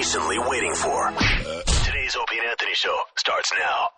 patiently waiting for. Today's Opie and Anthony Show starts now.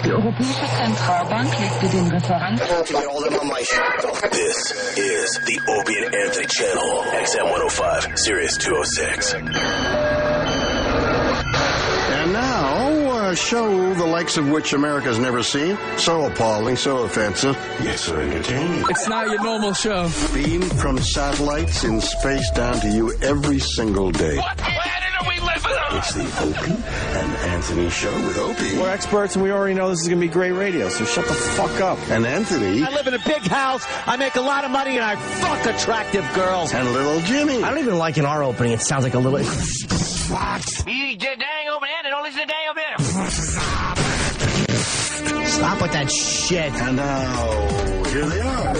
Die Europäische Zentralbank legte den Referenten. This is the Opie and Anthony channel, XM 105, Sirius 206. And now, a show the likes of which America's never seen. So appalling, so offensive, yet so entertaining. It's not your normal show. Beamed from satellites in space down to you every single day. What planet are we living on? It's the Opie and Anthony Show with Opie. We're experts, and we already know this is going to be great radio, so shut the fuck up. And Anthony. I live in a big house, I make a lot of money, and I fuck attractive girls. And little Jimmy. I don't even like in our opening. It sounds like a little... You dang open hand and don't listen to dang open hand. Stop with that shit. And now, here they are.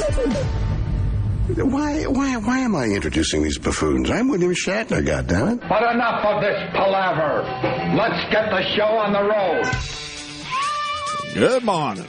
Why am I introducing these buffoons? I'm William Shatner, goddammit. But enough of this palaver. Let's get the show on the road. Good morning.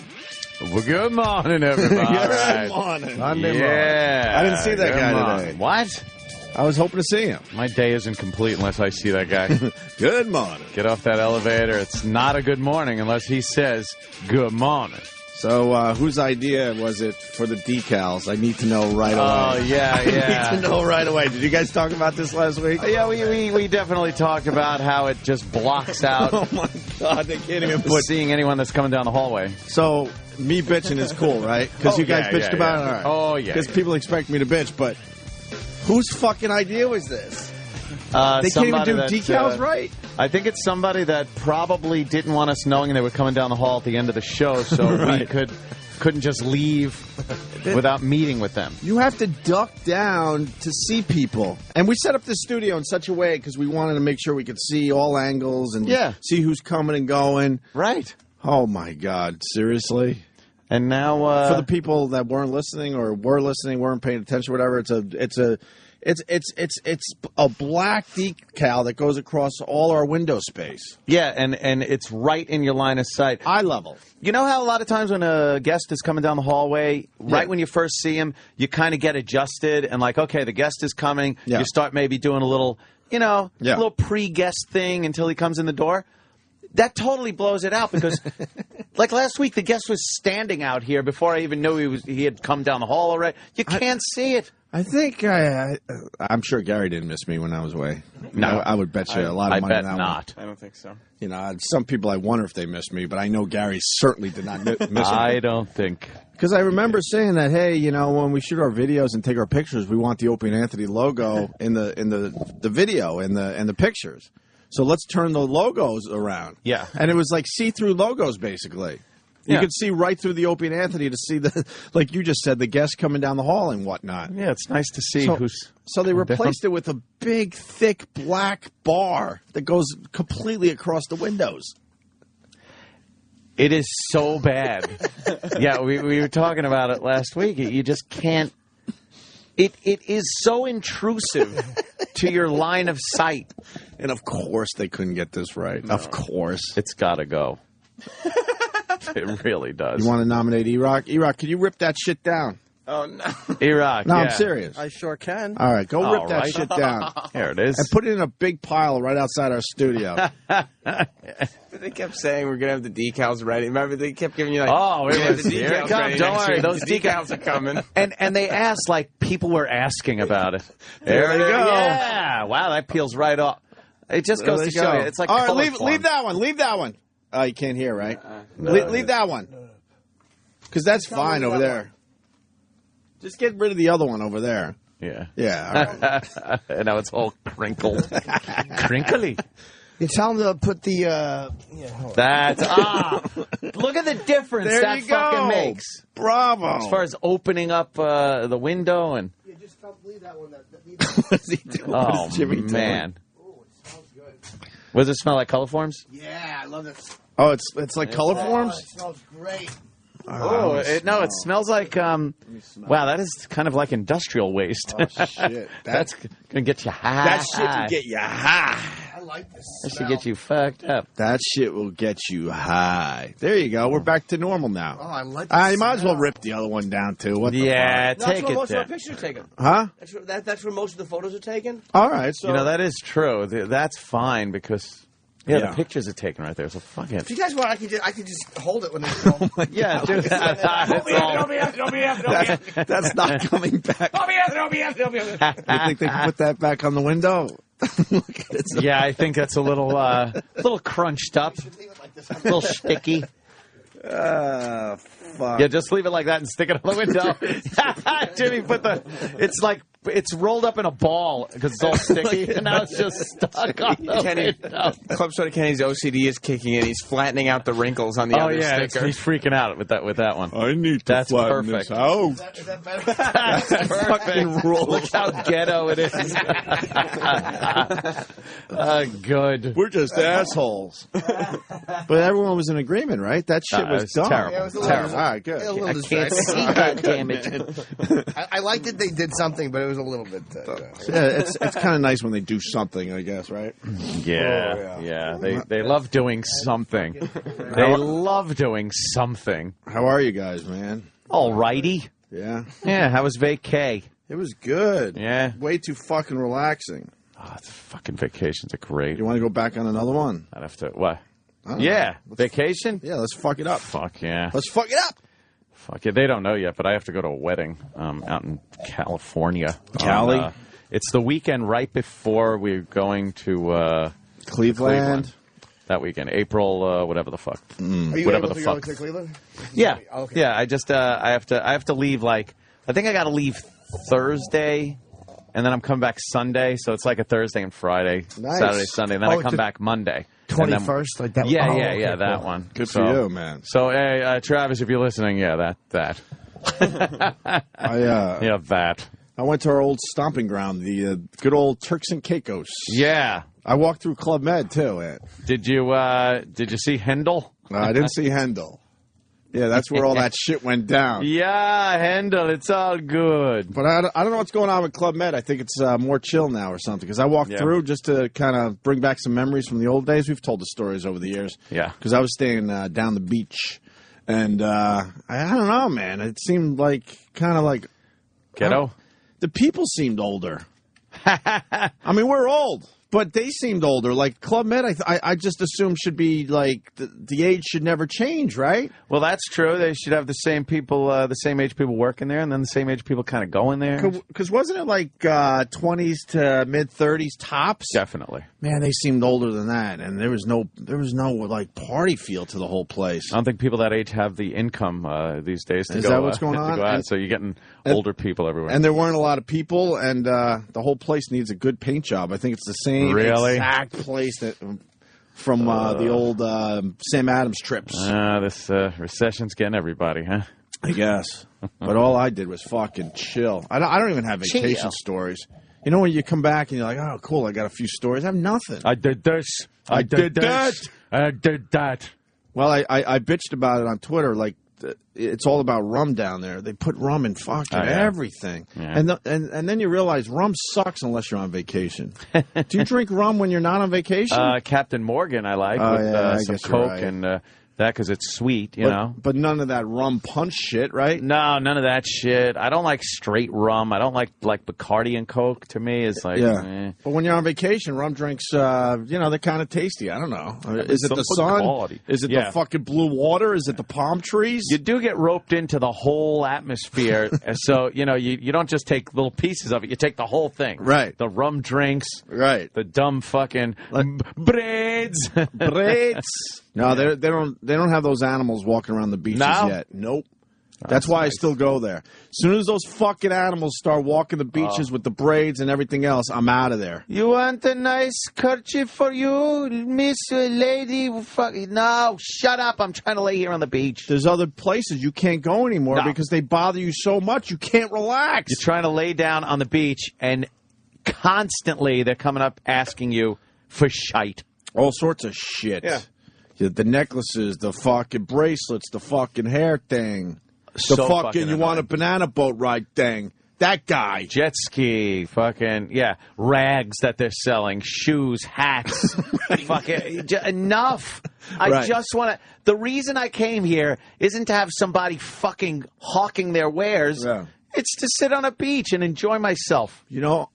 Well, good morning, everybody. Good morning. Monday morning. I didn't see that guy today. What? I was hoping to see him. My day isn't complete unless I see that guy. Good morning. Get off that elevator. It's not a good morning unless he says good morning. So, whose idea was it for the decals? I need to know right away. Oh, yeah. I need to know right away. Did you guys talk about this last week? Yeah, we definitely talked about how it just blocks out. Oh, my God. They can't even put... seeing anyone that's coming down the hallway. So, me bitching is cool, right? Because you guys bitched about it? All right. Oh, yeah. Because people expect me to bitch, but whose fucking idea was this? They can't even do decals right? I think it's somebody that probably didn't want us knowing they were coming down the hall at the end of the show, so we couldn't just leave without meeting with them. You have to duck down to see people. And we set up the studio in such a way because we wanted to make sure we could see all angles and see who's coming and going. Right. Oh, my God. Seriously? And now... for the people that weren't listening or were listening, weren't paying attention, whatever, it's a black decal that goes across all our window space. Yeah, and it's right in your line of sight. Eye level. You know how a lot of times when a guest is coming down the hallway, right when you first see him, you kind of get adjusted and like, okay, the guest is coming. Yeah. You start maybe doing a little, little pre-guest thing until he comes in the door. That totally blows it out because, like last week, the guest was standing out here before I even knew he had come down the hall already. You can't see it. I think I'm sure Gary didn't miss me when I was away. No, I would bet you a lot of money on that not. one. I don't think so. Some people I wonder if they missed me, but I know Gary certainly did not miss me. I don't think. Because I remember saying that, hey, when we shoot our videos and take our pictures, we want the Opie and Anthony logo in the video and the pictures. So let's turn the logos around. Yeah. And it was like see-through logos, basically. You could see right through the Opie and Anthony to see the, like you just said, the guests coming down the hall and whatnot. Yeah, it's nice to see who's. So they replaced it with a big, thick black bar that goes completely across the windows. It is so bad. Yeah, we were talking about it last week. You just can't. It is so intrusive to your line of sight. And of course they couldn't get this right. No. Of course. It's got to go. It really does. You want to nominate E-Rock? E-Rock, can you rip that shit down? Oh, no. E-Rock, No, I'm serious. I sure can. All right, go rip that shit down. Here it is. And put it in a big pile right outside our studio. They kept saying we're going to have the decals ready. Remember, they kept giving you like, here it comes. Don't worry, those decals are coming. And they asked, like, people were asking about it. There we go. Yeah. Wow, that peels right off. It just goes to show you. It's like all right, leave that one. Leave that one. Oh, you can't hear, right? Leave that one. Because that's fine over there. Just get rid of the other one over there. Yeah. Yeah. All right. And now it's all crinkled. Crinkly. You tell them to put the... That's... look at the difference that fucking makes. Bravo. As far as opening up the window and... Yeah, just leave that one. Oh, man. What does it smell like? Coliforms? Yeah, I love it. Oh, it's like Coliforms? It smells great. It smells like, wow, that is kind of like industrial waste. Oh, shit. That's going to get you high. That shit will get you high. I like this That should get you fucked up. That shit will get you high. There you go. We're back to normal now. Oh, I like this. You might as well rip the other one down, too. What the fuck? That's where most of our pictures are taken. Huh? That's where most of the photos are taken. All right. So that is true. That's fine because... Yeah, the pictures are taken right there. So fuck it. If you guys want, I could just hold it when they go. Yeah, do that. That's not coming back. You think they can put that back on the window? Look at it. Yeah, I think that's a little crunched up, a little sticky. Fuck. Yeah, just leave it like that and stick it on the window. Jimmy, it's rolled up in a ball because it's all sticky, and now it's just stuck on the window. Club Soda Kenny's OCD is kicking in. He's flattening out the wrinkles on the other sticker. He's freaking out with that one. I need to flatten this out. Is that better? That's perfect. Look how ghetto it is. Good. We're just assholes. But everyone was in agreement, right? That shit was dumb. Terrible. Yeah, it was terrible. All right, good. I can't see that, damn it. I liked it. They did something, but it was a little bit. It's kind of nice when they do something, I guess, right? Yeah. They love doing something. They love doing something. How are you guys, man? All righty. Yeah. Yeah. How was vacay? It was good. Yeah. Way too fucking relaxing. Oh, fucking vacations are great. You want to go back on another one? I'd have to. What? Yeah. Vacation? Yeah, let's fuck it up. Fuck yeah. Let's fuck it up. Fuck yeah, they don't know yet, but I have to go to a wedding out in California. Cali? It's the weekend right before we're going to Cleveland. That weekend, April, whatever the fuck. Are you whatever able the to fuck. go to Cleveland? Yeah, Okay. yeah. I just I have to leave like I think I got to leave Thursday, and then I'm coming back Sunday. So it's like a Thursday and Friday, Nice. Saturday, Sunday, and then I come back Monday. 21st, like that. Yeah, Oh, yeah, okay, yeah. That cool. one. Good So- for you, man. So, hey, Travis, if you're listening, yeah, that. Yeah, that. I went to our old stomping ground, the good old Turks and Caicos. Yeah. I walked through Club Med too. Ed. Did you see Händel? I didn't see Händel. Yeah, that's where all that shit went down. Yeah, Händel, it's all good. But I don't know what's going on with Club Med. I think it's more chill now or something. Because I walked through just to kind of bring back some memories from the old days. We've told the stories over the years. Yeah. Because I was staying down the beach. And I don't know, man. It seemed like kind of like... Ghetto? The people seemed older. I mean, we're old. But they seemed older. Like Club Med, I just assume should be like the age should never change, right? Well, that's true. They should have the same people, the same age people working there, and then the same age people kind of going there. Because wasn't it like 20s to mid 30s tops? Definitely. Man, they seemed older than that, and there was no like party feel to the whole place. I don't think people that age have the income these days to Is go. that what's going to on? go out. And- So you're getting older people everywhere. And there weren't a lot of people, and the whole place needs a good paint job. I think it's the same exact place that from the old Sam Adams trips. This recession's getting everybody, huh? I guess. But all I did was fucking chill. I don't even have vacation stories. You know when you come back and you're like, oh, cool, I got a few stories. I have nothing. I did this. I did that. I did that. Well, I bitched about it on Twitter. Like, it's all about rum down there. They put rum in fucking everything. Yeah. And then you realize rum sucks unless you're on vacation. Do you drink rum when you're not on vacation? Captain Morgan I like with some Coke and that because it's sweet, you know. But none of that rum punch shit, right? No, none of that shit. I don't like straight rum. I don't like Bacardi and Coke. To me, is like But when you're on vacation, rum drinks, they're kind of tasty. I don't know. Is it the sun? Quality. Is it the fucking blue water? Is it the palm trees? You do get roped into the whole atmosphere, so you don't just take little pieces of it. You take the whole thing. Right. The rum drinks. Right. The dumb fucking braids. Braids. No, they don't have those animals walking around the beaches yet. Nope. That's why nice. I still go there. As soon as those fucking animals start walking the beaches with the braids and everything else, I'm out of there. You want a nice kerchief for you, Miss Lady? No, shut up. I'm trying to lay here on the beach. There's other places you can't go anymore because they bother you so much you can't relax. You're trying to lay down on the beach, and constantly they're coming up asking you for shite. All sorts of shit. Yeah. The necklaces, the fucking bracelets, the fucking hair thing. The fucking you want a banana boat ride thing. That guy. Jet ski, fucking, rags that they're selling, shoes, hats. Fucking, enough. I just want to, the reason I came here isn't to have somebody fucking hawking their wares. Yeah. It's to sit on a beach and enjoy myself. You know,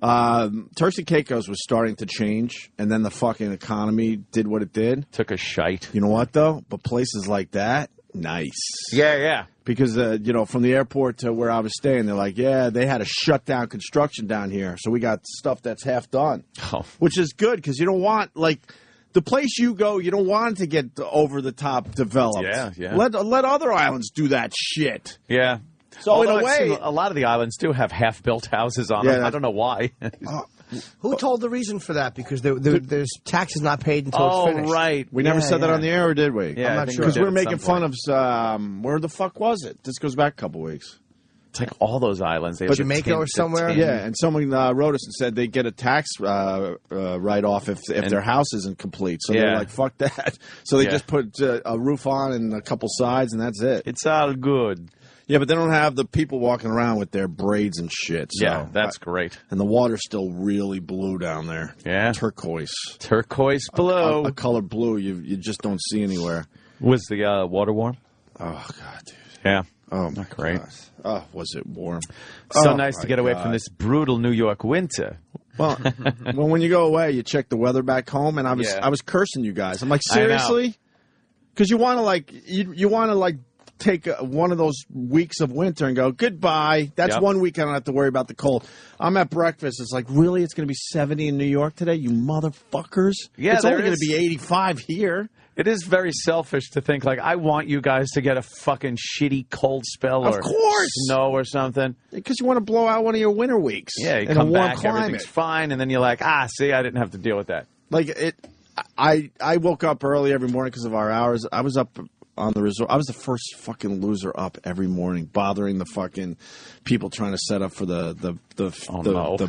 Turks and Caicos was starting to change, and then the fucking economy did what it did. Took a shite. You know what, though? But places like that, nice. Yeah. Because, from the airport to where I was staying, they're like, they had to shut down construction down here, so we got stuff that's half done. Oh. Which is good, because you don't want, the place you go, you don't want it to get over-the-top developed. Yeah. Let other islands do that shit. Yeah. So although in a way, a lot of the islands do have half-built houses on them. I don't know why. Who told the reason for that? Because there's taxes not paid until it's finished. Oh, right. We never said that on the air, or did we? Yeah, I'm not sure. Because we're making fun of, where the fuck was it? This goes back a couple weeks. It's like all those islands. They Jamaica or somewhere? Yeah, and someone wrote us and said they get a tax write-off if their house isn't complete. So they're like, fuck that. So they just put a roof on and a couple sides, and that's it. It's all good. Yeah, but they don't have the people walking around with their braids and shit. So yeah, that's great. And the water's still really blue down there. Yeah. Turquoise blue. A color blue you just don't see anywhere. Was the water warm? Oh, God, dude. Yeah. Oh, my great. God. Oh, was it warm? So nice to get away from this brutal New York winter. Well, when you go away, you check the weather back home, and I was cursing you guys. I'm like, seriously? Because you want to take one of those weeks of winter and go, goodbye. That's 1 week I don't have to worry about the cold. I'm at breakfast. It's like, really? It's going to be 70 in New York today? You motherfuckers. Yeah, it's only going to be 85 here. It is very selfish to think, like, I want you guys to get a fucking shitty cold spell or snow or something. Because you want to blow out one of your winter weeks. Yeah, you come back, everything's fine, and then you're like, see, I didn't have to deal with that. Like, I woke up early every morning because of our hours. I was up on the resort. I was the first fucking loser up every morning, bothering the fucking people trying to set up for the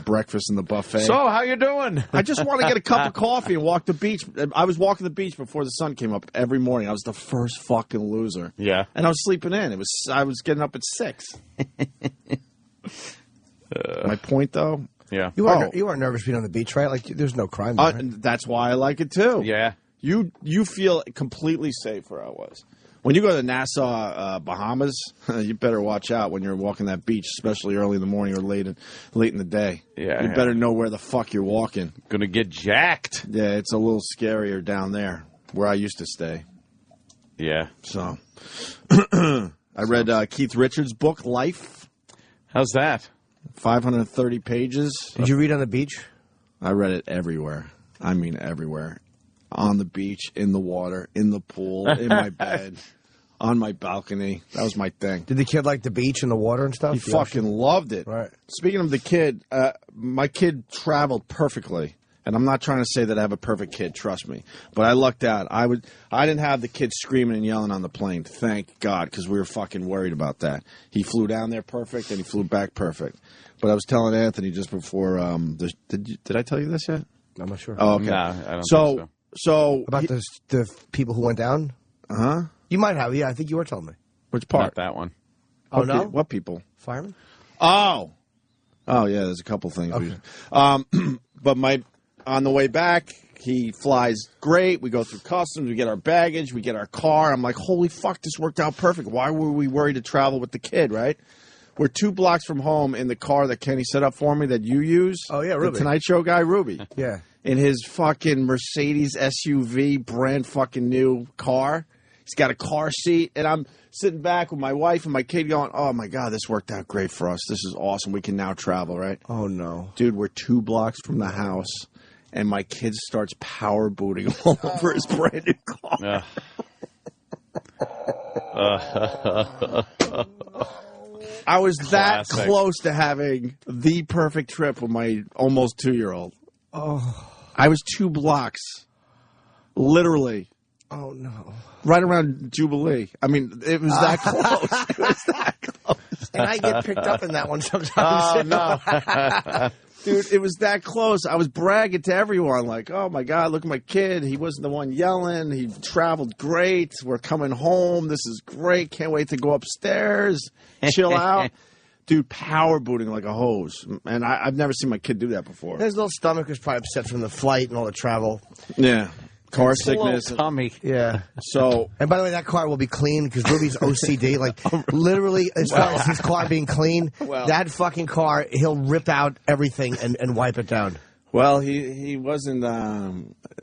breakfast and the buffet. So, how you doing? I just want to get a cup of coffee and walk the beach. I was walking the beach before the sun came up every morning. I was the first fucking loser. Yeah. And I was sleeping in. I was getting up at 6. My point, though. Yeah. You weren't nervous being on the beach, right? Like, there's no crime there, right? That's why I like it, too. Yeah. You feel completely safe where I was. When you go to Nassau, Bahamas, you better watch out when you're walking that beach, especially early in the morning or late in the day. Yeah, you better know where the fuck you're walking. Gonna get jacked. Yeah, it's a little scarier down there where I used to stay. Yeah. So, I read Keith Richards' book, Life. How's that? 530 pages. Did you read on the beach? I read it everywhere. I mean, everywhere. On the beach, in the water, in the pool, in my bed, on my balcony. That was my thing. Did the kid like the beach and the water and stuff? He fucking loved it. Right. Speaking of the kid, my kid traveled perfectly. And I'm not trying to say that I have a perfect kid, trust me. But I lucked out. I didn't have the kid screaming and yelling on the plane, thank God, because we were fucking worried about that. He flew down there perfect, and he flew back perfect. But I was telling Anthony just before, did I tell you this yet? I'm not sure. Oh, okay. No, I don't think so. So about the people who went down? Uh-huh. You might have, yeah. I think you were telling me. Which part? Not that one. Oh, no? What people? Firemen? Oh, yeah, there's a couple things. Okay. But on the way back, he flies great. We go through customs. We get our baggage. We get our car. I'm like, holy fuck, this worked out perfect. Why were we worried to travel with the kid, right? We're 2 blocks from home in the car that Kenny set up for me that you use. Oh, yeah, Ruby. The Tonight Show guy, Ruby. Yeah. In his fucking Mercedes SUV, brand fucking new car. He's got a car seat, and I'm sitting back with my wife and my kid going, oh, my God, this worked out great for us. This is awesome. We can now travel, right? Oh, no. Dude, we're 2 blocks from the house, and my kid starts power booting all over his brand new car. I was that close to having the perfect trip with my almost 2-year-old. Oh. I was 2 blocks. Literally. Oh, no. Right around Jubilee. I mean, it was that close. It was that close. And I get picked up in that one sometimes. Oh, no. Dude, it was that close. I was bragging to everyone, like, oh, my God, look at my kid. He wasn't the one yelling. He traveled great. We're coming home. This is great. Can't wait to go upstairs, chill out. Dude, power booting like a hose. And I've never seen my kid do that before. His little stomach was probably upset from the flight and all the travel. Yeah. Car sickness. Tummy. Yeah. So, and by the way, that car will be clean because Ruby's OCD. Like, literally, as far as his car being clean, that fucking car, he'll rip out everything and wipe it down. Well, he wasn't.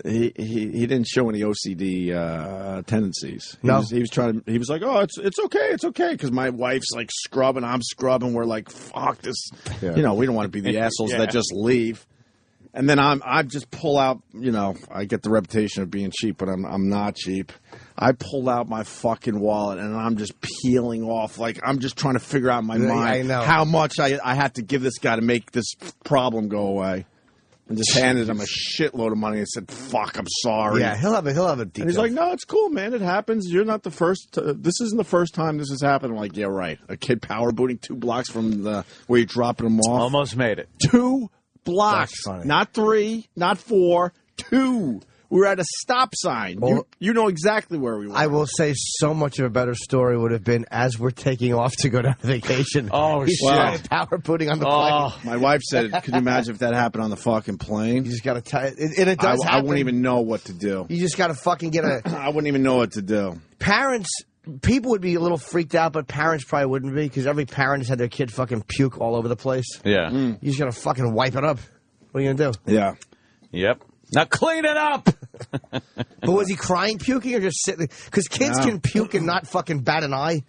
He didn't show any OCD tendencies. He was trying to. He was like, oh, it's okay, because my wife's like scrubbing, I'm scrubbing. We're like, fuck this. Yeah. You know, we don't want to be the assholes that just leave. And then I just pull out, you know, I get the reputation of being cheap, but I'm not cheap. I pulled out my fucking wallet, and I'm just peeling off. Like, I'm just trying to figure out in my mind how much I have to give this guy to make this problem go away. And just handed him a shitload of money and said, fuck, I'm sorry. Yeah, he'll have a detail. And he's like, no, it's cool, man. It happens. You're not the first. This isn't the first time this has happened. I'm like, yeah, right. A kid power booting 2 blocks from where you're dropping him off. Almost made it. 2 blocks. Not 3, not 4, 2. We were at a stop sign. Well, you know exactly where we were. I will say so much of a better story would have been as we're taking off to go down vacation. Oh, shit. Power putting on the plane. My wife said, could you imagine if that happened on the fucking plane? You just got to tell it. And it does happen. I wouldn't even know what to do. You just got to fucking get a... I wouldn't even know what to do. Parents... People would be a little freaked out, but parents probably wouldn't be because every parent has had their kid fucking puke all over the place. Yeah. You just got to fucking wipe it up. What are you going to do? Yeah. Yep. Now clean it up! But was he crying, puking, or just sitting? Because kids can puke and not fucking bat an eye.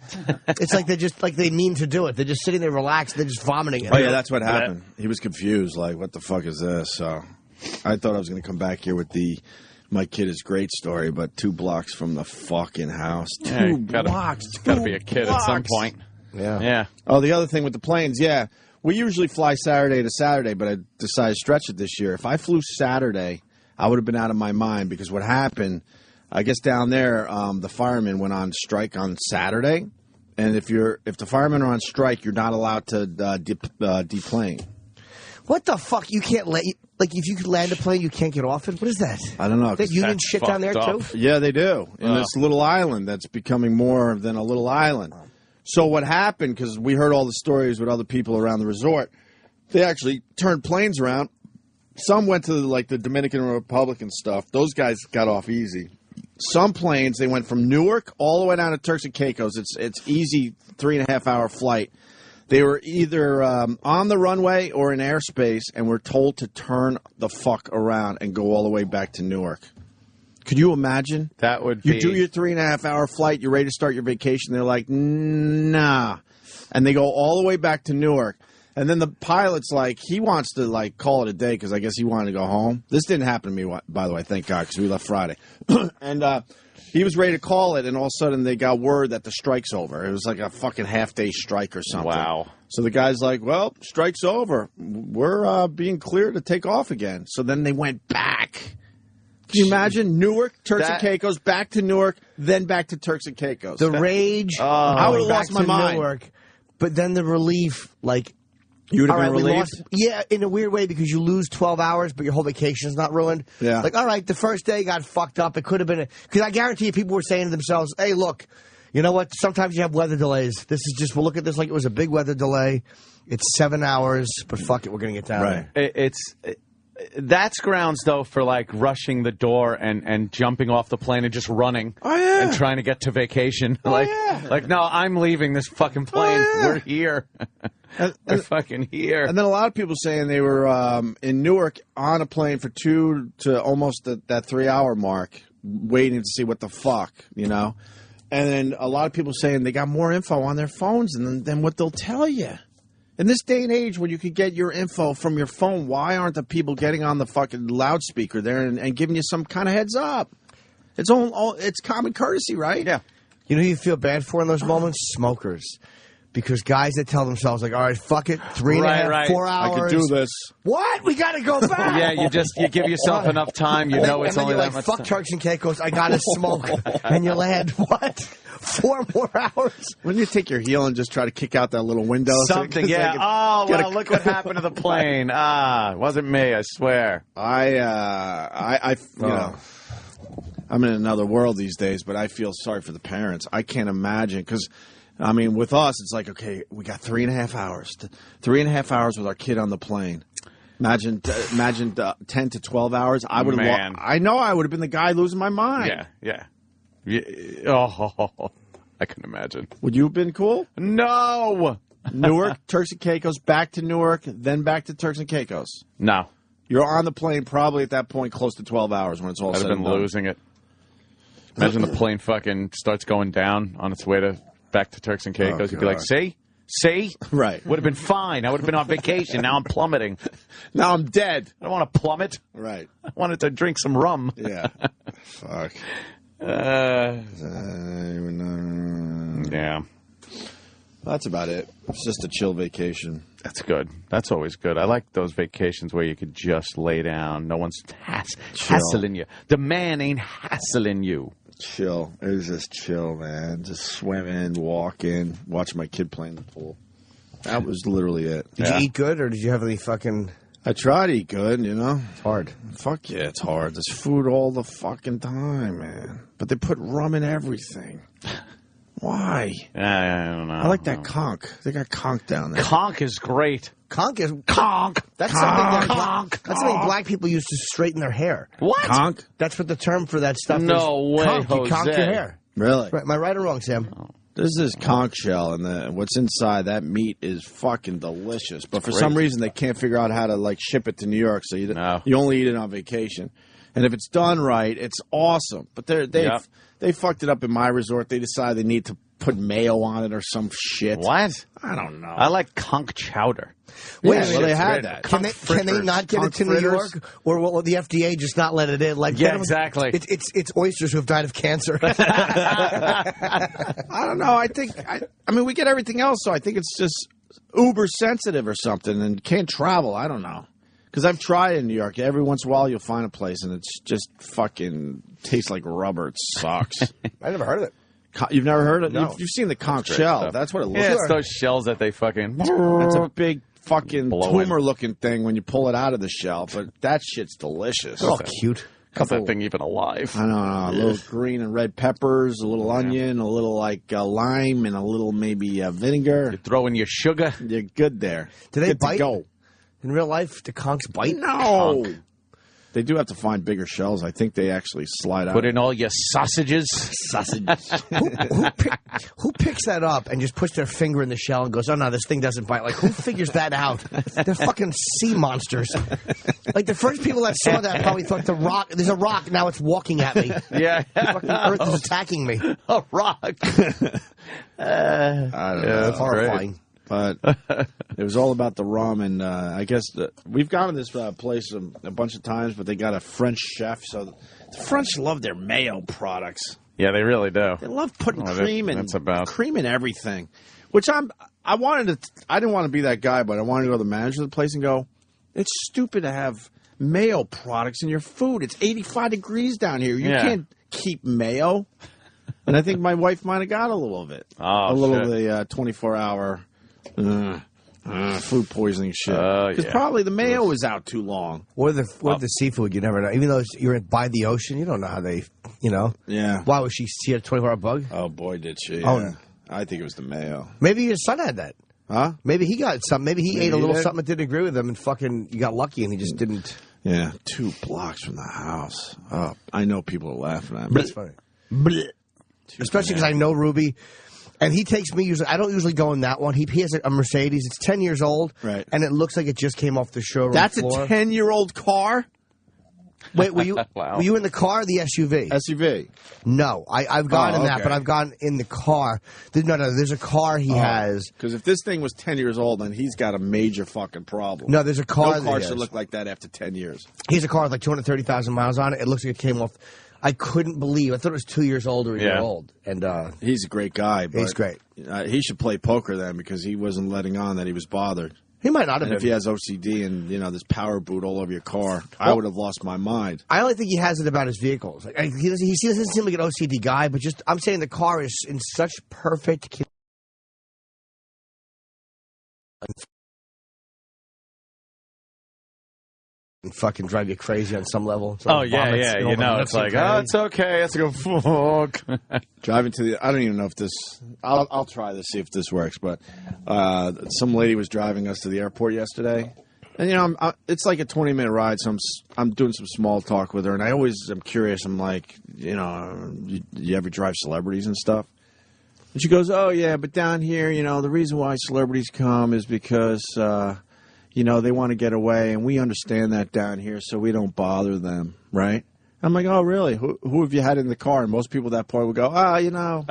It's like they mean to do it. They're just sitting there relaxed. They're just vomiting. Oh yeah, that's what happened. He was confused. Like, what the fuck is this? So I thought I was going to come back here with my kid is great story, but 2 blocks from the fucking house. Two blocks. Got to be a kid at some point. Yeah. Oh, the other thing with the planes, we usually fly Saturday to Saturday, but I decided to stretch it this year. If I flew Saturday, I would have been out of my mind because what happened, I guess down there, the firemen went on strike on Saturday, and if the firemen are on strike, you're not allowed to deplane. What the fuck? You can't if you could land a plane, you can't get off it? What is that? I don't know. That union shit down there, too? Yeah, they do. In this little island that's becoming more than a little island. So what happened, because we heard all the stories with other people around the resort, they actually turned planes around. Some went to, the Dominican Republic and stuff. Those guys got off easy. Some planes, they went from Newark all the way down to Turks and Caicos. It's easy 3.5-hour flight. They were either on the runway or in airspace and were told to turn the fuck around and go all the way back to Newark. Could you imagine? That would be... You do your 3.5-hour flight, you're ready to start your vacation. They're like, nah. And they go all the way back to Newark. And then the pilot's like, he wants to, call it a day because I guess he wanted to go home. This didn't happen to me, by the way, thank God, because we left Friday. And he was ready to call it, and all of a sudden they got word that the strike's over. It was like a fucking half-day strike or something. Wow. So the guy's like, well, strike's over. We're being cleared to take off again. So then they went back. Can you imagine? Newark, Turks and Caicos, back to Newark, then back to Turks and Caicos. The rage. I would have lost my mind. Newark, but then the relief, you would have been relieved? Yeah, in a weird way, because you lose 12 hours, but your whole vacation is not ruined. Yeah. All right, the first day got fucked up. It could have been because I guarantee you people were saying to themselves, hey, look, you know what? Sometimes you have weather delays. This is just, we'll look at this like it was a big weather delay. It's 7 hours, but fuck it, we're going to get down there. That's grounds, though, for, rushing the door and jumping off the plane and just running and trying to get to vacation. No, I'm leaving this fucking plane. We're here. We're fucking here. And then a lot of people saying they were in Newark on a plane for 2 to almost that 3-hour mark, waiting to see what the fuck, And then a lot of people saying they got more info on their phones than what they'll tell you. In this day and age when you can get your info from your phone, why aren't the people getting on the fucking loudspeaker there and giving you some kind of heads up? It's common courtesy, right? Yeah. You know who you feel bad for in those moments? Smokers. Because guys that tell themselves, all right, fuck it, 3.5, 4 hours. I could do this. What? We got to go back. Yeah, you give yourself enough time. You know it's only that much fuck time. Turks and Caicos, I got to smoke. And you land, what? 4 more hours? Wouldn't you take your heel and just try to kick out that little window? Something, yeah. Look what happened to the plane. It wasn't me, I swear. You know, I'm in another world these days, but I feel sorry for the parents. I can't imagine, because... with us, it's like, okay, we got 3.5 hours. 3.5 hours with our kid on the plane. Imagine 10 to 12 hours. I would have. I know I would have been the guy losing my mind. Yeah. Oh, I can imagine. Would you have been cool? No. Newark, Turks and Caicos, back to Newark, then back to Turks and Caicos. No. You're on the plane probably at that point close to 12 hours when it's all said and done. I'd have been losing it. Imagine the plane fucking starts going down on its way back to Turks and Caicos. You'd be like, see? Right. Would have been fine. I would have been on vacation. Now I'm plummeting. Now I'm dead. I don't want to plummet. Right. I wanted to drink some rum. Yeah. Fuck. Yeah. That's about it. It's just a chill vacation. That's good. That's always good. I like those vacations where you could just lay down. No one's hassling you. The man ain't hassling you. Chill. It was just chill, man. Just swimming, walking, watching my kid play in the pool. That was literally it. Did you eat good, or did you have any fucking... I try to eat good, It's hard. Fuck yeah, it's hard. There's food all the fucking time, man. But they put rum in everything. Why? I don't know. I like that conch. They got conch down there. Conch is great. Conch is... Conch. That's something black people use to straighten their hair. What? Conch? That's what the term for that stuff is. No way, conch. Jose. You conch your hair. Really? Right. Am I right or wrong, Sam? Oh. There's this conch shell, and what's inside that meat is fucking delicious. But for some reason, they can't figure out how to ship it to New York, so you only eat it on vacation. And if it's done right, it's awesome. But they fucked it up in my resort. They decided they need to put mayo on it or some shit. What? I don't know. I like conch chowder. Wait, well, they had that. Can they not get it to New York, or will the FDA just not let it in? Like, exactly. It's oysters who have died of cancer. I don't know. I mean, we get everything else, so I think it's just uber sensitive or something, and can't travel. I don't know. Because I've tried in New York. Every once in a while, you'll find a place, and it's just fucking tastes like rubber. It sucks. I never heard of it. You've never heard of it? No. You've seen the conch shell. Stuff. That's what it looks like. Yeah, it's those shells that they fucking... It's a big fucking tumor-looking thing when you pull it out of the shell, but that shit's delicious. Oh, cute. How's that thing even alive? I don't know. A little green and red peppers, a little onion, a little lime, and a little maybe vinegar. You throw in your sugar. You're good there. Do they good bite? To go. In real life, do conchs bite? No. They do have to find bigger shells. I think they actually slide out. Put in all your sausages. Who picks that up and just puts their finger in the shell and goes, oh, no, this thing doesn't bite? Like, who figures that out? They're fucking sea monsters. Like, the first people that saw that probably thought there's a rock, now it's walking at me. Yeah. The fucking earth is attacking me. A rock. I don't know. It's horrifying. Great. But it was all about the rum, and I guess we've gone to this place a bunch of times, but they got a French chef, so the French love their mayo products. Yeah, they really do. They love putting cream in everything, which I didn't want to be that guy, but I wanted to go to the manager of the place and go, it's stupid to have mayo products in your food. It's 85 degrees down here. You can't keep mayo. And I think my wife might have got a little of it. Oh, a little of the 24-hour... food poisoning shit. Because probably the mayo was out too long. Or the seafood, you never know. Even though you're by the ocean, you don't know how they, Yeah. Why was she had a 24-hour bug? Oh, boy, did she. Oh. Yeah. I think it was the mayo. Maybe your son had that. Huh? Maybe he got something. Maybe he ate a little something that didn't agree with him and fucking you got lucky and he just didn't. Yeah, 2 blocks from the house. Oh, I know people are laughing at me. That's funny. Especially because I know Ruby. And he takes me usually. I don't usually go in that one. He has a Mercedes. It's 10 years old, right? And it looks like it just came off the showroom. That's floor. a 10-year-old car. Wait, were you wow. were you in the car or the SUV? SUV. No, I've gone in that, but I've gone in the car. No, there's a car he has. Because if this thing was 10 years old, then he's got a major fucking problem. No, there's a car. No car should look like that after 10 years. He has a car with like 230,000 miles on it. It looks like it came off. I couldn't believe. I thought it was 2 years old or a year old. And he's a great guy. But, he's great. He should play poker then because he wasn't letting on that he was bothered. He might not have been. If he has OCD and this power boot all over your car, I would have lost my mind. I only think he has it about his vehicles. Like, he doesn't seem like an OCD guy, but just I'm saying the car is in such perfect. Fucking drive you crazy on some level. It's like, it's okay. It's like, fuck. Driving to the, I don't even know if this, I'll try to see if this works, but some lady was driving us to the airport yesterday. And, it's like a 20-minute ride, so I'm doing some small talk with her, and I always am curious. I'm like, you ever drive celebrities and stuff? And she goes, oh, yeah, but down here, the reason why celebrities come is because... they want to get away, and we understand that down here, so we don't bother them, right? I'm like, oh, really? Who have you had in the car? And most people at that point would go, well.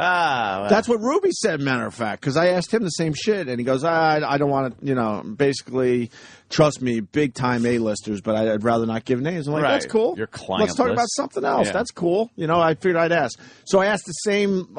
That's what Ruby said, matter of fact, because I asked him the same shit, and he goes, I don't want to, basically, trust me, big-time A-listers, but I'd rather not give names. I'm like, that's cool. Your client Let's talk list. about something else. Yeah. That's cool. I figured I'd ask. So I asked the same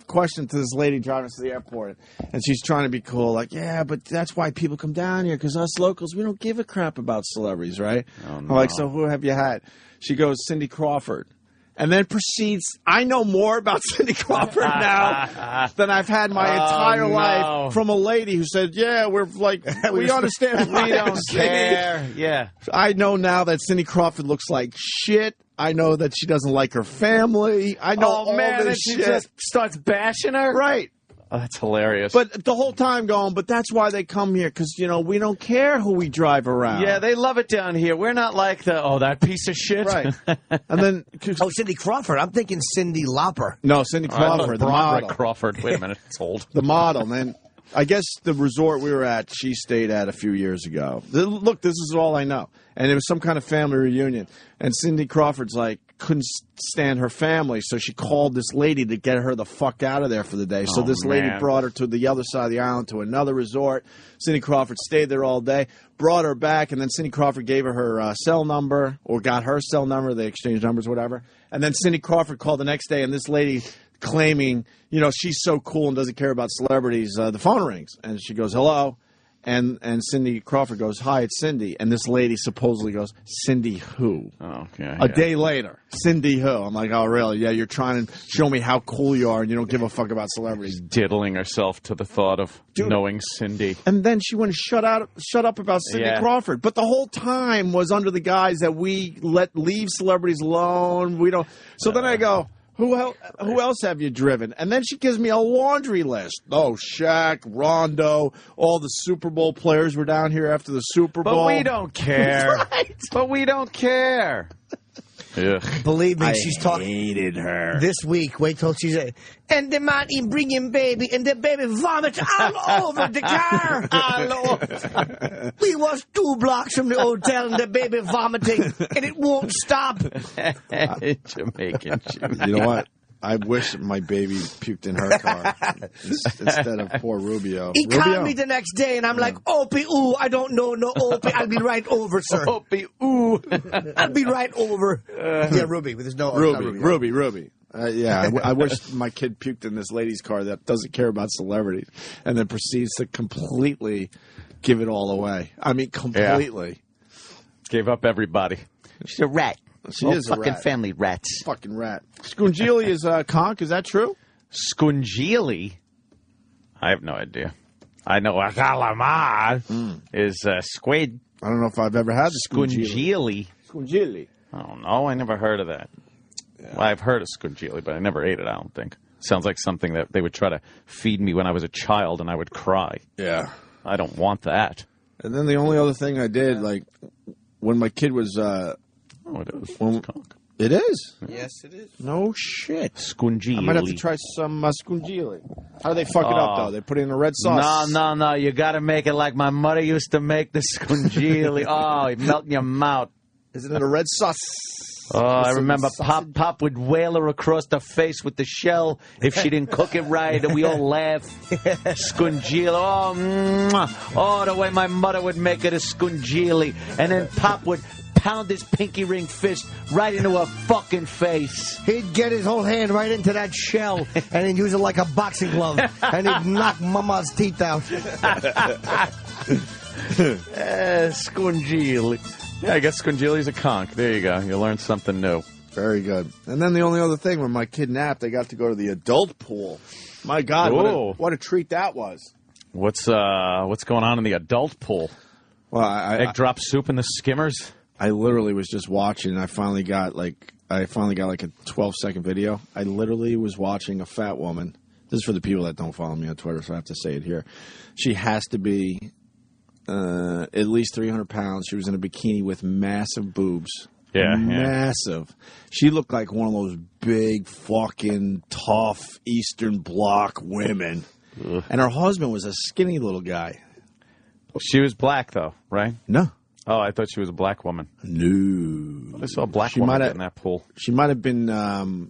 question to this lady driving us to the airport, and she's trying to be cool, like, yeah, but that's why people come down here, because us locals, we don't give a crap about celebrities, right? Oh, no. I'm like, so who have you had? She goes, Cindy Crawford. And then proceeds, I know more about Cindy Crawford now than I've had my entire life from a lady who said, yeah, we're like, we understand. We don't care. Yeah. I know now that Cindy Crawford looks like shit. I know that she doesn't like her family. I know all this shit. She just starts bashing her? Right. Oh, that's hilarious. But the whole time going, but that's why they come here, because, we don't care who we drive around. Yeah, they love it down here. We're not like that piece of shit. Right. And then... Cindy Crawford. I'm thinking Cyndi Lauper. No, Cindy Crawford, the model. Crawford. Wait a minute, it's old. The model, man. I guess the resort we were at, she stayed at a few years ago. Look, this is all I know. And it was some kind of family reunion. And Cindy Crawford's like, couldn't stand her family, so she called this lady to get her the fuck out of there for the day. So this lady brought her to the other side of the island to another resort. Cindy Crawford stayed there all day, brought her back, and then Cindy Crawford gave her her cell number, or got her cell number. They exchanged numbers, whatever. And then Cindy Crawford called the next day, and this lady claiming, you know, she's so cool and doesn't care about celebrities, the phone rings. And she goes, hello. And Cindy Crawford goes, hi, it's Cindy. And this lady supposedly goes, Cindy who? Oh, yeah. A day later, Cindy who? I'm like, oh, really? Yeah, you're trying to show me how cool you are and you don't give a fuck about celebrities. Diddling herself to the thought of knowing Cindy. And then she wouldn't shut up about Cindy Crawford. But the whole time was under the guise that we leave celebrities alone. We don't. So then I go, Who else have you driven? And then she gives me a laundry list. Oh, Shaq, Rondo, all the Super Bowl players were down here after the Super Bowl. But we don't care. Right. But we don't care. Ugh. Believe me, she's talking. I hated her. This week, wait till she's and the man he bring him baby, and the baby vomit all over the car. All over. We was 2 blocks from the hotel, and the baby vomiting, and it won't stop. Jamaican Jimmy. You know what? I wish my baby puked in her car instead of poor Rubio. He called me the next day, and I'm like, Opie, ooh, I don't know no Opie. I'll be right over, sir. Opie, ooh. I'll be right over. Yeah, Ruby. There's no Ruby. I wish my kid puked in this lady's car that doesn't care about celebrities and then proceeds to completely give it all away. I mean, completely. Yeah. Gave up everybody. She's a rat. She is a fucking rat. family rats. Fucking rat. Scungili is conch. Is that true? Scungili? I have no idea. I know a calamar is squid. I don't know if I've ever had the Scungili. Scungili. I don't know. I never heard of that. Yeah. Well, I've heard of scungili, but I never ate it, I don't think. Sounds like something that they would try to feed me when I was a child and I would cry. Yeah. I don't want that. And then the only other thing I did, like, when my kid was... it is. It is? Yes, it is. No shit. Scungili. I might have to try some scungili. How do they fuck it up, though? They put it in a red sauce? No. You got to make it like my mother used to make the scungili. Oh, you melt in your mouth. Is it in a red sauce? Oh, I remember Pop would wail her across the face with the shell if she didn't cook it right, and we all laugh. Scungili. Oh, mwah. Oh, the way my mother would make it a scungili. And then Pop would pound his pinky ring fist right into her fucking face. He'd get his whole hand right into that shell and then use it like a boxing glove, and he'd knock Mama's teeth out. Scungili. Yeah, I guess scungili's a conch. There you go. You learned something new. Very good. And then the only other thing, when my kid napped, I got to go to the adult pool. My God, what a treat that was. What's going on in the adult pool? Well, egg drop soup in the skimmers? I literally was just watching, and I finally got like a 12-second video. I literally was watching a fat woman. This is for the people that don't follow me on Twitter, so I have to say it here. She has to be at least 300 pounds. She was in a bikini with massive boobs. Yeah, massive. She looked like one of those big, fucking, tough Eastern Bloc women. Ugh. And her husband was a skinny little guy. She was black, though, right? No. Oh, I thought she was a black woman. No. I saw a black woman in that pool. She might have been.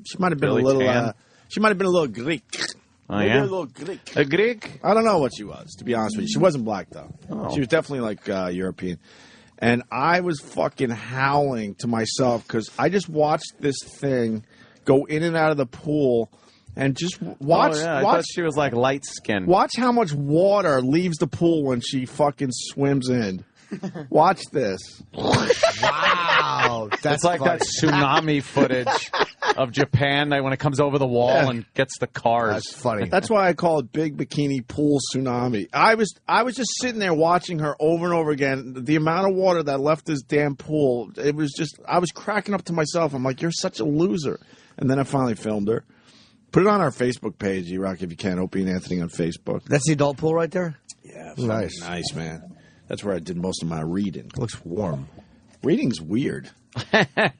She might have been a little. She might have been a little Greek. Oh, yeah? A little Greek. A Greek? I don't know what she was, to be honest with you. She wasn't black, though. Oh. She was definitely, like, European. And I was fucking howling to myself because I just watched this thing go in and out of the pool and just watch. Oh, yeah. I thought she was, like, light-skinned. Watch how much water leaves the pool when she fucking swims in. Watch this. Wow. That's like funny. That tsunami footage of Japan when it comes over the wall and gets the cars. That's funny. That's why I call it Big Bikini Pool Tsunami. I was just sitting there watching her over and over again. The amount of water that left this damn pool, it was just, I was cracking up to myself. I'm like, you're such a loser. And then I finally filmed her. Put it on our Facebook page, E-Rock, if you can. Opie and Anthony on Facebook. That's the adult pool right there? Yeah. Nice. Nice, man. That's where I did most of my reading. It looks warm. Reading's weird.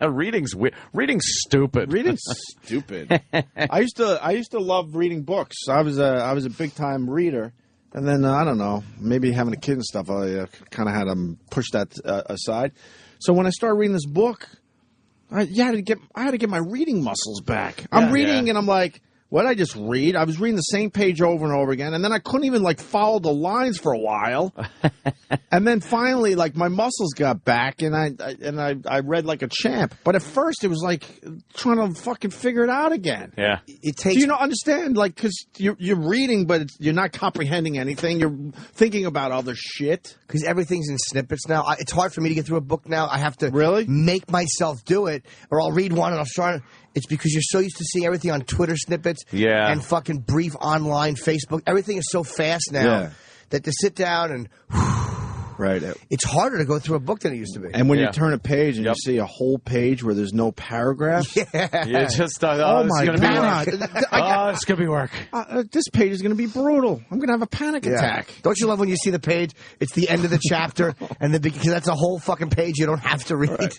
Reading's weird. Reading's stupid. Reading's stupid. I used to love reading books. I was a big time reader. And then, I don't know, maybe having a kid and stuff, I kind of had to push that aside. So when I started reading this book, I had to get my reading muscles back. I'm reading and I'm like, what did I just read? I was reading the same page over and over again, and then I couldn't even, like, follow the lines for a while. And then finally, like, my muscles got back, and I read like a champ. But at first, it was like trying to fucking figure it out again. Yeah. It takes. Do you understand? Like, because you're reading, but you're not comprehending anything. You're thinking about other shit. Because everything's in snippets now. It's hard for me to get through a book now. I have to make myself do it, or I'll read one and I'll start. It's because you're so used to seeing everything on Twitter snippets and fucking brief online Facebook. Everything is so fast now that to sit down and it's harder to go through a book than it used to be. And when you turn a page and you see a whole page where there's no paragraph, you just thought, my God, it's gonna be work. This page is gonna be brutal. I'm gonna have a panic attack. Don't you love when you see the page? It's the end of the chapter, and because that's a whole fucking page you don't have to read. Right.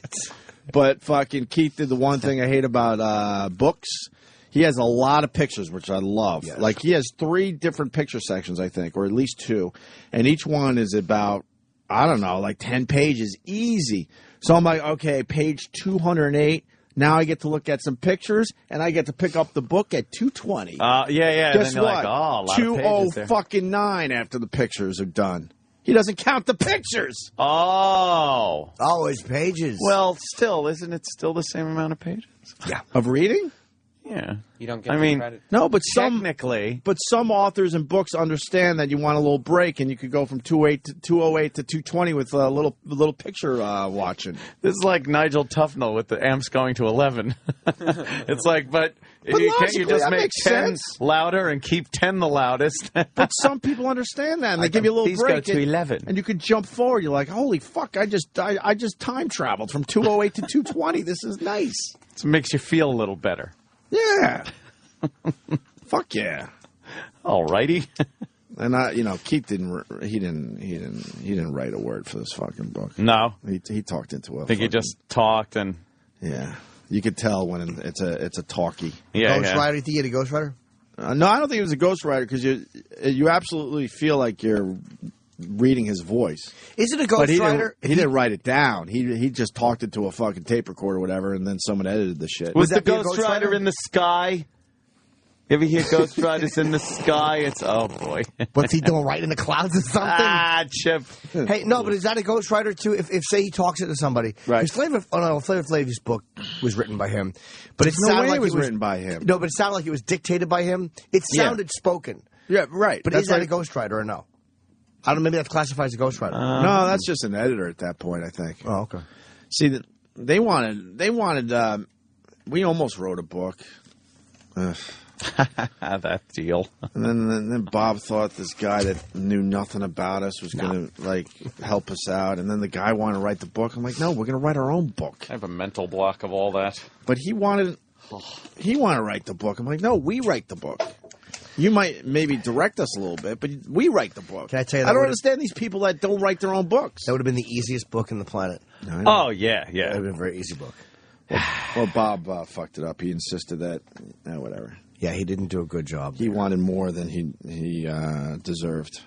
But fucking Keith did the one thing I hate about books. He has a lot of pictures, which I love. Yes. Like, he has 3 different picture sections, I think, or at least 2. And each one is about, I don't know, like 10 pages. Easy. So I'm like, okay, page 208. Now I get to look at some pictures, and I get to pick up the book at 220. and Guess then what? Like, oh, a lot 2:09 after the pictures are done. He doesn't count the pictures. Oh, his pages. Well, still, isn't it still the same amount of pages? Yeah. Of reading? Yeah. You don't get the credit. No, but technically. But some authors and books understand that you want a little break, and you could go from 208 to 220 with a little picture watching. This is like Nigel Tufnell with the amps going to 11. It's like, but can't you just make 10 louder and keep 10 the loudest? But some people understand that, and they give you a little break. Go to 11. And you could jump forward. You're like, holy fuck, I just time traveled from 208 to 220. This is nice. It makes you feel a little better. Yeah. Fuck yeah. All righty. And Keith didn't write a word for this fucking book. No. He talked into it. I think he just talked and you could tell when it's a talkie. Yeah. Ghostwriter? You think he had a ghostwriter? No, I don't think it was a ghostwriter because you absolutely feel like you're reading his voice. Is it a ghostwriter? He didn't write it down. He just talked it to a fucking tape recorder or whatever, and then someone edited the shit. Was the ghostwriter in the sky? You ever hear Ghost Riders in the sky? It's, oh, boy. What's he doing, right in the clouds or something? Chip. Hey, no, but is that a Ghost Rider, too? If say, he talks it to somebody. Right. Flavor Flav's book was written by him. But it sounded like it was written by him. No, but it sounded like it was dictated by him. It sounded spoken. Yeah, right. But is that a Ghost Rider or no? I don't know. Maybe that classifies as a Ghostwriter. No, that's just an editor at that point, I think. Oh, okay. See, they wanted. We almost wrote a book. That deal. And then Bob thought this guy that knew nothing about us was going to help us out. And then the guy wanted to write the book. I'm like, no, we're going to write our own book. I have a mental block of all that. But he wanted to write the book. I'm like, no, we write the book. You might maybe direct us a little bit, but we write the book. Can I tell you? I don't understand these people that don't write their own books. That would have been the easiest book in the planet. Oh, yeah. That would have been a very easy book. Well, Bob fucked it up. He insisted that, whatever. Yeah, he didn't do a good job. He wanted more than he deserved.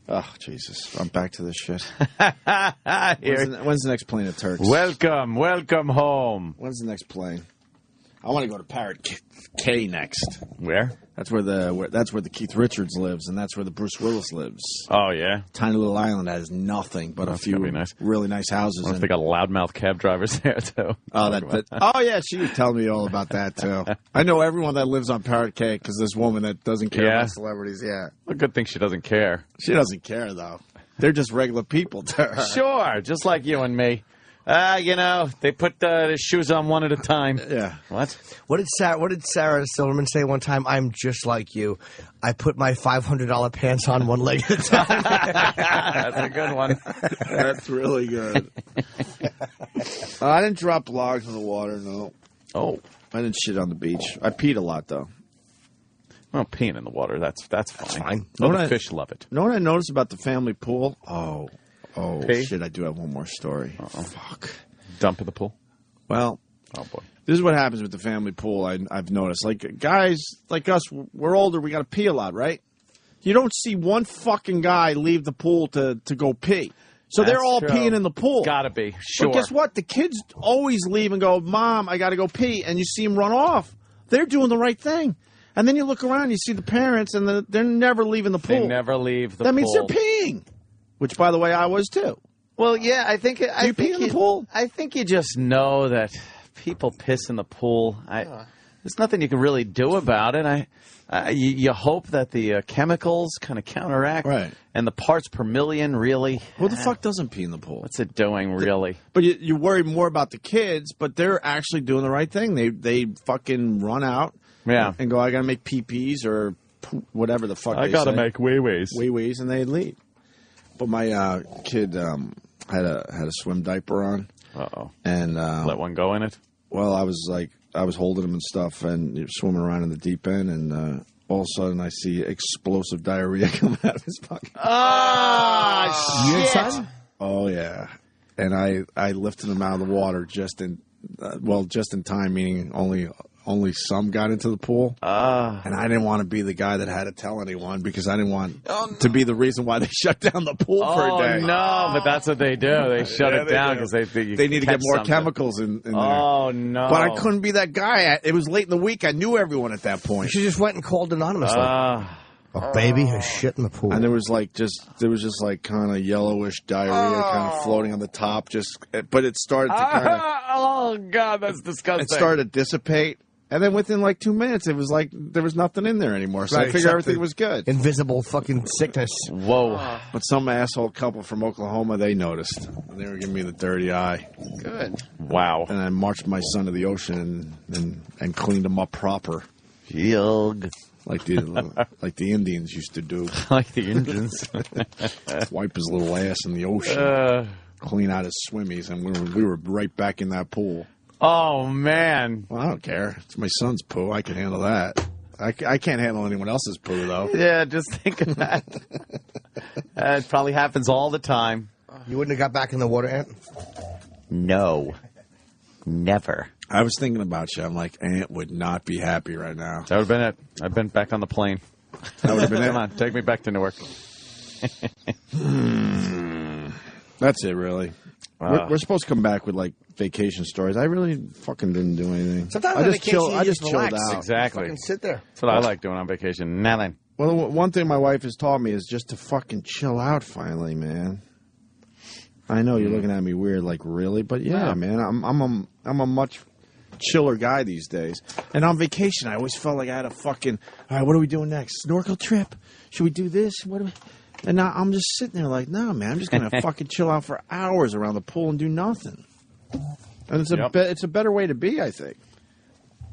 Oh, Jesus. I'm back to this shit. When's the next plane at Turks? Welcome home. When's the next plane? I want to go to Parrot Cay next. Where? That's where the Keith Richards lives, and that's where the Bruce Willis lives. Oh, yeah? Tiny little island that has nothing but a few really nice houses. I wonder if they got loudmouth cab drivers there, too. Oh, yeah, she was telling me all about that, too. I know everyone that lives on Parrot Cay because this woman that doesn't care about celebrities, Well, good thing she doesn't care. She doesn't care, though. They're just regular people to her. Sure, just like you and me. They put the shoes on one at a time. Yeah. What? What did Sarah Silverman say one time? I'm just like you. I put my $500 pants on one leg at a time. That's a good one. That's really good. I didn't drop logs in the water, no. Oh. I didn't shit on the beach. I peed a lot, though. Well, peeing in the water, that's fine. That's fine. Oh, the fish love it. You know what I noticed about the family pool? Oh, Pee? shit, I do have one more story. Uh-oh. Fuck. Dump in the pool? Well, oh boy, this is what happens with the family pool, I've noticed. Like, guys like us, we're older, we got to pee a lot, right? you don't see one fucking guy leave the pool to go pee. So they're all peeing in the pool. Gotta be, sure. But guess what? The kids always leave and go, Mom, I got to go pee. And you see them run off. They're doing the right thing. And then you look around, you see the parents, and they're never leaving the pool. They never leave the pool. That means they're peeing. Which, by the way, I was too. Well, yeah, I think... Do you pee in the pool? I think you just know that people piss in the pool. There's nothing you can really do about it. You hope that the chemicals kind of counteract. Right. And the parts per million, really. Who the fuck doesn't pee in the pool? What's it doing, really? But you worry more about the kids, but they're actually doing the right thing. They fucking run out and go, I got to make pee-pees or whatever the fuck I they got to say. make wee-wees. Wee-wees, and they leave. But my kid had a swim diaper on. Uh-oh. And let one go in it? Well, I was holding him and stuff and swimming around in the deep end, and all of a sudden I see explosive diarrhea coming out of his pocket. Oh, Your son? Oh, yeah. And I lifted him out of the water just in time, meaning only some got into the pool. And I didn't want to be the guy that had to tell anyone because I didn't want to be the reason why they shut down the pool for a day. Oh, no, but that's what they do. They shut it down because they need to get more chemicals in there. Oh, no. But I couldn't be that guy. It was late in the week. I knew everyone at that point. You just went and called anonymously. A baby has shit in the pool. And there was just like kind of yellowish diarrhea kind of floating on the top. But it started to kind of... Oh, God, that's disgusting. It started to dissipate. And then within like 2 minutes, it was like there was nothing in there anymore. So Right, I figured everything was good. Invisible fucking sickness. Whoa. But some asshole couple from Oklahoma, they noticed. And they were giving me the dirty eye. Good. Wow. And I marched my son to the ocean and cleaned him up proper. Yug. Like the Indians used to do. Like the Indians. Wipe his little ass in the ocean. Clean out his swimmies. And we were right back in that pool. Oh, man. Well, I don't care. It's my son's poo. I can handle that. I can't handle anyone else's poo, though. Yeah, just think of that. It probably happens all the time. You wouldn't have got back in the water, Ant? No. Never. I was thinking about you. I'm like, Ant would not be happy right now. That would have been it. I've been back on the plane. That would have been it? Come on, take me back to Newark. That's it, really. We're supposed to come back with, like, vacation stories. I really fucking didn't do anything. Sometimes I just chilled relax. out. Exactly. Fucking sit there. That's what I like doing on vacation. Nothing. Well, one thing my wife has taught me is just to fucking chill out finally, man. I know you're looking at me weird, like, really? But, yeah, man, I'm a much chiller guy these days. And on vacation, I always felt like I had a fucking, all right, what are we doing next? Snorkel trip? Should we do this? And now I'm just sitting there like, no, man, I'm just going to fucking chill out for hours around the pool and do nothing. And it's a better way to be, I think.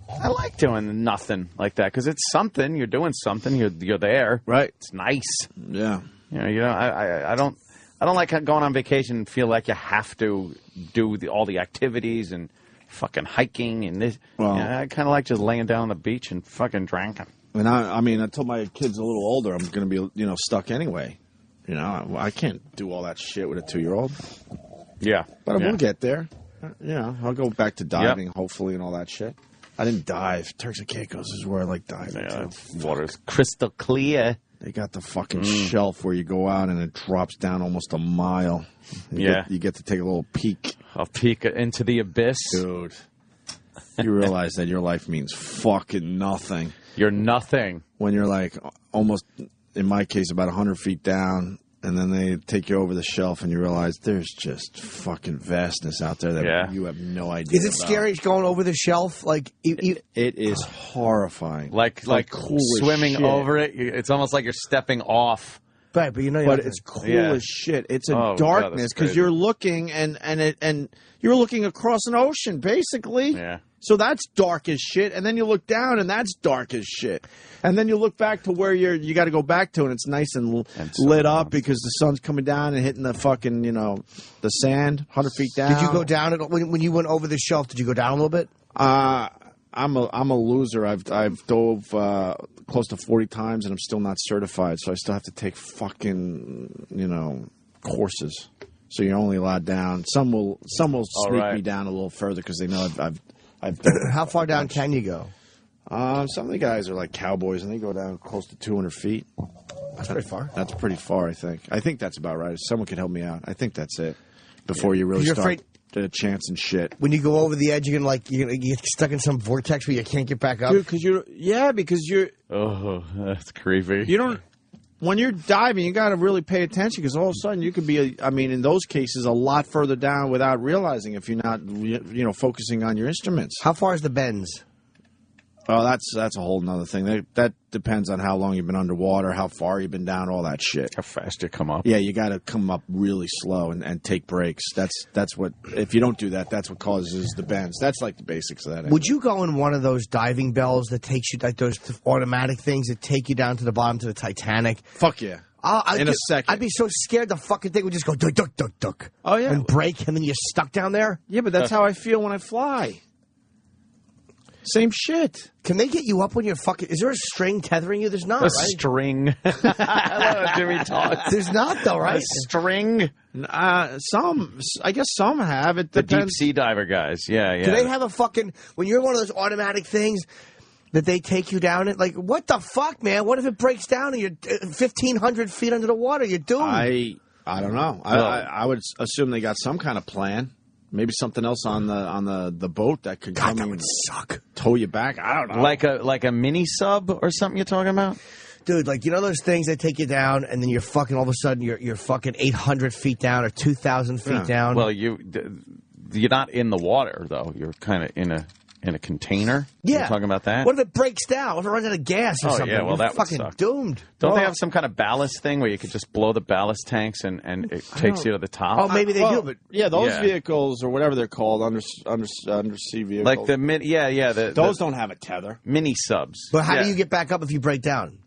I like doing nothing like that because it's something. You're doing something. You're there. Right. It's nice. Yeah. I don't like going on vacation and feel like you have to do all the activities and fucking hiking and this. Well, I kind of like just laying down on the beach and fucking drinking. And I mean, until my kid's a little older, I'm going to be, stuck anyway. I can't do all that shit with a 2-year-old. Yeah. But I will get there. I'll go back to diving, hopefully, and all that shit. I didn't dive. Turks Caicos is where I like diving. Yeah, water's crystal clear. They got the fucking shelf where you go out and it drops down almost a mile. You get to take a little peek. A peek into the abyss. Dude. You realize that your life means fucking nothing. You're nothing. When you're like almost, in my case, about 100 feet down, and then they take you over the shelf and you realize there's just fucking vastness out there that you have no idea. Is it scary going over the shelf? Like it is horrifying. Like cool swimming over it. It's almost like you're stepping off. Right, but it's cool as shit. It's a darkness because you're looking and you're looking across an ocean basically. Yeah. So that's dark as shit, and then you look down, and that's dark as shit. And then you look back to where you got to go back to, and it's nice and lit up because the sun's coming down and hitting the fucking, the sand 100 feet down. Did you go down when you went over the shelf? Did you go down a little bit? I'm a loser. I've dove close to 40 times, and I'm still not certified, so I still have to take fucking courses. So you're only allowed down. Some will sneak me down a little further because they know I've done it. How far down can you go? Some of the guys are like cowboys, and they go down close to 200 feet. That's pretty far. That's pretty far, I think. I think that's about right. If someone could help me out, I think that's it. Before you really start chance and shit. When you go over the edge, you're gonna get stuck in some vortex where you can't get back up. Dude, because you're. Oh, that's creepy. You don't. When you're diving, you got to really pay attention because all of a sudden you could be. In those cases, a lot further down without realizing if you're not, focusing on your instruments. How far is the bends? Oh, that's a whole nother thing. That depends on how long you've been underwater, how far you've been down, all that shit. How fast you come up. Yeah, you got to come up really slow and take breaks. That's what. If you don't do that, that's what causes the bends. That's like the basics of that. Anyway. Would you go in one of those diving bells that takes you, like those automatic things that take you down to the bottom to the Titanic? Fuck yeah. In a second. I'd be so scared the fucking thing would just go duck, duck, duck, duck. Oh, yeah. And break, and then you're stuck down there? Yeah, but that's how I feel when I fly. Same shit. Can they get you up when you're fucking... Is there a string tethering you? There's not, right? String. I love how Jimmy talks. There's not, though, right? A string. I guess some have. It depends. The deep sea diver guys. Yeah. Do they have a fucking... When you're one of those automatic things that they take you down it, like, what the fuck, man? What if it breaks down and you're 1,500 feet under the water? You're doomed. I don't know. I would assume they got some kind of plan. Maybe something else on the boat that could come that would suck. Tow you back. I don't know. Like a mini sub or something you're talking about? Dude, like, those things that take you down and then you're fucking all of a sudden you're fucking 800 feet down or 2,000 feet down. Well, you're not in the water though. You're kind of in a container. Yeah. You're talking about that? What if it breaks down? What if it runs out of gas or something? Yeah, well, you're that would fucking suck. Doomed. Don't they have some kind of ballast thing where you could just blow the ballast tanks and it takes you to the top? Oh, maybe they do, but those vehicles or whatever they're called, undersea vehicles, like the those don't have a tether. Mini subs. But how do you get back up if you break down?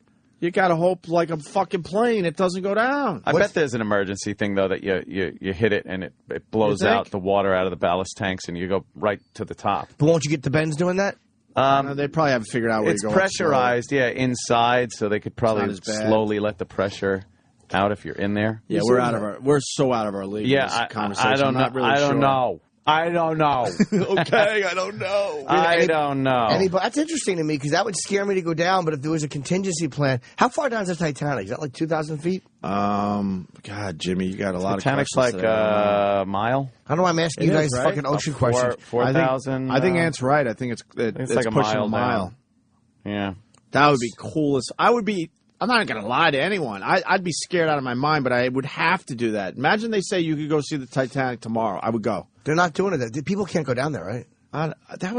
You gotta hope, like a fucking plane, it doesn't go down. I bet there's an emergency thing though that you hit it and it blows out the water out of the ballast tanks and you go right to the top. But won't you get the bends doing that? They probably haven't figured out where it's you're going. It's pressurized, inside, so they could probably slowly let the pressure out if you're in there. Yeah, we're so out of our league. Yeah, in this conversation. I don't know. Really I don't sure. know. I don't know. Okay, I don't know. I don't know. That's interesting to me because that would scare me to go down. But if there was a contingency plan, how far down is the Titanic? Is that like 2,000 feet? God, Jimmy, you got a lot of questions. Titanic's like a mile. I don't know why I'm asking you guys fucking ocean questions. 4,000. I think Ant's right. I think it's like a pushing mile. Yeah, that would be coolest. I'm not going to lie to anyone. I'd be scared out of my mind, but I would have to do that. Imagine they say you could go see the Titanic tomorrow. I would go. They're not doing it. People can't go down there, right?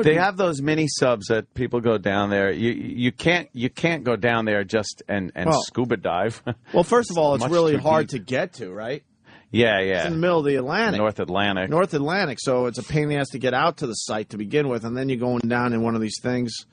They have those mini subs that people go down there. You can't go down there just and scuba dive. Well, first of all, it's really hard to get to, right? Yeah. It's in the middle of the Atlantic. North Atlantic. North Atlantic. So it's a pain in the ass to get out to the site to begin with, and then you're going down in one of these things.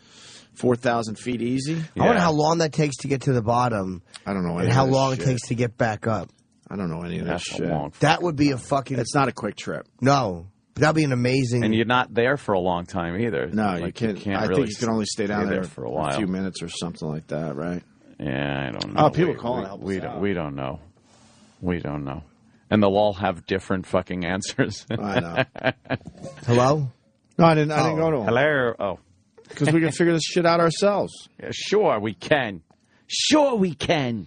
4,000 feet easy. Yeah. I wonder how long that takes to get to the bottom. I don't know. And how long it takes to get back up. I don't know any of that shit. That would be a fucking... It's not a quick trip. No. That'd be an amazing... And you're not there for a long time either. No, you can't. I think you can only stay down there for a while. A few minutes or something like that, right? Yeah, I don't know. Oh, people calling to help us out. We don't know. We don't know. And they'll all have different fucking answers. I know. Hello? No, I didn't go to them. Hello? Oh. Because we can figure this shit out ourselves. Yeah, sure we can. Sure we can.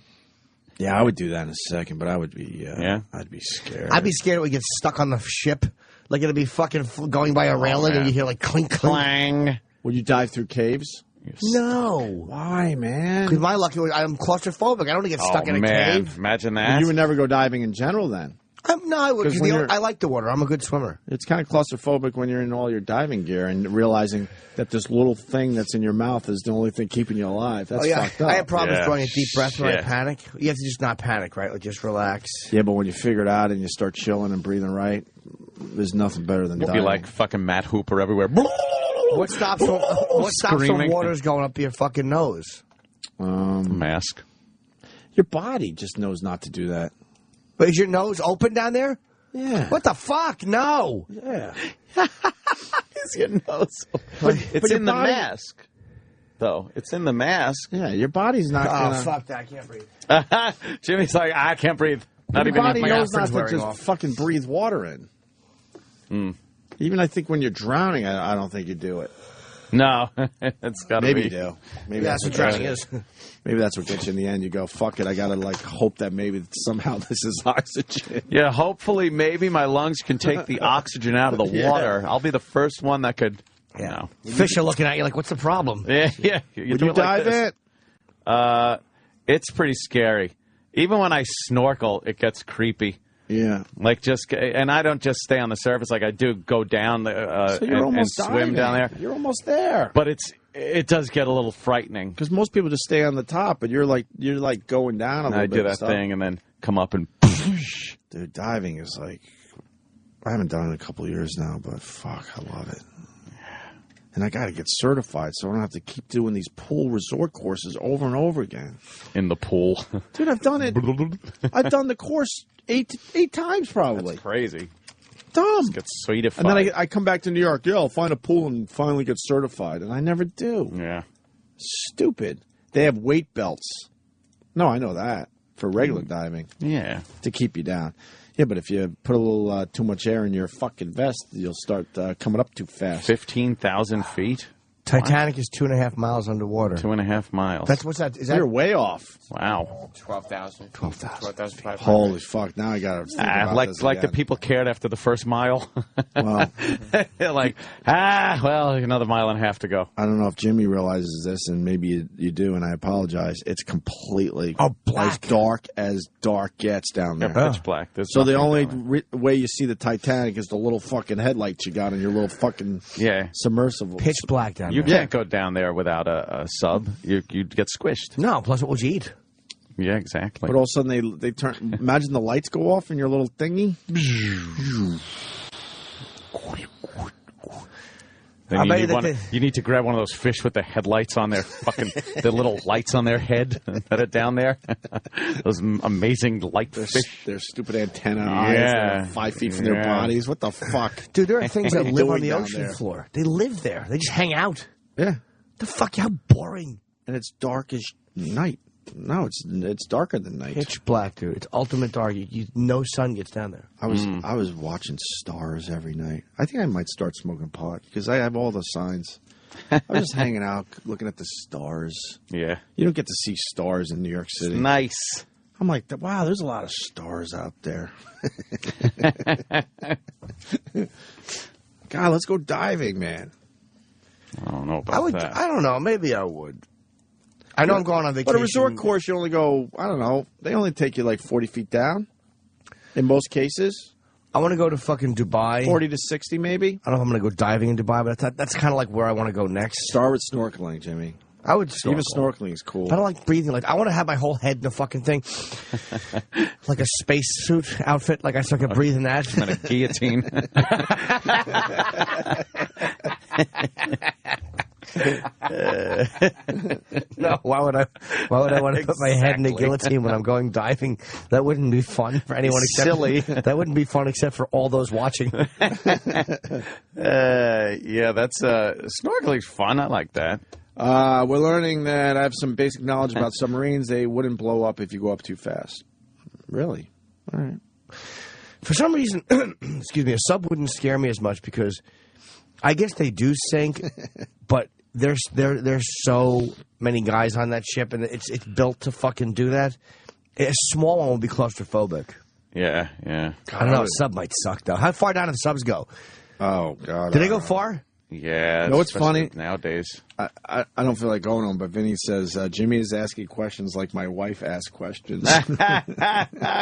Yeah, I would do that in a second, but I would be. I'd be scared. I'd be scared it would get stuck on the ship, like it'd be fucking going by a railing, and you hear like clink, clang. Would you dive through caves? No. Why, man? Because my luck, I'm claustrophobic. I don't want to get stuck in a cave. Imagine that. Well, you would never go diving in general, then. No, I would. Because I like the water. I'm a good swimmer. It's kind of claustrophobic when you're in all your diving gear and realizing that this little thing that's in your mouth is the only thing keeping you alive. That's fucked up. I have problems drawing a deep breath when I panic. You have to just not panic, right? Like just relax. Yeah, but when you figure it out and you start chilling and breathing right, there's nothing better than diving. You'll be like fucking Matt Hooper everywhere. What stops from water's going up your fucking nose? Mask. Your body just knows not to do that. But is your nose open down there? Yeah. What the fuck? No. Yeah. Is your nose open? It's in the mask, though. It's in the mask. Yeah, your body's not gonna... Oh, fuck that. I can't breathe. Jimmy's like, I can't breathe. Not your even body if my knows not apron's to just off. fucking breathe water in. Even I think when you're drowning, I don't think you do it. No, it's got to be. Maybe you do. Maybe that's what drowning is. Maybe that's what gets you in the end. You go, fuck it, I got to like hope that maybe somehow this is oxygen. Yeah, hopefully maybe my lungs can take the oxygen out of the water. I'll be the first one that could, you know. Fish are looking at you like, what's the problem? Yeah. Would you dive in? It's pretty scary. Even when I snorkel, it gets creepy. Yeah. Like and I don't just stay on the surface like I do go down so you're and swim down there. You're almost there. But it does get a little frightening. Because most people just stay on the top, and you're like going down a little bit. I do that thing and then come up and Dude, diving is like, I haven't done it in a couple of years now, but fuck, I love it. And I got to get certified so I don't have to keep doing these pool resort courses over and over again. In the pool. Dude, I've done it. I've done the course eight times probably. That's crazy. Dumb. Just get certified. And then I come back to New York. Yeah, I'll find a pool and finally get certified. And I never do. Yeah. Stupid. They have weight belts. No, I know that. For regular diving. Yeah. To keep you down. Yeah, but if you put a little too much air in your fucking vest, you'll start coming up too fast. 15,000 feet? Titanic is 2.5 miles underwater. 2.5 miles. What's that? Is that? You're way off. Wow. 12,000. 12,500. Holy fuck! Now I got to think about this like again. the people cared after the first mile. Well, like another mile and a half to go. I don't know if Jimmy realizes this, and maybe you do, and I apologize. It's completely as dark gets down there. Yeah, pitch black. So the only way you see the Titanic is the little fucking headlights you got on your little fucking submersible. Pitch black down there. You can't go down there without a sub. You'd get squished. No, plus what would you eat? Yeah, exactly. But all of a sudden they turn. Imagine the lights go off in your little thingy. Then you need to grab one of those fish with the headlights on their the little lights on their head that are down there. Those amazing light fish. Their stupid antenna eyes that are 5 feet from their bodies. What the fuck? Dude, there are things that live on the ocean floor. They live there. They just hang out. Yeah. The fuck? How boring. And it's dark as night. No, it's darker than night. Pitch black, dude. It's ultimate dark. No sun gets down there. I was watching stars every night. I think I might start smoking pot because I have all the signs. I was just hanging out, looking at the stars. Yeah. You don't get to see stars in New York City. It's nice. I'm like, wow, there's a lot of stars out there. God, let's go diving, man. I don't know about that. I don't know. Maybe I would. I know I'm going on vacation. But a resort course, you only go, I don't know, they only take you like 40 feet down in most cases. I want to go to fucking Dubai. 40 to 60 maybe. I don't know if I'm going to go diving in Dubai, but that's kind of like where I want to go next. Start with snorkeling, Jimmy. I would snorkel. Even snorkeling is cool. I don't like breathing. Like I want to have my whole head in a fucking thing. Like a spacesuit outfit. Like I start breathing that. And a guillotine. No, why would I want to put my head in a guillotine when I'm going diving? That wouldn't be fun for anyone except silly. That wouldn't be fun except for all those watching. Yeah, that's snorkeling's fun. I like that. We're learning that I have some basic knowledge about submarines. They wouldn't blow up if you go up too fast. Really? All right. For some reason, excuse me, a sub wouldn't scare me as much because I guess they do sink, but there's so many guys on that ship, and it's built to fucking do that. A small one would be claustrophobic. Yeah. I don't know. A sub might suck, though. How far down do the subs go? Oh, God. Do they go far? Yeah. No, it's funny. Nowadays. I don't feel like going on, but Vinny says, Jimmy is asking questions like my wife asks questions.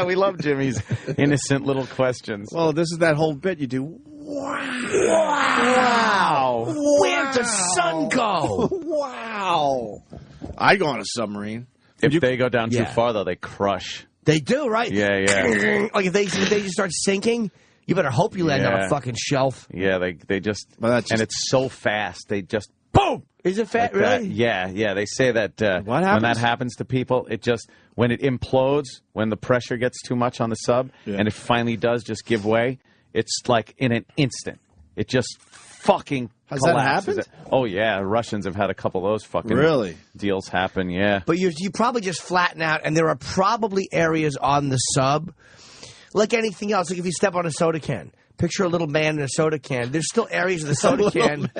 We love Jimmy's innocent little questions. Well, this is that whole bit you do. Wow. Where'd the sun go? Wow. I'd go on a submarine. If they go down too far, though, they crush. They do, right? Yeah. Like if they just start sinking, you better hope you land on a fucking shelf. Yeah, they just, and it's so fast. They just boom. Is it fast? Like really? Yeah. They say that when that happens to people, when it implodes, when the pressure gets too much on the sub, and it finally does just give way, it's like in an instant. It just fucking Has collapses. that happened? Oh, yeah. Russians have had a couple of those fucking deals happen, yeah. But you probably just flatten out, and there are probably areas on the sub, like anything else, like if you step on a soda can. Picture a little man in a soda can. There's still areas of the soda can.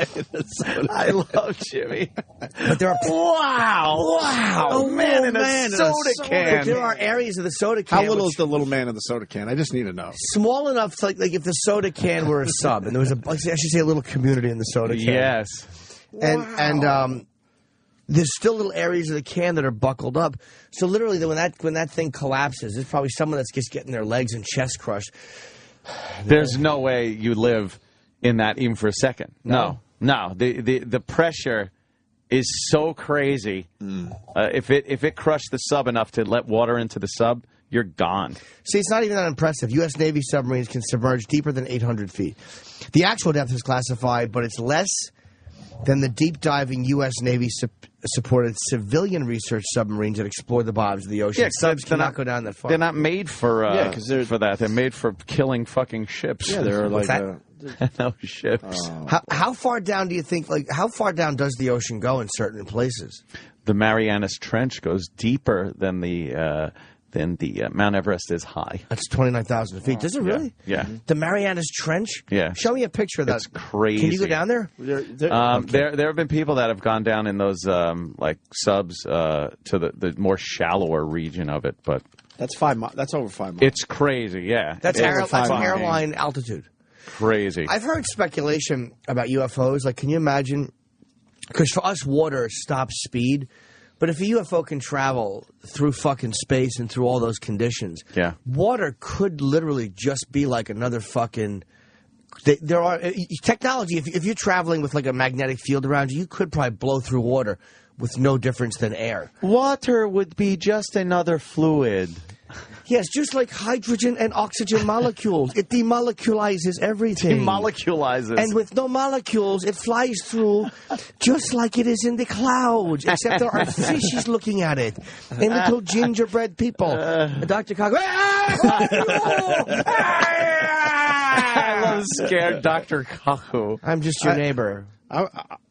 I love Jimmy. But there are wow, a man in a soda can. But there are areas of the soda can. How little is the little man in the soda can? I just need to know. Small enough to like if the soda can were a sub, and there was I should say a little community in the soda can. Yes. And there's still little areas of the can that are buckled up. So literally, when that thing collapses, there's probably someone that's just getting their legs and chest crushed. There's no way you live in that even for a second. No. The pressure is so crazy. If it crushed the sub enough to let water into the sub, you're gone. See, it's not even that impressive. U.S. Navy submarines can submerge deeper than 800 feet. The actual depth is classified, but it's less than the deep-diving U.S. Navy-supported civilian research submarines that explore the bottoms of the ocean. Yeah, subs cannot go down that far. They're not made for that. They're made for killing fucking ships. Yeah, they're like no ships. How far down do you think? Like, how far down does the ocean go in certain places? The Marianas Trench goes deeper than the Mount Everest is high. That's 29,000 feet. Does it really? Yeah. The Marianas Trench? Yeah. Show me a picture of that. It's crazy. Can you go down there? There have been people that have gone down in those like subs to the more shallower region of it, but that's 5 miles. That's over 5 miles. It's crazy. Yeah. That's airline altitude. Crazy. I've heard speculation about UFOs. Like, can you imagine? Because for us, water stops speed. But if a UFO can travel through fucking space and through all those conditions, water could literally just be like another fucking... There are technology, if you're traveling with like a magnetic field around you, you could probably blow through water with no difference than air. Water would be just another fluid. Yes, just like hydrogen and oxygen molecules. It demoleculizes everything. Demoleculizes. And with no molecules, it flies through just like it is in the clouds, except there are fishes looking at it. And little gingerbread people. Dr. Cock. I love scared Dr. Kaku. I'm just your neighbor.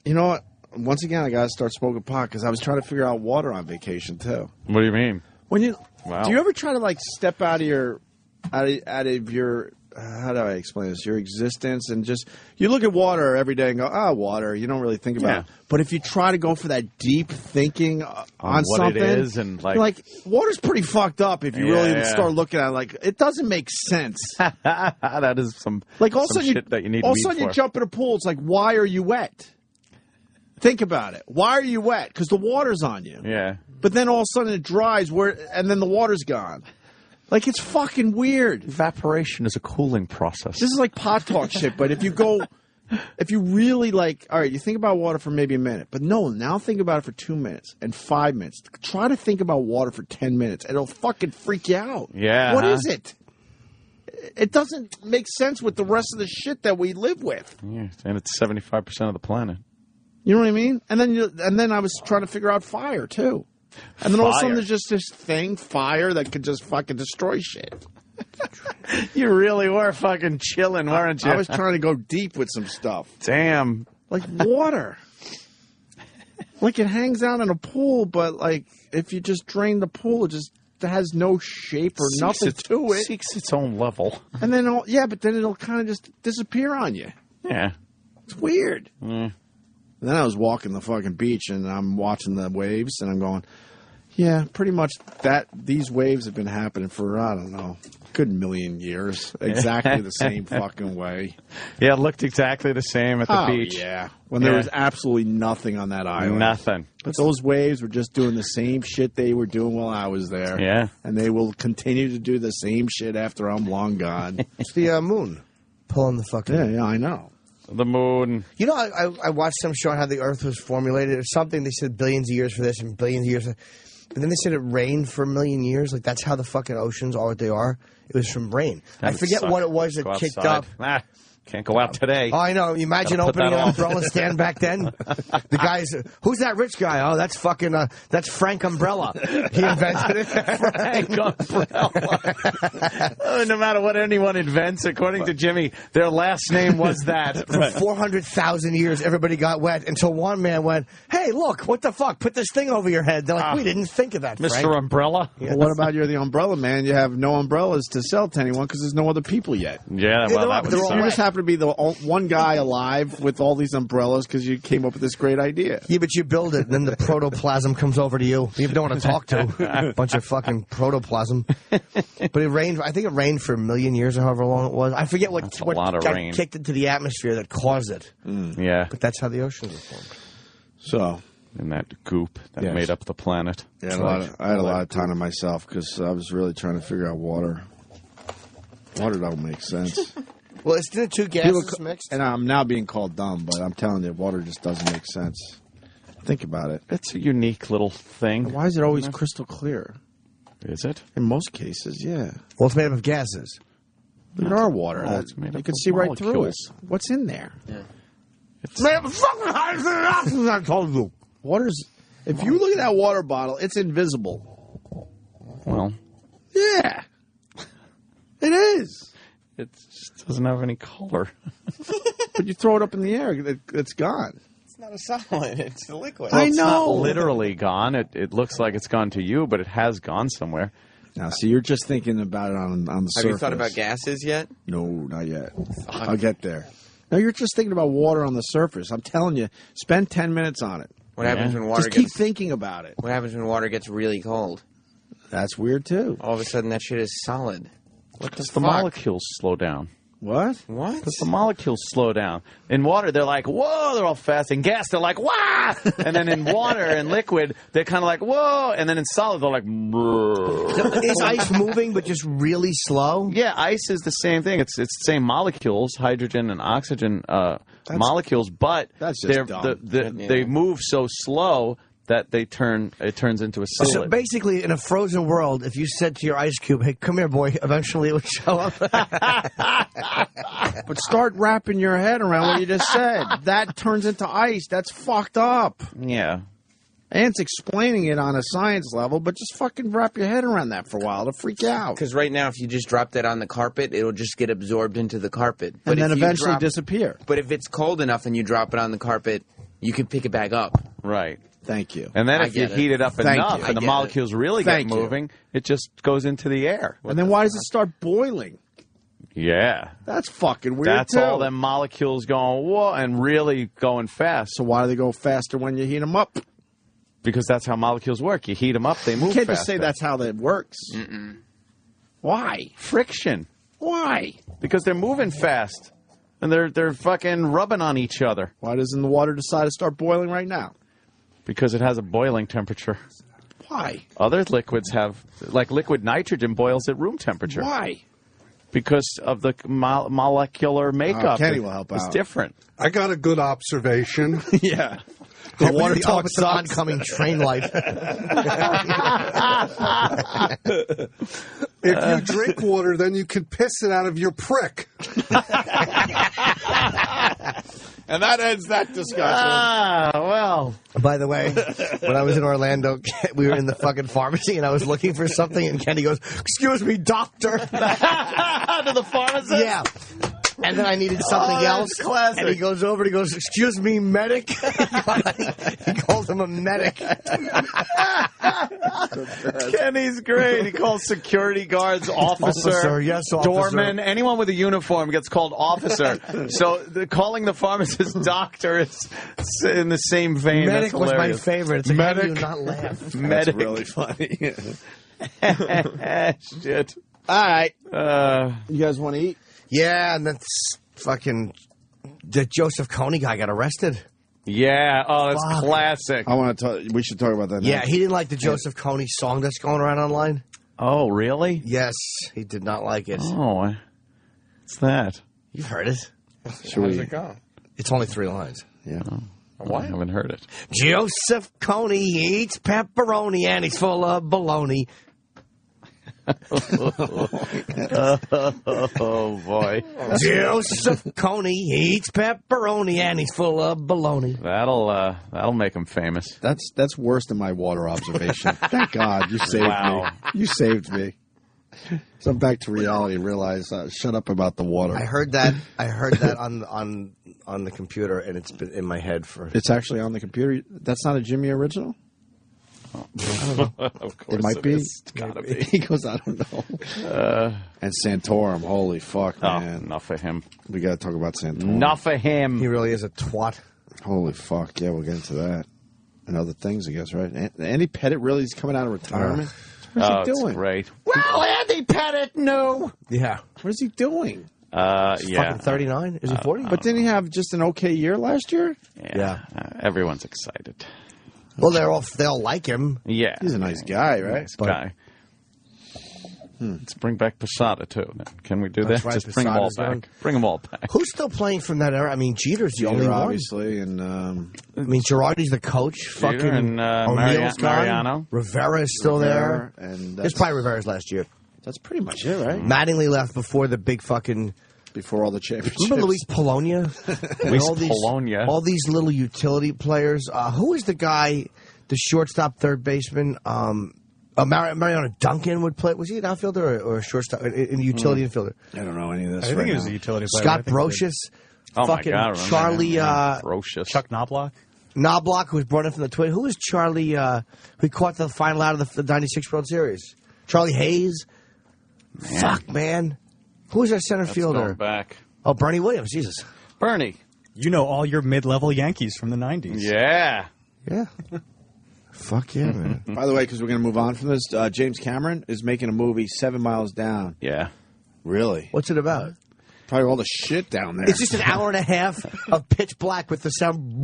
You know what? Once again, I got to start smoking pot because I was trying to figure out water on vacation, too. What do you mean? Do you ever try to like step out of your how do I explain this? Your existence, and just you look at water every day and go, water. You don't really think about it. But if you try to go for that deep thinking on what something, it is, and like water's pretty fucked up if you really start looking at it. Like it doesn't make sense. That is some like all of a sudden that you need. All of a sudden you jump in a pool. It's like, why are you wet? Think about it. Why are you wet? Because the water's on you. Yeah. But then all of a sudden it dries, and then the water's gone. Like, it's fucking weird. Evaporation is a cooling process. This is like pot talk shit, but if you really like, all right, you think about water for maybe a minute, but no, now think about it for 2 minutes and 5 minutes. Try to think about water for 10 minutes, and it'll fucking freak you out. Yeah. What is it? It doesn't make sense with the rest of the shit that we live with. Yeah, and it's 75% of the planet. You know what I mean? And then I was trying to figure out fire, too. And then all of a sudden there's just this thing, fire, that could just fucking destroy shit. You really were fucking chilling, weren't you? I was trying to go deep with some stuff. Damn. Like water. Like it hangs out in a pool, but like if you just drain the pool, it just has no shape or nothing to it. It seeks its own level. And then, but then it'll kind of just disappear on you. Yeah. It's weird. Mm. And then I was walking the fucking beach, and I'm watching the waves, and I'm going, yeah, pretty much these waves have been happening for, I don't know, a good million years. Exactly the same fucking way. Yeah, it looked exactly the same at the beach. Yeah. When there was absolutely nothing on that island. Nothing. But those waves were just doing the same shit they were doing while I was there. Yeah. And they will continue to do the same shit after I'm long gone. It's the moon pulling the fucking... Yeah, I know. The moon. You know, I watched some show on how the Earth was formulated or something. They said billions of years for this and billions of years for... But then they said it rained for a million years. Like, that's how the fucking oceans are what they are. It was from rain. I forget what it was that kicked up. Can't go out today. Oh, I know. Imagine opening an umbrella stand back then. The guys, who's that rich guy? Oh, that's fucking, that's Frank Umbrella. He invented it. Frank Umbrella. No matter what anyone invents, according to Jimmy, their last name was that. For 400,000 years, everybody got wet until one man went, hey, look, what the fuck? Put this thing over your head. They're like, we didn't think of that, Mr. Frank. Umbrella? Well, what about you're the umbrella man? You have no umbrellas to sell to anyone because there's no other people yet. Yeah, well, that you just happen to be the one guy alive with all these umbrellas because you came up with this great idea. Yeah, but you build it, and then the protoplasm comes over to you. You don't want to talk to a bunch of fucking protoplasm. But it rained. I think it rained for a million years or however long it was. I forget what got kicked into the atmosphere that caused it. Yeah. But that's how the oceans were formed. So. And that goop that made up the planet. Yeah, I had a lot of time to myself because I was really trying to figure out water. Water don't make sense. Well, it's the two gases mixed. And I'm now being called dumb, but I'm telling you, water just doesn't make sense. Think about it. It's a unique little thing. Why is it always crystal clear? Is it? In most cases, yeah. Well, it's made up of gases. There are water. It's made up you can of see right through it. molecules. What's in there? Yeah. It's made up of fucking I told you. Water's. If you look at that water bottle, it's invisible. Well. Yeah. It is. It just doesn't have any color. But you throw it up in the air, it's gone. It's not a solid. It's a liquid. Well, it's not literally gone. It looks like it's gone to you, but it has gone somewhere. Now, see, you're just thinking about it on the surface. Have you thought about gases yet? No, not yet. I'll get there. No, you're just thinking about water on the surface. I'm telling you, spend 10 minutes on it. What happens when water Just keep thinking about it. What happens when water gets really cold? That's weird, too. All of a sudden, that shit is solid. What the The fuck? molecules slow down. What? What? Because the molecules slow down. In water, they're like, whoa, they're all fast. In gas, they're like, wah! And then in water and liquid, they're kind of like, whoa! And then in solid, they're like, brrr. Is ice moving but just really slow? Yeah, ice is the same thing. It's the same molecules, hydrogen and oxygen molecules, but that's just dumb. they move so slow that it turns into a solid. So basically, in a frozen world, if you said to your ice cube, hey, come here, boy, eventually it would show up. But start wrapping your head around what you just said. That turns into ice. That's fucked up. Yeah. Ant's explaining it on a science level, but just fucking wrap your head around that for a while to freak out. Because right now, if you just drop that on the carpet, it'll just get absorbed into the carpet. And then eventually disappear. But if it's cold enough and you drop it on the carpet, you can pick it back up. Right. Thank you. And then if you heat it up enough and the molecules really get moving, it just goes into the air. And then why does it start boiling? Yeah. That's fucking weird, That's too. all them molecules going, whoa, and really going fast. So why do they go faster when you heat them up? Because that's how molecules work. You heat them up, they move faster. You can't faster. just say that's how that works. Why? Friction. Why? Because they're moving fast. And they're fucking rubbing on each other. Why doesn't the water decide to start boiling right now? Because it has a boiling temperature. Why? Other liquids have, like liquid nitrogen boils at room temperature. Why? Because of the molecular makeup. Kenny will help out. It's different. I got a good observation. Yeah. The water talks the oncoming train light. If you drink water, then you can piss it out of your prick. And that ends that discussion. Ah, well. By the way, when I was in Orlando, we were in the fucking pharmacy, and I was looking for something, and Kenny goes, "Excuse me, doctor." To the pharmacist? Yeah. And then I needed something else. Classic. And he goes over and he goes, "Excuse me, medic." He calls him a medic. Kenny's great. He calls security guards officer, yes, officer. doorman, anyone with a uniform gets called officer. So calling the pharmacist doctor is in the same vein. Medic That's was my hilarious. favorite. It's like, how do you not laugh? Medic. That's really funny. Shit. All right. You guys want to eat? Yeah, and that's fucking the Joseph Kony guy got arrested. Yeah. Oh, that's classic. I want to talk. We should talk about that now. Yeah, he didn't like the Joseph Kony song that's going around online. Oh, really? Yes, he did not like it. Oh, what's that? You've heard it. How does it go? It's only 3 lines. Yeah. I haven't heard it. Joseph Kony eats pepperoni and he's full of baloney. Oh, boy. Joseph Kony eats pepperoni and he's full of baloney. That'll make him famous. That's worse than my water observation. Thank God you saved me. You saved me. So back to reality. Realize, shut up about the water. I heard that on the computer, and it's been in my head for. It's actually on the computer. That's not a Jimmy original. Oh. I don't know. Of course it might be. It's gotta be. He goes, I don't know. And Santorum, holy fuck, man. Enough for him. We got to talk about Santorum. Enough for him. He really is a twat. Holy fuck, yeah, we'll get into that. And other things, I guess, right? Andy Pettitt really is coming out of retirement? What's he doing? Great. Well, Andy Pettitt, no. Yeah. What is he doing? Fucking 39? Is he 40? But didn't he have just an okay year last year? Yeah. Everyone's excited. Well, they all like him. Yeah. He's a nice guy, right? Nice guy. Let's bring back Posada, too. Can we do That's that? right, Just bring them all Posada's back. Bring them all back. Who's still playing from that era? I mean, Jeter's the only one. Obviously, and I mean, Girardi's the coach. Jeter Fucking and O'Neill's gone. Mariano. Rivera's still there. And It's probably Rivera's last year. that's pretty much it, right? Mattingly left before the big fucking. Before all the championships. Remember Luis Polonia? Polonia. All these little utility players. Who is the guy, the shortstop, third baseman? Mariano Duncan would play. Was he an outfielder or a shortstop? In utility infielder? I don't know any of this. I think he was a utility player. Scott Brocious. Oh, fucking my God. I remember Charlie. that. Brocious. Chuck Knobloch. Knobloch, who was brought in from the Twins. Who was Charlie? Who caught the final out of the 96 World Series? Charlie Hayes. Man. Fuck, man. Who was our center fielder? Going back. Oh, Bernie Williams. Jesus. Bernie. You know all your mid-level Yankees from the 90s. Yeah. Yeah. Fuck yeah, man. By the way, because we're going to move on from this, James Cameron is making a movie, 7 Miles Down. Yeah. Really? What's it about? Probably all the shit down there. It's just an hour and a half of pitch black with the sound.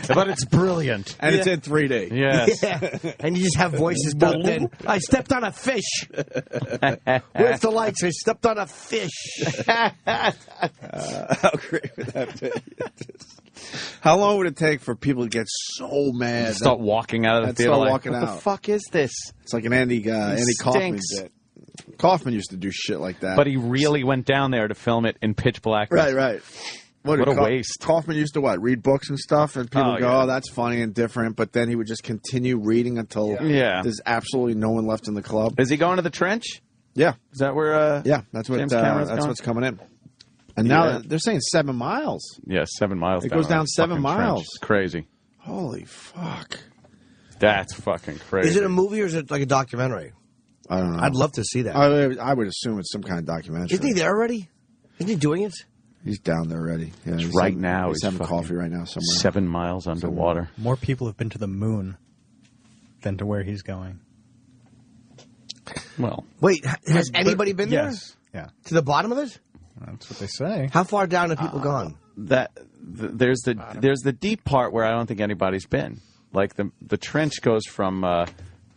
But it's brilliant. And it's in 3D. Yes. Yeah. And you just have voices built in. I stepped on a fish. Where's the lights? I stepped on a fish. How great would that be? How long would it take for people to get so mad? Start walking out of the theater. Start like, walking what out. the fuck is this? It's like an Andy Kaufman bit. Kaufman used to do shit like that. But he really went down there to film it in pitch black. Right. What a waste. Kaufman used to read books and stuff, and people go, yeah. oh, that's funny and different, but then he would just continue reading until there's absolutely no one left in the club. Is he going to the trench? Yeah. Is that where that's what James Cameron's that's going? what's coming in. And now they're saying 7 miles. Yeah, 7 miles It down. goes down 7 miles. Trench. It's crazy. Holy fuck. That's fucking crazy. Is it a movie or is it like a documentary? I don't know. I'd love to see that. I would assume it's some kind of documentary. Isn't he there already? Isn't he doing it? He's down there already. Yeah, he's right now. He's having coffee right now somewhere. 7 miles underwater. More people have been to the moon than to where he's going. Well. Wait, has anybody been there? Yes. Yeah. To the bottom of it? That's what they say. How far down have people gone? There's the deep part where I don't think anybody's been. Like the trench goes from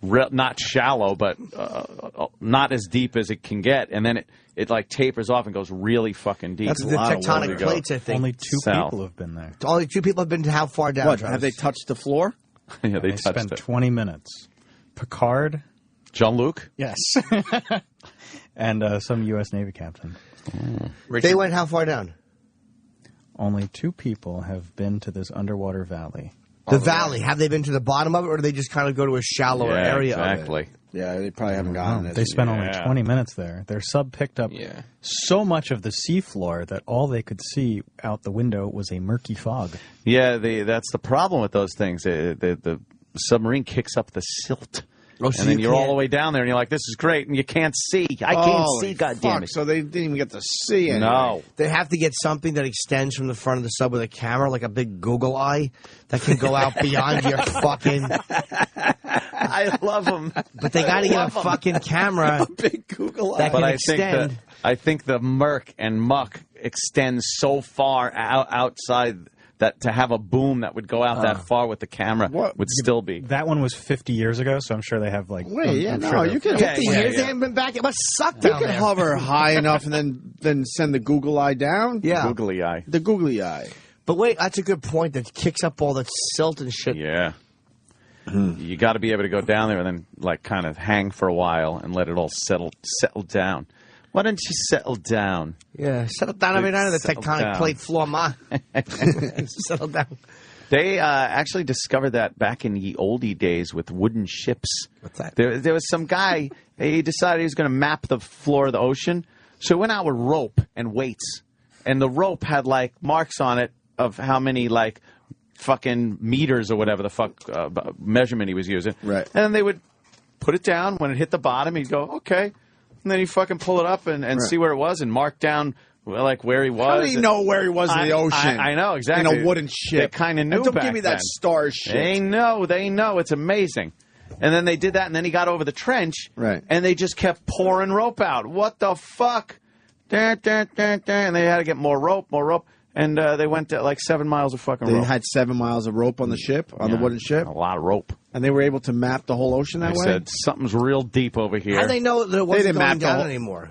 not shallow, but not as deep as it can get, and then it like tapers off and goes really fucking deep. That's the tectonic plates, I think. Only two people have been there. Only 2 people have been to how far down? What, have they touched the floor? Yeah, they touched spent it. 20 minutes. Picard. Jean-Luc? Yes. And some U.S. Navy captain. They went how far down? Only 2 people have been to this underwater valley. The valley. Have they been to the bottom of it, or do they just kind of go to a shallower area exactly. of it? Yeah, they probably haven't gotten it. They spent only 20 minutes there. Their sub picked up so much of the seafloor that all they could see out the window was a murky fog. Yeah, that's the problem with those things. The submarine kicks up the silt. Oh, so and then you're all the way down there, and you're like, this is great, and you can't see. I can't see, goddammit. So they didn't even get to see it. No. They have to get something that extends from the front of the sub with a camera, like a big Google eye, that can go out beyond your fucking... I love them. But they got to get a fucking camera. A big Google eye. That can But extend. I think the murk and muck extends so far outside... that to have a boom that would go out that far with the camera would still be. That one was 50 years ago, so I'm sure they have like... Wait, I'm no, sure you can... 50 years they haven't been back. It must suck down You can hover high enough and then send the Google eye down. Yeah. Googly eye. The googly eye. But wait, that's a good point. That kicks up all that silt and shit. Yeah. You got to be able to go down there and then like kind of hang for a while and let it all settle down. Why don't you settle down? Yeah, settle down every night on the tectonic plate floor, ma. Settle down. They actually discovered that back in the oldie days with wooden ships. What's that? There was some guy, he decided he was going to map the floor of the ocean. So he went out with rope and weights. And the rope had, like, marks on it of how many, like, fucking meters or whatever the fuck measurement he was using. Right. And then they would put it down. When it hit the bottom, he'd go, okay. And then he'd fucking pull it up and see where it was and mark down, like, where he was. How did he know where he was in the ocean? I know, exactly. In a wooden ship. They kind of knew Don't back give me that then. star shit. They know. It's amazing. And then they did that, and then he got over the trench, right? And they just kept pouring rope out. What the fuck? And they had to get more rope. And they went to like 7 miles of fucking rope. They had 7 miles of rope on the ship, on the wooden ship? A lot of rope. And they were able to map the whole ocean that way? They said, something's real deep over here. How do they know that it wasn't going down anymore?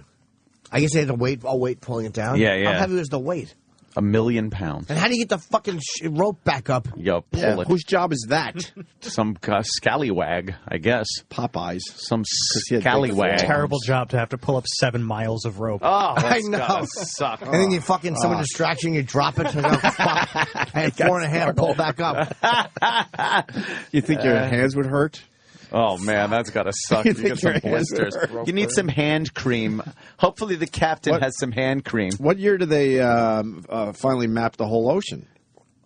I guess they had to wait pulling it down? Yeah. How heavy was the weight? 1 million pounds. And how do you get the fucking rope back up? You pull it. Whose job is that? Some scallywag, I guess. Popeyes. Some scallywag. Terrible job to have to pull up 7 miles of rope. Oh, I know. Suck. And then you fucking, someone distracts you and you drop it. And go, fuck. And 4.5, pull back up. You think your hands would hurt? Oh, man, that's got to suck. You get some blisters. You need some hand cream. Hopefully the captain has some hand cream. What year did they finally map the whole ocean?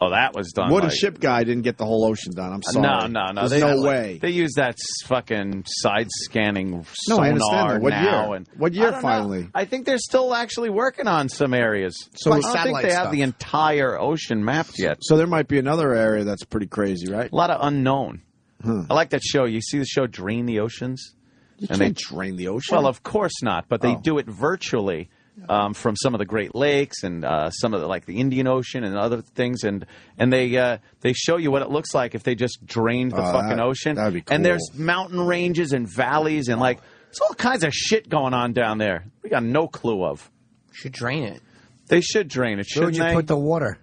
Oh, that was done. Wooden ship guy didn't get the whole ocean done. I'm sorry. No. There's no way. They use that fucking side-scanning sonar I understand that. What now. year? And what year finally? I think they're still actually working on some areas. So I don't think they have the entire ocean mapped yet. So there might be another area that's pretty crazy, right? A lot of unknown. I like that show. You see the show Drain the Oceans? You can't drain the ocean. Well, of course not, but they do it virtually from some of the Great Lakes and some of the, like the Indian Ocean and other things, and they show you what it looks like if they just drained the fucking ocean. That'd be cool. And there's mountain ranges and valleys and like there's all kinds of shit going on down there. We got no clue of. Should drain it. They should drain it. Where would you put the water?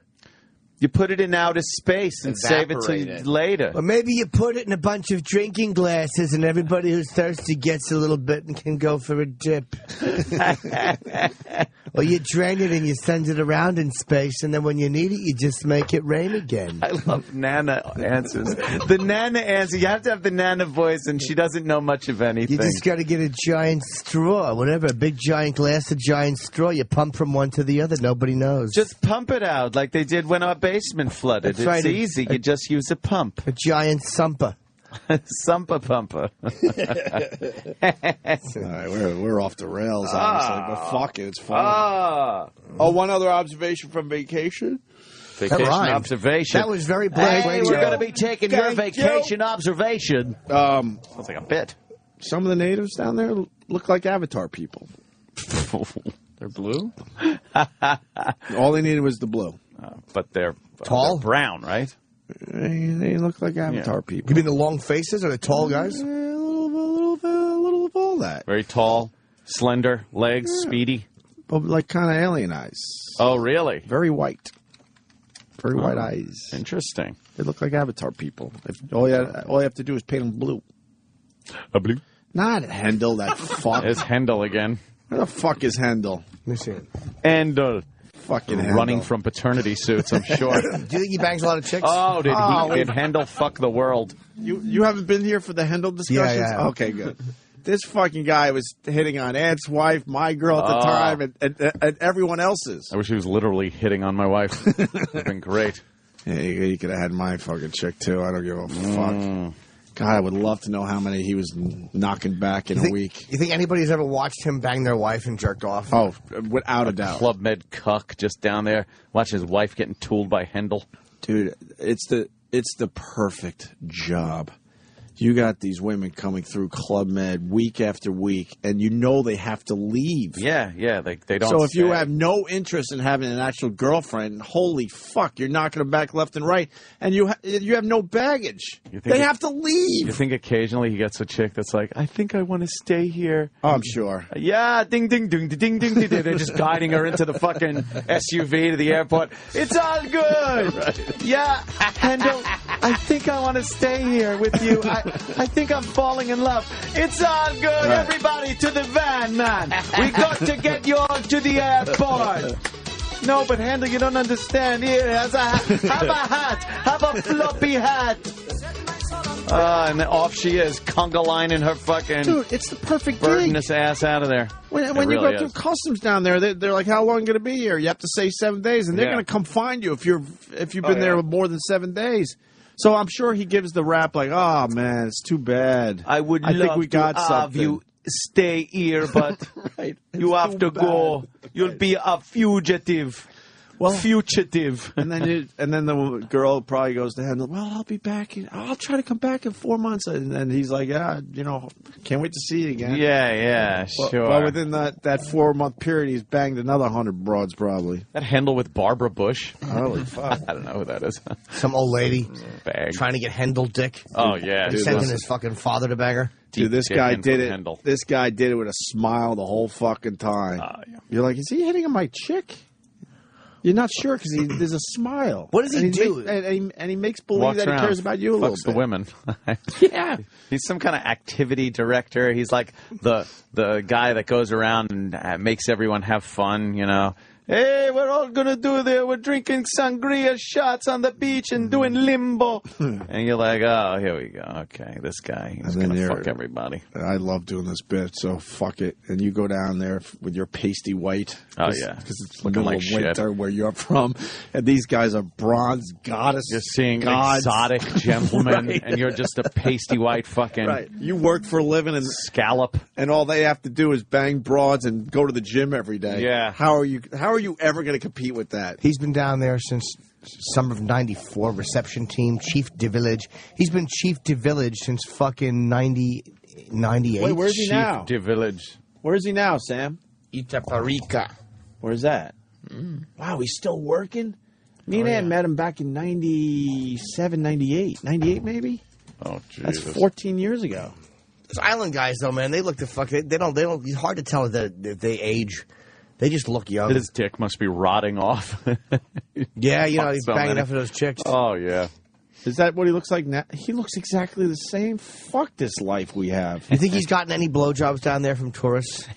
You put it in outer space and save it till later. Or maybe you put it in a bunch of drinking glasses and everybody who's thirsty gets a little bit and can go for a dip. Or you drain it and you send it around in space, and then when you need it, you just make it rain again. I love Nana answers. The Nana answer, you have to have the Nana voice, and she doesn't know much of anything. You just got to get a giant straw, whatever, a big giant glass, a giant straw. You pump from one to the other. Nobody knows. Just pump it out like they did when our basement flooded. That's right. It's easy. You just use a pump. A giant sumper. Sumper pumper. All right, we're off the rails, obviously, but fuck it, it's fun. Oh, one other observation from vacation. Vacation observation. That was very Black Hey, Radio. we're going to be taking your vacation observation. Sounds like a bit. Some of the natives down there look like Avatar people. They're blue? All they needed was the blue. But they're tall? They're brown, right? They look like Avatar people. You mean the long faces or the tall guys? A little of all that. Very tall, slender, legs, speedy. But like kind of alien eyes. Oh, really? Very white. Very white eyes. Interesting. They look like Avatar people. All you have to do is paint them blue. A blue? Not Händel, that fuck. It's Händel again. Where the fuck is Händel? Let me see it. And fucking running Händel. from paternity suits, I'm sure. Do you think he bangs a lot of chicks? Oh, did Händel fuck the world? You haven't been here for the Händel discussions? Yeah. Okay, good. This fucking guy was hitting on Aunt's wife, my girl at the time, and everyone else's. I wish he was literally hitting on my wife. It would have been great. Yeah, you could have had my fucking chick, too. I don't give a fuck. God, I would love to know how many he was knocking back in a week. You think anybody's ever watched him bang their wife and jerked off? Oh, without a doubt. Club Med cuck just down there watching his wife getting tooled by Händel. Dude, it's the perfect job. You got these women coming through Club Med week after week, and you know they have to leave. Yeah, they don't. So if you have no interest in having an actual girlfriend, holy fuck, you're knocking them back left and right, and you have no baggage. They have to leave. You think occasionally he gets a chick that's like, I think I want to stay here. Oh, I'm sure. Yeah, ding, ding, ding, ding, ding, ding. They're just guiding her into the fucking SUV to the airport. It's all good. Right. Yeah, Händel, I think I want to stay here with you. I think I'm falling in love. It's all good. Right. Everybody to the van, man. We got to get you all to the airport. No, but Händel, you don't understand. Here, have a hat. Have a floppy hat. And then off she is, conga lining her fucking... Dude, it's the perfect burden gig. this ass out of there. When It you really go is. through customs down there, they're like, how long are you going to be here? You have to say 7 days, and they're Yeah. going to come find you if you've been there more than 7 days. So I'm sure he gives the rap like, oh, man, it's too bad. I think we got have something. you stay here, but Right. you It's have too to go. bad. You'll be a fugitive. Fugitive. And then the girl probably goes to Händel, well, I'll be back. I'll try to come back in 4 months. And then he's like, yeah, can't wait to see you again. Yeah, sure. Well, within that 4-month period, he's banged another 100 broads probably. That Händel with Barbara Bush. Holy fuck. I don't know who that is. Some old lady Bag. trying to get Händel dick. Oh, yeah. Dude, Sending listen. his fucking father to bang her. Dude, this Deep guy dick did in it. from Händel. This guy did it with a smile the whole fucking time. Yeah. You're like, is he hitting on my chick? You're not sure because there's a smile. What does he do? And he makes believe Walks that he around, cares about you a little fucks bit. the women. Yeah. He's some kind of activity director. He's like the guy that goes around and makes everyone have fun, Hey, we're all going to do there. We're drinking sangria shots on the beach and doing limbo. And you're like, oh, here we go. Okay, this guy, he's going to fuck everybody. I love doing this bit, so fuck it. And you go down there with your pasty white. Oh, yeah. Because it's Looking middle like of shit. winter where you're from. And these guys are bronze goddess. You're seeing gods. exotic gentlemen, Right. and you're just a pasty white fucking Right. You work for a living and scallop. And all they have to do is bang broads and go to the gym every day. Yeah. How are you ever going to compete with that? He's been down there since summer of '94. Reception team, chief de village. He's been chief de village since fucking 98. Wait, where's he now? The village. Where is he now, Sam? Itaparica. Where's that? Wow, he's still working? Me and Ann met him back in 97, 98. 98 maybe? Oh, Jesus. That's 14 years ago. Those island guys, though, man, they look the fuck. They don't. It's hard to tell that they age. They just look young. His dick must be rotting off. Yeah, Fuck he's so banging many. enough of those chicks. Oh, yeah. Is that what he looks like now? He looks exactly the same. Fuck this life we have. You think he's gotten any blowjobs down there from tourists?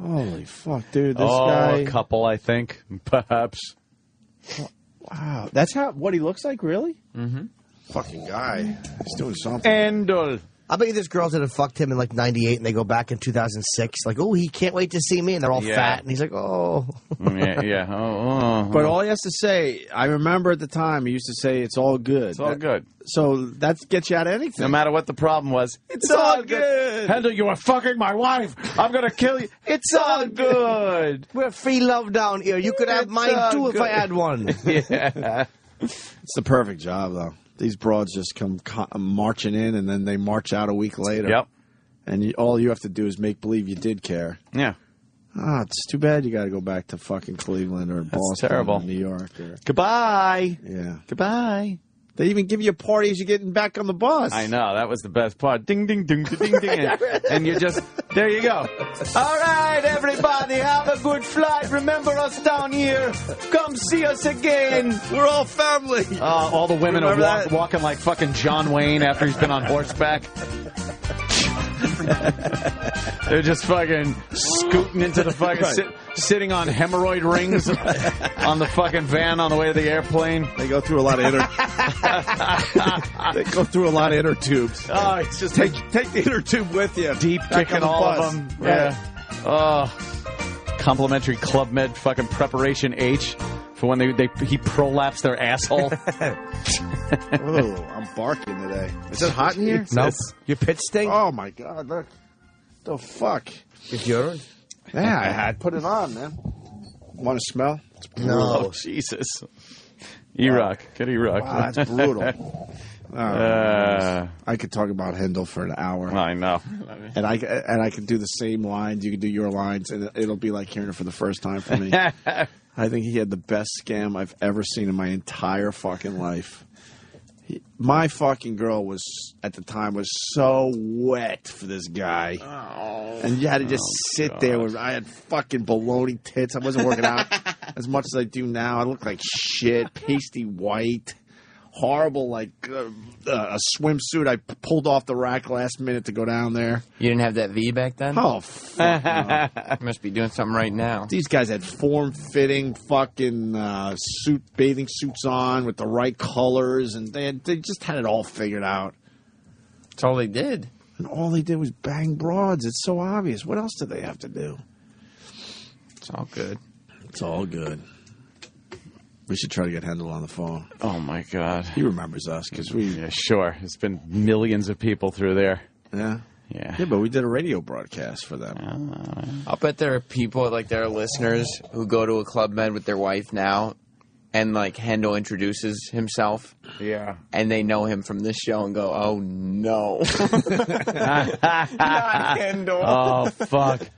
Holy fuck, dude. This Oh, guy. a couple, I think, perhaps. Wow. That's what he looks like, really? Mm-hmm. Fucking guy. He's doing something. Händel. I bet you there's girls that have fucked him in like '98 and they go back in 2006, like, oh, he can't wait to see me, and they're all Yeah. fat, and he's like, oh. Yeah. Oh. But all he has to say, I remember at the time, he used to say, it's all good. It's all good. So that gets you out of anything. No matter what the problem was, It's all good. Händel, you are fucking my wife. I'm going to kill you. It's all good. We're free love down here. You could have It's mine all too if good. I had one. Yeah. It's the perfect job, though. These broads just come marching in, and then they march out a week later. Yep. And all you have to do is make believe you did care. Yeah. It's too bad you got to go back to fucking Cleveland or Boston terrible. or New York. Goodbye. Yeah. Goodbye. They even give you a party as you're getting back on the bus. I know. That was the best part. Ding, ding, ding, ding, ding. And you just, there you go. All right, everybody, have a good flight. Remember us down here. Come see us again. We're all family. All the women are Remember that? walking like fucking John Wayne after he's been on horseback. They're just fucking scooting into the fucking, sitting on hemorrhoid rings on the fucking van on the way to the airplane. They go through a lot of they go through a lot of inner tubes. Oh, it's just Take the inner tube with you. deep Back kicking on the all bus. of them. Right. Yeah. Oh, complimentary Club Med fucking preparation H for when he prolapsed their asshole. Oh, I'm barking today. Is it hot in here? No. Your pit stink? Oh my god! Look, the fuck. It's yours? Yeah, I had put it on, man. Want to smell? It's brutal. Oh, Jesus. E-Rock. Get E-Rock. Wow, that's brutal. I could talk about Händel for an hour. I know. And I could do the same lines. You could do your lines, and it'll be like hearing it for the first time for me. I think he had the best scam I've ever seen in my entire fucking life. My fucking girl at the time was so wet for this guy. And you had to just sit there. I had fucking baloney tits. I wasn't working out as much as I do now. I look like shit, pasty white. horrible, like a swimsuit I pulled off the rack last minute to go down there. You didn't have that V back then? Oh, fuck no. You must be doing something right now. These guys had form-fitting fucking bathing suits on with the right colors, and they just had it all figured out. That's all they did. And all they did was bang broads. It's so obvious. What else did they have to do? It's all good. It's all good. We should try to get Händel on the phone. Oh, my God. He remembers us because we... Yeah, sure. It's been millions of people through there. Yeah? Yeah. Yeah, but we did a radio broadcast for them. I'll bet there are people, like there are listeners who go to a Club Med with their wife now, and like Händel introduces himself. Yeah. And they know him from this show and go, oh, no. Not Händel. Oh, fuck.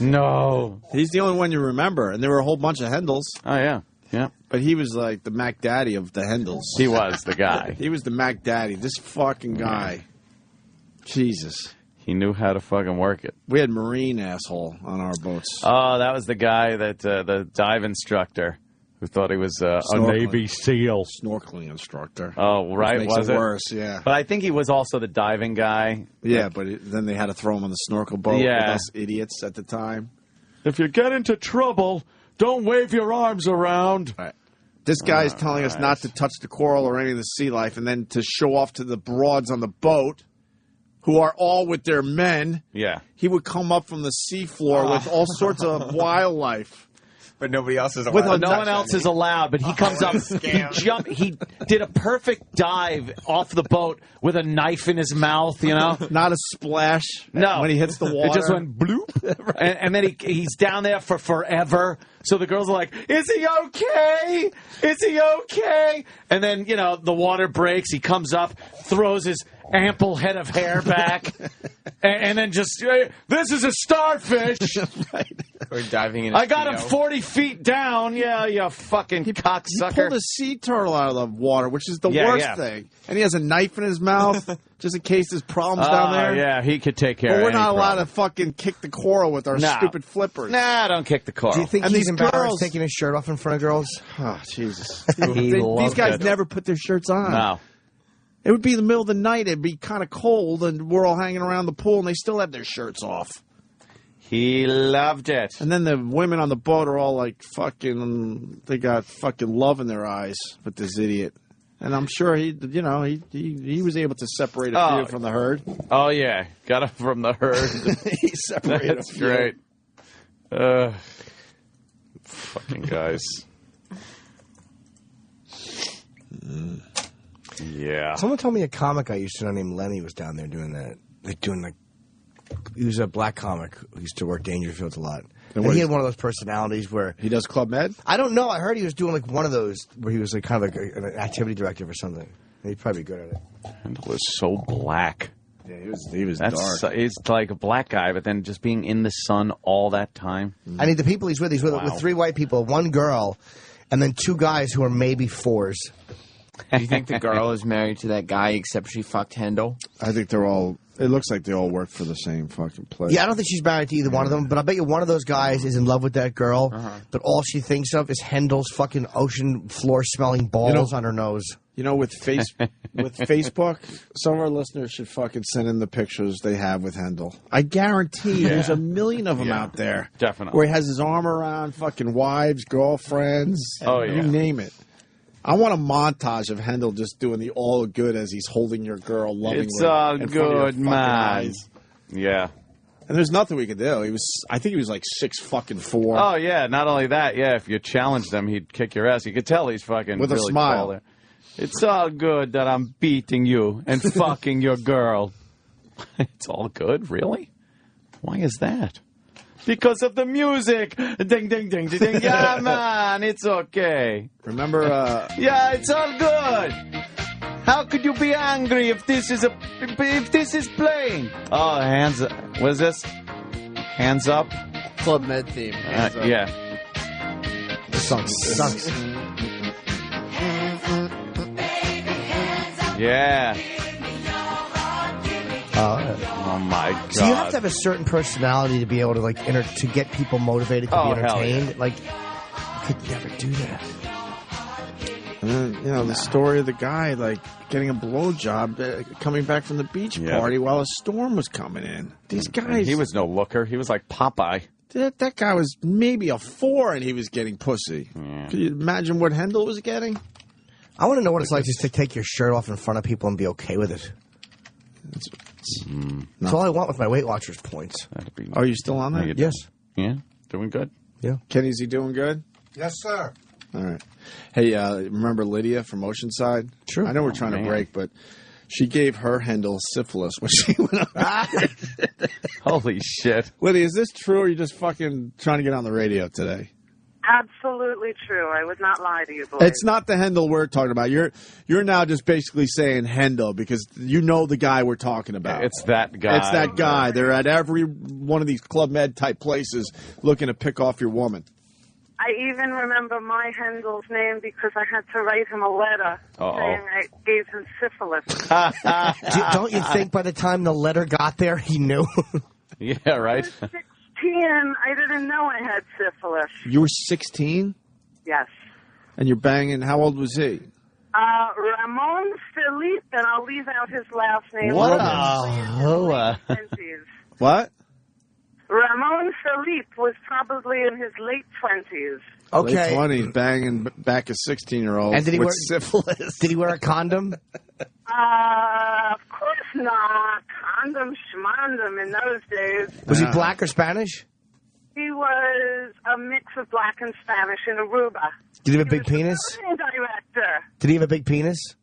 No. He's the only one you remember, and there were a whole bunch of Händels. Oh, yeah. Yeah. But he was like the Mac Daddy of the Händels. He was the guy. He was the Mac Daddy. This fucking guy. Jesus. He knew how to fucking work it. We had Marine asshole on our boats. Oh, that was the guy that the dive instructor who thought he was a Navy SEAL. Snorkeling instructor. Oh, right. Which makes was it it worse, yeah. But I think he was also the diving guy. Yeah, but then they had to throw him on the snorkel boat with us idiots at the time. If you get into trouble, don't wave your arms around. Right. This guy's telling us not to touch the coral or any of the sea life, and then to show off to the broads on the boat, who are all with their men. Yeah. He would come up from the seafloor with all sorts of wildlife. But nobody else is allowed. No one else is allowed, but he comes up, he did a perfect dive off the boat with a knife in his mouth, you know? Not a splash when he hits the water. It just went bloop. Right. And then he's down there for forever. So the girls are like, is he okay? Is he okay? And then, you know, the water breaks. He comes up, throws his ample head of hair back, and then just, this is a starfish. Right. Or diving in I got him 40 feet down. Yeah, you fucking cocksucker. He pulled a sea turtle out of the water, which is the worst thing. And he has a knife in his mouth, just in case there's problems down there. Yeah, he could take care of it. But we're not allowed to fucking kick the coral with our stupid flippers. Nah, don't kick the coral. Do you think he's embarrassed taking his shirt off in front of girls? Oh, Jesus. These guys never put their shirts on. No. It would be in the middle of the night. It'd be kind of cold, and we're all hanging around the pool, and they still have their shirts off. He loved it. And then the women on the boat are all like fucking, they got fucking love in their eyes with this idiot. And I'm sure he was able to separate a few from the herd. Oh, yeah. Got him from the herd. He separated That's great. Fucking guys. Yeah. Someone told me a comic I used to know named Lenny was down there doing that. He was a black comic who used to work Dangerfields a lot. And he had one of those personalities where... He does Club Med? I don't know. I heard he was doing like one of those where he was like kind of like an activity director or something. He'd probably be good at it. Händel was so black. Yeah, he was dark. He's like a black guy, but then just being in the sun all that time. I mean, the people he's with with 3 white people, 1 girl, and then 2 guys who are maybe 4s. Do you think the girl is married to that guy except she fucked Händel? I think they're all... It looks like they all work for the same fucking place. Yeah, I don't think she's married to either one of them, but I bet you one of those guys is in love with that girl, but all she thinks of is Händel's fucking ocean floor-smelling balls on her nose. You know, with Facebook, some of our listeners should fucking send in the pictures they have with Händel. I guarantee there's a million of them out there. Definitely. Where he has his arm around fucking wives, girlfriends, you name it. I want a montage of Händel just doing the all good as he's holding your girl lovingly. It's all in front of good, your man. eyes. Yeah. And there's nothing we could do. I think he was like 6'4". Oh, yeah. Not only that, if you challenged him, he'd kick your ass. You could tell he's fucking with really a smile. Tall there. It's all good that I'm beating you and fucking your girl. It's all good? Really? Why is that? Because of the music. Ding, ding, ding, ding, ding. Yeah, man, it's okay. Remember, yeah, it's all good. How could you be angry if this is playing? Oh, hands up. What is this? Hands up? Club Med theme. Yeah. This song sucks. Yeah. Oh my God! So you have to have a certain personality to be able to to get people motivated to be entertained. Yeah. Like, you could never do that. And then, the story of the guy, like, getting a blowjob coming back from the beach party while a storm was coming in. These guys... And he was no looker. He was like Popeye. That guy was maybe a 4 and he was getting pussy. Yeah. Could you imagine what Händel was getting? I want to know what it's like just to take your shirt off in front of people and be okay with it. That's all I want with my Weight Watchers points. Are you still on that? Yes. Yeah. Doing good. Yeah. Kenny, is he doing good? Yes, sir. All right. Hey, remember Lydia from Oceanside? Sure. I know we're trying to break, but she gave her Händel syphilis when she went up. Holy shit. Lydia, is this true, or are you just fucking trying to get on the radio today? Absolutely true. I would not lie to you, boys. It's not the Händel we're talking about. You're now just basically saying Händel because you know the guy we're talking about. It's that guy. It's that guy. They're at every one of these Club Med type places looking to pick off your woman. I even remember my Händel's name because I had to write him a letter saying I gave him syphilis. Don't you think by the time the letter got there, he knew? Yeah, right. I was 16. I didn't know I had syphilis. You were 16? Yes. And you're banging. How old was he? Ramon Philippe, and I'll leave out his last name. What? What? Ramon Philippe was probably in his late 20s. Okay. Late 20s, banging back a 16-year-old And did he with wear syphilis. Did he wear a condom? Of course not. Condom schmondom in those days. Was he black or Spanish? He was a mix of black and Spanish in Aruba. Did he have a big penis? Director. Did he have a big penis?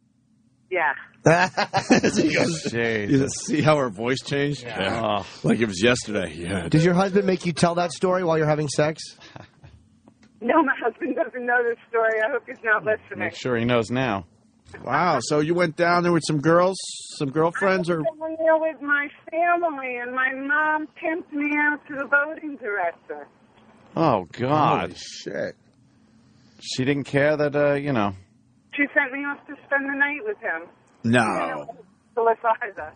Yeah. You see how her voice changed? Yeah. Like it was yesterday. Yeah. Did your husband make you tell that story while you're having sex? No, my husband doesn't know this story. I hope he's not listening. Make sure he knows now. Wow. So you went down there with some girls, some girlfriends, or? I went there with my family, and my mom pimped me out to the voting director. Oh, God. Holy shit. She didn't care that, She sent me off to spend the night with him. No. Either.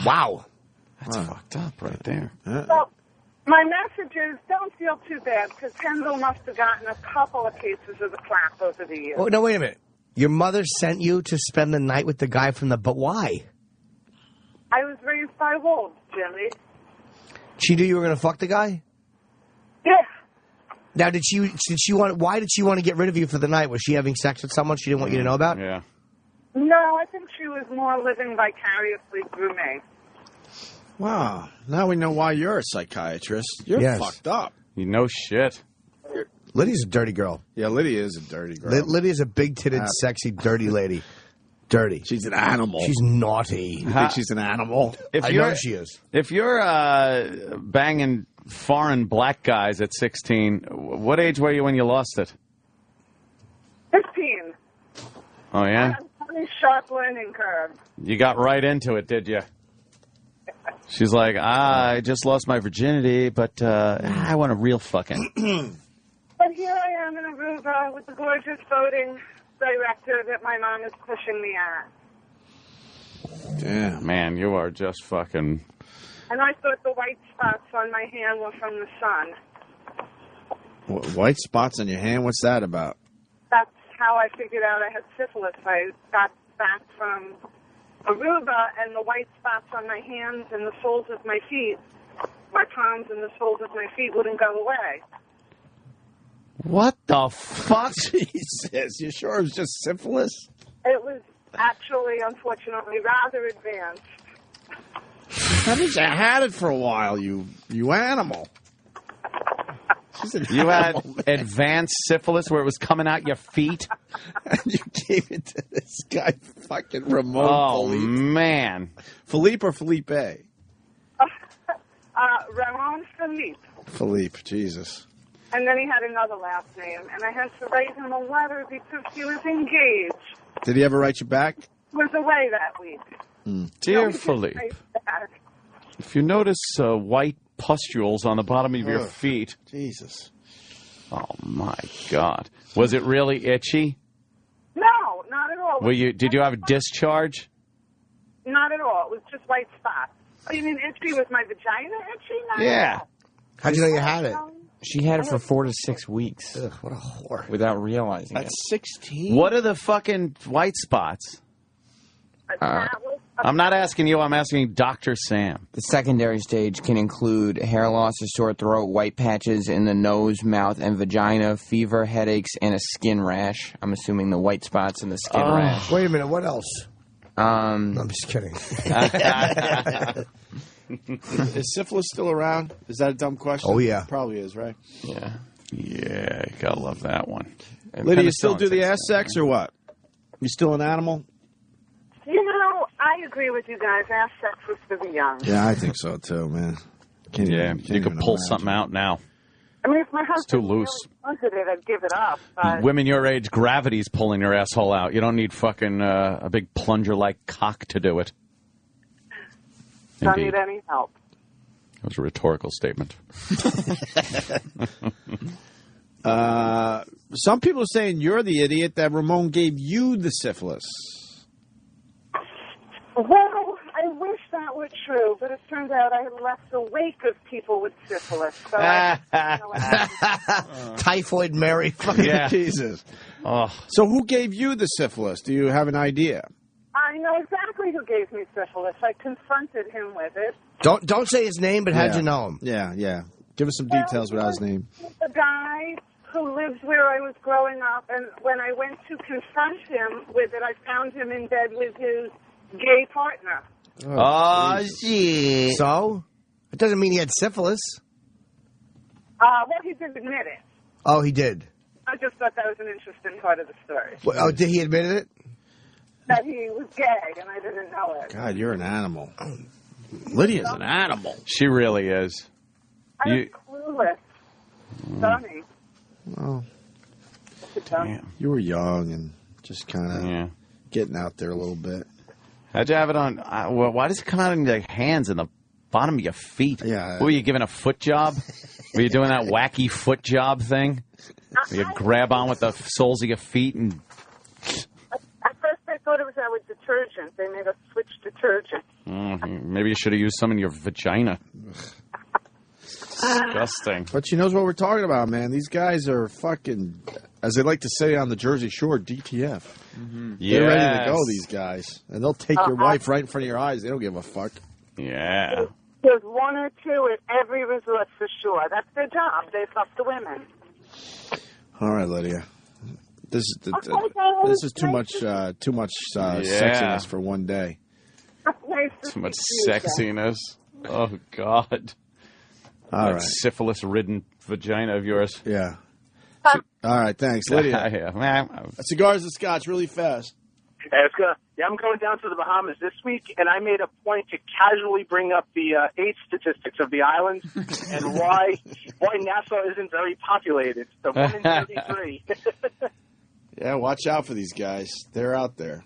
Wow. That's fucked up right there. So, my message is don't feel too bad, because Händel must have gotten a couple of cases of the clap over the years. Oh, no, wait a minute. Your mother sent you to spend the night with the guy from the... But why? I was raised by wolves, Jimmy. She knew you were going to fuck the guy? Yeah. Now, why did she want to get rid of you for the night? Was she having sex with someone she didn't want you to know about? Yeah. No, I think she was more living vicariously through me. Wow. Now we know why you're a psychiatrist. You're fucked up. You know shit. Lydia's a dirty girl. Yeah, Lydia is a dirty girl. Lydia's a big-titted, sexy, dirty lady. Dirty. She's an animal. She's naughty. You think she's an animal? I know she is. If you're banging foreign black guys at 16, what age were you when you lost it? 15. Oh, yeah? Very sharp learning curve. You got right into it, did you? She's like, I just lost my virginity, but I want a real fucking. But here I am in Aruba with the gorgeous voting director that my mom is pushing me at. Damn. Man, you are just fucking... And I thought the white spots on my hand were from the sun. White spots on your hand? What's that about? That's how I figured out I had syphilis. I got back from Aruba, and the white spots on my hands and the soles of my feet, my palms and the soles of my feet wouldn't go away. What the fuck? Jesus, you sure it was just syphilis? It was actually, unfortunately, rather advanced. That means you had it for a while, you animal. You had advanced syphilis where it was coming out your feet? And you gave it to this guy, fucking Ramon Philippe. Oh, man. Philippe or Felipe? Ramon Philippe. Philippe, Jesus. And then he had another last name, and I had to write him a letter because he was engaged. Did he ever write you back? Was away that week. Dear Philippe, if you notice white pustules on the bottom of your feet. Jesus. Oh, my God. Was it really itchy? No, not at all. Did you have a discharge? Not at all. It was just white spots. Oh, you mean itchy? Was my vagina itchy? Not yeah. How'd you know you had it? She had it for 4 to 6 weeks. Ugh, what a whore. Without realizing it. That's 16? What are the fucking white spots? I'm not asking you, I'm asking Dr. Sam. The secondary stage can include hair loss, a sore throat, white patches in the nose, mouth, and vagina, fever, headaches, and a skin rash. I'm assuming the white spots and the skin rash. Wait a minute, what else? I'm just kidding. Is syphilis still around? Is that a dumb question? Oh, yeah. Probably is, right? Yeah. Yeah, gotta love that one. Lydia, you still do the ass sex or what? You still an animal? You know, I agree with you guys. Ass sex was for the young. Yeah, I think so, too, man. You could pull something out now. I mean, if my husband too loose. really wanted it, I'd give it up. But Women your age, gravity's pulling your asshole out. You don't need fucking a big plunger-like cock to do it. don't need any help. That was a rhetorical statement. Some people are saying you're the idiot that Ramon gave you the syphilis. Well, I wish that were true, but it turns out I had left a wake of people with syphilis. So Typhoid Mary. Yeah. Jesus. Oh. So who gave you the syphilis? Do you have an idea? I know exactly who gave me syphilis. I confronted him with it. Don't say his name, but how'd you know him? Yeah. Give us some details without his name. A guy who lives where I was growing up, and when I went to confront him with it, I found him in bed with his gay partner. Oh, shit. So? It doesn't mean he had syphilis. Well, he did admit it. Oh, he did. I just thought that was an interesting part of the story. Well, did he admit it? That he was gay, and I didn't know it. God, you're an animal. Lydia's an animal. She really is. I was clueless. Dummy. Well, you were young and just kind of getting out there a little bit. How'd you have it on? Well, why does it come out in your hands and the bottom of your feet? Yeah. What, were you giving a foot job? Were you doing that wacky foot job thing? Where you grab on with the soles of your feet and... At first I thought it was our detergent. They made us switch detergent. Maybe you should have used some in your vagina. Disgusting. But she knows what we're talking about, man. These guys are fucking, as they like to say on the Jersey Shore, DTF. They're ready to go, these guys. And they'll take your wife right in front of your eyes. They don't give a fuck. Yeah. There's one or two at every resort for sure. That's their job. They fuck the women. All right, Lydia. This is too much sexiness for one day. Too much sexiness. Oh, God. All that right. syphilis-ridden vagina of yours. Yeah. All right, thanks, Lydia. Cigars and scotch, really fast. I'm going down to the Bahamas this week, and I made a point to casually bring up the AIDS statistics of the islands and why Nassau isn't very populated. So 1 in 33. Yeah, watch out for these guys. They're out there.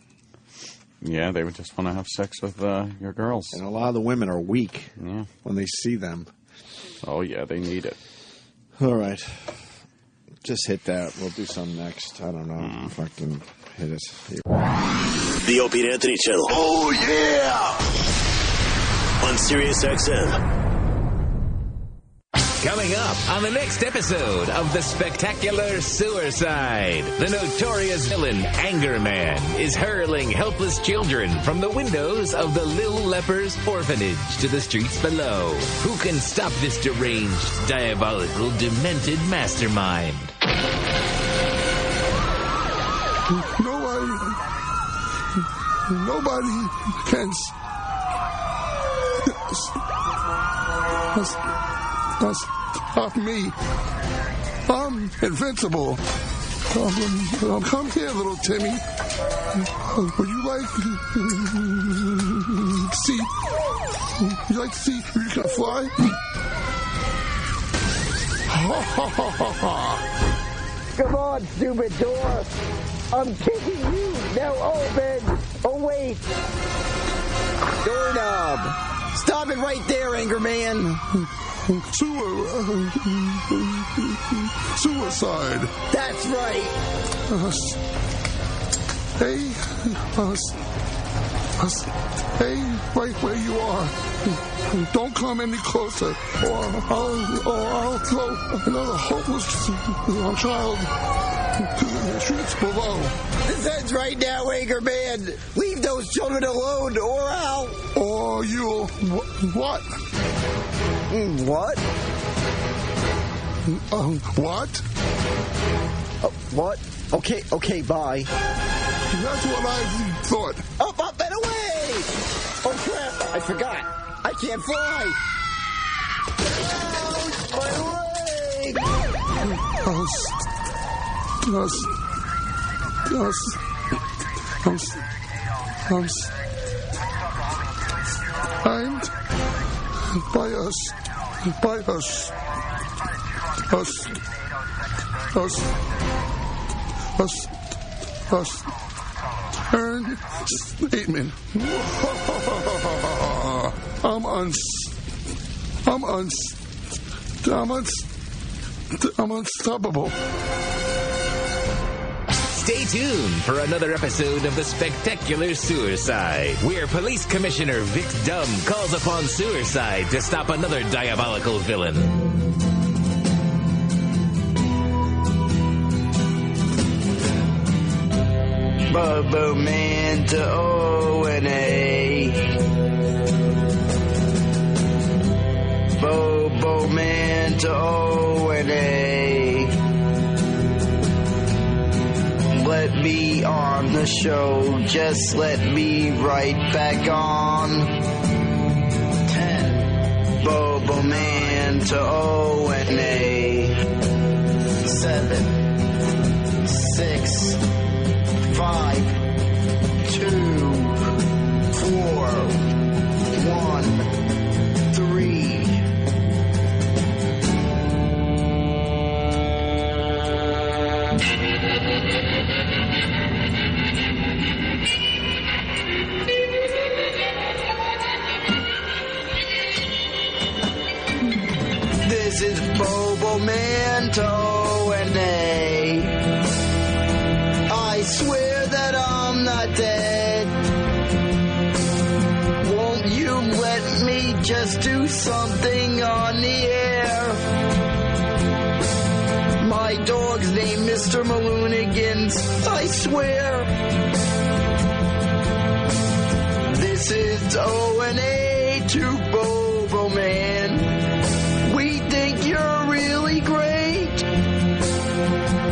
Yeah, they would just want to have sex with your girls. And a lot of the women are weak when they see them. Oh, yeah, they need it. All right. Just hit that. We'll do some next. I don't know. Fucking hit us. Here. The Opie and Anthony channel. Oh, yeah! On SiriusXM. Coming up on the next episode of The Spectacular Suicide, the notorious villain Anger Man is hurling helpless children from the windows of the Little Lepers orphanage to the streets below. Who can stop this deranged, diabolical, demented mastermind? Nobody can stop me. I'm invincible. Come here, little Timmy. Would you like to see if you can fly? Come on, stupid door. I'm kicking you. Now open. Oh, wait. Doorknob. Stop it right there, Anger Man. Suicide. That's right. Hey, right where you are. Don't come any closer, or I'll Don't throw another hopeless child to the streets below. This ends right now, Anchorman. Leave those children alone, or I'll... Or you'll... What? What? What? What? Okay, bye. That's what I thought. Up and away! Oh, crap, I forgot. I can't fly. My leg! Turn statement. I'm unstoppable. Stay tuned for another episode of The Spectacular Suicide, where Police Commissioner Vic Dumb calls upon suicide to stop another diabolical villain. Bobo Man to O&A. Bobo Man to O&A. Let me on the show, just let me right back on. 10. Bobo Man to O&A. 7. 6. 5, 2, 4, 1, 3. This is Bobo Manto and A. I swear that I'm not dead. Won't you let me just do something on the air? My dog's named Mr. Maloonigans, I swear. This is O&A to Bobo Man. We think you're really great,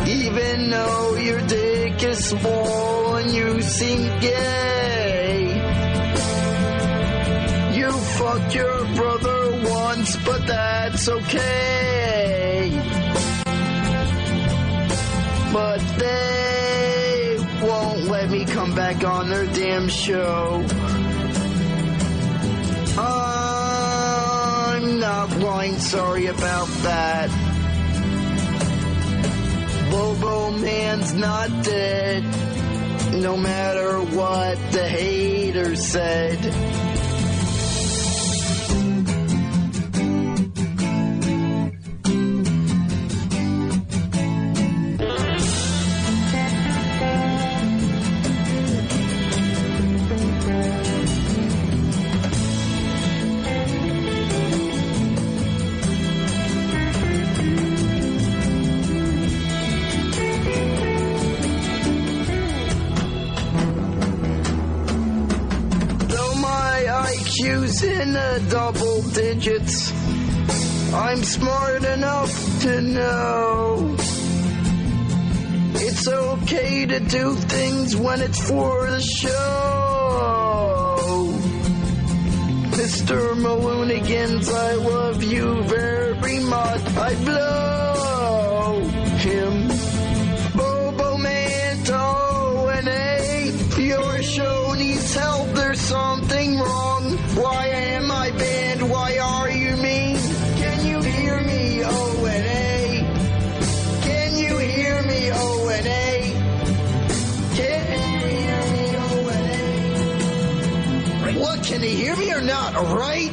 even though your dick is small and you seem gay. You fucked your brother once, but that's okay. But they won't let me come back on their damn show. I'm not blind, sorry about that. Bobo Man's not dead, no matter what the haters said. In the double digits, I'm smart enough to know it's okay to do things when it's for the show. Mr. Maloonigans, I love you very much. I blow him. Bobo Manto and A, your show needs help. There's something wrong. Why am I banned? Why are you mean? Can you hear me, O&A? Can you hear me, O&A? Can you hear me, O&A? What, can they hear me or not, alright?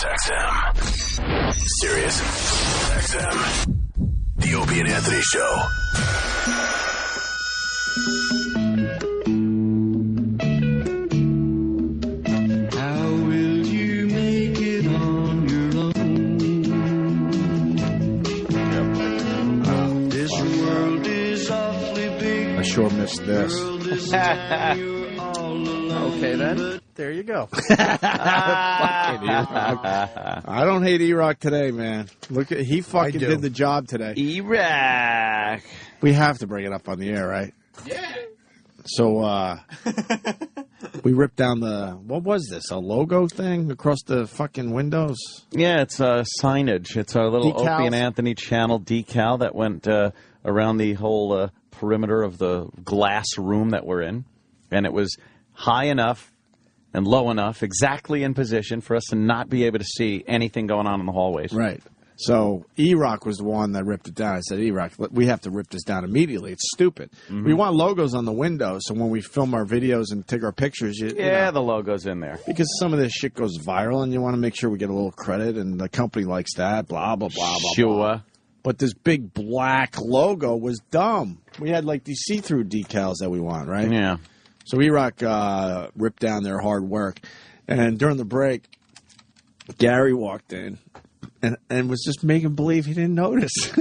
SiriusXM. SiriusXM. The Opie and Anthony Show. How will you make it on your own? This world is awfully big. I sure missed this. Okay, then. There you go. I don't hate E-Rock today, man. Look at he fucking did the job today. E-Rock. We have to bring it up on the air, right? Yeah. So we ripped down what was this? A logo thing across the fucking windows? Yeah, it's signage. It's our little Decals? Opie and Anthony channel decal that went around the whole perimeter of the glass room that we're in. And it was high enough and low enough, exactly in position for us to not be able to see anything going on in the hallways. Right. So E-Rock was the one that ripped it down. I said, E-Rock, we have to rip this down immediately. It's stupid. Mm-hmm. We want logos on the windows, so when we film our videos and take our pictures, you know, the logo's in there. Because some of this shit goes viral, and you want to make sure we get a little credit, and the company likes that, blah, blah, blah, blah, sure. blah. But this big black logo was dumb. We had, like, these see-through decals that we want, right? Yeah. So E-Rock ripped down their hard work. And during the break, Gary walked in and was just making believe he didn't notice.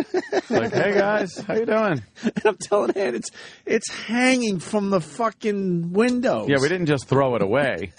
Like, hey, guys, how you doing? And I'm telling him, it's hanging from the fucking windows. Yeah, we didn't just throw it away.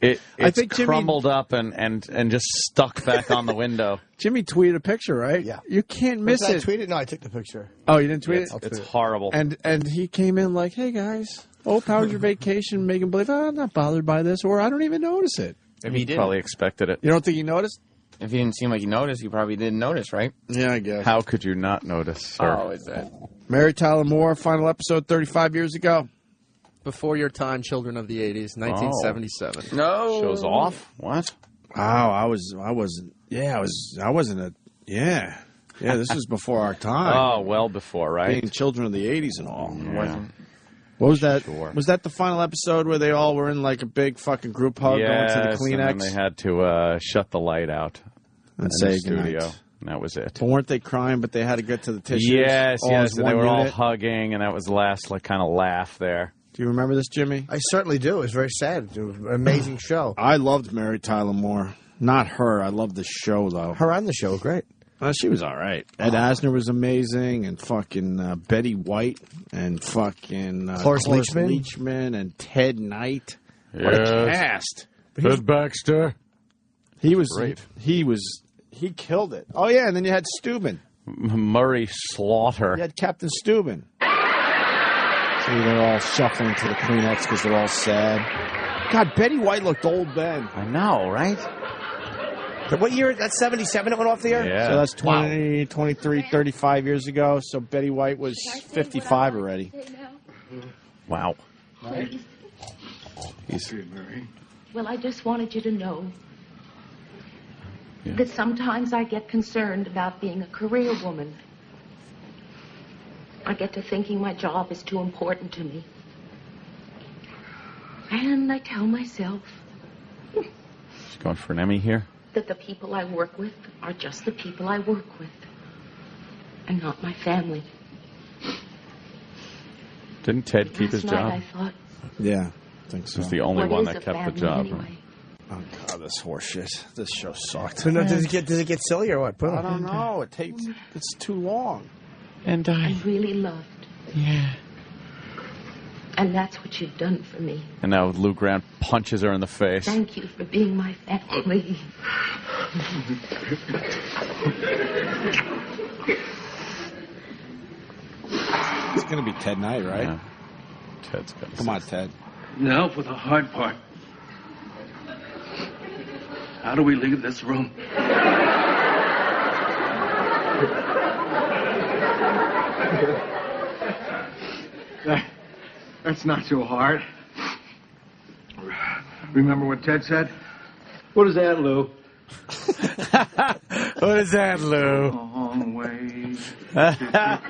It's crumbled up and just stuck back on the window. Jimmy tweeted a picture, right? Yeah. You can't miss it. I tweeted? No, I took the picture. Oh, you didn't tweet it? It's horrible. And he came in like, hey, guys. Oh, how was your vacation? Making believe, I'm not bothered by this, or I don't even notice it. If he did, probably expected it. You don't think he noticed? If he didn't seem like he noticed, he probably didn't notice, right? Yeah, I guess. How could you not notice, sir? Oh, is that? Mary Tyler Moore, final episode 35 years ago. Before your time, children of the 80s, 1977. Oh. No. Shows off? What? Oh, this was before our time. Oh, well before, right? Being children of the 80s and all. Yeah. What was that? Sure. Was that the final episode where they all were in like a big fucking group hug going to the Kleenex? And then they had to shut the light out and in say the studio. goodnight. And that was it. But weren't they crying, but they had to get to the tissues? Yes, and they were all unit? hugging, and that was the last kind of laugh there. Do you remember this, Jimmy? I certainly do. It was very sad. It was an amazing show. I loved Mary Tyler Moore. Not her. I loved the show, though. Her on the show, great. She was all right. Ed Asner was amazing, and fucking Betty White, and fucking Cloris Leachman, and Ted Knight. What a cast! Ted Baxter. He was great. He killed it. Oh yeah, and then you had Steuben. Murray Slaughter. You had Captain Steuben. So they're all shuffling to the Kleenex because they're all sad. God, Betty White looked old then. I know, right? What year? That's 77 it went off the air? Yeah. So that's 20, 23, 35 years ago. So Betty White was 55 already. Wow. Well, I just wanted you to know that sometimes I get concerned about being a career woman. I get to thinking my job is too important to me. And I tell myself She's going for an Emmy here. that the people I work with are just the people I work with, and not my family. Didn't Ted keep his Last night job? I thought, Yeah, I think so. He was the only what one is that a kept the family job. anyway? Oh God, this horse shit. This show sucked. So, does it get silly or what? I don't know. It's too long. And I really loved. Yeah. And that's what you've done for me. And now Lou Grant punches her in the face. Thank you for being my family. It's going to be Ted Knight, right? Yeah. Ted's got Come on, Ted. Now for the hard part. How do we leave this room? That's not so hard. Remember what Ted said? What is that, Lou? What is that, Lou? A long way That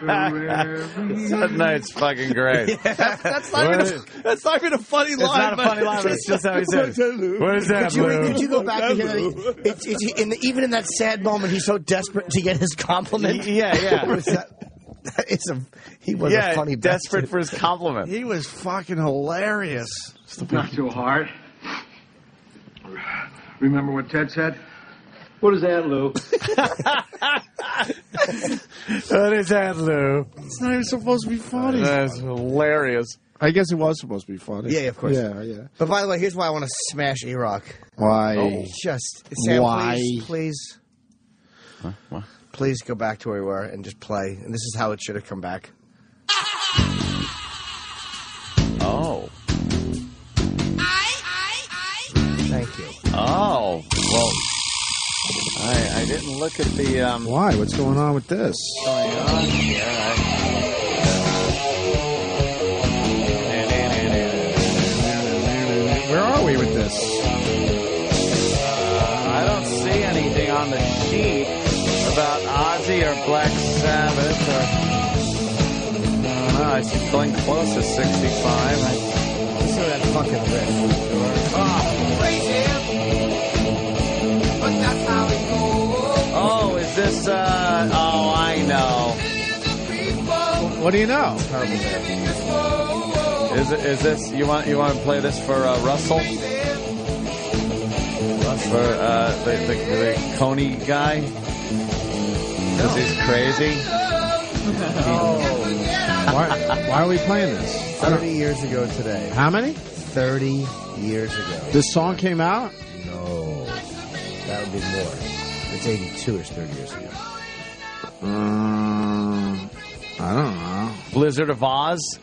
night's fucking great. That's not even a funny line. It's not a funny line, but it's just how he says it. What is that, Could you go back to hear that? Even in that sad moment, he's so desperate to get his compliment. Yeah. He was a funny desperate for his compliment. He was fucking hilarious. It's not too hard. Remember what Ted said? What is that, Lou? What is that, Lou? It's not even supposed to be funny. That's hilarious. I guess it was supposed to be funny. Yeah, of course. Yeah. But by the way, here's why I want to smash E-Rock. Why? Just Sam, why? Please. What? Please go back to where we were and just play. And this is how it should have come back. Oh. Thank you. Oh. Well, I didn't look at the... Why? What's going on with this? Going on here? Where are we with this? I don't see anything on the sheet about Ozzy or Black Sabbath or... I don't know. I see Glenn Close is 65. Listen to that fucking riff. Oh, is this, oh, I know. What do you know? Terrible band. Is this, you want to play this for, Russell? For, the Kony guy? Because he's crazy? Why are we playing this? 30 years ago today. How many? 30 years ago. This song came out? No. That would be more. It's 82 is 30 years ago. I don't know. Blizzard of Oz?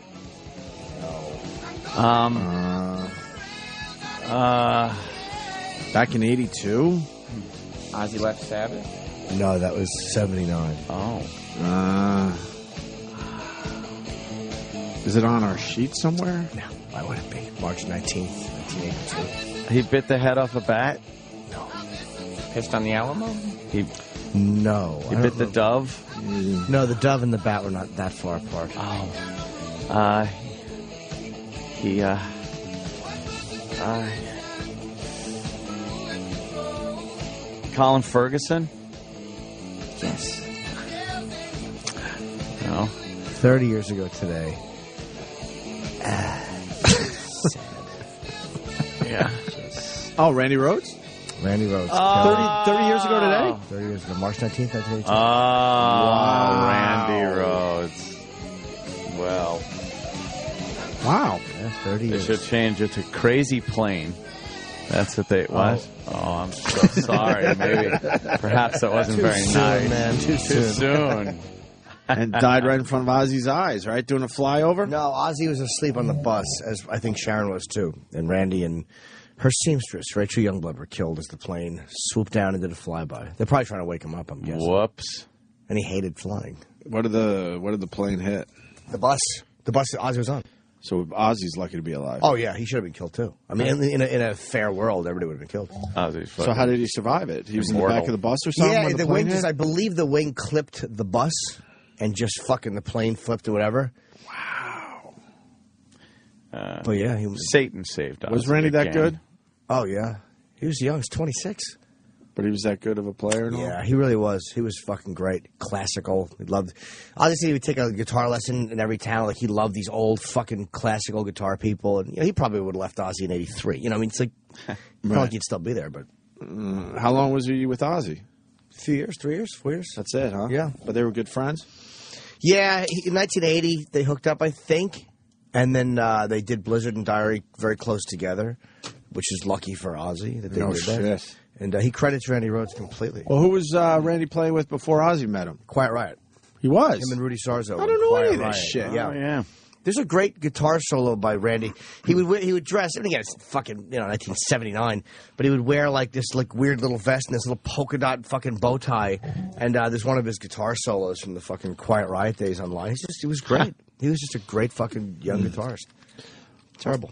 Back in 82? Ozzy left Sabbath? No, that was 79. Oh. Is it on our sheet somewhere? No, why would it be? March 19th, 1982. He bit the head off a bat? No. Pissed on the Alamo? No. He bit the dove? No, the dove and the bat were not that far apart. Oh. Colin Ferguson? Yes. No. 30 years ago today. Yeah. Oh, Randy Rhoades? Randy Rhoades. 30 years ago today? 30 years ago. March 19th, 1982. Wow. Randy Rhoades. Well. Wow. Yeah, 30 years. They should change it to Crazy Plane. That's what they... What? Oh, I'm so sorry. Maybe. Perhaps that wasn't Too very soon, nice. man. Too soon. And died right in front of Ozzy's eyes, right? Doing a flyover? No, Ozzy was asleep on the bus, as I think Sharon was too. And Randy and her seamstress, Rachel Youngblood, were killed as the plane swooped down and did a flyby. They're probably trying to wake him up, I'm guessing. Whoops. And he hated flying. What did the plane hit? The bus that Ozzy was on. So Ozzy's lucky to be alive. Oh, yeah, he should have been killed, too. I mean, in a fair world, everybody would have been killed. Ozzy's so how did he survive it? He was in the back of the bus or something? Yeah, when the plane wing hit? I believe the wing clipped the bus and just fucking the plane flipped or whatever. Wow. But yeah, he was... Satan saved Ozzy. Was Randy that again. good? Oh, yeah. He was young. He was 26. But he was that good of a player and all? Yeah, he really was. He was fucking great. Classical. He loved... Obviously, he would take a guitar lesson in every town. Like, he loved these old fucking classical guitar people. And he probably would have left Ozzy in 83. You know, I mean, it's like... Not like he'd still be there, but... How long was he with Ozzy? A few years, 3 years, 4 years. That's it, huh? Yeah. But they were good friends? Yeah, in 1980, they hooked up, I think. And then they did Blizzard and Diary very close together, which is lucky for Ozzy that they did that. Shit. And he credits Randy Rhoades completely. Well, who was Randy playing with before Ozzy met him? Quiet Riot. He was? Him and Rudy Sarzo. I don't know Quiet any of this Riot. shit. Yeah. Oh, yeah. There's a great guitar solo by Randy. He would dress, and again, it's fucking 1979, but he would wear like this like weird little vest and this little polka dot fucking bow tie. And there's one of his guitar solos from the fucking Quiet Riot days online. He was great. He was just a great fucking young guitarist. Terrible.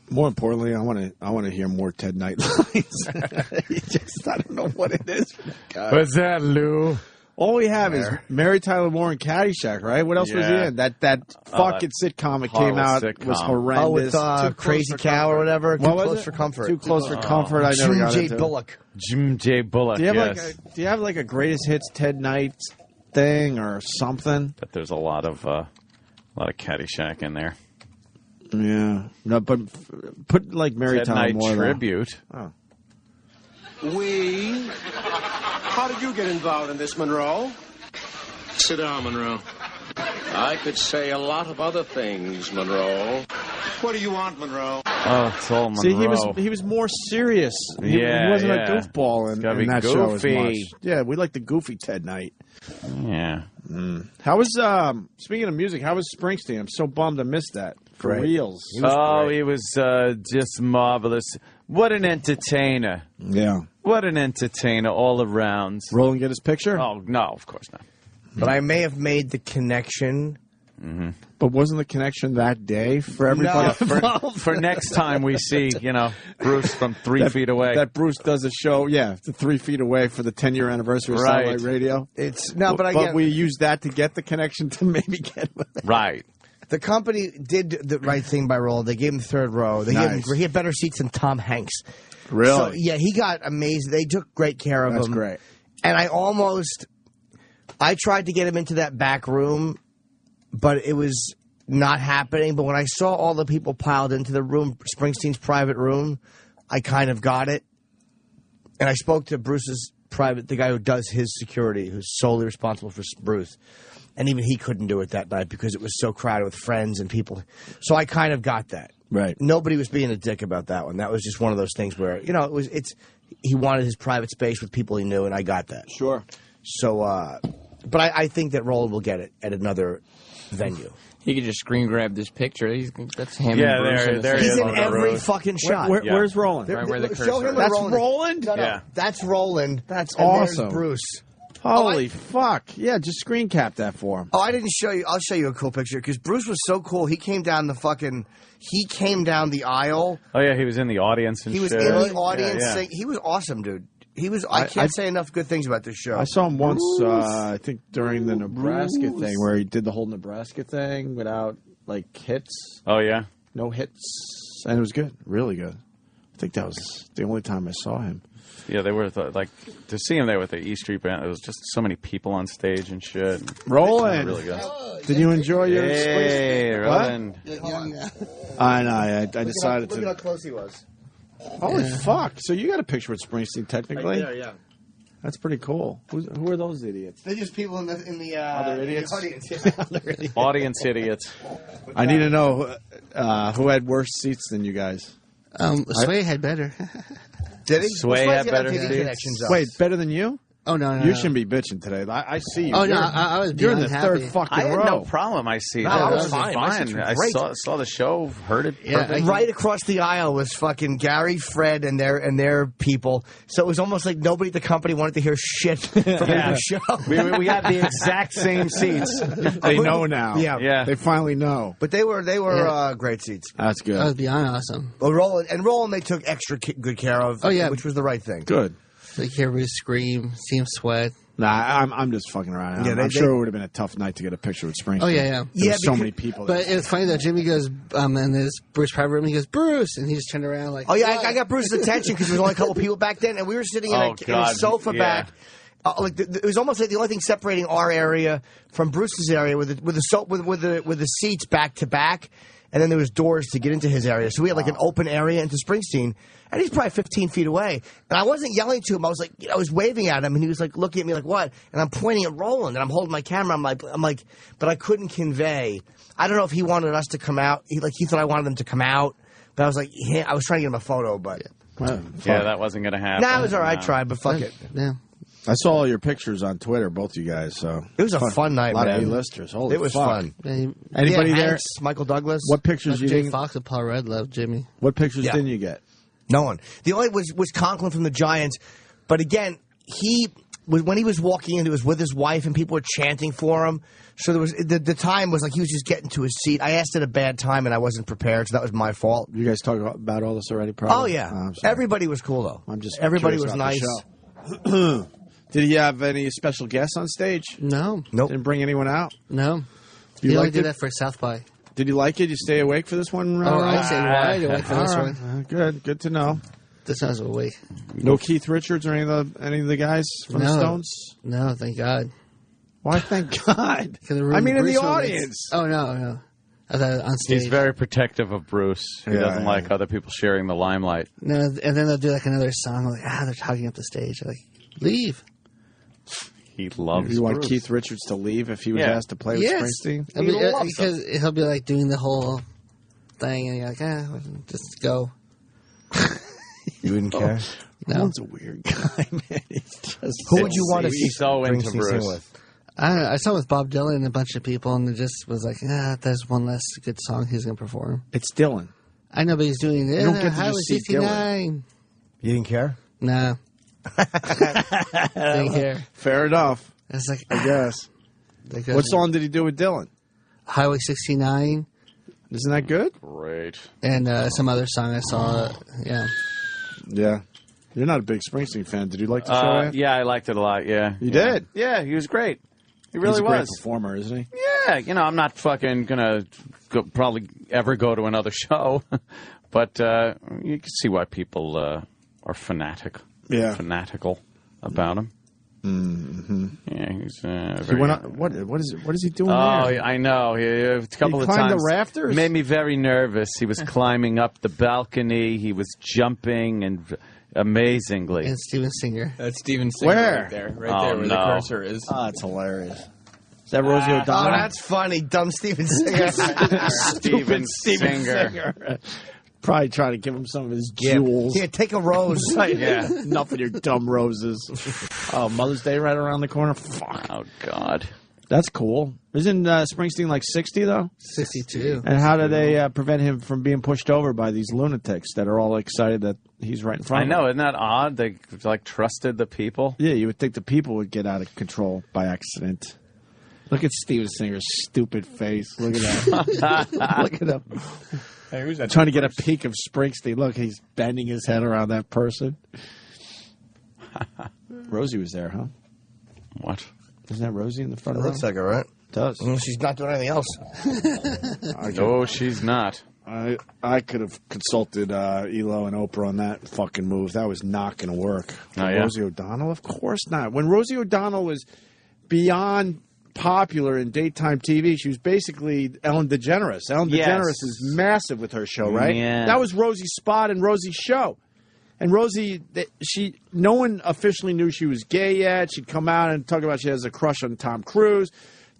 More importantly, I want to hear more Ted Knight lines. I don't know what it is for that guy. What's that, Lou? All we have is Mary Tyler Moore and Caddyshack, right? What else was he in? That fucking sitcom that came out was horrendous. Oh, with Crazy Cow or whatever. Too Close for Comfort. Too Close for Comfort. I never got into. Jim J. Bullock. Do you have like a greatest hits Ted Knight thing or something? But there's a lot of Caddyshack in there. Yeah, no, but put like Mary Ted Tyler Knight Moore tribute. Oh. How did you get involved in this, Monroe? Sit down, Monroe. I could say a lot of other things, Monroe. What do you want, Monroe? Oh, it's all Monroe. See, he was more serious. He wasn't a goofball in that show as much. Yeah, we like the goofy Ted Knight. Yeah. How was speaking of music? How was Springsteen? I'm so bummed I missed that. For reals. He was just marvelous. What an entertainer. Yeah. What an entertainer all around. Roland get his picture? Oh, no, of course not. But I may have made the connection. Mm-hmm. But wasn't the connection that day for everybody? No, for next time we see, Bruce from 3 feet away. That Bruce does a show, 3 feet away for the 10-year anniversary of Satellite Radio. But we used that to get the connection to maybe get right. The company did the right thing by Roland. They gave him third row. He had better seats than Tom Hanks. Really? So, yeah, he got amazing. They took great care of him. That's great. And I tried to get him into that back room, but it was not happening. But when I saw all the people piled into the room, Springsteen's private room, I kind of got it. And I spoke to Bruce's the guy who does his security, who's solely responsible for Bruce. And even he couldn't do it that night because it was so crowded with friends and people. So I kind of got that. Right. Nobody was being a dick about that one. That was just one of those things where, he wanted his private space with people he knew, and I got that. Sure. So, but I think that Roland will get it at another venue. He could just screen grab this picture. That's him. Yeah, and Bruce there he's in every fucking shot. Where's Roland? Right where the cursor show him is. where That's Roland? No, yeah. That's Roland. That's and awesome. There's Bruce. Holy fuck. Yeah, just screen cap that for him. Oh, I didn't show you. I'll show you a cool picture because Bruce was so cool. He came down the aisle. Oh, yeah, he was in the audience and He was shit. in the audience. Yeah. He was awesome, dude. I can't say enough good things about this show. I saw him once, I think, during the Nebraska thing where he did the whole Nebraska thing without, hits. Oh, yeah? No hits. And it was good. Really good. I think that was the only time I saw him. Yeah, they were, to see him there with the E Street Band, there was just so many people on stage and shit. Roland! Really good. Did you enjoy your Hey, Roland. I know. I decided Look at how close he was. Holy fuck. So you got a picture with Springsteen, technically? Right there, yeah. That's pretty cool. Who are those idiots? They're just people in the other idiots? audience. Audience idiots. I need to know who had worse seats than you guys. Sway had better. Did he? Sway had better seats. Wait, better than you? Oh, no. You shouldn't be bitching today. I see you. Oh, no, I was You're in the happy. third fucking I had row. no problem. I see. No, that. I was fine. My seats were I great. saw the show, heard it. Yeah, Right across the aisle was fucking Gary, Fred, and their people. So it was almost like nobody at the company wanted to hear shit from the show. We had the exact same seats. They know now. Yeah. They finally know. But they were great seats. That's good. That was beyond awesome. Well, Roland they took extra good care of. Oh, yeah. Which was the right thing. Good. Like, hear everybody scream, see him sweat. Nah, I'm just fucking around. I'm sure it would have been a tough night to get a picture with Springsteen. Oh, yeah. There were so many people. But it was funny that Jimmy goes, in his Bruce private room, he goes, Bruce! And he just turned around like... Oh, yeah, I got Bruce's attention because there was only a couple people back then, and we were sitting in a sofa back. It was almost like the only thing separating our area from Bruce's area with the seats back to back, and then there was doors to get into his area. So we had an open area into Springsteen, and he's probably 15 feet away. And I wasn't yelling to him. I was I was waving at him, and he was looking at me like, what? And I'm pointing at Roland, and I'm holding my camera. I'm like, but I couldn't convey. I don't know if he wanted us to come out. He thought I wanted them to come out, but I was I was trying to get him a photo, but that wasn't going to happen. Nah, it was all right. I tried, but fuck it. Yeah. I saw all your pictures on Twitter, both you guys. So it was a fun night, a lot man. of A-listers. Holy it was fuck. fun. Anybody there? Hanks, Michael Douglas. What pictures you Jay didn't? Fox and Paul Rudd loved Jimmy. What pictures didn't you get? No one. The only was Conklin from the Giants, but again, when he was walking in, it was with his wife, and people were chanting for him. So there was the time was he was just getting to his seat. I asked at a bad time, and I wasn't prepared, so that was my fault. You guys talk about all this already? Probably. Oh yeah, everybody was cool though. I'm just everybody curious was about nice. the show. Did he have any special guests on stage? No. Nope. Didn't bring anyone out? No. You He only liked did it? that for South by. Did you like it? You stay awake for this one? I stayed wide awake for this one. Good to know. This one's awake. No Keith Richards or any of the guys from the Stones? No, thank God. Why, thank God? I mean, in the audience. Oh, no. I thought on stage. He's very protective of Bruce. He doesn't like other people sharing the limelight. No, and then they'll do like another song. Like, they're talking up the stage. Like, leave. He loves You want Bruce. Keith Richards to leave if he was asked to play with Springsteen? I mean, because he'll be like doing the whole thing, and you're like, just go. You wouldn't care? No. One's a weird guy, man. Who would you want to see He's so into Springsteen Bruce. sing with? I don't know. I saw it with Bob Dylan and a bunch of people, and it just was like, there's one less good song he's going to perform. It's Dylan. I know, but he's doing it. You don't get to Highway just see 69. You didn't care? No. Didn't care. Fair enough. It's like, I guess. What song did he do with Dylan? Highway 69. Isn't that good? Great. And some other song I saw. Yeah. Yeah. You're not a big Springsteen fan. Did you like the show? Ed? Yeah, I liked it a lot, yeah. You did? Yeah, he was great. He really He's a great was. performer, isn't he? Yeah, I'm not fucking going to probably ever go to another show. But you can see why people are fanatical about him. Mm-hmm. Yeah, he's He went up, what is he doing there? I know. A couple of climbed times. the rafters? Made me very nervous. He was climbing up the balcony. He was jumping and amazingly. And Steven Singer. That's Steven Singer Where? right there. Right there where the cursor is. Oh, that's hilarious. Is that Rosie O'Donnell? Oh, that's funny. Dumb Steven Singer. Steven Singer. Probably trying to give him some of his jewels. Here, take a rose. Yeah. Enough of your dumb roses. Oh, Mother's Day right around the corner? Fuck. Oh, God. That's cool. Isn't Springsteen like 60, though? 62. And how do they prevent him from being pushed over by these lunatics that are all excited that he's right in front of them? I know. Isn't that odd? They, trusted the people. Yeah, you would think the people would get out of control by accident. Look at Steven Singer's stupid face. Look at that. Look at him. Hey, who's that? Trying to get a peek of Springsteen. Look, he's bending his head around that person. Rosie was there, huh? What? Isn't that Rosie in the front It row? looks like her, right? It does. She's not doing anything else. No, she's not. I could have consulted Elo and Oprah on that fucking move. That was not going to work. Oh, yeah? Rosie O'Donnell? Of course not. When Rosie O'Donnell was beyond popular in daytime TV, she was basically Ellen DeGeneres. Ellen DeGeneres is massive with her show, right? Yeah. That was Rosie's spot and Rosie's show. And Rosie, no one officially knew she was gay yet. She'd come out and talk about she has a crush on Tom Cruise.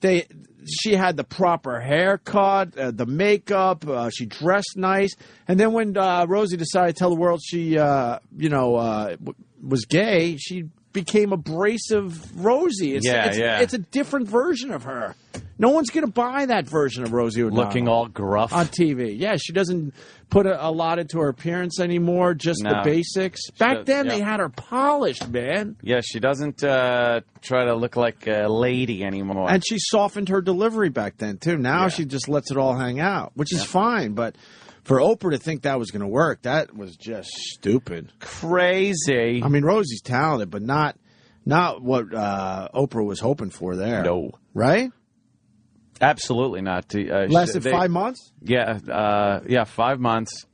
She had the proper haircut, the makeup. She dressed nice. And then when Rosie decided to tell the world she, was gay, she became abrasive Rosie. It's a different version of her. No one's going to buy that version of Rosie O'Donnell. Looking all gruff. On TV. Yeah, she doesn't put a lot into her appearance anymore, just the basics. Back then, they had her polished, man. Yeah, she doesn't try to look like a lady anymore. And she softened her delivery back then, too. Now she just lets it all hang out, which is fine. But for Oprah to think that was going to work, that was just stupid. Crazy. I mean, Rosie's talented, but not what Oprah was hoping for there. No. Right? Absolutely not. Lasted 5 months? Yeah, 5 months.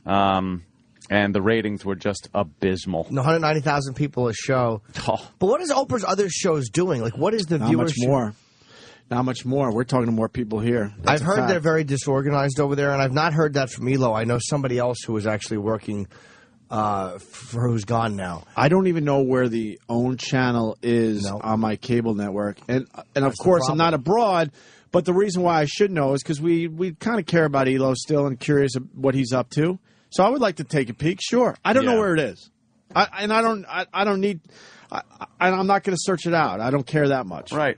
And the ratings were just abysmal. 190,000 people a show. Oh. But what is Oprah's other shows doing? Like, what is the Not viewership? much more. Not much more. We're talking to more people here. I've heard they're very disorganized over there, and I've not heard that from Elo. I know somebody else who was actually working for who's gone now. I don't even know where the own channel is on my cable network. And of course, I'm not abroad, but the reason why I should know is because we kind of care about Elo still and curious what he's up to. So I would like to take a peek. Sure. I don't know where it is. I'm not going to search it out. I don't care that much. Right.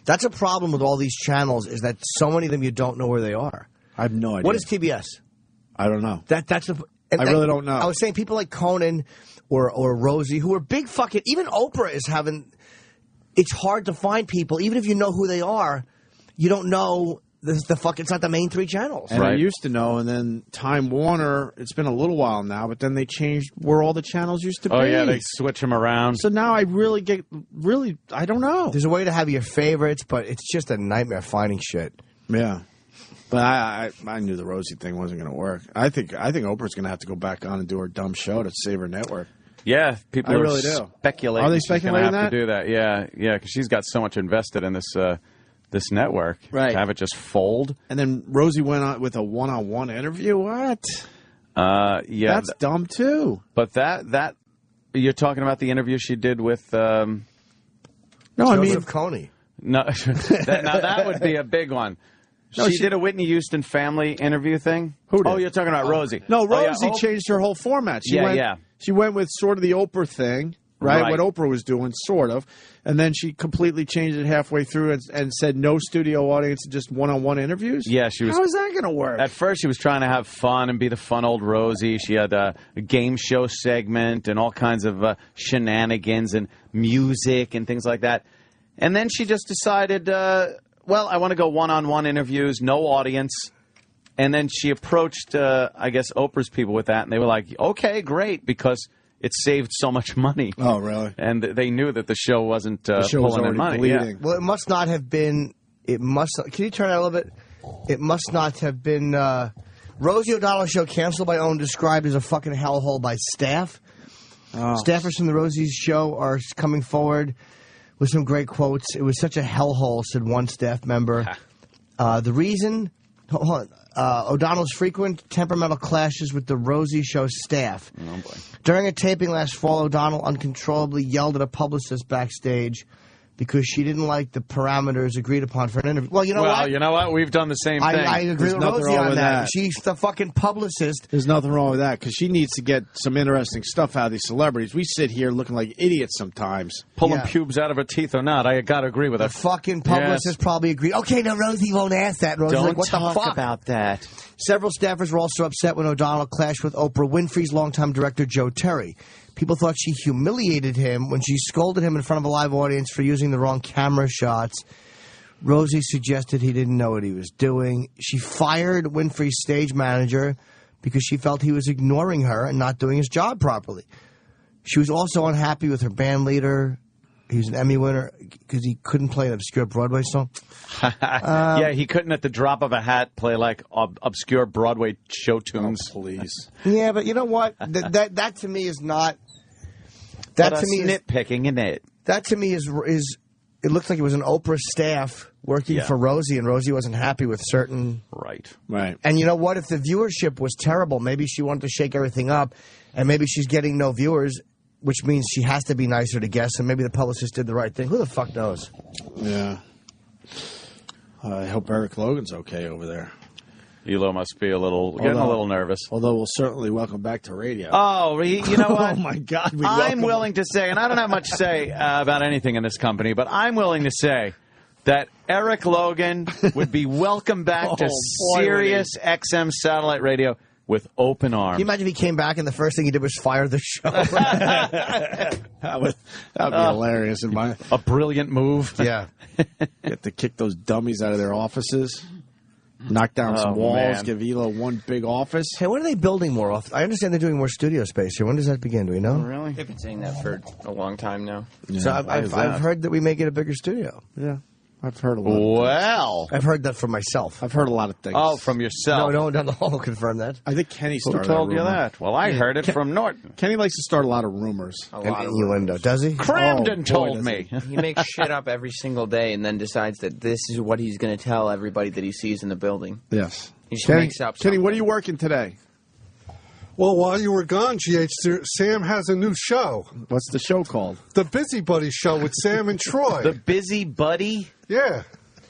That's a problem with all these channels, is that so many of them you don't know where they are. I have no idea. What is TBS? I don't know. That's I really don't know. I was saying people like Conan or Rosie, who are big fucking... Even Oprah is having... It's hard to find people, even if you know who they are, you don't know it's not the main 3 channels. And I used to know, and then Time Warner, it's been a little while now, but then they changed where all the channels used to be. Oh, yeah, they switch them around. So now I I don't know. There's a way to have your favorites, but it's just a nightmare finding shit. Yeah. But I knew the Rosie thing wasn't going to work. I think Oprah's going to have to go back on and do her dumb show to save her network. Yeah, people really do. Speculating. Are they she's gonna speculating have to do that? Yeah, because she's got so much invested in this network. Right. To have it just fold. And then Rosie went on with a one-on-one interview. What? Yeah, that's dumb too. But that you're talking about the interview she did with. No, Joseph Kony. No, that would be a big one. No, she did a Whitney Houston family interview thing. Who did? Oh, you're talking about Rosie. No, Rosie changed her whole format. She went with sort of the Oprah thing, right? What Oprah was doing, sort of. And then she completely changed it halfway through and said no studio audience, just one-on-one interviews? Yeah, she was. How is that going to work? At first, she was trying to have fun and be the fun old Rosie. She had a game show segment and all kinds of shenanigans and music and things like that. And then she just decided, I want to go one-on-one interviews, no audience. And then she approached, I guess, Oprah's people with that, and they were like, okay, great, because it saved so much money. Oh, really? And they knew that the show wasn't the show pulling was in money. bleeding. Yeah. Well, it must not have been. Can you turn that a little bit? It must not have been. Rosie O'Donnell show canceled by OWN, described as a fucking hellhole by staff. Oh. Staffers from the Rosie's show are coming forward with some great quotes. It was such a hellhole, said one staff member. The reason. O'Donnell's frequent temperamental clashes with the Rosie show staff. Oh, boy. During a taping last fall, O'Donnell uncontrollably yelled at a publicist backstage because she didn't like the parameters agreed upon for an interview. Well, you know what? We've done the same thing. I agree with Rosie on that. She's the fucking publicist. There's nothing wrong with that because she needs to get some interesting stuff out of these celebrities. We sit here looking like idiots sometimes. Pulling pubes out of her teeth or not, I got to agree with the her. Fucking publicist probably agreed. Okay, no, Rosie won't ask that. Rosie's Don't like, what talk the fuck? about that. Several staffers were also upset when O'Donnell clashed with Oprah Winfrey's longtime director, Joe Terry. People thought she humiliated him when she scolded him in front of a live audience for using the wrong camera shots. Rosie suggested he didn't know what he was doing. She fired Winfrey's stage manager because she felt he was ignoring her and not doing his job properly. She was also unhappy with her band leader. He was an Emmy winner because he couldn't play an obscure Broadway song. Yeah, he couldn't at the drop of a hat play like obscure Broadway show tunes. Oh, please. Yeah, but you know what? That to me is not. That to me is nitpicking, isn't it? That to me is it looks like it was an Oprah staff working for Rosie, and Rosie wasn't happy with certain. Right. And you know what? If the viewership was terrible, maybe she wanted to shake everything up, and maybe she's getting no viewers, which means she has to be nicer to guests, and maybe the publicist did the right thing. Who the fuck knows? Yeah. I hope Eric Logan's okay over there. Elo must be getting a little nervous. Although we'll certainly welcome back to radio. Oh, you know what? Oh, my God. I'm willing to say, and I don't have much to say about anything in this company, but I'm willing to say that Eric Logan would be welcome back to SiriusXM satellite radio with open arms. Can you imagine if he came back and the first thing he did was fire the show? That would be hilarious. A brilliant move. Yeah. Get to kick those dummies out of their offices. Knock down some walls, man. give Elo one big office. Hey, when are they building more office? I understand they're doing more studio space here. When does that begin? Do we know? Really? They've been saying that for a long time now. Yeah. So I've heard that we may get a bigger studio. Yeah. I've heard a lot. Well. I've heard that from myself. I've heard a lot of things. Oh, from yourself. No one down the hall will confirm that. I think Kenny Who started told that you rumor. that? Well, I heard it from Norton. Kenny likes to start a lot of rumors. And innuendo, does he? Cramden told me. He makes shit up every single day and then decides that this is what he's going to tell everybody that he sees in the building. Yes. He just Kenny, makes up Kenny, something. what are you working today? Well, while you were gone, GH, Sam has a new show. What's the show called? The Busybody Show with Sam and Troy. The Busybody? Yeah.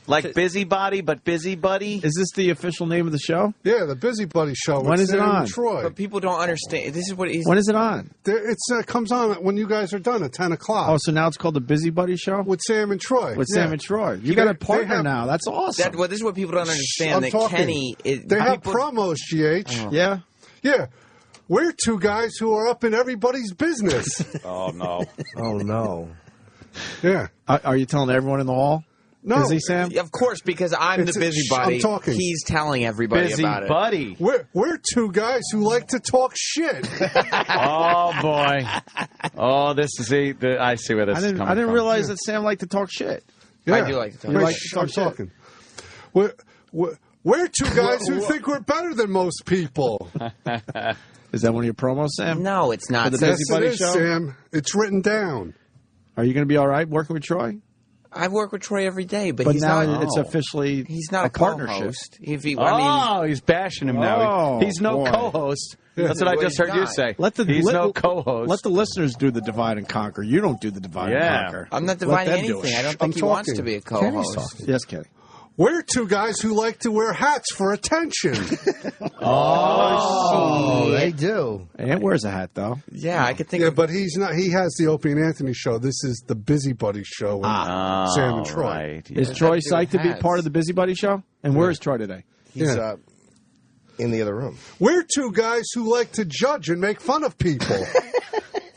Like Busybody, but Busybody? Is this the official name of the show? Yeah, the Busybody Show with When is Sam it on? and Troy. But people don't understand. This is what he's... When is it on? It comes on when you guys are done at 10 o'clock. Oh, so now it's called the Busybody Show? With Sam and Troy. With Sam and Troy. You got a partner now. That's awesome. This is what people don't understand. I'm talking. Kenny... They have promos, GH. Oh. Yeah? Yeah. We're two guys who are up in everybody's business. Oh, no. Oh, no. Yeah. Are you telling everyone in the hall? No. Is he, Sam? Of course, because I'm the busybody. I'm talking. He's telling everybody about it. Busybody. We're two guys who like to talk shit. Oh, boy. Oh, this is I see where this is coming from. I didn't realize that Sam liked to talk shit. Yeah. I do like to talk shit. I'm talking. We're two guys who think we're better than most people. Is that one of your promos, Sam? No, it's not. For the Yes, Busybody it is, Show? Sam. It's written down. Are you going to be all right working with Troy? I work with Troy every day, but he's now not. it's officially He's not a partnership. co-host. He's bashing him now. He's no boy. co-host. That's what I just heard you say. He's no co-host. Let the listeners do the divide and conquer. You don't do the divide and conquer. I'm not Let dividing them do anything. it. I don't think he wants to be a co-host. Yes, Kenny. We're two guys who like to wear hats for attention. Oh, they do. Ant wears a hat, though. Yeah, I could think. Yeah, but he's not. He has the Opie and Anthony show. This is the Busybody Show with Sam and Troy. Right, Is Troy psyched to be part of the Busybody Show? And where is Troy today? He's in the other room. We're two guys who like to judge and make fun of people.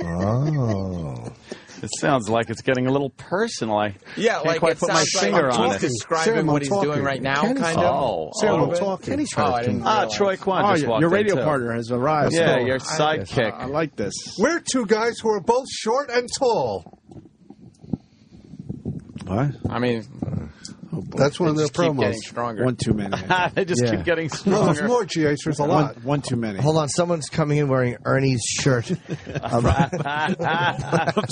Oh. It sounds like it's getting a little personal. I Yeah, can't like quite it put my sounds like finger I'm on it. describing what he's doing right now, Kenny's kind of. Oh, Sam, I'm bit. talking. Kenny's trying I didn't to realize. Troy Kwan just walked your radio in, too. partner has arrived. Yeah, So your sidekick. I like this. We're two guys who are both short and tall. What? I mean, That's one of their just keep promos. getting stronger. One too many. They just keep getting No, stronger. there's more, GH. There's a lot. One too many. Hold on, someone's coming in wearing Ernie's shirt.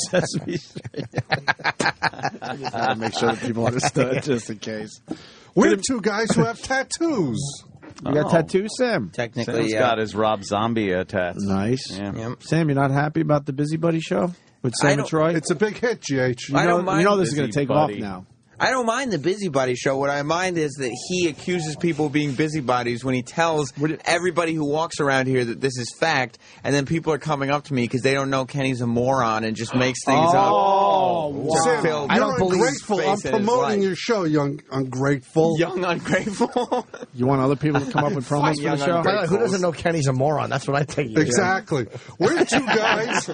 Sesame Street. I just want to make sure that people understood, just in case. We're two guys who have tattoos. You got tattoos, Sam? Technically, Sam's yeah. got his Rob Zombie tats. Nice. Yeah. Yep. Sam, you're not happy about the Busybody Show with Sam and Troy? It's a big hit, GH. I don't mind You know this is going to take off Busybody. now. I don't mind the busybody show. What I mind is that he accuses people of being busybodies when he tells everybody who walks around here that this is fact, and then people are coming up to me because they don't know Kenny's a moron and just makes things up. to Sam, fill you're ungrateful. I'm space in his promoting life. your show, young ungrateful. Young ungrateful. You want other people to come up with promos for the show? By the way, who doesn't know Kenny's a moron? That's what I think. Exactly. We're two guys.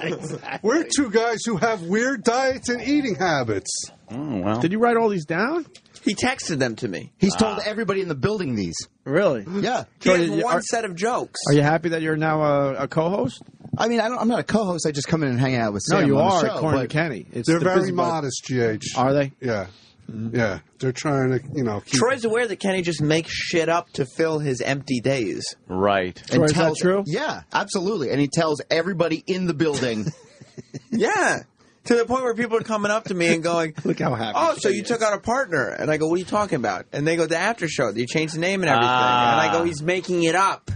We're two guys who have weird diets and eating habits. Well. Did you write all these down? He texted them to me. He's told everybody in the building these. Really? Yeah. He has one set of jokes. Are you happy that you're now a co-host? I mean, I'm not a co-host. I just come in and hang out with Sam. No, you on the are, show, according to but- Kenny. It's They're the very busybody. modest, GH. Are they? Yeah. Yeah. They're trying to, keep... Troy's aware that Kenny just makes shit up to fill his empty days. Right. And Is that tells- true? Yeah, absolutely. And he tells everybody in the building. Yeah. To the point where people are coming up to me and going, Look how happy. "Oh, so you took out a partner?" And I go, "What are you talking about?" And they go, "The after show. You changed the name and everything." And I go, "He's making it up.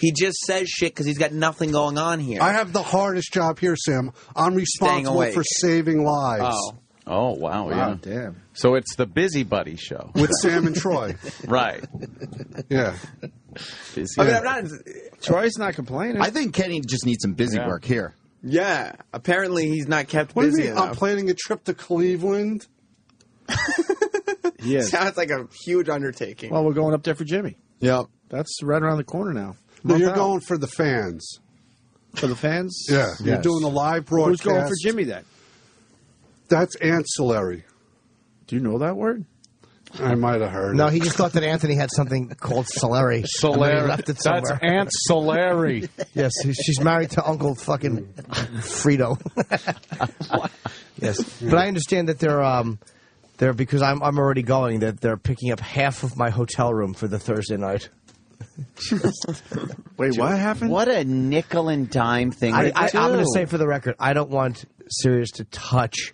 He just says shit because he's got nothing going on here." I have the hardest job here, Sam. I'm responsible awake. for saving lives. Oh, wow, yeah. Damn. So it's the Busybody Show. With Sam and Troy. Right. Yeah. Busy. I mean, I'm not. Troy's not complaining. I think Kenny just needs some busy work here. Yeah. Apparently, he's not kept What do busy you mean? enough. I'm planning a trip to Cleveland. Yes. Sounds like a huge undertaking. Well, we're going up there for Jimmy. Yep. That's right around the corner now. No, Month you're out. going for the fans. For the fans? Yeah. You're Yes. doing the live broadcast. Who's going for Jimmy then? That's ancillary. Do you know that word? I might have heard No, it. he just thought that Anthony had something called Solari. Solari. He left it somewhere. That's Aunt Solari. Yes, she's married to Uncle fucking Frito. Yes, but I understand that they're because I'm already going, that they're picking up half of my hotel room for the Thursday night. Wait, what happened? What a nickel and dime thing I'm to do. going to say for the record, I don't want Sirius to touch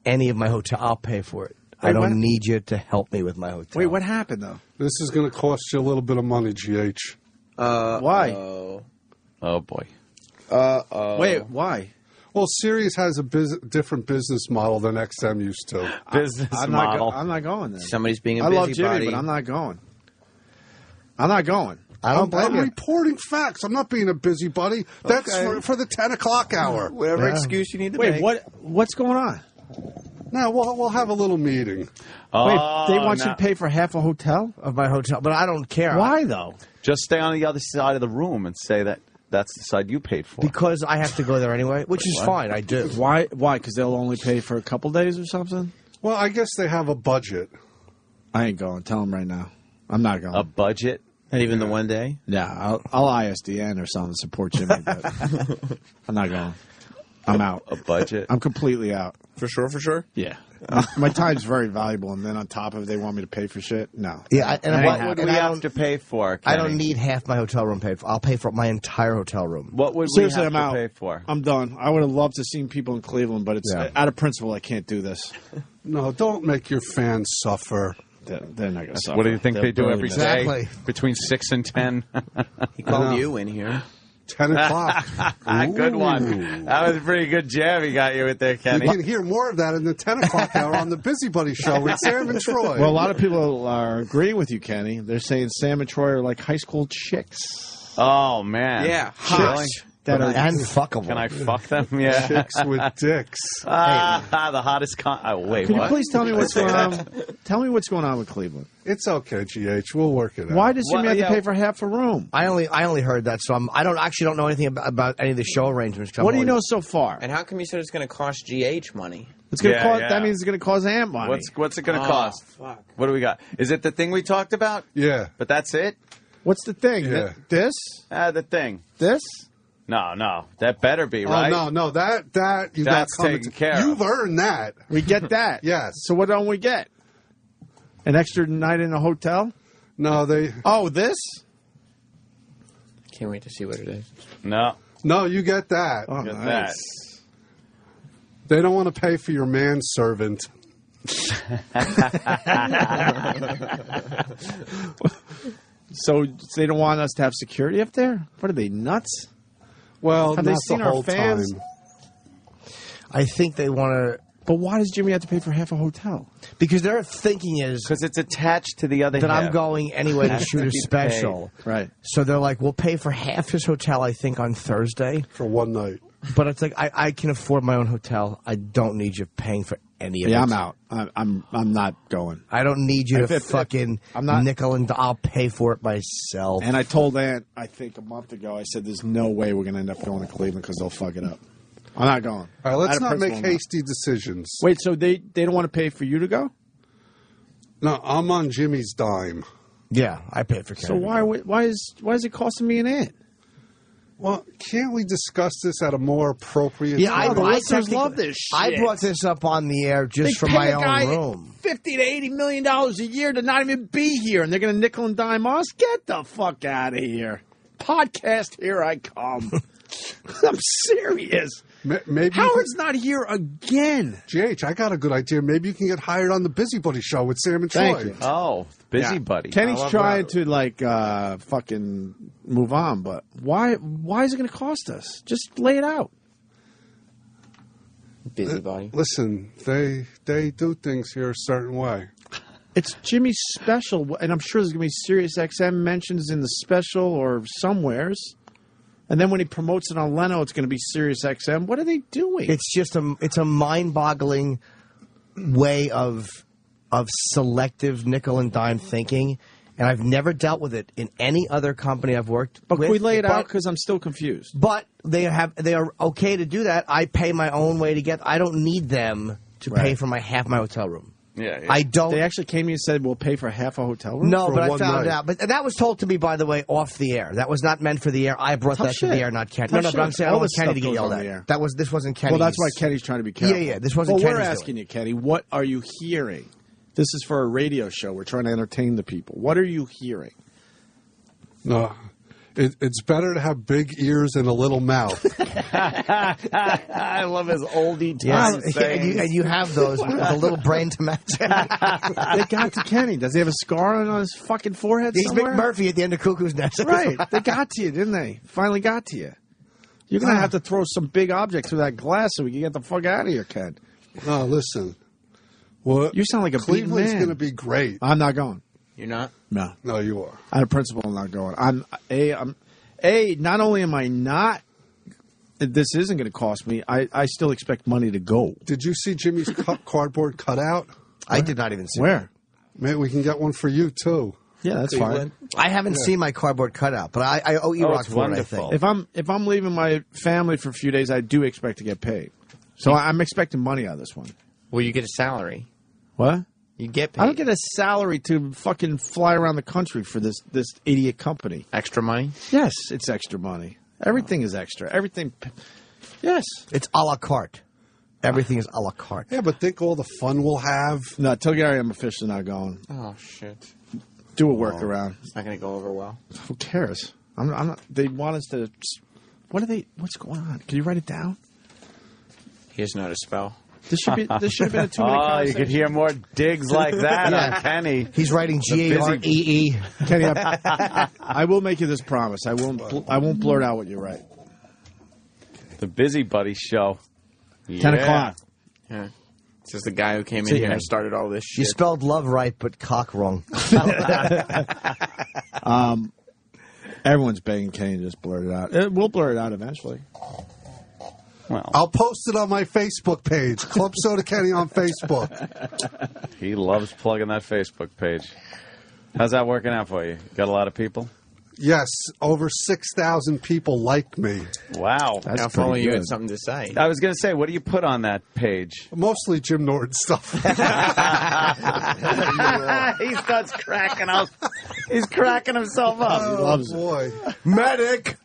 any of my hotel. I'll pay for it. I don't what? need you to help me with my hotel. Wait, what happened though? This is going to cost you a little bit of money, GH. Why? Oh, boy. Wait, why? Well, Sirius has a different business model than XM used to. Business I'm model. I'm not going then. Somebody's being a I love busybody. Jimmy, but I'm not going. I'm not going. I don't blame I'm you. reporting facts. I'm not being a busybody. That's Okay. for the 10 o'clock hour. Whatever Yeah. excuse you need to Wait, make. what's going on? Now, we'll have a little meeting. Wait, they want you no. to pay for half a hotel? Of my hotel, but I don't care. Why though? Just stay on the other side of the room and say that that's the side you paid for. Because I have to go there anyway, which is fine. I do. Why? Because they'll only pay for a couple days or something. Well, I guess they have a budget. I ain't going. Tell them right now. I'm not going. A budget? Not even the one day? Yeah, I'll ISDN or something to support Jimmy, but I'm not going. I'm out. A budget? I'm completely out. For sure? Yeah. My time's very valuable, and then on top of it, they want me to pay for shit? No. Yeah, what would we have to pay for, Kenny? I don't need half my hotel room paid for. I'll pay for my entire hotel room. What would Seriously, we have I'm to out. pay for? I'm done. I would have loved to seen people in Cleveland, but it's out of principle. I can't do this. No, don't make your fans suffer. They're not going to suffer. What do you think they do every day? Exactly. Between 6 and 10? He called you in here. 10 o'clock. Good one. That was a pretty good jab he got you with there, Kenny. You can hear more of that in the 10 o'clock hour on the Busybody Show with Sam and Troy. Well, a lot of people are agreeing with you, Kenny. They're saying Sam and Troy are like high school chicks. Oh, man. Yeah, Really? And fuckable. Can I fuck them? Yeah. Chicks with dicks. The hottest wait, Can what? you please tell me what's going on? Tell me what's going on with Cleveland. It's okay, GH. We'll work it out. Why does Jimmy have to pay for half a room? I only heard that, so I don't know anything about any of the show arrangements. What do you know so far? And how come you said it's going to cost GH money? It's going to cost. That means it's going to cost Ant money. What's it going to cost? Fuck. What do we got? Is it the thing we talked about? Yeah. But that's it? What's the thing? Yeah. This? The thing. This? No. That better be, right? Oh, no. That you That's got coming taken care of. You've earned that. We get that. Yes. So what don't we get? An extra night in a hotel? No, they. Oh, this? Can't wait to see what it is. No, you get that. Oh, Get nice. They don't want to pay for your manservant. So they don't want us to have security up there? What are they, nuts? Well, have not they seen the our whole fans? time. I think they want to. But why does Jimmy have to pay for half a hotel? Because their thinking is because it's attached to the other that half. I'm going anyway to shoot a special. Right. So they're like, we'll pay for half his hotel, I think, on Thursday. For one night. But it's like, I can afford my own hotel. I don't need you paying for any of it. Yeah, I'm out. I'm not going. I don't need you to If fucking I'm not, nickel and I'll pay for it myself. And I told Ant, I think a month ago, I said, there's no way we're going to end up going to Cleveland because they'll fuck it up. I'm not going. All right, let's not make hasty decisions. Wait, so they don't want to pay for you to go? No, I'm on Jimmy's dime. Yeah, I pay for So why is it costing me an Ant? Well, can't we discuss this at a more appropriate Yeah, time? the listeners love this shit. I brought this up on the air just for my own room. $50 to $80 million a year to not even be here, and they're going to nickel and dime us? Get the fuck out of here. Podcast, here I come. I'm serious. Maybe Howard's not here again. GH, I got a good idea. Maybe you can get hired on the Busybody Show with Sam and Troy. Thank you. Oh, busybody. Kenny's trying to fucking move on, but why is it going to cost us? Just lay it out. Busybody. Listen, they do things here a certain way. It's Jimmy's special, and I'm sure there's going to be SiriusXM mentions in the special or somewheres. And then when he promotes it on Leno, it's going to be SiriusXM. What are they doing? It's just a mind-boggling way of selective nickel and dime thinking, and I've never dealt with it in any other company I've worked but with. can we lay it out because I'm still confused. But they are okay to do that. I pay my own way to get. I don't need them to pay for half my hotel room. Yeah, I don't. They actually came to me and said, we'll pay for half a hotel room? No, but I found night. out. But that was told to me, by the way, off the air. That was not meant for the air. I brought Tough that shit. to the air, not Kenny. Tough No, but I'm shit. saying I All don't want this Kenny stuff to get goes yelled on at. the air. This wasn't Kenny. Well, that's why Kenny's trying to be careful. Yeah, this wasn't Well, we're Kenny's asking you, Kenny, what are you hearing? This is for a radio show. We're trying to entertain the people. What are you hearing? No, it's better to have big ears and a little mouth. I love his oldie Yes, time. and you have those with a little brain to match. They got to Kenny. Does he have a scar on his fucking forehead He's somewhere? McMurphy at the end of Cuckoo's Nest. Right. They got to you, didn't they? Finally got to you. You're going to have to throw some big object through that glass so we can get the fuck out of here, Ken. No, listen. What? You sound like a beaten Cleveland's man. going to be great. I'm not going. You're not? No. No, you are. Out of principle, I'm not going. Not only am I not, this isn't going to cost me, I still expect money to go. Did you see Jimmy's cardboard cutout? I did not even see Where? it. Maybe we can get one for you, too. Yeah, that's fine. I haven't seen my cardboard cutout, but I owe you rock it's for it, I wonderful. think. If I'm leaving my family for a few days, I do expect to get paid. So I'm expecting money out of this one. Will you get a salary? What? You get paid. I don't get a salary to fucking fly around the country for this idiot company. Extra money? Yes, it's extra money. Everything is extra. Everything. Yes. It's a la carte. Everything is a la carte. Yeah, but think all the fun we'll have. No, tell Gary I'm officially not going. Oh, shit. Do a workaround. It's not going to go over well. Who cares? I'm not. They want us to. What are they? What's going on? Can you write it down? He doesn't know how to spell. This should have been a 2-minute conversation. You could hear more digs like that on Kenny. He's writing Garee. Kenny, I will make you this promise. I won't blurt out what you write. The Busybody Show. 10 o'clock. Yeah. This is the guy who came in here and started all this shit. You spelled love right, but cock wrong. Everyone's begging Kenny to just blurt it out. We'll blurt it out eventually. Well, I'll post it on my Facebook page. Club Soda Kenny on Facebook. He loves plugging that Facebook page. How's that working out for you? Got a lot of people? Yes, over 6,000 people like me. Wow. Now, if only you had something to say. I was going to say, what do you put on that page? Mostly Jim Norton stuff. He starts cracking up. He's cracking himself up. Oh, He loves boy. it. Medic!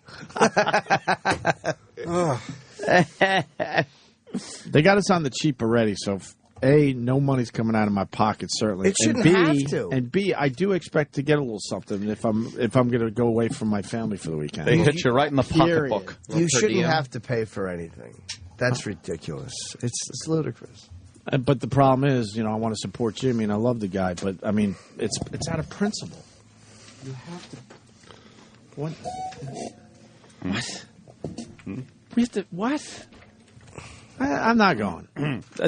They got us on the cheap already, so A, no money's coming out of my pocket, certainly. It shouldn't and B, have to. And B, I do expect to get a little something if I'm going to go away from my family for the weekend. They hit you right in the pocketbook. You shouldn't have to pay for anything. That's ridiculous. It's ludicrous. But the problem is, I want to support Jimmy, and I love the guy, but, I mean, it's out of principle. You have to... What? What? We have to... What? I'm not going.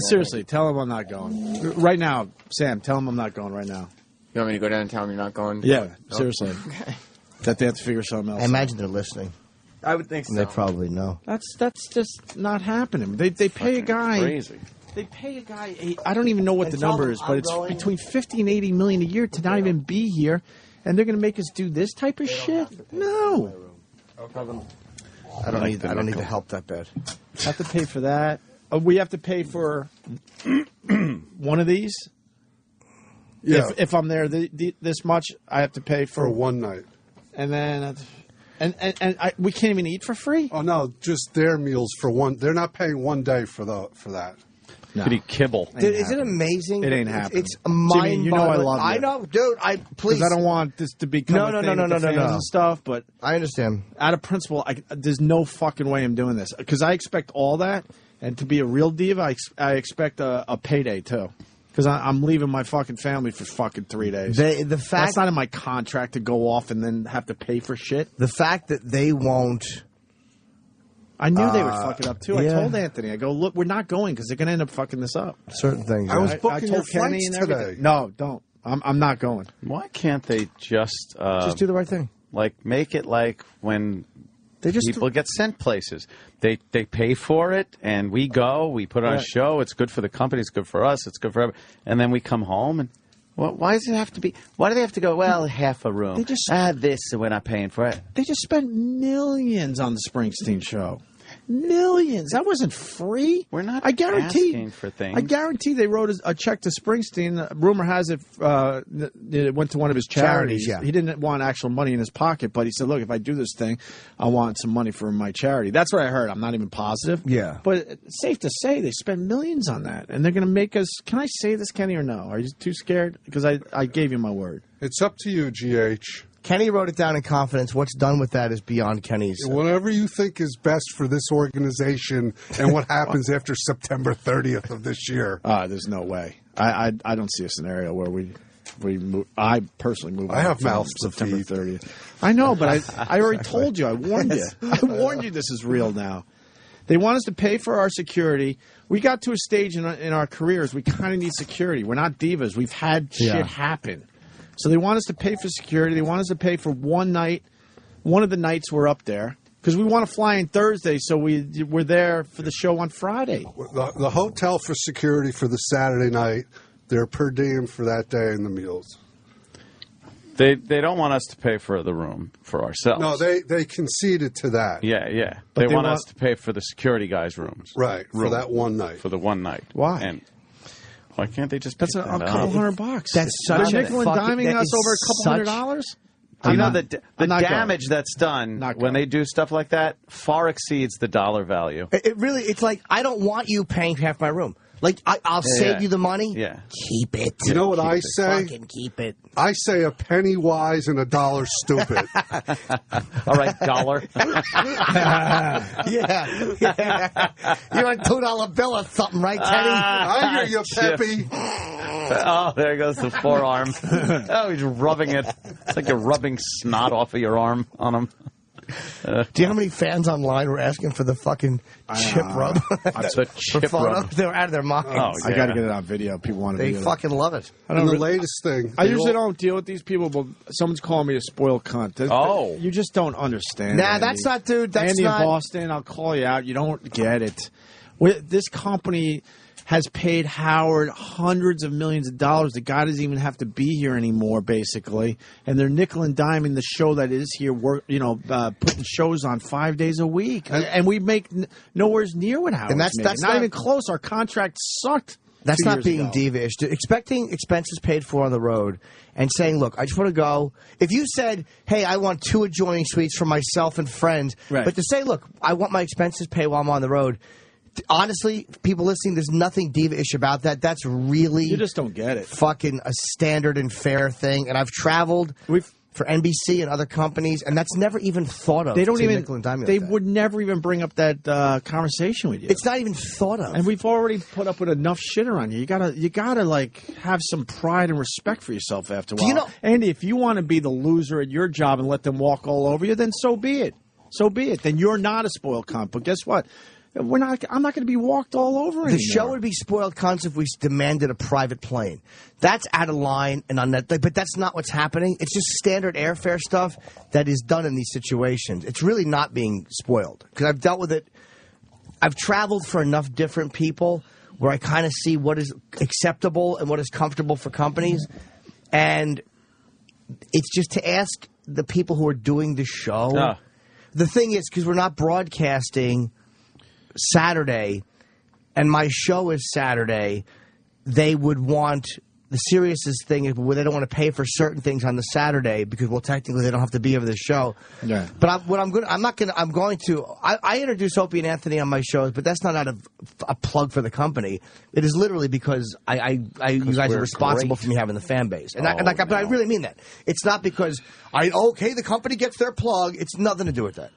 Seriously, tell him I'm not going. Right now, Sam, tell him I'm not going right now. You want me to go down and tell him you're not going? Yeah, seriously. Okay. That they have to figure something else I imagine they're listening. I would think so. And they probably know. That's just not happening. They pay a guy... Crazy. They pay a guy... I don't even know what the number is, but it's between $50 and $80 million a year to not even be here, and they're going to make us do this type of shit? No. I don't need the help that bad. Have to pay for that. We have to pay for one of these. Yeah. If I'm there this much, I have to pay for one night. And then we can't even eat for free. Oh no, just their meals for one. They're not paying one day for that. No. Could he kibble? Dude, is it amazing? It ain't happening. It's mind-boggling. You know I love you. I know, dude. Please. Because I don't want this to become a thing with the fans and stuff. But I understand. Out of principle, there's no fucking way I'm doing this. Because I expect all that, and to be a real diva, I expect a payday too. Because I'm leaving my fucking family for fucking 3 days. The fact that's not in my contract to go off and then have to pay for shit. The fact that they won't. I knew they would fuck it up too. Yeah. I told Anthony, I go, look, we're not going because they're going to end up fucking this up. Certain things. I was booking your Kenny flights and everything. today. No, don't. I'm not going. Why can't they just do the right thing? Like make it like when people get sent places. They pay for it, and we go. We put on a show. It's good for the company. It's good for us. It's good for everyone. And then we come home and. Well, why does it have to be? Why do they have to go? Well, half a room. They just this, so we're not paying for it. They just spent millions on the Springsteen show. Millions. That wasn't free. We're not. I guarantee. Asking for things. I guarantee they wrote a check to Springsteen. Rumor has it went to one of his charities. Yeah. He didn't want actual money in his pocket, but he said, "Look, if I do this thing, I want some money for my charity." That's what I heard. I'm not even positive. Yeah. But it's safe to say they spent millions on that, and they're going to make us. Can I say this, Kenny, or no? Are you too scared? Because I gave you my word. It's up to you, GH. Kenny wrote it down in confidence. What's done with that is beyond Kenny's. Whatever you think is best for this organization and what happens after September 30th of this year. There's no way. I don't see a scenario where we move. I personally move. I have mouths to September feed. 30th. I know, but I already told you. I warned you. I warned you. This is real now. They want us to pay for our security. We got to a stage in our careers. We kind of need security. We're not divas. We've had shit happen. So they want us to pay for security. They want us to pay for one night, one of the nights we're up there, because we want to fly in Thursday, so we're there for the show on Friday. The hotel for security for the Saturday night, they're per diem for that day and the meals. They don't want us to pay for the room for ourselves. No, they conceded to that. Yeah. But they want us to pay for the security guys' rooms. Right, for that one night. For the one night. Why? And Why can't they just? That's a couple $100. That's such They're a nickel and fucking- diming that us is over a couple such- $100. You know, I'm the not damage that's done when they do stuff like that far exceeds the dollar value. It really, it's like, I don't want you paying half my room. Like, I'll save you the money. Yeah. Keep it. You know what I Keep it. say? Fucking keep it. I say a penny wise and a dollar stupid. All right, dollar. yeah. You're a $2 bill or something, right, Teddy? I hear you, Peppy. Oh, there goes the forearm. Oh, he's rubbing it. It's like you're rubbing snot off of your arm on him. Do you know how many fans online were asking for the fucking chip rub? The chip rub. They were out of their minds. Oh, I got to get it on video. People want to. They fucking love it. And the latest thing. I usually don't deal with these people, but someone's calling me a spoiled cunt. You just don't understand. Nah, Andy. that's not, dude. That's Andy not. in Boston, I'll call you out. You don't get it. This company has paid Howard hundreds of millions of dollars. The guy doesn't even have to be here anymore, basically. And they're nickel and diming the show that is here, putting shows on 5 days a week. And we make nowhere near what Howard's making. That's not even close. Our contract sucked. That's 2 not years being ago. divish. Expecting expenses paid for on the road and saying, look, I just want to go. If you said, hey, I want 2 adjoining suites for myself and friends, Right. but to say, look, I want my expenses paid while I'm on the road, honestly, people listening, there's nothing diva-ish about that. That's really... You just don't get it. Fucking a standard and fair thing. And I've traveled for NBC and other companies, and that's never even thought of. They don't to even. nickel and dime you They like that. would never even bring up that conversation with you. It's not even thought of. And we've already put up with enough shit around you. You gotta like have some pride and respect for yourself after a while. you know- Andy, if you want to be the loser at your job and let them walk all over you, then so be it. So be it. Then you're not a spoiled cunt. But guess what? I'm not going to be walked all over anymore. The show would be spoiled cunts if we demanded a private plane. That's out of line and on that. But that's not what's happening. It's just standard airfare stuff that is done in these situations. It's really not being spoiled because I've dealt with it. I've traveled for enough different people where I kind of see what is acceptable and what is comfortable for companies, and it's just to ask the people who are doing the show. The thing is, because we're not broadcasting Saturday, and my show is Saturday, they would want the seriousness thing is where they don't want to pay for certain things on the Saturday because, well, technically they don't have to be over the show. Yeah. But I'm going to. I introduce Opie and Anthony on my shows, but that's not out of a plug for the company. It is literally because you guys are responsible for me having the fan base, but I really mean that. It's not because the company gets their plug. It's nothing to do with that.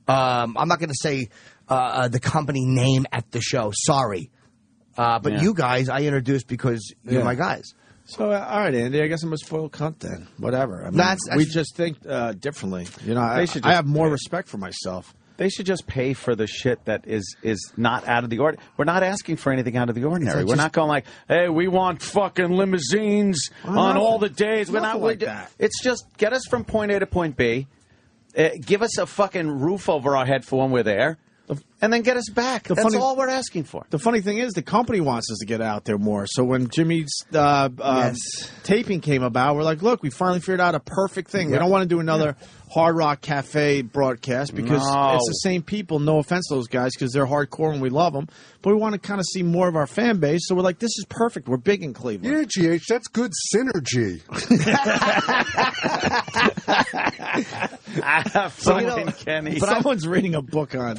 I'm not going to say the company name at the show. Sorry. But you guys, I introduced because you're my guys. So, all right, Andy, I guess I'm a spoiled cunt then. Whatever. I mean, we just think differently. You know, I have more respect for myself. They should just pay for the shit that is not out of the ordinary. We're not asking for anything out of the ordinary. We're not going like, hey, we want fucking limousines on all the days. We're not like that. It's just get us from point A to point B. Give us a fucking roof over our head for when we're there. And then get us back. That's all we're asking for. The funny thing is, the company wants us to get out there more. So when Jimmy's taping came about, we're like, look, we finally figured out a perfect thing. We don't want to do another Hard Rock Cafe broadcast because it's the same people. No offense to those guys because they're hardcore and we love them. But we want to kind of see more of our fan base. So we're like, this is perfect. We're big in Cleveland. Yeah, GH, that's good synergy. Kenny. Someone's reading a book on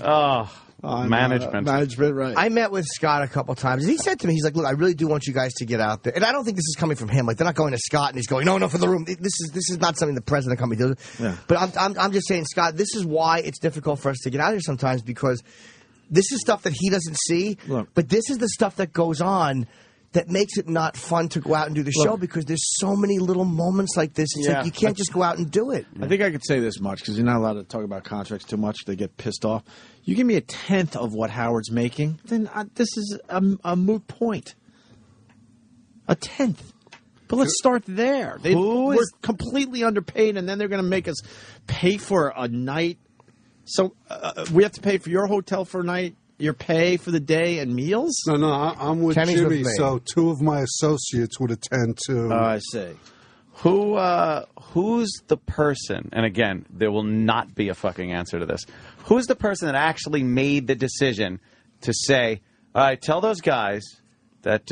management. Management, right. I met with Scott a couple times, and he said to me, he's like, look, I really do want you guys to get out there. And I don't think this is coming from him. Like, they're not going to Scott and he's going, no, for the room. This is not something the president of the company does. Yeah. But I'm just saying, Scott, this is why it's difficult for us to get out here sometimes, because this is stuff that he doesn't see, but this is the stuff that goes on that makes it not fun to go out and do the show because there's so many little moments like this. It's like you can't just go out and do it. I think I could say this much because you're not allowed to talk about contracts too much. They get pissed off. You give me a tenth of what Howard's making, then this is a moot point. A tenth. But let's start there. We're completely underpaid, and then they're going to make us pay for a night. So we have to pay for your hotel for a night, your pay for the day, and meals? No, I'm with Kenny's Jimmy, with me. so 2 of my associates would attend to. I see. Who's the person, and again, there will not be a fucking answer to this, who's the person that actually made the decision to say, all right, tell those guys that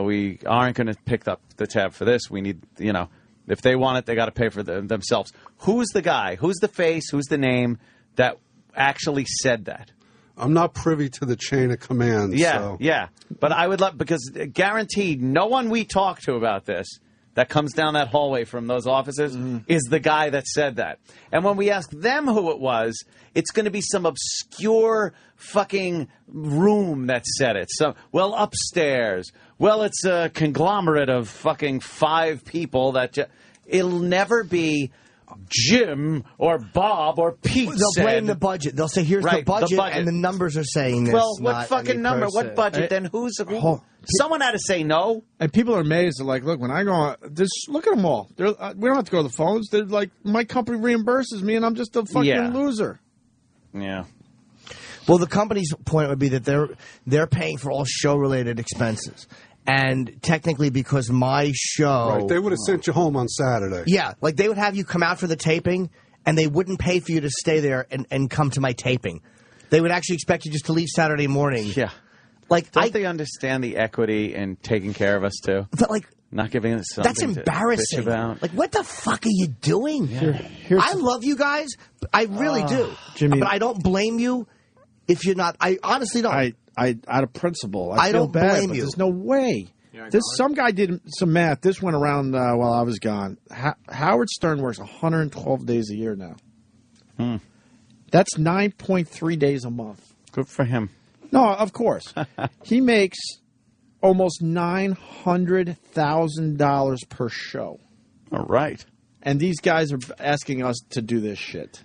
we aren't going to pick up the tab for this. We need, if they want it, they got to pay for themselves. Who's the guy? Who's the face? Who's the name that actually said that? I'm not privy to the chain of command. Yeah. But I would love, because guaranteed no one we talk to about this that comes down that hallway from those offices is the guy that said that. And when we ask them who it was, it's going to be some obscure fucking room that said it. Upstairs. Well, it's a conglomerate of fucking 5 people that it'll never be Jim or Bob or Pete. They'll blame the budget. They'll say, here's the budget, and the numbers are saying this. Well, what fucking number? What budget? Then who? Someone had to say no. And people are amazed. They're like, look, when I go on, look at them all. We don't have to go to the phones. They're like, my company reimburses me, and I'm just a fucking loser. Yeah. Well, the company's point would be that they're paying for all show-related expenses. And technically, because my show... Right, they would have sent you home on Saturday. Yeah, like they would have you come out for the taping, and they wouldn't pay for you to stay there and come to my taping. They would actually expect you just to leave Saturday morning. Yeah. Like, Don't they understand the equity in taking care of us, too? But, like... Not giving us something That's embarrassing. To bitch about. Like, what the fuck are you doing? Yeah. I love you guys. I really do. Jimmy, but I don't blame you if you're not. I honestly don't. I out of principle, I don't feel bad, blame but you. There's no way. Some guy did some math. This went around while I was gone. Howard Stern works 112 days a year now. That's 9.3 days a month. Good for him. No, of course. He makes almost $900,000 per show. All right. And these guys are asking us to do this shit.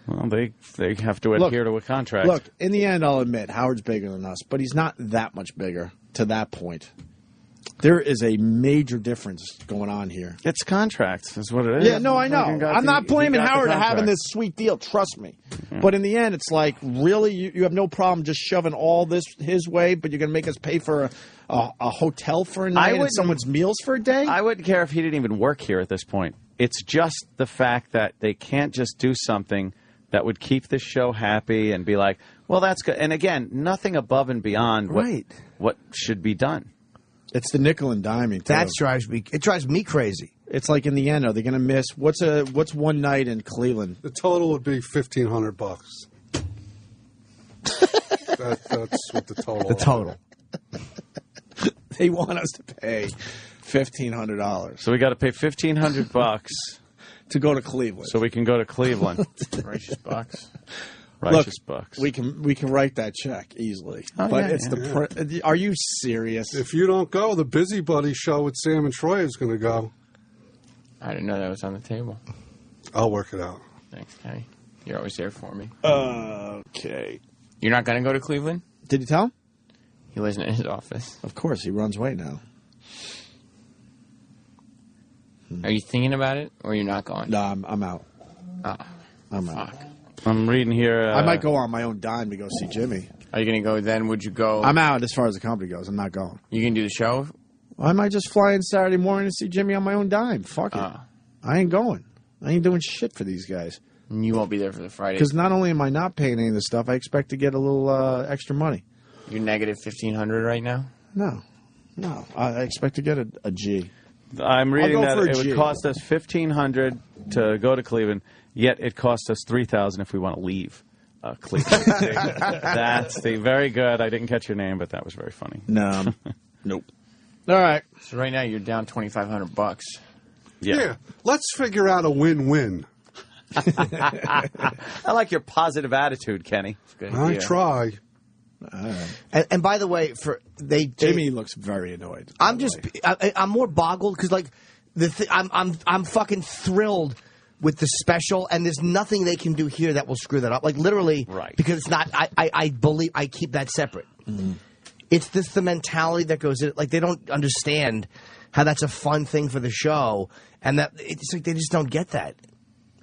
Well, they have to adhere to a contract. Look, in the end, I'll admit, Howard's bigger than us, but he's not that much bigger to that point. There is a major difference going on here. It's contracts, is what it is. Yeah, no, I know. I'm not blaming Howard for having this sweet deal. Trust me. Yeah. But in the end, it's like, really, you have no problem just shoving all this his way, but you're going to make us pay for a hotel for a night and someone's meals for a day? I wouldn't care if he didn't even work here at this point. It's just the fact that they can't just do something that would keep the show happy and be like, well, that's good. And again, nothing above and beyond what should be done. It's the nickel and diming. That drives me. It drives me crazy. It's like in the end, are they going to miss what's one night in Cleveland? The total would be $1,500. That's what the total. The total. They want us to pay $1,500. So we got to pay $1,500 to go to Cleveland, so we can go to Cleveland. Righteous bucks. Righteous bucks. We can write that check easily. Oh, but yeah, it's the. Are you serious? If you don't go, the Busybody show with Sam and Troy is going to go. I didn't know that was on the table. I'll work it out. Thanks, Kenny. You're always there for me. Okay. You're not going to go to Cleveland? Did you tell him? He lives in his office. Of course, he runs away now. Are you thinking about it, or you're not going? No, I'm out. Oh, I'm out. fuck. I'm reading here. I might go on my own dime to go see Jimmy. Are you going to go then? Would you go? I'm out as far as the company goes. I'm not going. You going to do the show? I might just fly in Saturday morning to see Jimmy on my own dime. Fuck it. I ain't going. I ain't doing shit for these guys. And you won't be there for the Friday. Because not only am I not paying any of this stuff, I expect to get a little extra money. You're negative $1,500 right now? No. I expect to get a G. I'm reading that it would cost us $1,500 to go to Cleveland, yet it costs us $3,000 if we want to leave Cleveland. That's very good. I didn't catch your name, but that was very funny. No. Nope. All right. So right now you're down $2,500. Yeah. Let's figure out a win-win. I like your positive attitude, Kenny. I try. And by the way, Jimmy looks very annoyed. I'm more boggled because like I'm fucking thrilled with the special, and there's nothing they can do here that will screw that up. Like literally, right? Because it's not. I believe I keep that separate. Mm-hmm. It's the mentality that goes in it. Like they don't understand how that's a fun thing for the show, and that it's like they just don't get that.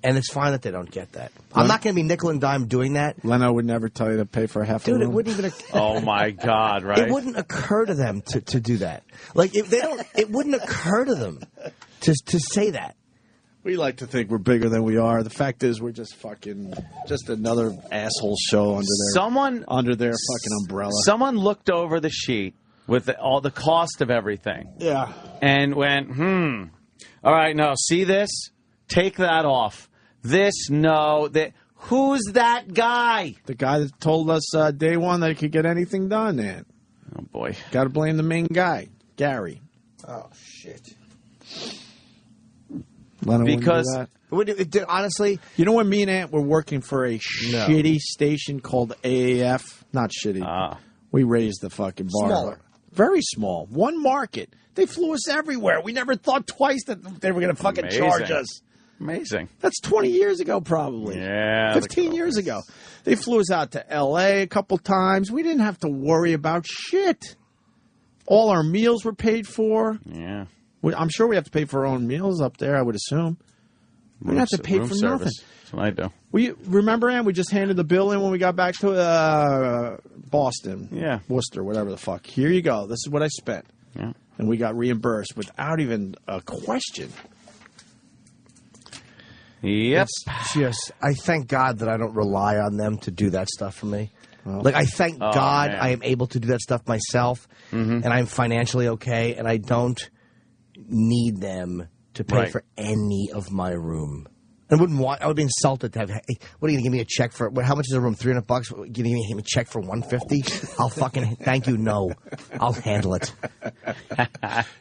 And it's fine that they don't get that. I'm not going to be nickel and dime doing that. Leno would never tell you to pay for half a room. Dude, it wouldn't even. Oh my God! Right? It wouldn't occur to them to do that. Like if they don't, it wouldn't occur to them to say that. We like to think we're bigger than we are. The fact is, we're just another asshole show under their fucking umbrella. Someone looked over the sheet with all the cost of everything. Yeah. And went, all right, no, see this? Take that off. This, no. Who's that guy? The guy that told us day one that he could get anything done, man. Oh, boy. Got to blame the main guy, Gary. Oh, shit. Because honestly, you know when me and Ant were working for a shitty station called AAF, not shitty. We raised the fucking bar. Smaller. Very small. One market. They flew us everywhere. We never thought twice that they were going to fucking charge us. Amazing. That's 20 years ago, probably. Yeah. 15 years ago. They flew us out to L.A. a couple times. We didn't have to worry about shit. All our meals were paid for. Yeah. I'm sure we have to pay for our own meals up there, I would assume. We don't have to pay for nothing. That's what I do. Remember, Ann, we just handed the bill in when we got back to Boston. Yeah. Worcester, whatever the fuck. Here you go. This is what I spent. Yeah. And we got reimbursed without even a question. Yep. I thank God that I don't rely on them to do that stuff for me. Like, I thank God I am able to do that stuff myself, and I'm financially okay, and I don't need them to pay for any of my room. I would be insulted to have. Hey, what are you going to give me a check for? How much is a room? $300? Giving me a check for $150? I'll fucking thank you. No, I'll handle it.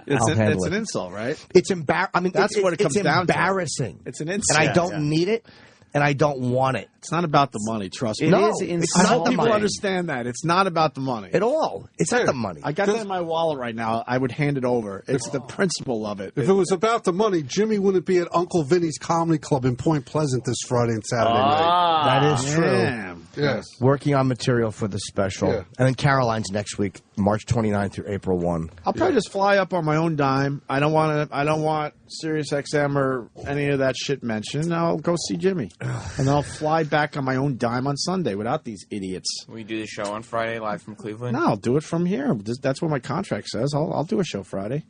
It's an insult, right? It's embarrassing. I mean, that's what it comes down to. It's embarrassing. It's an insult, and I don't need it. And I don't want it. It's not about the money, trust me. It's not I hope the people money. understand that. It's not about the money. At all. It's not the money. I got that in my wallet right now. I would hand it over. It's the principle of it. If it was about the money, Jimmy wouldn't be at Uncle Vinny's Comedy Club in Point Pleasant this Friday and Saturday night. That is true. Damn. Yes. Working on material for the special. Yeah. And then Caroline's next week, March 29th through April 1. I'll probably just fly up on my own dime. I don't want SiriusXM or any of that shit mentioned. I'll go see Jimmy. And then I'll fly back on my own dime on Sunday without these idiots. We do the show on Friday live from Cleveland? No, I'll do it from here. That's what my contract says. I'll do a show Friday.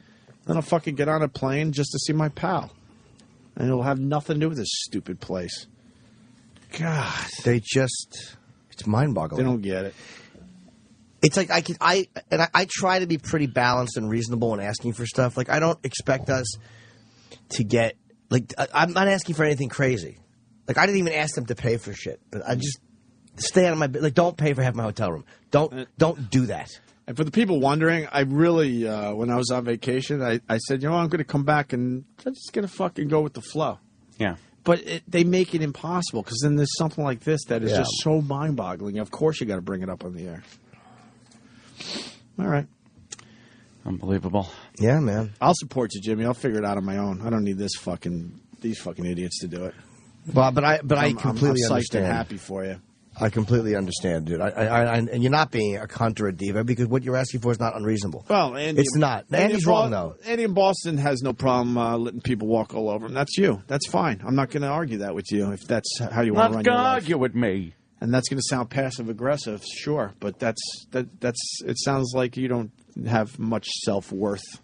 Then I'll fucking get on a plane just to see my pal. And it'll have nothing to do with this stupid place. God. It's mind-boggling. They don't get it. It's like I try to be pretty balanced and reasonable when asking for stuff. Like, I don't expect us to get, like, I'm not asking for anything crazy. Like, I didn't even ask them to pay for shit. But I just stay out of my, like, don't pay for half my hotel room. Don't do that. And for the people wondering, I really, when I was on vacation, I said, I'm going to come back and I'm just going to fucking go with the flow. Yeah. But they make it impossible because then there's something like this that is just so mind-boggling. Of course you got to bring it up on the air. All right. Unbelievable. Yeah, man. I'll support you, Jimmy. I'll figure it out on my own. I don't need these fucking idiots to do it. Well, but I completely I'm psyched understand. and happy for you. I completely understand, dude. And you're not being a cunt or a diva because what you're asking for is not unreasonable. Well, Andy, it's not. Andy's wrong, though. Andy in Boston has no problem letting people walk all over him. That's you. That's fine. I'm not going to argue that with you if that's how you want to run your life. Not argue with me. And that's going to sound passive aggressive, sure, but that's. It sounds like you don't have much self-worth,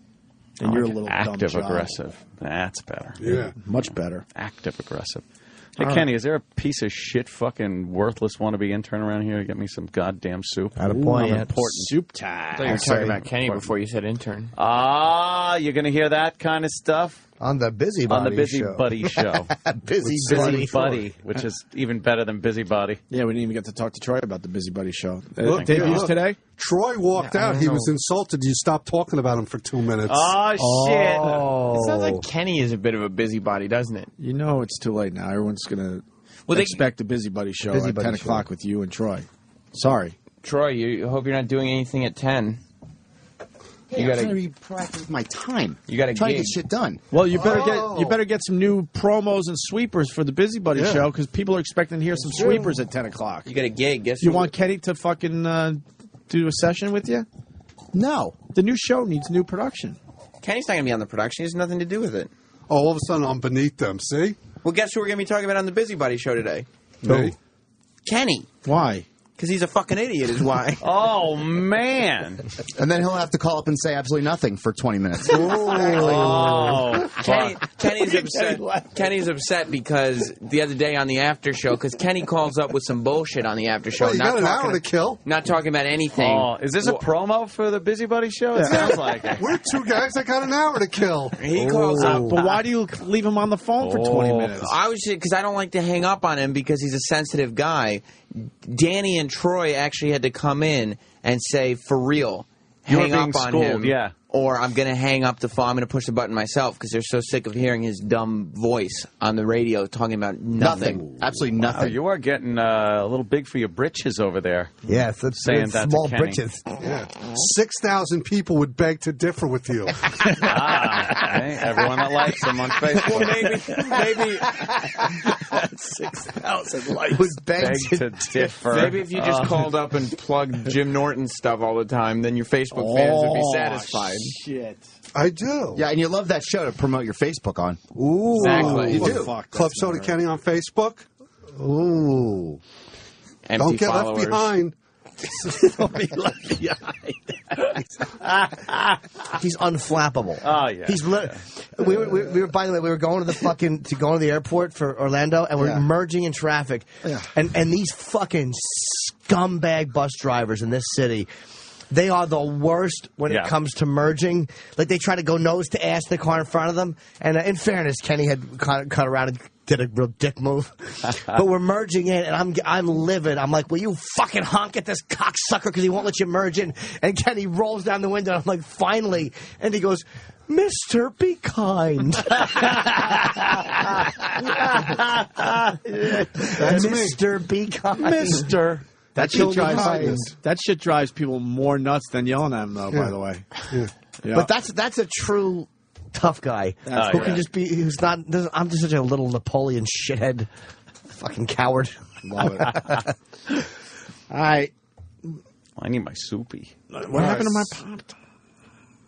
and you're a little active dumb aggressive. That's better. Yeah, much better. Active aggressive. Hey, Kenny, is there a piece of shit fucking worthless wannabe intern around here to get me some goddamn soup? Out of point. Important Soup time. I thought you were talking about Kenny before you said intern. You're going to hear that kind of stuff? On the Busybody Show. Busybody, which is even better than Busybody. Yeah, we didn't even get to talk to Troy about the Busybody Show. Debuts today? Troy walked out. He was insulted. You stopped talking about him for 2 minutes. Oh, shit. It sounds like Kenny is a bit of a busybody, doesn't it? You know it's too late now. Everyone's going to expect a Busybody Show at 10 o'clock with you and Troy. Sorry. Troy, you hope you're not doing anything at 10. Yeah, I'm trying to be proactive with my time. You got to try to get shit done. Well, you better get some new promos and sweepers for the Busybody Show because people are expecting to hear some sweepers at 10 o'clock. You got a gig. Guess you want Kenny to fucking do a session with you? No. The new show needs new production. Kenny's not going to be on the production. He has nothing to do with it. Oh, all of a sudden I'm beneath them. See? Well, guess who we're going to be talking about on the Busybody Show today? Who? Kenny. Why? Because he's a fucking idiot is why. Oh, man. And then he'll have to call up and say absolutely nothing for 20 minutes. Oh, Kenny's upset because the other day on the after show, because Kenny calls up with some bullshit on the after show. Well, you got an hour to kill. Not talking about anything. Oh, is this a promo for the Busybody show? It sounds like it. We're two guys that got an hour to kill. He calls up. But why do you leave him on the phone for 20 minutes? Because I don't like to hang up on him because he's a sensitive guy. Danny and Troy actually had to come in and say, for real, hang up on him. Yeah. Or I'm going to hang up the phone. I'm going to push the button myself because they're so sick of hearing his dumb voice on the radio talking about nothing. Absolutely nothing. Wow, you are getting a little big for your britches over there. Yeah, it's saying that small to Kenny. britches. Yeah. 6,000 people would beg to differ with you. Okay. Everyone that likes him on Facebook. Well, maybe 6,000 likes. Would beg to differ. Maybe if you just called up and plugged Jim Norton stuff all the time, then your Facebook fans would be satisfied. Shit. I do. Yeah, and you love that show to promote your Facebook on. Ooh. Exactly. You do. Club Soda Kenny on Facebook. Ooh. Empty Don't get followers. left behind. Don't be left behind. He's unflappable. Oh yeah. He's we were by the way, we were going to the airport for Orlando, and we're merging in traffic, and these fucking scumbag bus drivers in this city. They are the worst when it comes to merging. Like, they try to go nose to ass the car in front of them. And in fairness, Kenny had cut around and did a real dick move. But we're merging in, and I'm livid. I'm like, will you fucking honk at this cocksucker because he won't let you merge in? And Kenny rolls down the window, and I'm like, finally. And he goes, Mister, be kind. Mister, be kind. Mister. That shit drives people more nuts than yelling at them, though, by the way. Yeah. Yeah. But that's a true tough guy who can just be, who's not, I'm just such a little Napoleon shithead. Fucking coward. Love it. All right. I need my soupy. What happened to my Pop-Tart?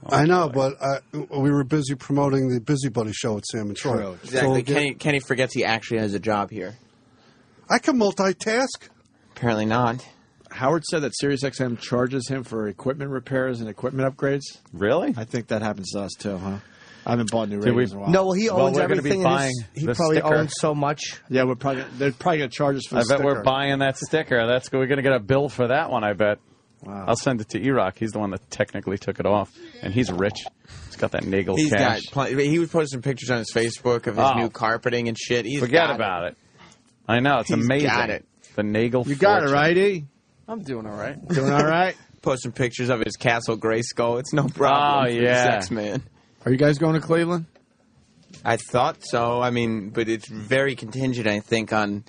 I know, but we were busy promoting the Busybody show at Sam and Troy. Exactly. Kenny forgets he actually has a job here. I can multitask. Apparently not. Howard said that SiriusXM charges him for equipment repairs and equipment upgrades. Really? I think that happens to us too, huh? I haven't bought new radios in a while. No, well, he owns everything. He probably sticker. owns so much. Yeah, they're probably going to charge us for the I bet sticker. we're buying that sticker. We're going to get a bill for that one, I bet. Wow. I'll send it to E-Rock. He's the one that technically took it off. And he's rich. He's got that Nagel cash. He would post some pictures on his Facebook of his new carpeting and shit. Forget about it. I know. It's amazing. Got it. The Nagel You got it, right, E? I'm doing all right. Doing all right? Posting pictures of his Castle Grayskull. It's no problem for the sex man. Are you guys going to Cleveland? I thought so. I mean, but it's very contingent, I think, on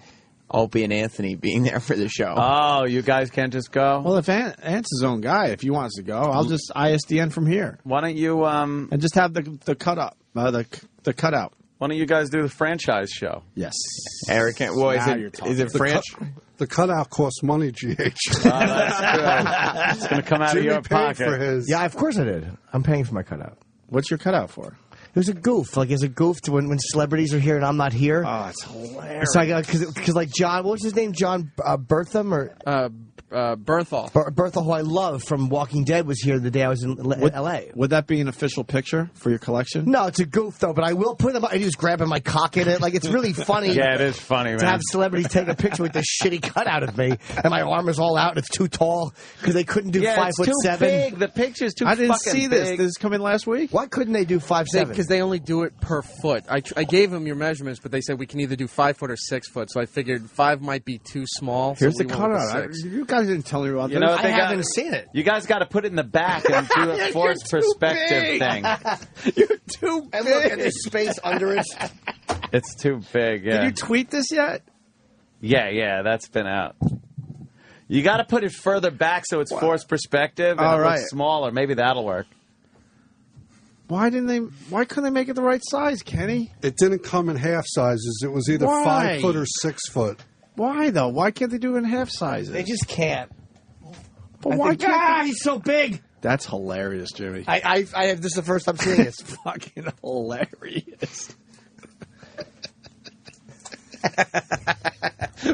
Opie and Anthony being there for the show. Oh, you guys can't just go? Well, if Ant's his own guy, if he wants to go, I'll just ISDN from here. Why don't you... and just have the cut-up, the cutout. Why don't you guys do the franchise show? Yes. Eric, is it French? The cutout costs money, GH. Oh, that's good. It's going to come out Jimmy of your paid pocket. for his. Yeah, of course I did. I'm paying for my cutout. What's your cutout for? It was a goof. Like, it's a goof to when celebrities are here and I'm not here. Oh, it's hilarious. So I got, because like John, what was his name? John Bertham or Berthal. Berthal, who I love from Walking Dead, was here the day I was in L.A. Would that be an official picture for your collection? No, it's a goof though. But I will put them up. He was grabbing my cock in it. Like, it's really funny. Yeah, it is funny, man. To have celebrities take a picture with this shitty cutout of me, and my arm is all out, and it's too tall because they couldn't do 5'7". It's too big. The picture's too. I didn't fucking see this. big. This is coming last week. Why couldn't they do 5'7"? Because they only do it per foot. I gave them your measurements, but they said we can either do 5 foot or 6 foot. So I figured 5 might be too small. Here's so the we went with cutout. 6. You guys didn't tell me about this. You know, I haven't seen it. You guys got to put it in the back and do a forced perspective thing. You're too big. And look at the space under it. It's too big. Yeah. Did you tweet this yet? Yeah, that's been out. You got to put it further back so it's forced perspective and it looks smaller. Maybe that'll work. Why couldn't they make it the right size, Kenny? It didn't come in half sizes. It was either 5 foot or 6 foot. Why though? Why can't they do it in half sizes? They just can't. But why can't he's so big. That's hilarious, Jimmy. I have this is the first time seeing it. It's fucking hilarious.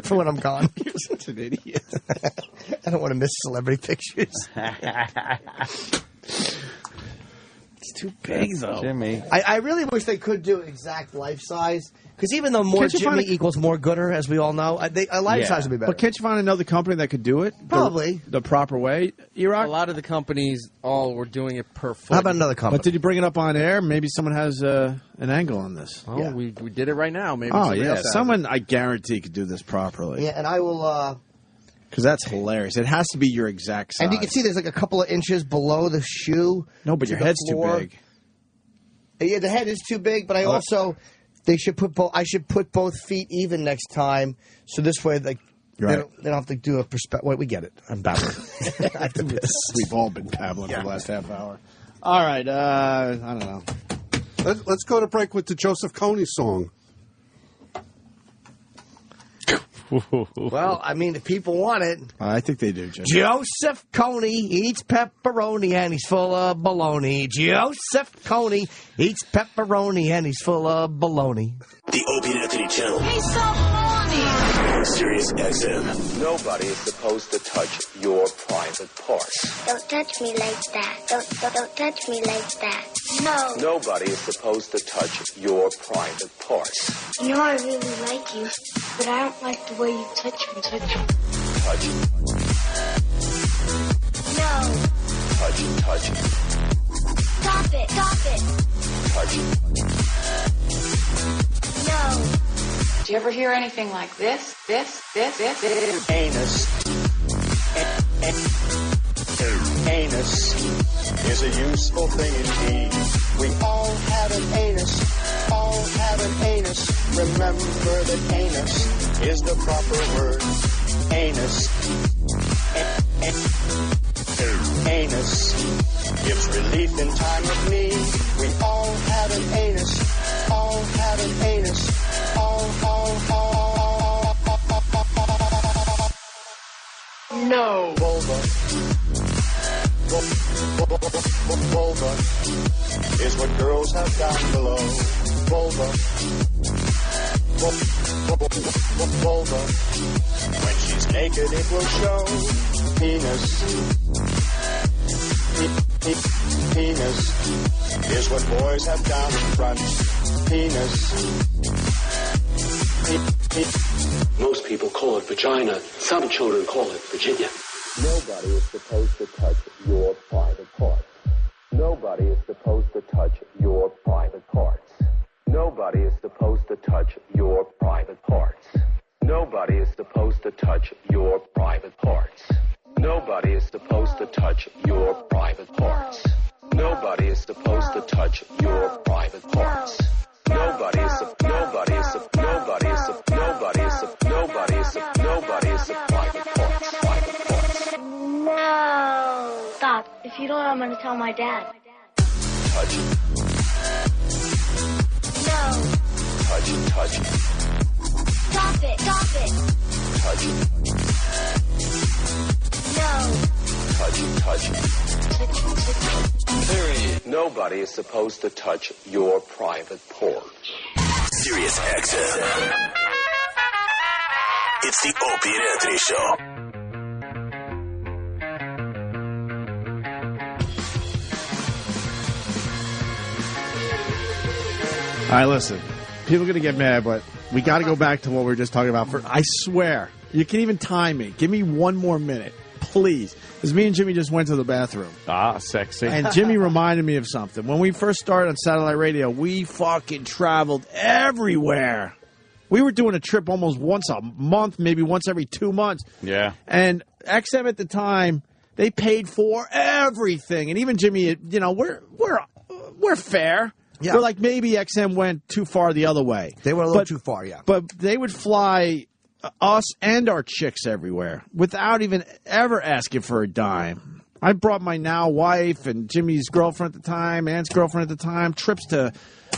for when I'm gone. You're such an idiot. I don't want to miss celebrity pictures. It's too big, though. Jimmy. I really wish they could do exact life size. Because even though more Jimmy equals more gooder, as we all know, a life size would be better. But can't you find another company that could do it? Probably. The proper way? A lot of the companies all were doing it per foot. How about another company? But did you bring it up on air? Maybe someone has an angle on this. Oh, we did it right now. Maybe. Someone, I guarantee, could do this properly. Yeah, and I will... Because that's hilarious. It has to be your exact size. And you can see there's like a couple of inches below the shoe. No, but your head's too big. Yeah, the head is too big, but I also... They should put both. I should put both feet even next time, so this way they don't have to do a perspective. Wait, we get it. I'm babbling. I have to piss. We've all been babbling for the last half hour. All right, I don't know. Let's go to break with the Joseph Kony song. Well, I mean, if people want it. I think they do, Jim. Joseph Kony eats pepperoni and he's full of baloney. Joseph Kony eats pepperoni and he's full of baloney. The Opie and Anthony channel. He's so horny. SiriusXM. Nobody is supposed to touch your private parts. Don't touch me like that. Don't touch me like that. No. Nobody is supposed to touch your private parts. You know I really like you, but I don't like the way you touch me. Touch. No. Touch. Stop it. Touch. No. Did you ever hear anything like this? Anus. Anus is a useful thing indeed. We all have an anus. All have an anus. Remember that anus is the proper word. Anus. Anus gives relief in time of need. We all have an anus. All have an anus. No. Vulva is what girls have down below. Vulva. When she's naked, it will show. Penis. Penis is what boys have down in front. Penis. Most people call it vagina. Some children call it Virginia. Nobody is supposed to touch your private parts. Nobody is supposed to touch your private parts. Nobody is supposed to touch your private parts. Nobody is supposed to touch your private parts. Nobody is supposed to touch your private parts. Nobody is supposed to touch your private parts. Nobody is private parts. No. Stop. If you don't, I'm going to tell my dad. Touch. No. Touch. Stop it. Touch. No. Touch. Period. Nobody is supposed to touch your private porch. SiriusXM. It's the Opie and Anthony Show. All right, listen. People are going to get mad, but we got to go back to what we were just talking about. I swear, you can even time me. Give me one more minute, please. Because me and Jimmy just went to the bathroom. Ah, sexy. And Jimmy reminded me of something. When we first started on satellite radio, we fucking traveled everywhere. We were doing a trip almost once a month, maybe once every 2 months. Yeah. And XM at the time, they paid for everything. And even Jimmy, you know, we're fair. Yeah. We're like, maybe XM went too far the other way. They went a little too far, yeah. But they would fly us and our chicks everywhere without even ever asking for a dime. I brought my now wife and Jimmy's girlfriend at the time, Ann's girlfriend at the time, trips to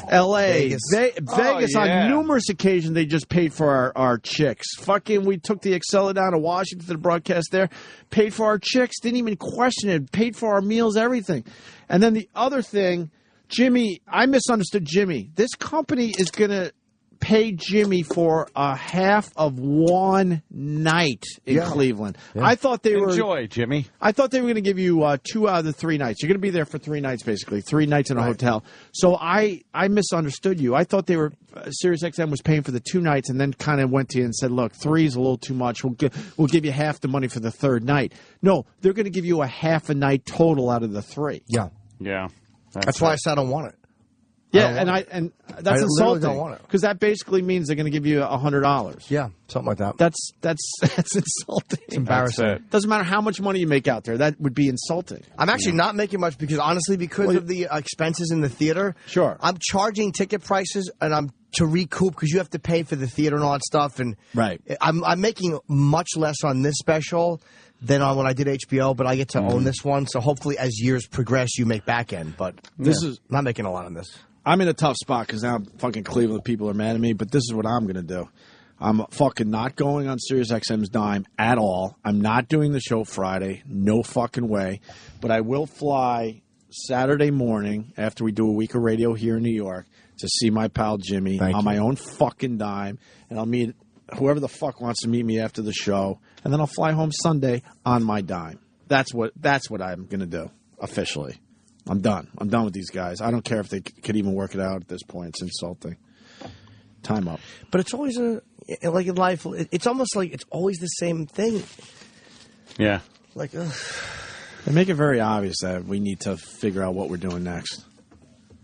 L.A., Vegas on numerous occasions. They just paid for our chicks. Fucking, we took the Excella down to Washington to broadcast there, paid for our chicks, didn't even question it, paid for our meals, everything. And then the other thing, Jimmy, I misunderstood Jimmy. This company is going to paid Jimmy for a half of one night in Cleveland. I thought they were enjoy, Jimmy. I thought they were going to give you 2 out of the 3 nights. You're going to be there for 3 nights, basically 3 nights in a hotel. So I misunderstood you. I thought they were SiriusXM was paying for the 2 nights, and then kind of went to you and said, "Look, 3 is a little too much. We'll give you half the money for the 3rd night." No, they're going to give you a half a night total out of the 3. Yeah. That's why I said I don't want it. Yeah, and that's insulting. Don't want it because that basically means they're going to give you $100. Yeah, something like that. That's insulting. It's embarrassing. Doesn't matter how much money you make out there. That would be insulting. I'm actually not making much because honestly, because of the expenses in the theater. Sure. I'm charging ticket prices, and I'm to recoup because you have to pay for the theater and all that stuff. And I'm making much less on this special than on when I did HBO, but I get to own this one. So hopefully, as years progress, you make back end. But this is not making a lot on this. I'm in a tough spot because now fucking Cleveland people are mad at me, but this is what I'm going to do. I'm fucking not going on SiriusXM's dime at all. I'm not doing the show Friday. No fucking way. But I will fly Saturday morning after we do a week of radio here in New York to see my pal Jimmy on my own fucking dime. And I'll meet whoever the fuck wants to meet me after the show. And then I'll fly home Sunday on my dime. That's what I'm going to do officially. I'm done. I'm done with these guys. I don't care if they could even work it out at this point. It's insulting. Time up. But it's always like in life, it's almost like it's always the same thing. Yeah. Like, they make it very obvious that we need to figure out what we're doing next.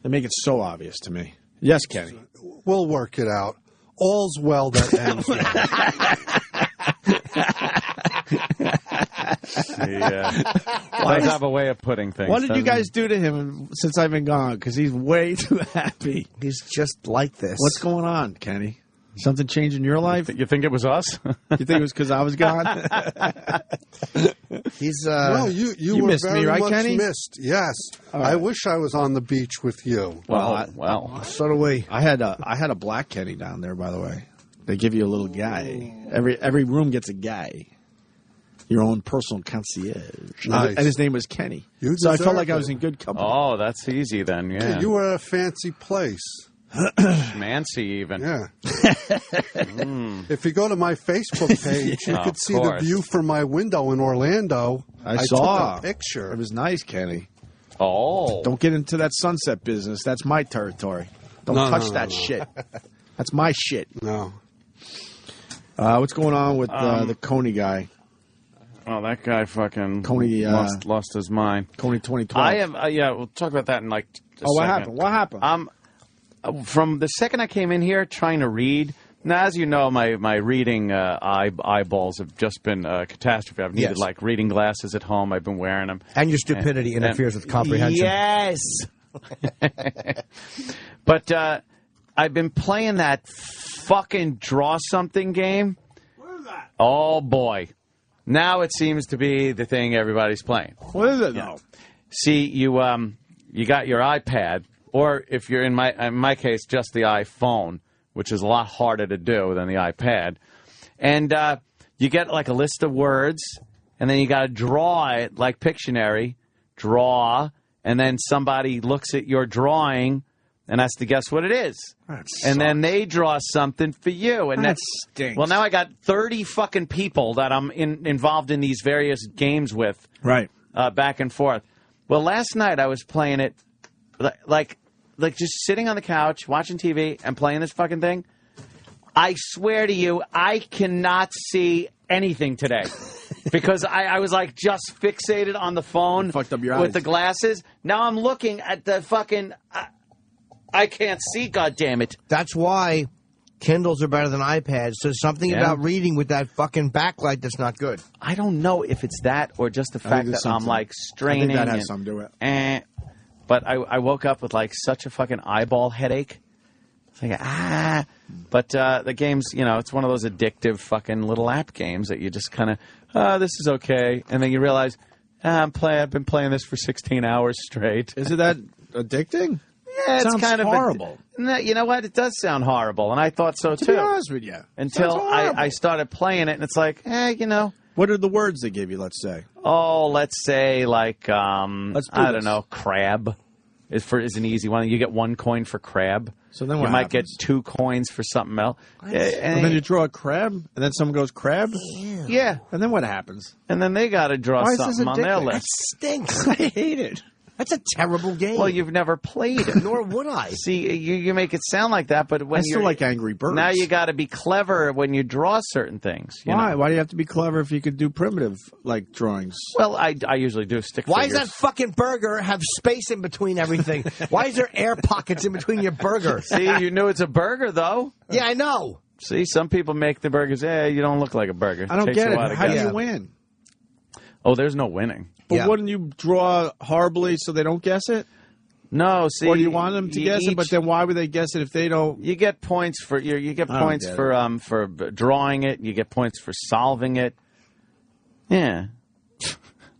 They make it so obvious to me. Yes, Kenny. We'll work it out. All's well that ends well. Does have a way of putting things. What did you guys do to him since I've been gone? Because he's way too happy. He's just like this. What's going on, Kenny? Something changed in your life? You think it was us? You think it was because I was gone? He's no, you were missed very me, right, much Kenny? missed. Yes, right. I wish I was on the beach with you. Well, so do we. I had a black Kenny down there, by the way. They give you a little guy. Every room gets a guy. Your own personal concierge. Nice. And his name was Kenny. So I felt like I was in good company. Oh, that's easy then, yeah. You were at a fancy place. Schmancy even. Yeah. If you go to my Facebook page, you could see the view from my window in Orlando. I saw took a picture. It was nice, Kenny. Oh. Don't get into that sunset business. That's my territory. Don't touch that shit. That's my shit. No. What's going on with the Kony guy? Oh, that guy fucking Kony lost his mind. Kony 2012. I am. We'll talk about that in like a second. What happened? From the second I came in here trying to read. Now, as you know, my reading eyeballs have just been a catastrophe. I've needed like reading glasses at home. I've been wearing them. And your stupidity interferes with comprehension. Yes. But I've been playing that fucking draw something game. What is that? Oh boy. Now it seems to be the thing everybody's playing. What is it, though? See, you got your iPad, or if you're in my case, just the iPhone, which is a lot harder to do than the iPad. And you get like a list of words, and then you got to draw it like Pictionary, draw, and then somebody looks at your drawing and has to guess what it is. And then they draw something for you. And that stinks. Well, now I got 30 fucking people that I'm involved in these various games with. Right. Back and forth. Well, last night I was playing it like just sitting on the couch, watching TV, and playing this fucking thing. I swear to you, I cannot see anything today. Because I was like just fixated on the phone fucked up your with eyes. the glasses. Now I'm looking at the fucking... I can't see, goddammit. That's why Kindles are better than iPads. There's something about reading with that fucking backlight that's not good. I don't know if it's that or just the fact that I'm like straining. I think that has something to do with it. But I woke up with like such a fucking eyeball headache. It's like, But the game's, it's one of those addictive fucking little app games that you just kind of, this is okay. And then you realize, I've been playing this for 16 hours straight. Is it that addicting? Yeah, it's sounds kind of horrible. You know what? It does sound horrible, and I thought so too. To be honest with you, until I started playing it, and it's like, What are the words they give you? Let's say. Oh, let's say like I don't know, crab. is an easy one. You get 1 coin for crab. So then you might get 2 coins for something else. And then you draw a crab, and then someone goes crab. Yeah. And then what happens? And then they got to draw something on their list. That stinks. I hate it. That's a terrible game. Well, you've never played it. Nor would I. See, you make it sound like that, but when I still like Angry Birds. Now you got to be clever when you draw certain things. Why? Why do you have to be clever if you could do primitive like drawings? Well, I usually do stick Why figures. does that fucking burger have space in between everything? Why is there air pockets in between your burger? See, you knew it's a burger, though. Yeah, I know. See, some people make the burgers. You don't look like a burger. I don't Takes get a it. while to How get do you it. win? Oh, there's no winning. But wouldn't you draw horribly so they don't guess it? No, see, or do you want them to guess it? But then why would they guess it if they don't? You get points for you get points for drawing it. You get points for solving it. Yeah,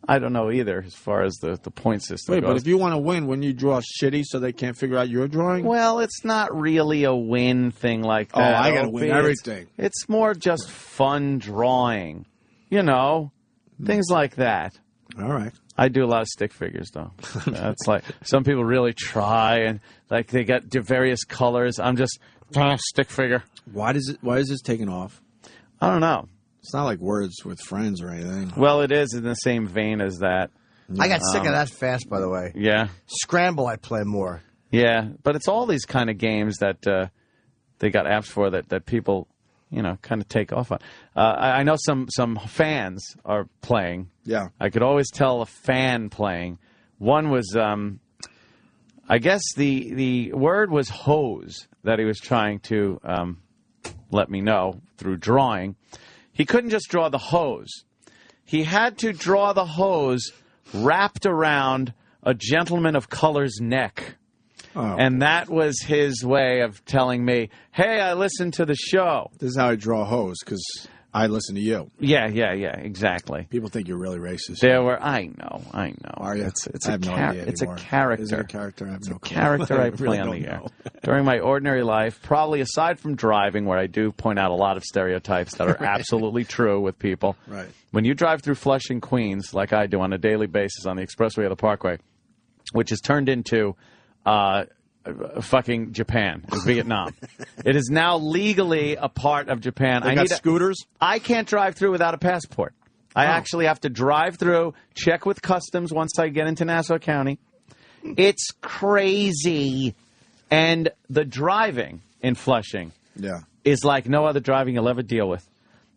I don't know either as far as the point system goes. But if you want to win, wouldn't you draw shitty so they can't figure out your drawing? Well, it's not really a win thing like that. Oh, I got to win everything. It's more just fun drawing. Things like that. All right. I do a lot of stick figures, though. That's like some people really try and like they got various colors. I'm just stick figure. Why is this taking off? I don't know. It's not like Words with Friends or anything. Well, it is in the same vein as that. I got sick of that fast, by the way. Yeah. Scramble, I play more. Yeah, but it's all these kind of games that they got apps for that people, kind of take off on. I know some fans are playing. Yeah. I could always tell a fan playing. One was, I guess the word was hose that he was trying to let me know through drawing. He couldn't just draw the hose. He had to draw the hose wrapped around a gentleman of color's neck. Oh. And that was his way of telling me, hey, I listened to the show. This is how I draw hose, because I listen to you. Yeah, exactly. People think you're really racist. I know. Are you? It's I a have no idea it's a anymore. character. Is it a character? I have no clue. Character I play really on don't the air. know. During my ordinary life, probably aside from driving, where I do point out a lot of stereotypes that are absolutely true with people. Right. When you drive through Flushing, Queens, like I do on a daily basis on the expressway of the Parkway, which has turned into fucking Japan, Vietnam. It is now legally a part of Japan. They got scooters? I can't drive through without a passport. I actually have to drive through, check with customs once I get into Nassau County. It's crazy. And the driving in Flushing is like no other driving you'll ever deal with.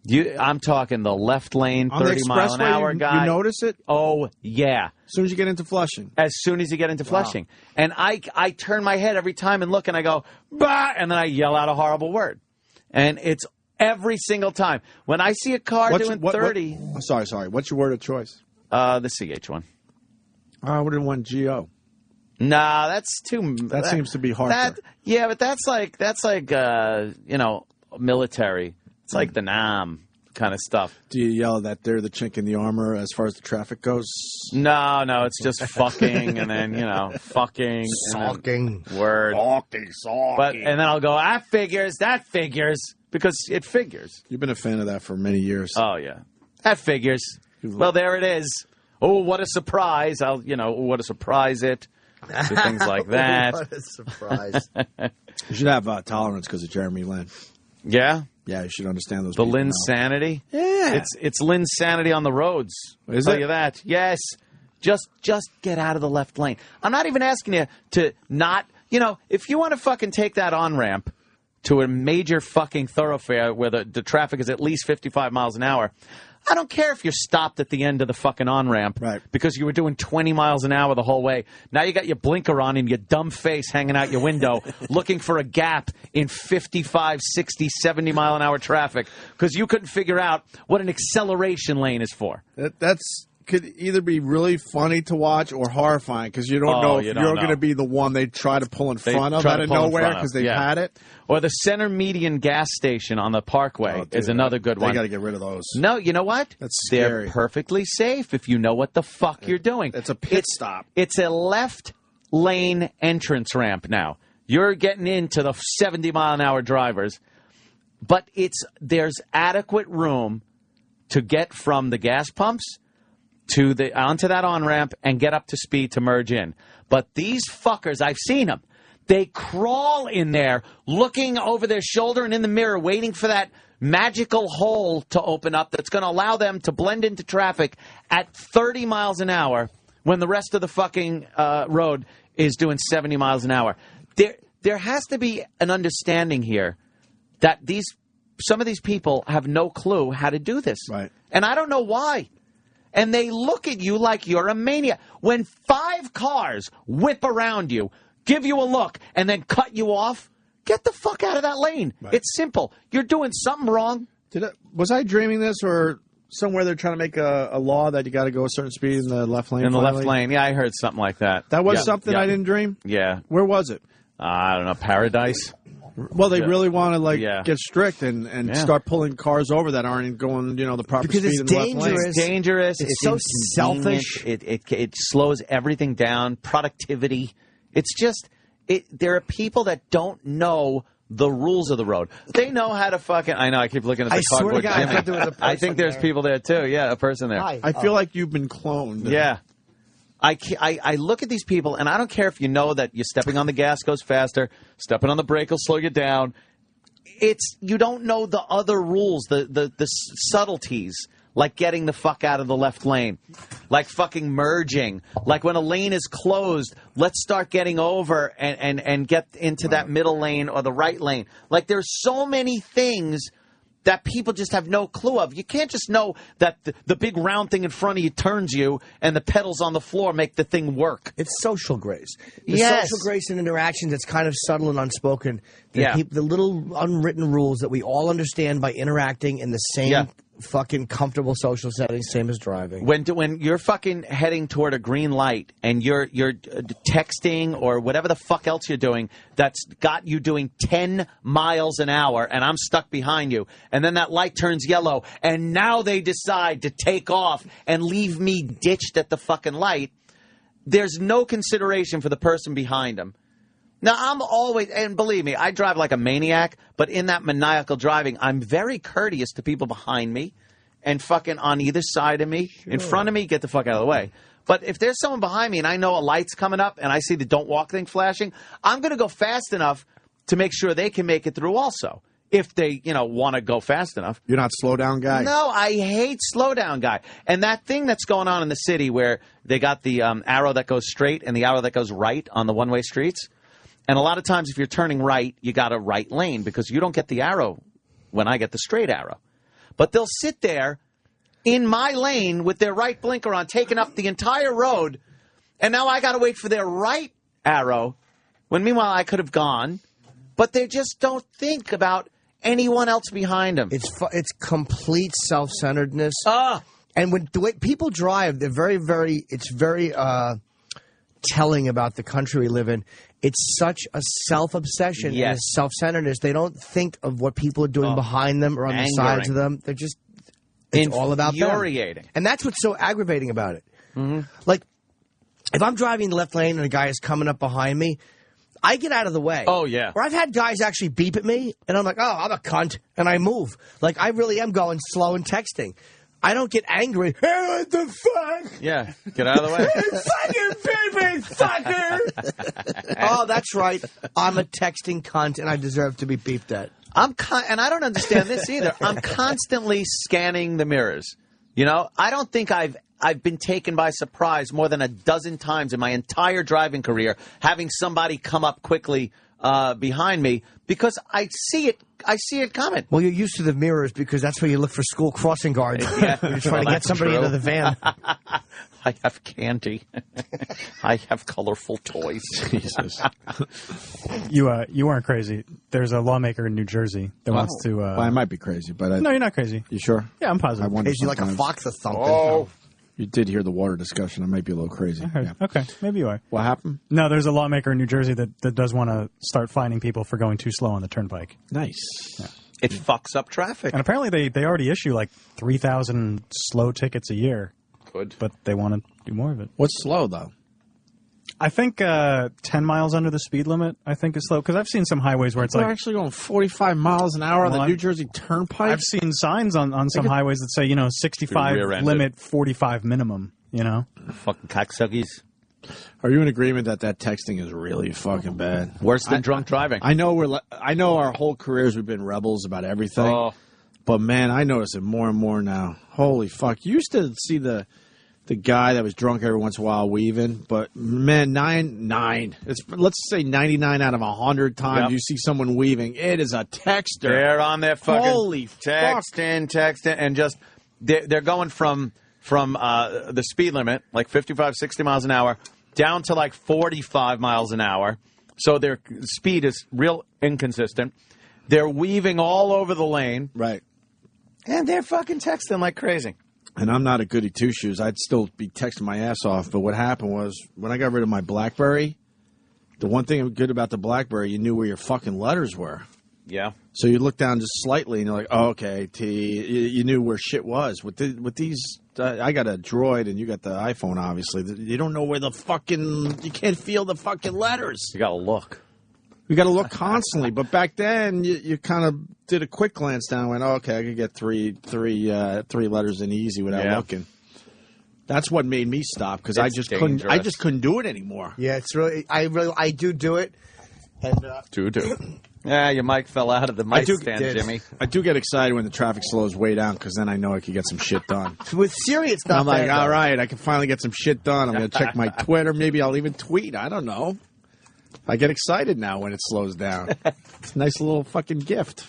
I'm talking the left lane, 30-mile-an-hour guy. You notice it? Oh, yeah. As soon as you get into Flushing. As soon as you get into Flushing. And I turn my head every time and look, and I go, bah! And then I yell out a horrible word. And it's every single time. When I see a car doing 30... Sorry. What's your word of choice? The CH one. I would have won GO. Nah, that's too... That seems to be harsher. Yeah, but that's like military. It's like the Nam kind of stuff. Do you yell that they're the chink in the armor as far as the traffic goes? No, it's just fucking and then, fucking. Sulking. Word. Sulking. And then I'll go, that figures, because it figures. You've been a fan of that for many years. Oh, yeah. That figures. Well, there it is. Oh, what a surprise. What a surprise it. Do things like that. What a surprise. You should have tolerance because of Jeremy Lin. Yeah? Yeah, you should understand those The people Linsanity? Yeah. It's Linsanity on the roads. Is I'll it? tell you that. Yes. Just get out of the left lane. I'm not even asking you to not, if you want to fucking take that on-ramp to a major fucking thoroughfare where the traffic is at least 55 miles an hour, I don't care if you're stopped at the end of the fucking on-ramp because you were doing 20 miles an hour the whole way. Now you got your blinker on and your dumb face hanging out your window looking for a gap in 55, 60, 70-mile-an-hour traffic because you couldn't figure out what an acceleration lane is for. That's could either be really funny to watch or horrifying because you don't know if you're going to be the one they try to pull in front of out of nowhere because they've had it. Or the center median gas station on the Parkway is another good one. They got to get rid of those. No, you know what? That's scary. They're perfectly safe if you know what the fuck you're doing. It's a pit stop. It's a left lane entrance ramp now. You're getting into the 70-mile-an-hour drivers, but there's adequate room to get from the gas pumps to onto that on-ramp and get up to speed to merge in. But these fuckers, I've seen them. They crawl in there, looking over their shoulder and in the mirror, waiting for that magical hole to open up that's going to allow them to blend into traffic at 30 miles an hour when the rest of the fucking road is doing 70 miles an hour. There has to be an understanding here that some of these people have no clue how to do this. Right. And I don't know why. And they look at you like you're a maniac. When 5 cars whip around you, give you a look, and then cut you off, get the fuck out of that lane. Right. It's simple. You're doing something wrong. Was I dreaming this, or somewhere they're trying to make a law that you got to go a certain speed in the left lane? In the left lane. Yeah, I heard something like that. That was something I didn't dream? Yeah. Where was it? I don't know. Paradise? Well, they really want to get strict and start pulling cars over that aren't going, the proper speed in the left lane. It's dangerous. It's so selfish. It slows everything down. Productivity. It's just there are people that don't know the rules of the road. They know how to fucking. I know. I keep looking at the cardboard Jimmy. I think there's people there too. Yeah, a person there. I feel like you've been cloned. Yeah. I look at these people, and I don't care if you know that you're stepping on the gas goes faster, stepping on the brake will slow you down. You don't know the other rules, the subtleties, like getting the fuck out of the left lane, like fucking merging, like when a lane is closed, let's start getting over and get into that middle lane or the right lane. Like there's so many things that people just have no clue of. You can't just know that the big round thing in front of you turns you and the pedals on the floor make the thing work. It's social grace. The social grace and interactions that's kind of subtle and unspoken. The little unwritten rules that we all understand by interacting in the same fucking comfortable social setting, same as driving. When you're fucking heading toward a green light and you're texting or whatever the fuck else you're doing that's got you doing 10 miles an hour and I'm stuck behind you, and then that light turns yellow and now they decide to take off and leave me ditched at the fucking light, there's no consideration for the person behind them. Now, I'm always, and believe me, I drive like a maniac, but in that maniacal driving, I'm very courteous to people behind me and fucking on either side of me. Sure. In front of me, get the fuck out of the way. But if there's someone behind me and I know a light's coming up and I see the don't walk thing flashing, I'm going to go fast enough to make sure they can make it through also. If they, want to go fast enough. You're not slow down guy? No, I hate slow down guy. And that thing that's going on in the city where they got the arrow that goes straight and the arrow that goes right on the one-way streets. And a lot of times if you're turning right, you got a right lane because you don't get the arrow when I get the straight arrow. But they'll sit there in my lane with their right blinker on, taking up the entire road, and now I got to wait for their right arrow when meanwhile I could have gone. But they just don't think about anyone else behind them. It's complete self-centeredness. And when the way people drive, they're very, very, it's very telling about the country we live in. It's such a self-obsession and a self-centeredness. They don't think of what people are doing behind them or on the sides of them. They're just, it's all about them. Infuriating. And that's what's so aggravating about it. Mm-hmm. Like, if I'm driving the left lane and a guy is coming up behind me, I get out of the way. Oh, yeah. Or I've had guys actually beep at me, and I'm like, oh, I'm a cunt, and I move. Like, I really am going slow and texting. I don't get angry. Hey, what the fuck? Yeah, get out of the way. Fucking baby, fucker. Oh, that's right. I'm a texting cunt, and I deserve to be beeped at. And I don't understand this either. I'm constantly scanning the mirrors. I don't think I've been taken by surprise more than a dozen times in my entire driving career, having somebody come up quickly behind me because I see it coming. Well, you're used to the mirrors because that's where you look for school crossing guards. Yeah. You're trying to get somebody into the van. I have candy. I have colorful toys. Jesus. You weren't crazy. There's a lawmaker in New Jersey that wants to... well, I might be crazy, but... No, you're not crazy. You sure? Yeah, I'm positive. Is he like a fox or something? Oh. You did hear the water discussion. I might be a little crazy. I heard. Yeah. Okay, maybe you are. What happened? No, there's a lawmaker in New Jersey that does want to start fining people for going too slow on the turnpike. Nice. Yeah. It fucks up traffic. And apparently they already issue like 3,000 slow tickets a year. Good. But they want to do more of it. What's slow, though? I think 10 miles under the speed limit, I think, is slow. Because I've seen some highways where it's People like... are actually going 45 miles an hour on the New Jersey Turnpike? I've seen signs on some highways that say, 65 limit, 45 minimum, Fucking cocksuckies. Are you in agreement that texting is really fucking bad? Worse than drunk driving. I know I know our whole careers we've been rebels about everything. Oh. But man, I notice it more and more now. Holy fuck! You used to see the guy that was drunk every once in a while weaving, but man, let's say 99 out of 100 times you see someone weaving, it is a texter. They're on their fucking holy texting, and just they're going from the speed limit, like 55, 60 miles an hour, down to like 45 miles an hour. So their speed is real inconsistent. They're weaving all over the lane. Right. And they're fucking texting like crazy. And I'm not a goody two-shoes. I'd still be texting my ass off. But what happened was, when I got rid of my BlackBerry, the one thing good about the BlackBerry, you knew where your fucking letters were. Yeah. So you look down just slightly, and you're like, oh, okay, T. You knew where shit was. With these, I got a Droid, and you got the iPhone, obviously. You don't know where the fucking, you can't feel the fucking letters. You got to look. You got to look constantly. But back then, you kind of did a quick glance down and went, oh, okay, I could get three letters in easy without looking. That's what made me stop, because I just couldn't do it anymore. Yeah, it's really I do it. And do. Yeah, your mic fell out of the mic stand, Jimmy. I do get excited when the traffic slows way down, because then I know I can get some shit done. With Siri, it's not I'm like, bad, all right, I can finally get some shit done. I'm going to check my Twitter. Maybe I'll even tweet. I don't know. I get excited now when it slows down. It's a nice little fucking gift.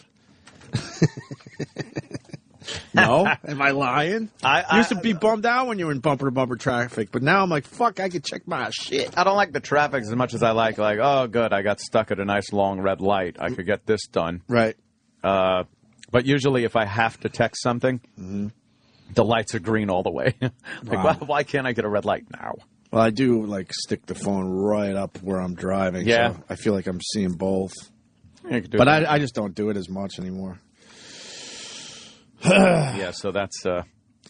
No? Am I lying? I used to be bummed out when you were in bumper-to-bumper traffic, but now I'm like, fuck, I can check my shit. I don't like the traffic as much as I like, oh, good, I got stuck at a nice long red light. I could get this done. Right. But usually if I have to text something, the lights are green all the way. Why can't I get a red light now? Well, I do, stick the phone right up where I'm driving. Yeah. So I feel like I'm seeing both. Yeah, but I just don't do it as much anymore. Yeah, so that's all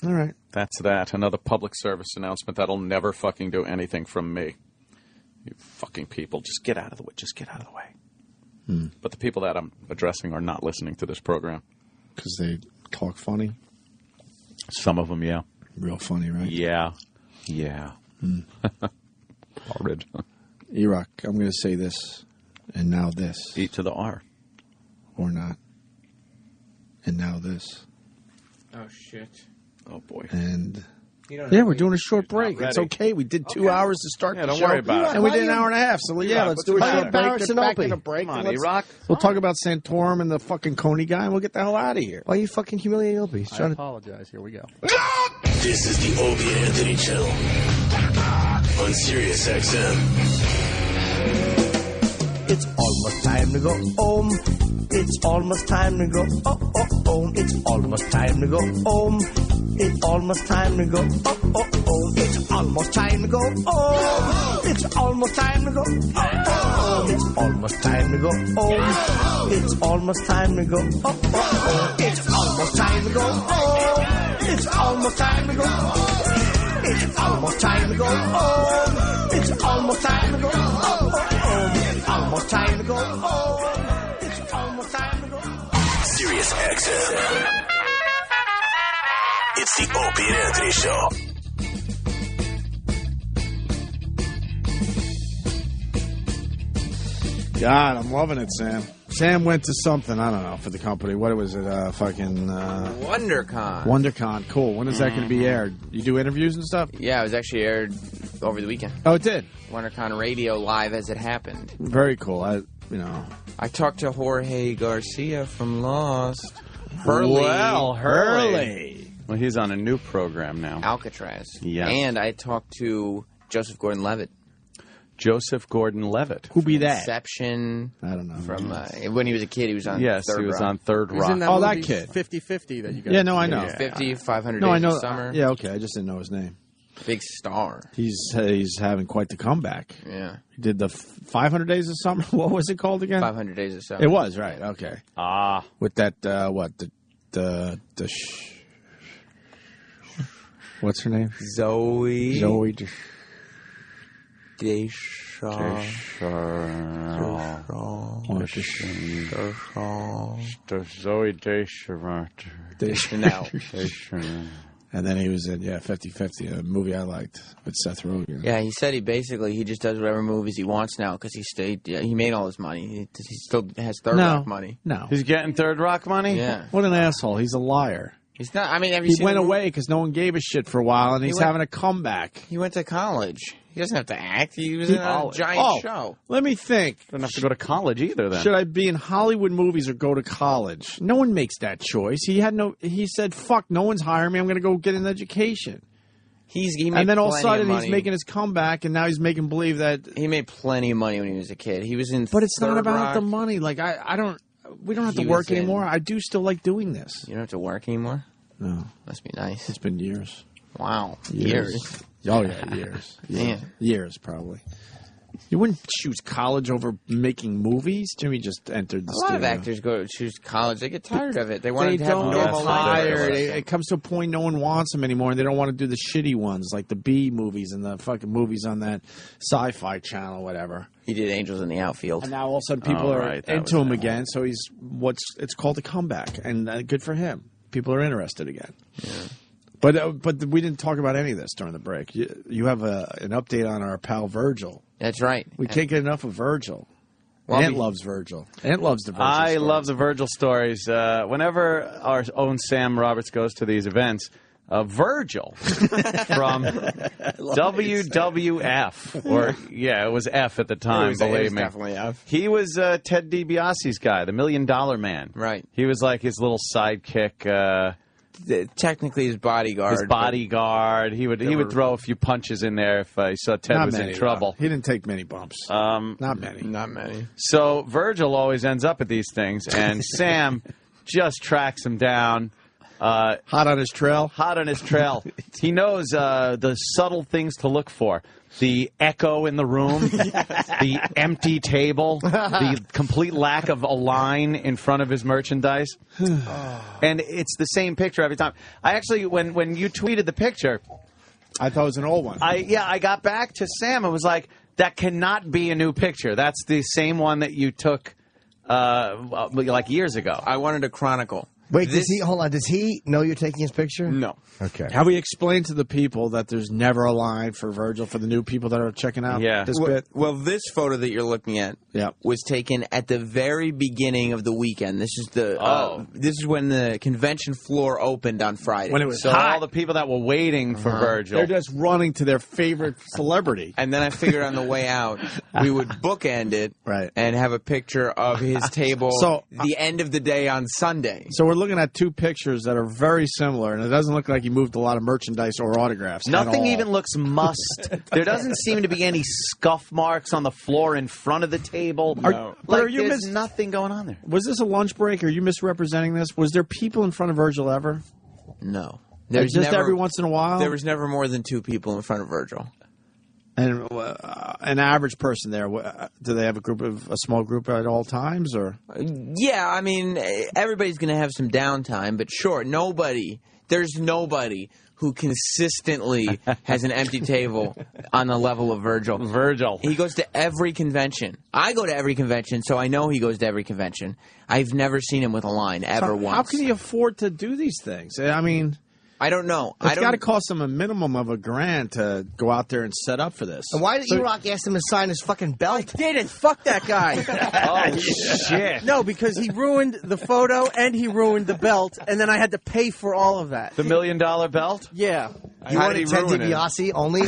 right. That's that. Another public service announcement that'll never fucking do anything from me. You fucking people, just get out of the way. Just get out of the way. But the people that I'm addressing are not listening to this program. Because they talk funny? Some of them, yeah. Real funny, right? Yeah. Horrid. E-Rock, I'm going to say this, and now this. E to the R. Or not. And now this. Oh, shit. Oh, boy. And we're doing a short break. It's okay. We did 2 hours to start the show. Don't worry about it. And we did an hour and a half. So, let's do a short break. Get back in a break. Come on, E-Rock. We'll talk about Santorum and the fucking Kony guy, and we'll get the hell out of here. Why are you fucking humiliating Opie? I apologize. Here we go. This is the Opie and Anthony Channel on SiriusXM. It's almost time to go home. It's almost time to go home. It's almost time to go home. It's almost time to go home. It's almost time to go home. It's almost time to go home. It's almost time to go home. It's almost time to go home. It's almost time to go home. It's almost time to go home. It's almost time to go home. It's almost time to go home. It's almost time to go home. It's almost time to go home. SiriusXM. It's the Opie and Anthony Show. God, I'm loving it, Sam. Sam went to something, I don't know, for the company. What was it? WonderCon. WonderCon. Cool. When is that going to be aired? You do interviews and stuff? Yeah, it was actually aired over the weekend. Oh, it did? WonderCon radio live as it happened. Very cool. I talked to Jorge Garcia from Lost. Hurley. Well, Hurley. Well, he's on a new program now. Alcatraz. Yeah. And I talked to Joseph Gordon-Levitt. Joseph Gordon-Levitt. Who be that? Inception. I don't know. From when he was a kid, he was on Third Rock. He was on Third Rock. In that movie, that kid. 50-50 that you got. Yeah, no, I know. Yeah. 50, 500 no, Days I know. of Summer. Yeah, okay. I just didn't know his name. Big star. He's having quite the comeback. Yeah. He did the 500 Days of Summer. What was it called again? 500 Days of Summer. It was, right. Okay. With that, what's her name? Zoe. Deschanel. Zoe Deschanel. And then he was in 50-50, a movie I liked with Seth Rogen. Yeah, he said he just does whatever movies he wants now because he made all his money. He still has Third Rock money. No, he's getting Third Rock money. Yeah, what an asshole! He's a liar. He's not. I mean, he went away because no one gave a shit for a while, and he's having a comeback. He went to college. He doesn't have to act. He was in a giant show. Let me think. Doesn't have to go to college either. Then should I be in Hollywood movies or go to college? No one makes that choice. He said, "Fuck, no one's hiring me. I'm going to go get an education." And then all of a sudden he's making his comeback, and now he's making believe that he made plenty of money when he was a kid. He was in. But it's not about the money. Like I don't. We don't have to work anymore. I do still like doing this. You don't have to work anymore? No. Must be nice. It's been years. Wow. Years. Oh, yeah, years. Yeah. Years, probably. You wouldn't choose college over making movies? Jimmy just entered the studio. A lot of actors go to choose college. They get tired of it. They want to have don't normal get lives. tired. It comes to a point no one wants them anymore, and they don't want to do the shitty ones, like the B movies and the fucking movies on that Sci-Fi Channel, whatever. He did Angels in the Outfield. And now all of a sudden people are into him again, so it's called a comeback, and good for him. People are interested again. Yeah. But we didn't talk about any of this during the break. You have an update on our pal Virgil. That's right. We can't get enough of Virgil. Ant loves Virgil. Ant loves the Virgil I stories. love the Virgil stories. Whenever our own Sam Roberts goes to these events, Virgil from WWF, it was F at the time, believe me. Definitely F. He was Ted DiBiase's guy, the $1 Million Man. Right. He was like his little sidekick. Technically his bodyguard. His bodyguard. He would throw a few punches in there if he saw Ted was in trouble. He didn't take many bumps. Not many. Not many. So Virgil always ends up at these things, and Sam just tracks him down. Hot on his trail? Hot on his trail. He knows the subtle things to look for. The echo in the room, the empty table, the complete lack of a line in front of his merchandise. And it's the same picture every time. I actually, when you tweeted the picture, I thought it was an old one. I got back to Sam and was like, that cannot be a new picture. That's the same one that you took like years ago. I wanted a chronicle. Wait, hold on. Does he know you're taking his picture? No. Okay. Have we explained to the people that there's never a line for Virgil for the new people that are checking out this bit? Well, this photo that you're looking at was taken at the very beginning of the weekend. This is this is when the convention floor opened on Friday. When it was hot. All the people that were waiting for Virgil. They're just running to their favorite celebrity. And then I figured on the way out, we would bookend it and have a picture of his table the end of the day on Sunday. So we're looking at two pictures that are very similar, and it doesn't look like he moved a lot of merchandise or autographs. Nothing even looks must. There doesn't seem to be any scuff marks on the floor in front of the table. There's nothing going on there. Was this a lunch break? Are you misrepresenting this? Was there people in front of Virgil ever? No. There's just every once in a while? There was never more than two people in front of Virgil. And an average person there, do they have a small group at all times, or? Yeah, I mean, everybody's going to have some downtime, but sure, there's nobody who consistently has an empty table on the level of Virgil. He goes to every convention. I go to every convention, so I know he goes to every convention. I've never seen him with a line ever once. How can he afford to do these things? I mean, I don't know. It's got to cost him a minimum of $1,000 to go out there and set up for this. And why did E-Rock ask him to sign his fucking belt? I didn't. Fuck that guy. Oh, shit. No, because he ruined the photo and he ruined the belt, and then I had to pay for all of that. The $1 million belt? Yeah. You wanted Ted DiBiase only?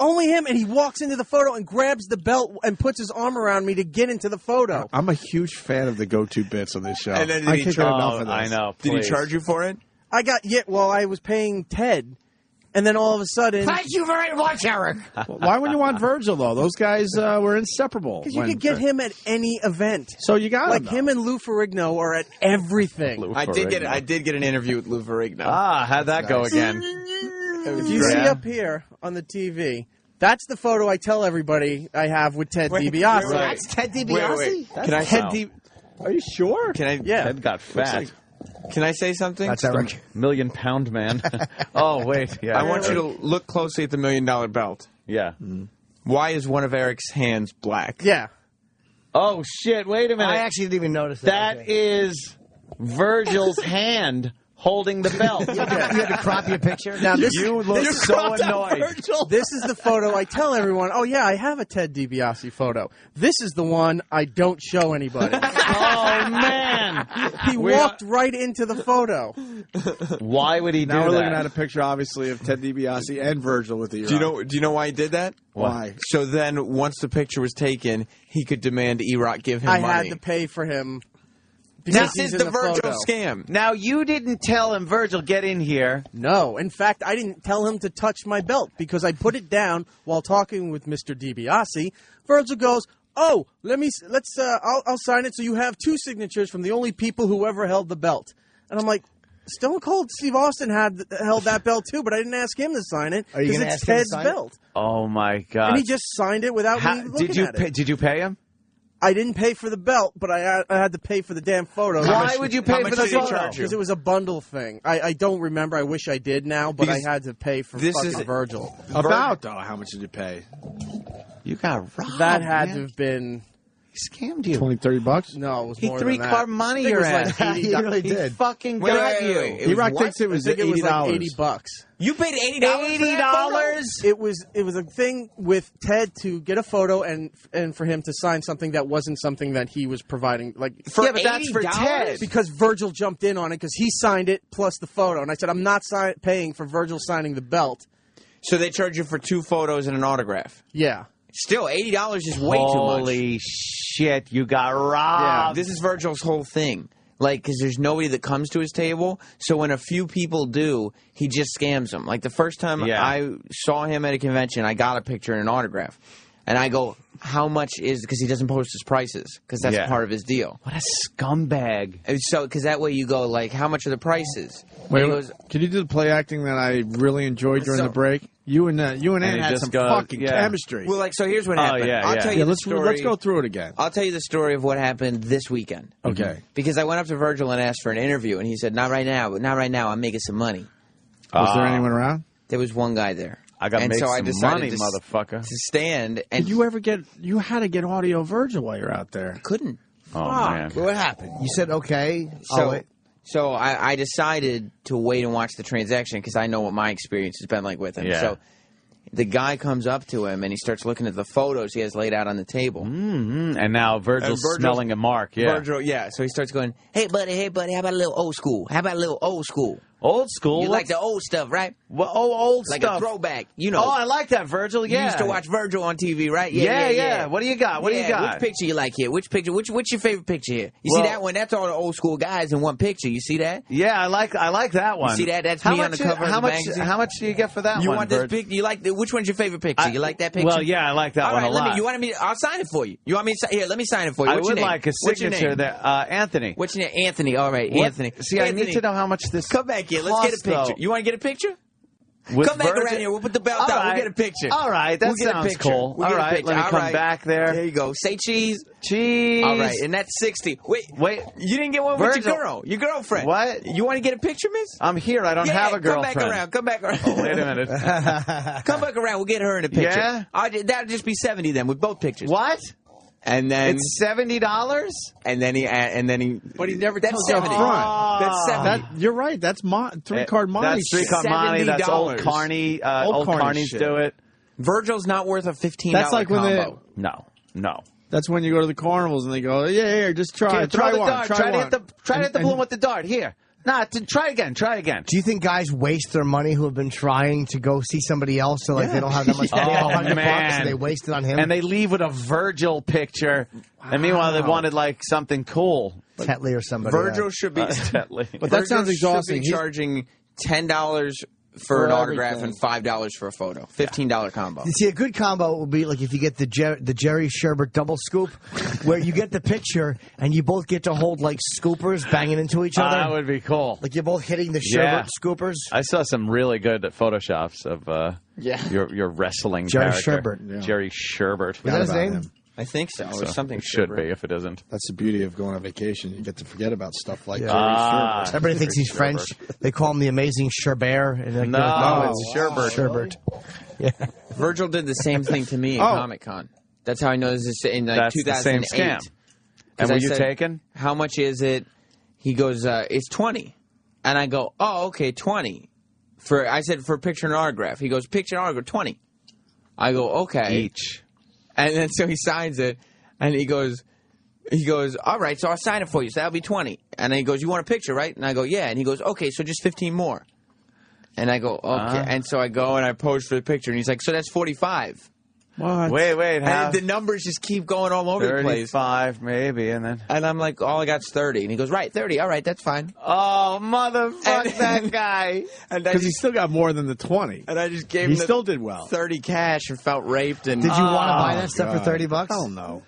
Only him, and he walks into the photo and grabs the belt and puts his arm around me to get into the photo. I'm a huge fan of the go-to bits on this show. And then I can't get enough of this. I know. Did he charge you for it? I was paying Ted, and then all of a sudden... Thank you very much, Eric. Why would you want Virgil, though? Those guys were inseparable. Because you could get him at any event. So you got him and Lou Ferrigno are at everything. I did get an interview with Lou Ferrigno. How'd that go again? If you see up here on the TV... That's the photo I tell everybody I have with Ted DiBiase. That's Ted DiBiase? Are you sure? Ted got fat. Can I say something? That's Eric. $1 million man. Oh, wait. Yeah. I want you to look closely at the $1 million belt. Yeah. Why is one of Eric's hands black? Yeah. Oh, shit. Wait a minute. I actually didn't even notice that. That is Virgil's hand holding the belt. You had to crop your picture. Now You look so annoyed. This is the photo I tell everyone, oh, yeah, I have a Ted DiBiase photo. This is the one I don't show anybody. Oh, man. He walked right into the photo. Why would he do that? Now we're looking at a picture, obviously, of Ted DiBiase and Virgil with the Do you know why he did that? Why? So then, once the picture was taken, he could demand E-Rock give him money. I had to pay for him. This is the Virgil scam. Now, you didn't tell him, Virgil, get in here. No. In fact, I didn't tell him to touch my belt because I put it down while talking with Mr. DiBiase. Virgil goes, oh, I'll sign it so you have 2 signatures from the only people who ever held the belt. And I'm like, Stone Cold Steve Austin held that belt too, but I didn't ask him to sign it because it's Ted's belt. Oh, my God. And he just signed it without me looking at it. Did you pay him? I didn't pay for the belt, but I had to pay for the damn photo. Why would you pay for the photo? Because it was a bundle thing. I don't remember. I wish I did now, but I had to pay for fucking Virgil. How much did you pay? You got robbed. That had to have been... He scammed you. $20-$30? No, it was he more than that. He three-card money your ass. Like he really did. He fucking got you. E-Rock thinks it was $80. It was like $80. You paid $80? $80? It was a thing with Ted to get a photo and for him to sign something that wasn't something that he was providing. Like but that's for Ted. Because Virgil jumped in on it because he signed it plus the photo. And I said, I'm not paying for Virgil signing the belt. So they charge you for 2 photos and an autograph? Yeah. Still, $80 is way too much. Holy shit, you got robbed. Yeah, this is Virgil's whole thing. Like, because there's nobody that comes to his table, so when a few people do, he just scams them. Like, the first time I saw him at a convention, I got a picture and an autograph. And I go, how much is... Because he doesn't post his prices, because that's part of his deal. What a scumbag. And so, because that way you go, like, how much are the prices? Wait, can you do the play acting that I really enjoyed during the break? You and Ann had some fucking chemistry. Well, like, so here's what happened. I'll tell you the story. Let's go through it again. I'll tell you the story of what happened this weekend. Okay. Because I went up to Virgil and asked for an interview, and he said, not right now, but not right now. I'm making some money. Was there anyone around? There was one guy there. I got to make some money, motherfucker. To stand. And did you ever get... You had to get audio Virgil while you're out there. Couldn't. Oh, man. What happened? You said, okay. So I decided to wait and watch the transaction because I know what my experience has been like with him. Yeah. So the guy comes up to him and he starts looking at the photos he has laid out on the table. Mm-hmm. And now Virgil's smelling a mark. Yeah. Virgil, so he starts going, hey, buddy, how about a little old school? How about a little old school? Old school? You like the old stuff, right? Well, old like stuff. Like a throwback, you know. Oh, I like that, Virgil, yeah. You used to watch Virgil on TV, right? Yeah. What do you got? What do you got? Which picture you like here? Which picture? What's your favorite picture here? You see that one? That's all the old school guys in one picture. You see that? Yeah, I like that one. You see that? That's me on the cover of the magazine. How much do you get for that one, You want this picture? You like which one's your favorite picture? You like that picture? Well, yeah, I like that one a lot. You want me? I'll sign it for you. You want me to here? Let me sign it for you. What's I would your name? like a signature there. Anthony. What's your name? Anthony. All right, Anthony. See, Anthony. I need to know how much this Come back here. Let's get a picture. You want to get a picture? With come back Virgil? around here. We'll put the belt down. We'll get a picture. All right, that sounds cool. All right, let me come back there. There you go. Say cheese. Cheese. All right, and that's 60. Wait. You didn't get one with your girl, your girlfriend. What? You want to get a picture, miss? I'm here. I don't have a girlfriend. Come back around. Oh, wait a minute. Come back around. We'll get her in a picture. Yeah? That'll just be 70 then with both pictures. What? And then it's $70, and then he. But he never that's tells you up front. front. That's 70. You're right. That's 3-card money. That's 3-card money. That's old Carney. Old Carneys do it. Virgil's not worth a $15 that's like combo. When No. That's when you go to the carnivals and they go, here, just try. Try one. Try to hit the balloon with the dart. Here. Nah, try again. Do you think guys waste their money who have been trying to go see somebody else so they don't have that much money? $100 and they waste it on him? And they leave with a Virgil picture. Wow. And meanwhile, they wanted like something cool. Tetley or somebody. Virgil should be Tetley. But that sounds exhausting. He's charging $10 for an autograph and $5 for a photo. $15 combo. See, a good combo would be like if you get the Jerry Sherbert double scoop, where you get the picture and you both get to hold like scoopers banging into each other. That would be cool. Like you're both hitting the Sherbert scoopers. I saw some really good photoshops of your wrestling Jerry character. Sherbert. Yeah. Jerry Sherbert. Was that his name? I think so. Or something should be if it isn't. That's the beauty of going on vacation. You get to forget about stuff like Jerry Sherbert. Everybody thinks he's French. They call him the amazing Sherbert. No, it's Sherbert. Sherbert. Yeah. Virgil did the same thing to me at Comic-Con. That's how I know this is in 2008. The same scam. And were you taken? How much is it? He goes, it's 20. And I go, oh, okay, 20. I said for picture and autograph. He goes, picture and autograph, 20. I go, okay. Each. And then so he signs it, and he goes, all right, so I'll sign it for you. So that'll be 20. And then he goes, you want a picture, right? And I go, yeah. And he goes, okay, so just 15 more. And I go, okay. And so I go and I pose for the picture, and he's like, so that's 45. What? Wait. And the numbers just keep going all over the place. 35, maybe, and then... And I'm like, all I got's 30. And he goes, right, 30. All right, that's fine. Oh, motherfucker, that guy. Because he still got more than the 20. And I just gave him still did well. 30 cash and felt raped. And Did you want to buy that stuff for $30? Hell no.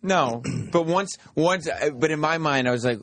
No. But but in my mind, I was like,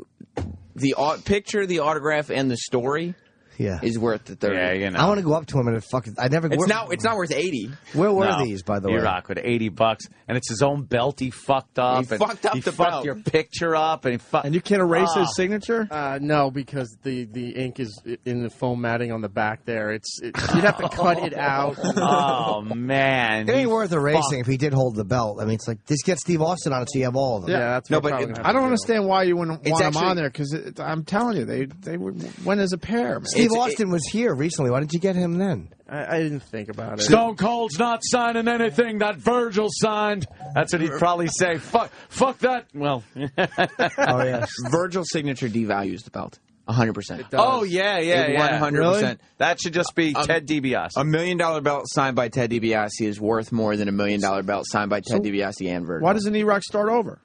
the picture, the autograph, and the story... Yeah, is worth the 30. Yeah, you know. I want to go up to him and I never. It's not worth 80. Where were these, by the way? Rock with $80, and it's his own belt. He fucked up. He fucked up the fucked belt. Your picture up, and and you can't erase his signature. No, because the ink is in the foam matting on the back there. You'd have to cut it out. Oh man, it ain't worth erasing if he did hold the belt. I mean, it's like this gets Steve Austin on it, so you have all of them. Yeah, that's no, but I don't understand why you wouldn't want him on there because I'm telling you, they went as a pair. Man. Steve Austin was here recently. Why didn't you get him then? I didn't think about it. Stone Cold's not signing anything that Virgil signed. That's what he'd probably say. Fuck that. Well, oh yeah. Virgil's signature devalues the belt. 100%. Oh yeah. 100%. Really? That should just be Ted DiBiase. $1 million belt signed by Ted DiBiase is worth more than $1 million belt signed by Ted DiBiase and Virgil. Why doesn't E-Rock start over?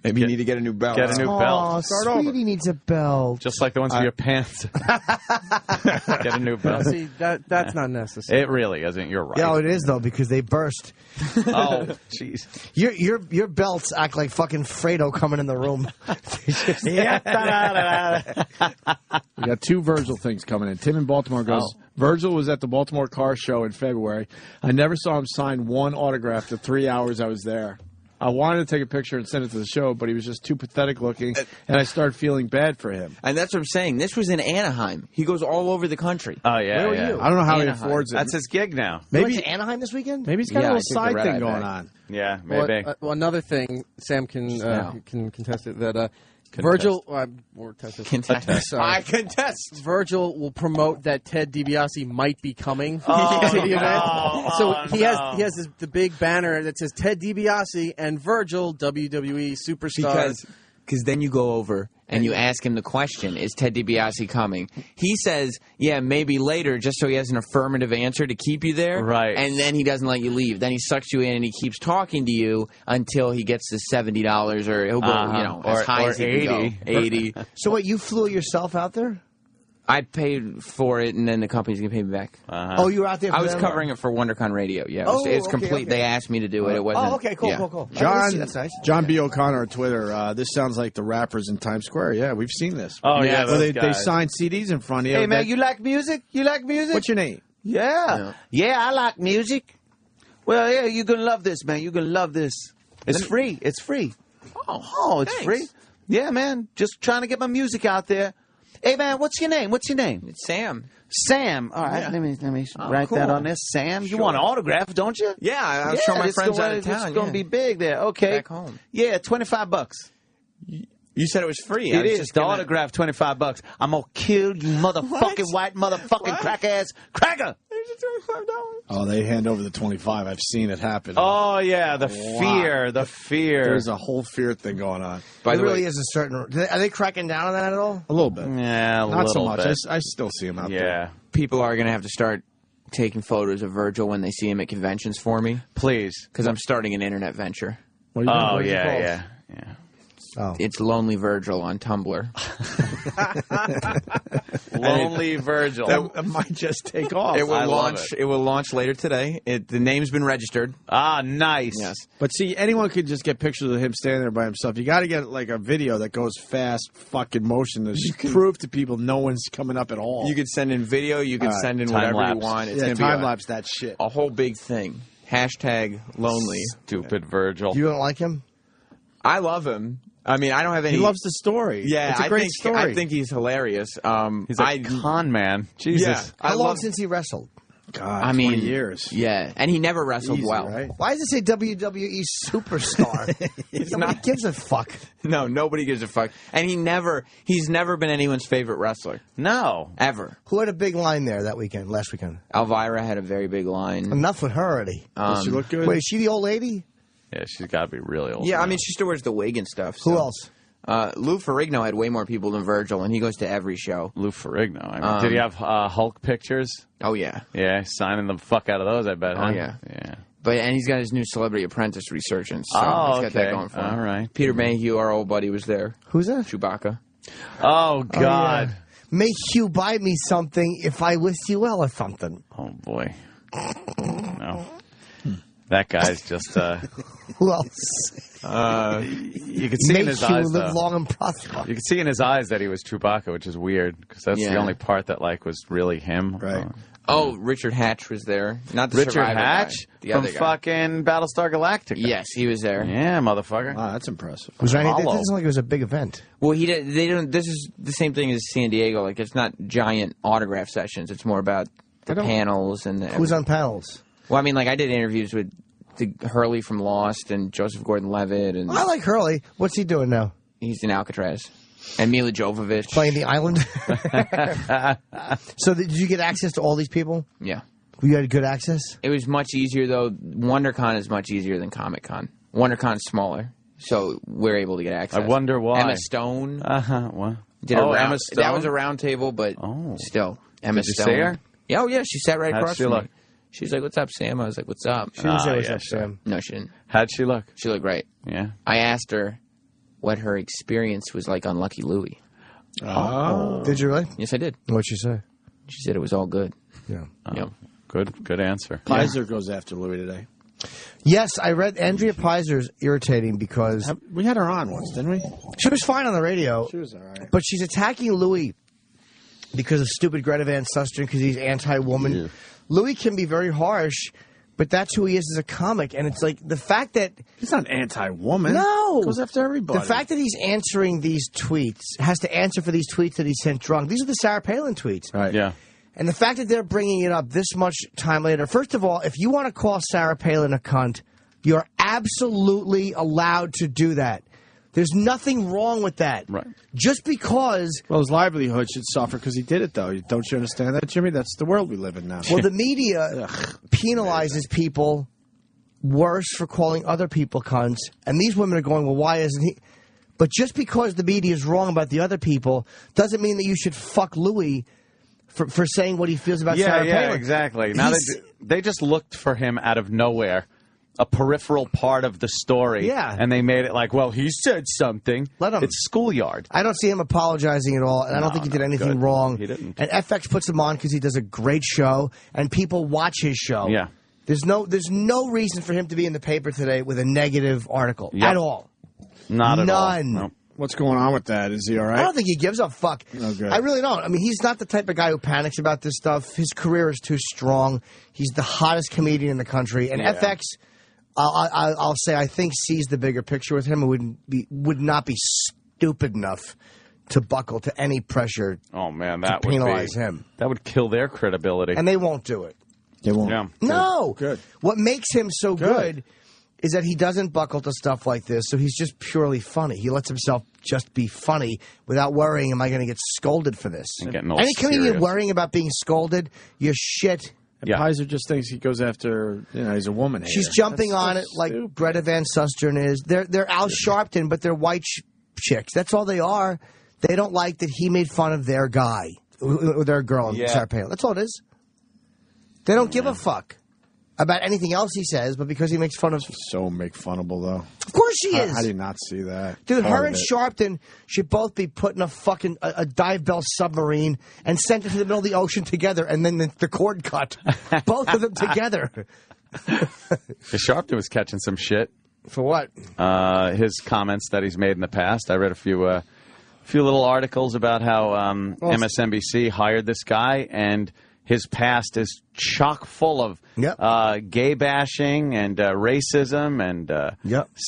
Maybe you need to get a new belt. Get a new belt. Start over. Sweetie needs a belt. Just like the ones for your pants. Get a new belt. See, that's not necessary. It really isn't. You're right. Yeah, it is though because they burst. Oh, jeez. Your belts act like fucking Fredo coming in the room. We got 2 Virgil things coming in. Tim in Baltimore goes, Virgil was at the Baltimore Car Show in February. I never saw him sign one autograph the 3 hours I was there. I wanted to take a picture and send it to the show, but he was just too pathetic looking, and I started feeling bad for him. And that's what I'm saying. This was in Anaheim. He goes all over the country. Oh, yeah. Where were you? I don't know how Anaheim. he affords it. That's his gig now. Maybe you went to Anaheim this weekend? Maybe he's got a little side thing going on. Yeah, maybe. Well, another thing, Sam can contest it, that Virgil, contest. Sorry. I contest. Virgil will promote that Ted DiBiase might be coming to the event. So he has the big banner that says Ted DiBiase and Virgil, WWE superstar. Because then you go over and you ask him the question, is Ted DiBiase coming? He says, yeah, maybe later, just so he has an affirmative answer to keep you there. Right. And then he doesn't let you leave. Then he sucks you in and he keeps talking to you until he gets to $70 or he'll go, as high as he can go. 80. So what, you flew yourself out there? I paid for it, and then the company's going to pay me back. Oh, you were out there for I was covering it for WonderCon Radio, yeah. It's complete. Okay. They asked me to do it. It wasn't. Oh, okay, cool. That's nice. John B. O'Connor on Twitter, this sounds like the rappers in Times Square. Yeah, we've seen this. Oh, yeah, Well, they sign CDs in front of you. Hey, man, you like music? What's your name? Yeah, I like music. Well, yeah, you're going to love this, man. You're going to love this. It's free. It's free. Oh, it's free. Yeah, man. Just trying to get my music out there. Hey, man, what's your name? It's Sam. Sam. All right, let me write that on this. Sam, you want an autograph, don't you? Yeah, I'll show my friends out of town. It's going to be big there. Okay. Back home. Yeah, $25. You said it was free. It is. The autograph, $25. I'm going to kill you, motherfucking white motherfucking crack-ass cracker. $25. Oh, they hand over the 25. I've seen it happen. Oh, yeah, the fear. There's a whole fear thing going on. There really is a certain... Are they cracking down on that at all? A little bit. Yeah, Not so much. I still see them out there. Yeah. People are going to have to start taking photos of Virgil when they see him at conventions for me. Please. Because I'm starting an internet venture. What are you doing? Yeah. Oh. It's Lonely Virgil on Tumblr. Lonely Virgil. That might just take off. It will launch later today. The name's been registered. Ah, nice. Yes. But see, anyone could just get pictures of him standing there by himself. You got to get like a video that goes fast, fucking motion to prove to people no one's coming up at all. You could send in video. You could send in whatever you want. It's gonna time be lapse that shit. A whole big thing. Hashtag lonely. Stupid Virgil. You don't like him? I love him. I mean, I don't have any... He loves the story. Yeah, it's a great story. I think he's hilarious. He's a con man. Jesus. Yeah, How long since he wrestled? God, I mean, 20 years. Yeah, and he never wrestled Easy, well. right? Why does it say WWE superstar? Nobody gives a fuck. No, nobody gives a fuck. And he's never been anyone's favorite wrestler. No. Ever. Who had a big line there last weekend? Elvira had a very big line. Enough with her already. Does she look good? Wait, is she the old lady? Yeah, she's got to be really old. Yeah, now. I mean, she still wears the wig and stuff. Who so. else? Lou Ferrigno had way more people than Virgil, and he goes to every show. Lou Ferrigno. I mean, did he have Hulk pictures? Oh, yeah. Yeah, signing the fuck out of those, I bet, huh? Oh, yeah. Yeah. And he's got his new Celebrity Apprentice resurgence. So Oh, he's got that okay. going for him. All right. Peter Mayhew, our old buddy, was there. Who's that? Chewbacca. Oh, God. yeah. May Hugh buy me something if I wish you well or something. Oh, boy. No. That guy's just... Who else? You could see May in his Hugh eyes, live though. long and prosper. You could see in his eyes that he was Chewbacca, which is weird, because that's the Yeah. only part that, like, was really him. Right. Richard Hatch was there. Not the Richard Survivor Hatch guy, the from other guy. fucking Battlestar Galactica. Yes, he was there. Yeah, motherfucker. Wow, that's impressive. Was there anything? It Hollow. doesn't sound like it was a big event. Well, they don't. This is the same thing as San Diego. Like, it's not giant autograph sessions. It's more about the panels and Who's on panels? Well, I mean, like I did interviews with Hurley from Lost and Joseph Gordon-Levitt, and I like Hurley. What's he doing now? he's in Alcatraz. And Mila Jovovich Playing the island. So did you get access to all these people? Yeah, You had good access? it was much easier though. WonderCon is much easier than Comic-Con. WonderCon's smaller, so we're able to get access. I wonder why. Emma Stone What? did Emma Stone? That was a round table, but still, Emma Did you Stone. see her? Yeah, oh yeah, she sat right How'd across she from look? me. She was like, "What's up, Sam?" I was like, "What's up?" She didn't say what's yeah, up, sure. Sam. No, she didn't. How'd she look? She looked great. Yeah. I asked her what her experience was like on Lucky Louie. Oh. Did you really? Yes, I did. What'd she say? She said it was all good. Yeah. Yep. Good answer. Pizer goes after Louis today. Yes, I read Andrea Pizer's irritating because We had her on once, didn't we? she was fine on the radio, She was all right. but she's attacking Louis because of stupid Greta Van Susteren because he's anti-woman. Yeah. Louis can be very harsh, but that's who he is as a comic, and it's like the fact that He's not anti-woman. No. Goes after everybody. the fact that he's answering these tweets has to answer for these tweets that he sent drunk. These are the Sarah Palin tweets. Right. Yeah. And the fact that they're bringing it up this much time later, first of all, if you want to call Sarah Palin a cunt, you're absolutely allowed to do that. There's nothing wrong with that. Right. Just because... Well, his livelihood should suffer because he did it, though. Don't you understand that, Jimmy? That's the world we live in now. Well, the media penalizes people worse for calling other people cunts. And these women are going, well, why isn't he... But just because the media is wrong about the other people doesn't mean that you should fuck Louis for saying what he feels about Sarah Yeah, Palin. exactly. Now they just looked for him out of nowhere, a peripheral part of the story. Yeah. And they made it like, well, he said something. Let him. It's schoolyard. I don't see him apologizing at all, and I don't think he did anything good. wrong. He didn't. And FX puts him on because he does a great show, and people watch his show. Yeah. There's no reason for him to be in the paper today with a negative article Yep. at all. Not at all. None. Nope. What's going on with that? Is he all right? I don't think he gives a fuck. Oh, good. I really don't. I mean, he's not the type of guy who panics about this stuff. His career is too strong. He's the hottest comedian in the country, and Yeah. FX. I'll say I think sees the bigger picture with him and would not be stupid enough to buckle to any pressure. Oh, man, to that would penalize be, him. That would kill their credibility. And they won't do it. They won't. Yeah. No. Good. What makes him so good is that he doesn't buckle to stuff like this, so he's just purely funny. He lets himself just be funny without worrying, am I going to get scolded for this? And getting all Any comedian serious. worrying about being scolded, you're shit. And Yeah. Pizer just thinks he goes after, he's a woman hater. She's jumping That's so on it like stupid. Greta Van Susteren is. They're Al Sharpton, but they're white chicks. That's all they are. They don't like that he made fun of their guy, or their girl, Yeah. Sarah Palin. That's all it is. They don't give a fuck about anything else he says, but because he makes fun of... So make funnable, though. Of course she is. How do you not see that? Dude, Part her of and it. Sharpton should both be put in a fucking a dive bell submarine and sent into the middle of the ocean together, and then the cord cut. Both of them together. Sharpton was catching some shit. For what? His comments that he's made in the past. I read a few little articles about how MSNBC hired this guy, and his past is chock full of gay bashing and racism and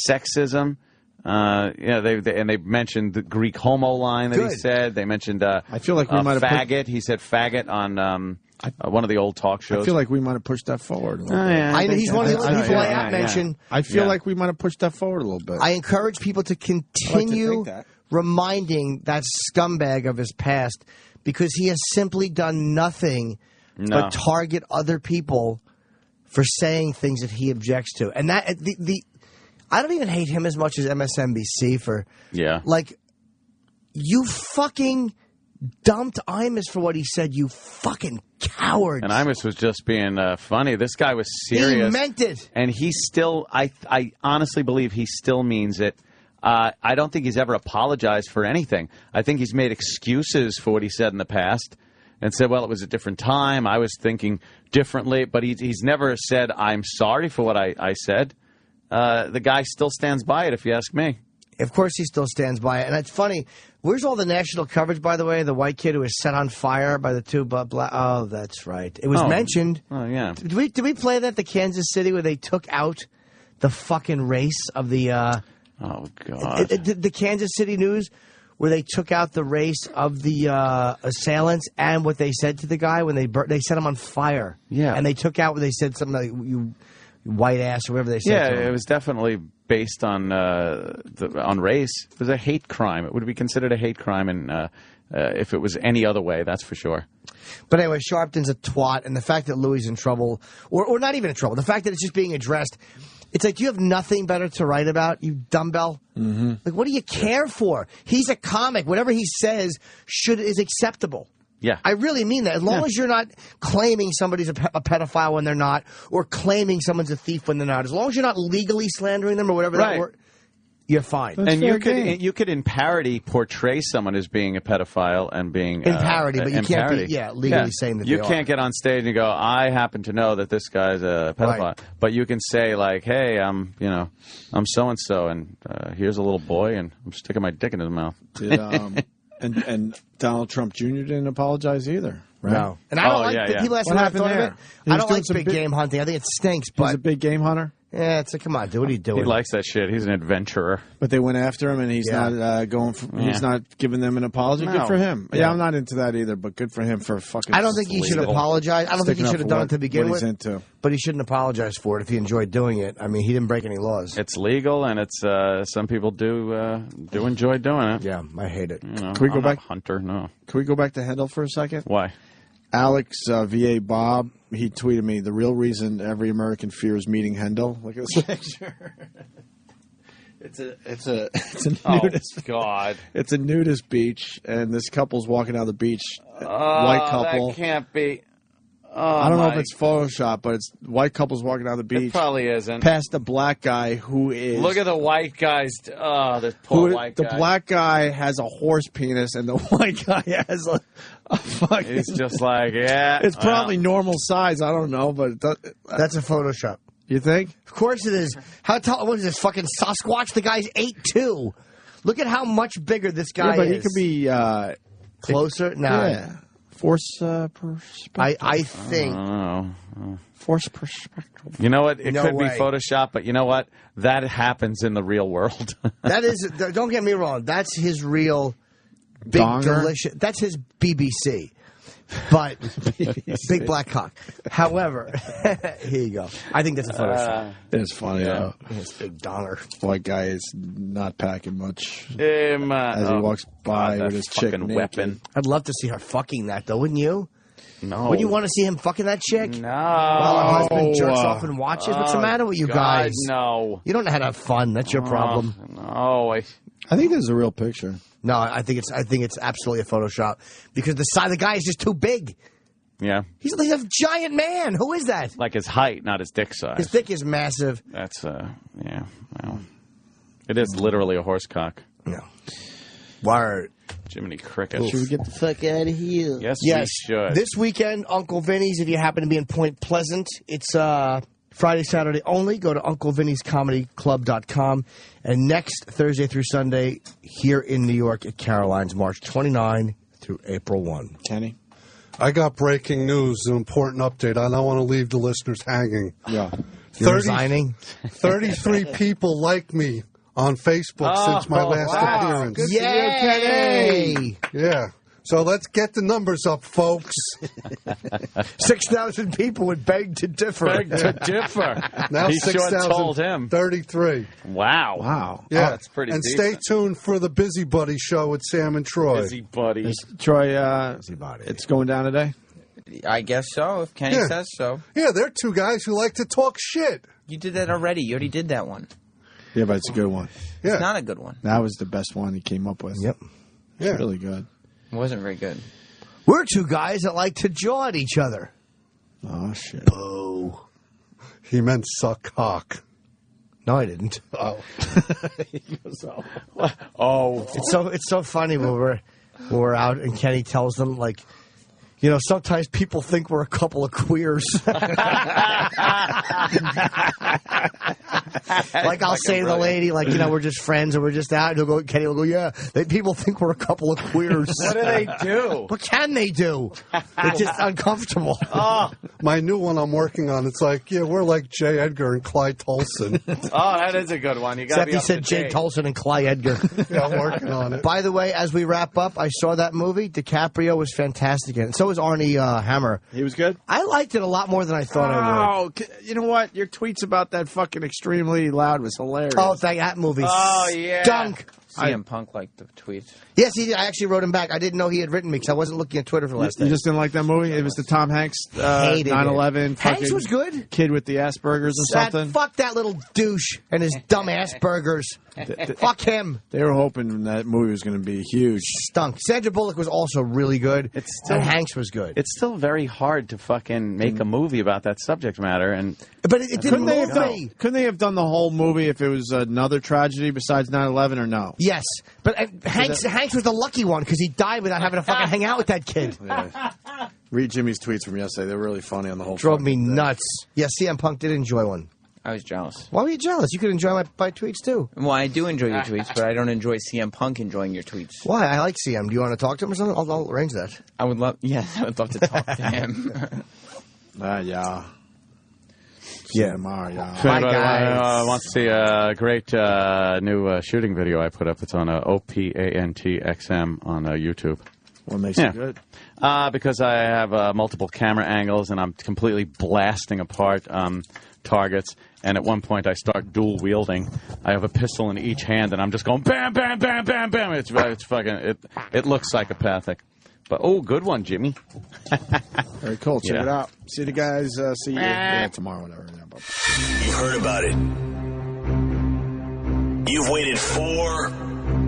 sexism. They mentioned the Greek homo line that he said. They mentioned I feel like we might have faggot. He said faggot on One of the old talk shows. I feel like we might have pushed that forward a little bit. He's one of the people I mentioned. I feel like we might have pushed that forward a little bit. I encourage people to continue reminding that scumbag of his past because he has simply done nothing but target other people for saying things that he objects to. And that I don't even hate him as much as MSNBC for like you fucking dumped Imus for what he said, you fucking cowards. And Imus was just being funny. This guy was serious. He meant it. And he still, I honestly believe he still means it. I don't think he's ever apologized for anything. I think he's made excuses for what he said in the past and said, well, it was a different time. I was thinking differently. But he's never said, I'm sorry for what I said. The guy still stands by it, if you ask me. Of course he still stands by it. And it's funny. Where's all the national coverage, by the way? The white kid who was set on fire by the two black... Oh, that's right. It was mentioned. Oh, yeah. Did we play that at the Kansas City where they took out the fucking race of the... oh, God. The Kansas City News where they took out the race of the assailants and what they said to the guy when they set him on fire. Yeah. And they took out what they said, something like, you white ass or whatever they said. Yeah, to him. it was definitely based on race. It was a hate crime. It would be considered a hate crime if it was any other way, that's for sure. But anyway, Sharpton's a twat, and the fact that Louis in trouble, or not even in trouble, the fact that it's just being addressed, it's like, do you have nothing better to write about, you dumbbell? Mm-hmm. Like, what do you care for? He's a comic. Whatever he says is acceptable. Yeah. I really mean that. As long as you're not claiming somebody's a pedophile when they're not, or claiming someone's a thief when they're not, as long as you're not legally slandering them or whatever that word, you're fine. That's and you could in parody portray someone as being a pedophile and being in parody, but you can't be legally saying that you can't get on stage and go, I happen to know that this guy's a pedophile, right. But you can say like, hey, I'm so and so, and here's a little boy, and I'm sticking my dick in his mouth. And Donald Trump Jr. didn't apologize either, right? No. And I don't like the people ask me what I thought of it. I don't like big game hunting. I think it stinks. But he's a big game hunter? Yeah, it's like, come on, dude, what are you doing? He likes that shit. He's an adventurer. But they went after him, and he's not going. He's not giving them an apology. No. Good for him. Yeah, I'm not into that either. But good for him for fucking. I don't think he should apologize. I don't think he should have done it to begin with. He's into. But he shouldn't apologize for it if he enjoyed doing it. I mean, he didn't break any laws. It's legal, and it's some people do enjoy doing it. Yeah, I hate it. Can we go back, Hunter? No. Can we go back to Händel for a second? Why? Alex VA Bob, he tweeted me, the real reason every American fears meeting Händel. Look at this picture. It's a nudist. Oh, God. It's a nudist beach, and this couple's walking down the beach. White couple. That can't be. I don't know if it's Photoshop, but it's white couples walking down the beach. It probably isn't. Past the black guy who is... Look at the white guys. Oh, the poor white guy. The black guy has a horse penis, and the white guy has a fucking... He's just like, yeah. It's probably normal size. I don't know, but... That's a Photoshop. You think? Of course it is. How tall? What is this, fucking Sasquatch? The guy's 8'2". Look at how much bigger this guy is. But he could be... closer? No. Yeah. Force perspective. I think. Force perspective. You know what? It could be Photoshop, but you know what? That happens in the real world. That is. Don't get me wrong. That's his real big delicious. That's his BBC. But big black cock. However, here you go. I think that's a Photoshop. It's funny though. It's big dollar. White guy is not packing much as he walks by with his chick weapon. I'd love to see her fucking that though, wouldn't you? No. Wouldn't you want to see him fucking that chick? No. While her husband jerks off and watches? What's the matter with you guys? No. You don't know how to have fun. That's your problem. No. I think this is a real picture. No, I think it's absolutely a Photoshop because the guy is just too big. Yeah. He's a giant man. Who is that? Like his height, not his dick size. His dick is massive. That's yeah. Well, it is literally a horse cock. No. Word. Jiminy Cricket. Should we get the fuck out of here? Yes, we should. This weekend, Uncle Vinny's, if you happen to be in Point Pleasant, it's Friday, Saturday only. Go to UncleVinny'sComedyClub.com. And next Thursday through Sunday here in New York at Caroline's, March 29 through April 1. Kenny? I got breaking news, an important update. I don't want to leave the listeners hanging. Yeah. You're resigning? 33 people like me on Facebook since my last appearance. Yay! Yeah. So let's get the numbers up, folks. 6,000 people would beg to differ. Beg to differ. Now he sure told him. 6,033. Wow. Yeah, that's pretty And decent. stay tuned for the Busybody Show with Sam and Troy. Busybody. Troy, it's going down today? I guess so, if Kenny says so. Yeah, they're two guys who like to talk shit. You did that already. You already did that one. Yeah, but it's a good one. Yeah. It's not a good one. That was the best one he came up with. Yep. It's really good. It wasn't very good. We're two guys that like to jaw at each other. Oh, shit. Boo. He meant suck cock. No, I didn't. Oh. It's so funny when we're out and Kenny tells them, like, you know, sometimes people think we're a couple of queers. Like I'll say to the lady, like, you know, we're just friends or we're just out. And Kenny will go, yeah, people think we're a couple of queers. What do they do? What can they do? It's just uncomfortable. My new one I'm working on, it's like, yeah, we're like J. Edgar and Clyde Tolson. That is a good one. You got to Except be he up said to Jay date. Tolson and Clyde Edgar. Yeah, I'm working on it. By the way, as we wrap up, I saw that movie. DiCaprio was fantastic in it. And so was Arnie Hammer. He was good? I liked it a lot more than I thought I would. Oh, you know what? Your tweets about that fucking Extremely Loud was hilarious. Oh, that movie. Oh, yeah. Stunk. CM Punk liked the tweet. Yes, he did. I actually wrote him back. I didn't know he had written me because I wasn't looking at Twitter for the last You day. just didn't like that movie? It was the Tom Hanks Hated it. 9/11 Hanks was good. kid with the Asperger's or something. Fuck that little douche and his dumb ass burgers. Fuck him. They were hoping that movie was going to be huge. Stunk. Sandra Bullock was also really good. And Hanks was good. It's still very hard to fucking make a movie about that subject matter, and But it didn't move me. Couldn't they have done the whole movie if it was another tragedy besides 9/11 or no? Yes. But Hanks was the lucky one because he died without having to fucking hang out with that kid. Yeah. Read Jimmy's tweets from yesterday. They're really funny on the whole Drove me fucking thing. nuts. Yeah, CM Punk did enjoy one. I was jealous. Why were you jealous? You could enjoy my tweets too. Well, I do enjoy your tweets, but I don't enjoy CM Punk enjoying your tweets. Why? I like CM. Do you want to talk to him or something? I'll arrange that. I would love to talk to him. Yeah. Yeah. Tomorrow, yeah. If anybody wants to see a great new shooting video I put up, it's on OPANTXM on YouTube. What makes it good? Because I have multiple camera angles and I'm completely blasting apart targets. And at one point I start dual wielding. I have a pistol in each hand and I'm just going bam, bam, bam, bam, bam. It's fucking. It looks psychopathic. But good one, Jimmy. Very cool. Check it out. See the guys. See you tomorrow, whatever. You heard about it. You've waited 4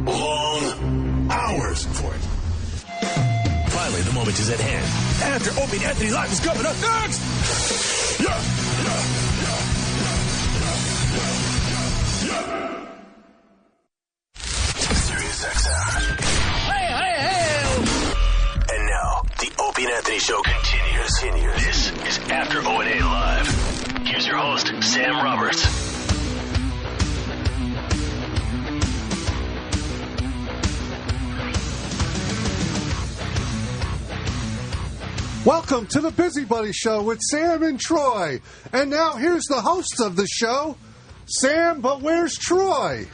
long hours for it. Finally, the moment is at hand. After Opie and Anthony Live is coming up next. SiriusXM. And now, the Opie and Anthony Show continues. This is After O&A Live. Here's your host, Sam Roberts. Welcome to the Busybody Show with Sam and Troy. And now here's the host of the show, Sam, but where's Troy?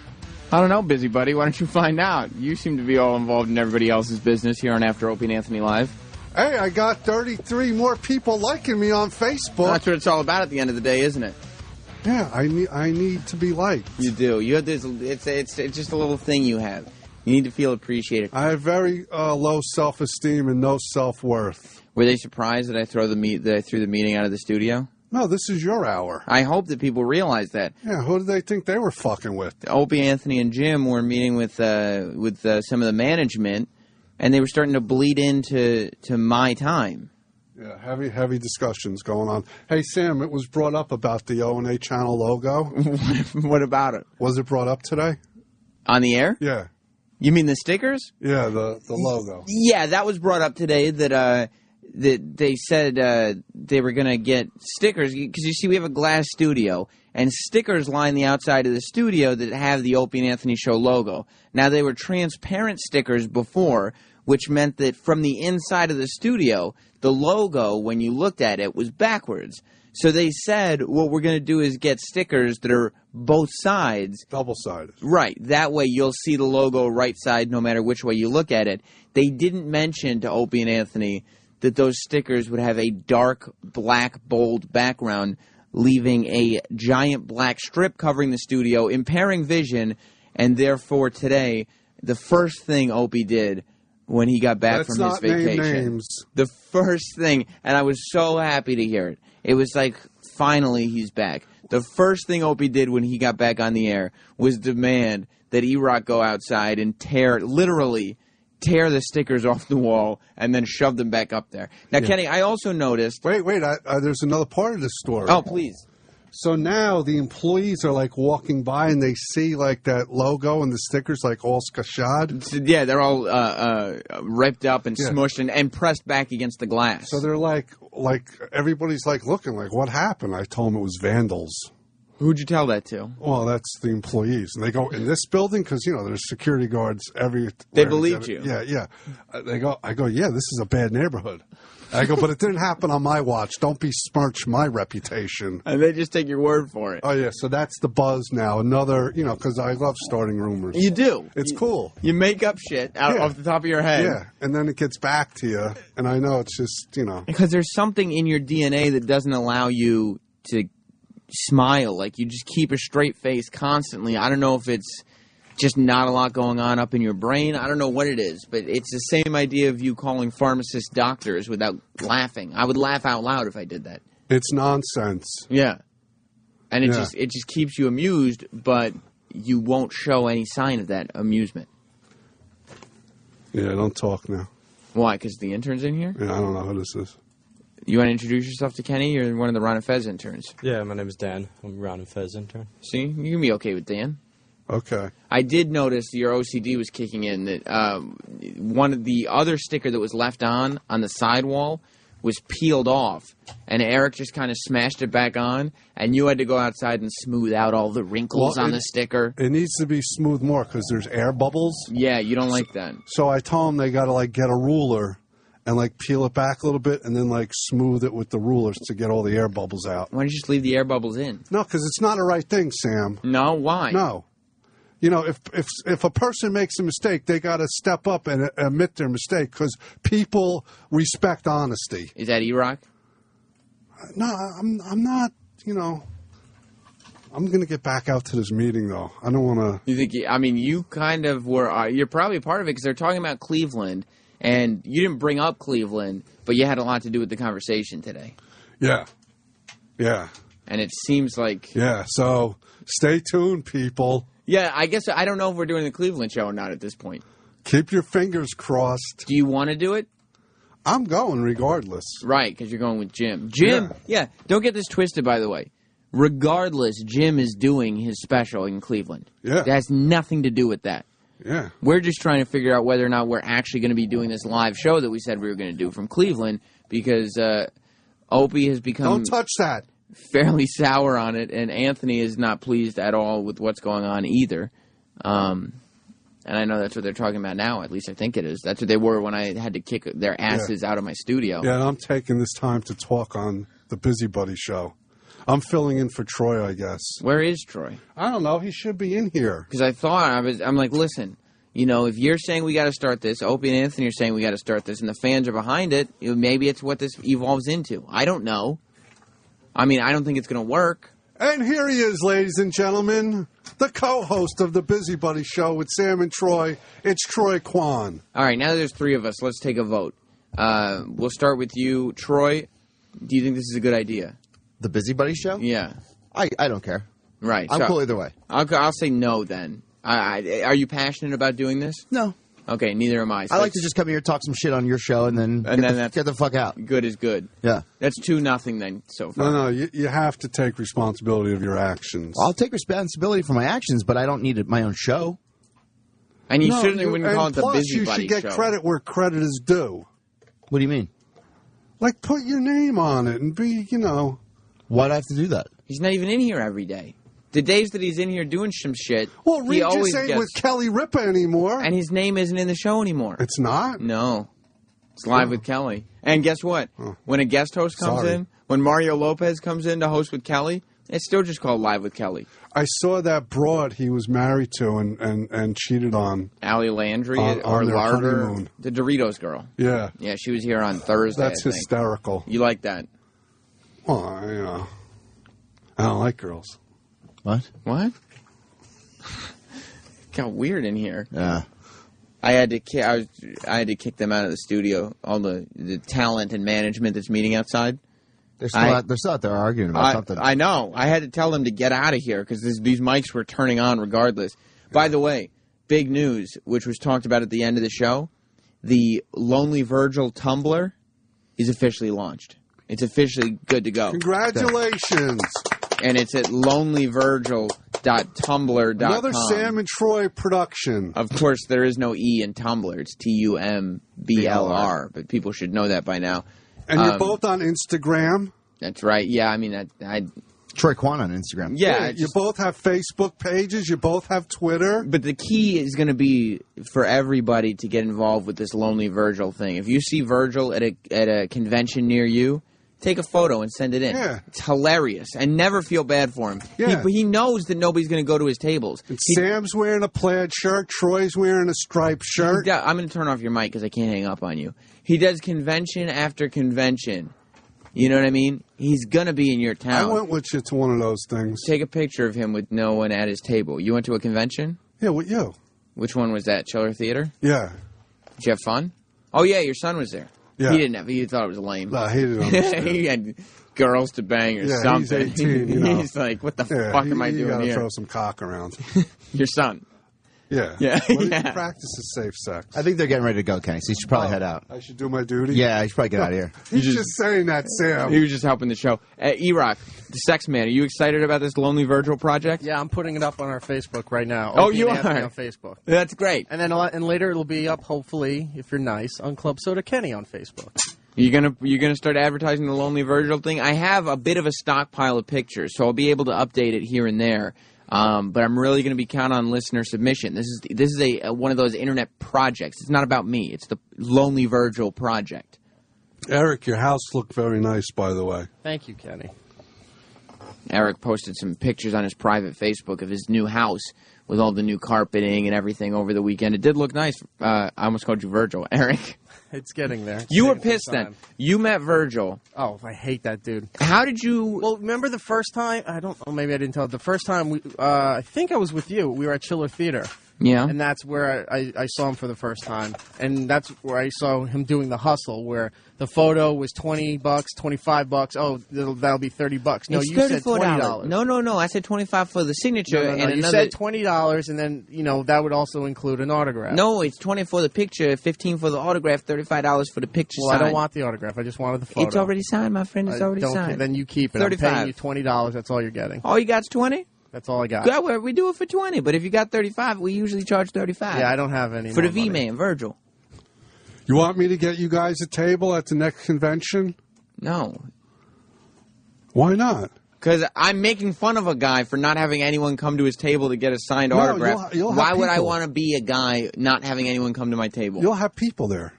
I don't know, busybody. Why don't you find out? You seem to be all involved in everybody else's business here on After Opie and Anthony Live. Hey, I got 33 more people liking me on Facebook. That's what it's all about at the end of the day, isn't it? Yeah, I need to be liked. You do. You have this. It's just a little thing you have. You need to feel appreciated. I have very low self-esteem and no self-worth. Were they surprised that I threw the meeting out of the studio? No, this is your hour. I hope that people realize that. Yeah, who did they think they were fucking with? Opie, Anthony, and Jim were meeting with some of the management, and they were starting to bleed into my time. Yeah, heavy discussions going on. Hey, Sam, it was brought up about the O&A channel logo. What about it? Was it brought up today? On the air? Yeah. You mean the stickers? Yeah, the logo. Yeah, that was brought up today that they said they were going to get stickers because, you see, we have a glass studio, and stickers line the outside of the studio that have the Opie and Anthony Show logo. Now, they were transparent stickers before, which meant that from the inside of the studio, the logo, when you looked at it, was backwards. So they said, what we're going to do is get stickers that are both sides. Double-sided. Right. That way you'll see the logo right side no matter which way you look at it. They didn't mention to Opie and Anthony that those stickers would have a dark, black, bold background, leaving a giant black strip covering the studio, impairing vision, and therefore today, the first thing Opie did when he got back from his vacation. Name names. The first thing, and I was so happy to hear it. It was like, finally he's back. The first thing Opie did when he got back on the air was demand that E-Rock go outside and literally tear the stickers off the wall and then shove them back up there. Now, Kenny, I also noticed... Wait, there's another part of this story. Oh, please. So now the employees are like walking by and they see like that logo and the stickers like all scatchad. Yeah, they're all ripped up and smushed and pressed back against the glass. So they're like everybody's like looking like, what happened? I told them it was vandals. Who'd you tell that to? Well, that's the employees. And they go, in this building? Because, there's security guards everywhere. They believed you. Yeah. I go, yeah, this is a bad neighborhood. I go, but it didn't happen on my watch. Don't besmirch my reputation. And they just take your word for it. Oh, yeah, so that's the buzz now. Another, because I love starting rumors. You do. It's cool. You make up shit off the top of your head. Yeah, and then it gets back to you. And I know it's just, Because there's something in your DNA that doesn't allow you to smile. Like, you just keep a straight face constantly. I don't know if it's just not a lot going on up in your brain. I don't know what it is, but it's the same idea of you calling pharmacists doctors without laughing. I would laugh out loud if I did that. It's nonsense. Yeah. And it just keeps you amused, but you won't show any sign of that amusement. Yeah, don't talk now. Why? Because the intern's in here? Yeah, I don't know who this is. You want to introduce yourself to Kenny? You're one of the Ron and Fez interns. Yeah, my name is Dan. I'm a Ron and Fez intern. See? You can be okay with Dan. Okay. I did notice your OCD was kicking in, that one of the other sticker that was left on the sidewall was peeled off, and Eric just kind of smashed it back on, and you had to go outside and smooth out all the wrinkles on the sticker. It needs to be smooth more because there's air bubbles. Yeah, you don't like that. So I told them they got to get a ruler and peel it back a little bit and then smooth it with the rulers to get all the air bubbles out. Why don't you just leave the air bubbles in? No, because it's not a right thing, Sam. No, why? No. If a person makes a mistake, they got to step up and admit their mistake because people respect honesty. Is that E-Rock? No, I'm not, I'm going to get back out to this meeting, though. I don't want to... You think... you kind of were... you're probably a part of it because they're talking about Cleveland, and you didn't bring up Cleveland, but you had a lot to do with the conversation today. Yeah. Yeah. And it seems like... Yeah, so stay tuned, people. Yeah, I guess I don't know if we're doing the Cleveland show or not at this point. Keep your fingers crossed. Do you want to do it? I'm going regardless. Right, because you're going with Jim. Jim, yeah, don't get this twisted, by the way. Regardless, Jim is doing his special in Cleveland. Yeah. It has nothing to do with that. Yeah. We're just trying to figure out whether or not we're actually going to be doing this live show that we said we were going to do from Cleveland because Opie has become... Don't touch that. Fairly sour on it, and Anthony is not pleased at all with what's going on either. And I know that's what they're talking about now. At least I think it is. That's what they were when I had to kick their asses out of my studio. Yeah, and I'm taking this time to talk on the Busybody Show. I'm filling in for Troy, I guess. Where is Troy? I don't know. He should be in here. Because I thought, I'm like, listen, if you're saying we got to start this, Opie and Anthony are saying we got to start this, and the fans are behind it, maybe it's what this evolves into. I don't know. I don't think it's going to work. And here he is, ladies and gentlemen, the co-host of the Busybody Show with Sam and Troy. It's Troy Kwan. All right, now there's three of us. Let's take a vote. We'll start with you. Troy, do you think this is a good idea? The Busybody Show? Yeah. I don't care. Right. I'm cool either way. I'll say no then. Are you passionate about doing this? No. Okay, neither am I. So I like to just come here, talk some shit on your show, and then get the fuck out. Good is good. Yeah. That's 2-0 then so far. No, you have to take responsibility of your actions. I'll take responsibility for my actions, but I don't need my own show. And you certainly wouldn't call it the Busybody Show. You should get credit where credit is due. What do you mean? Put your name on it and be, Why'd I have to do that? He's not even in here every day. The days that he's in here doing some shit, well, he always ain't gets... with Kelly Ripa anymore. And his name isn't in the show anymore. It's not? No. It's Live with Kelly. And guess what? When a guest host comes in, when Mario Lopez comes in to host with Kelly, it's still just called Live with Kelly. I saw that broad he was married to and cheated on. Allie Landry on their honeymoon. The Doritos girl. Yeah. Yeah, she was here on Thursday. That's hysterical. You like that? Well, I don't like girls. What? What? Got weird in here. Yeah. I had to kick them out of the studio. All the talent and management that's meeting outside. They're still out there arguing about something. I know. I had to tell them to get out of here because these mics were turning on regardless. By the way, big news, which was talked about at the end of the show, the Lonely Virgil Tumblr is officially launched. It's officially good to go. Congratulations. And it's at lonelyvirgil.tumblr.com. Another Sam and Troy production. Of course, there is no E in Tumblr. It's TUMBLR, but people should know that by now. And you're both on Instagram. That's right. Yeah, I mean, Troy Kwan on Instagram. Yeah. You both have Facebook pages. You both have Twitter. But the key is going to be for everybody to get involved with this Lonely Virgil thing. If you see Virgil at a convention near you, take a photo and send it in. Yeah. It's hilarious. And never feel bad for him. Yeah. He knows that nobody's going to go to his tables. Sam's wearing a plaid shirt. Troy's wearing a striped shirt. I'm going to turn off your mic because I can't hang up on you. He does convention after convention. You know what I mean? He's going to be in your town. I went with you to one of those things. Take a picture of him with no one at his table. You went to a convention? Yeah, with you. Which one was that? Chiller Theater? Yeah. Did you have fun? Oh, yeah, your son was there. Yeah. He didn't have. He thought it was lame. No, he didn't understand. He had girls to bang or something. He's 18, you know. He's like, what the fuck am I doing gotta here? Throw some cock around. Your son. Yeah. Yeah. Well, he practices safe sex. I think they're getting ready to go, Kenny, so you should probably head out. I should do my duty? Yeah, you should probably get out of here. He's just saying that, Sam. He was just helping the show. E-Rock, the sex man, are you excited about this Lonely Virgil project? Yeah, I'm putting it up on our Facebook right now. Oh, Opie you and Anthony are? on Facebook. That's great. And then later it'll be up, hopefully, if you're nice, on Club Soda Kenny on Facebook. You're gonna start advertising the Lonely Virgil thing? I have a bit of a stockpile of pictures, so I'll be able to update it here and there. But I'm really going to be counting on listener submission. This is one of those internet projects. It's not about me. It's the Lonely Virgil project. Eric, your house looked very nice, by the way. Thank you, Kenny. Eric posted some pictures on his private Facebook of his new house with all the new carpeting and everything over the weekend. It did look nice. I almost called you Virgil. Eric. It's getting there. You were pissed then. You met Virgil. Oh, I hate that dude. How did you... Well, remember the first time? I don't know. Maybe I didn't tell. The first time, I think I was with you. We were at Chiller Theater. Yeah. And that's where I saw him for the first time. And that's where I saw him doing the hustle, where the photo was $20, $25. Oh, that'll be $30. No, it's you said $20. No. I said $25 for the signature. No, and you said $20, and then, that would also include an autograph. No, it's $20 for the picture, $15 for the autograph, $35 for the picture Well, signed. I don't want the autograph. I just wanted the photo. It's already signed, my friend. It's already signed. Then you keep it. $35. I'm paying you $20. That's all you're getting. All you got's $20? That's all I got. Good, well, we do it for $20, but if you got $35, we usually charge $35. Yeah, I don't have any for more the V-Man, Virgil. You want me to get you guys a table at the next convention? No. Why not? Because I'm making fun of a guy for not having anyone come to his table to get a signed autograph. You'll Why have would I people. want to be a guy not having anyone come to my table? You'll have people there.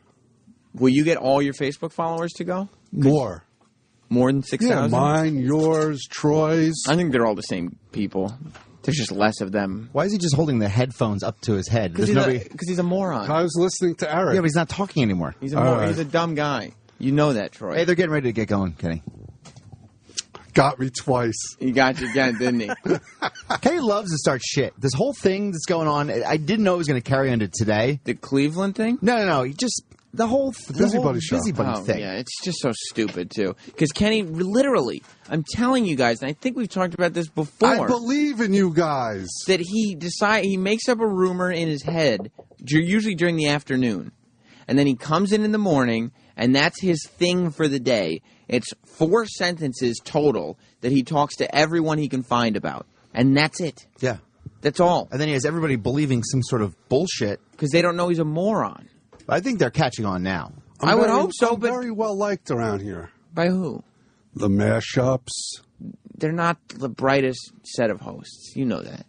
Will you get all your Facebook followers to go? More. More than 6,000? Yeah, mine, yours, Troy's. I think they're all the same people. There's just less of them. Why is he just holding the headphones up to his head? Because he's a moron. I was listening to Eric. Yeah, but he's not talking anymore. He's a dumb guy. You know that, Troy. Hey, they're getting ready to get going, Kenny. Got me twice. He got you again, didn't he? Kenny loves to start shit. This whole thing that's going on, I didn't know it was going to carry into today. The Cleveland thing? No. He just... The whole Busybody show. Busybody thing. Yeah, it's just so stupid, too. Because Kenny, literally, I'm telling you guys, and I think we've talked about this before. I believe in you guys. That he makes up a rumor in his head, usually during the afternoon. And then he comes in the morning, and that's his thing for the day. It's 4 sentences total that he talks to everyone he can find about. And that's it. Yeah. That's all. And then he has everybody believing some sort of bullshit. Because they don't know he's a moron. I think they're catching on now. I would hope so, I'm very well liked around here. By who? The mashups. they're not the brightest set of hosts. You know that.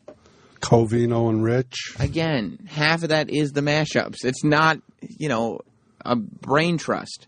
Covino and Rich. Again, half of that is the mashups. It's not, a brain trust.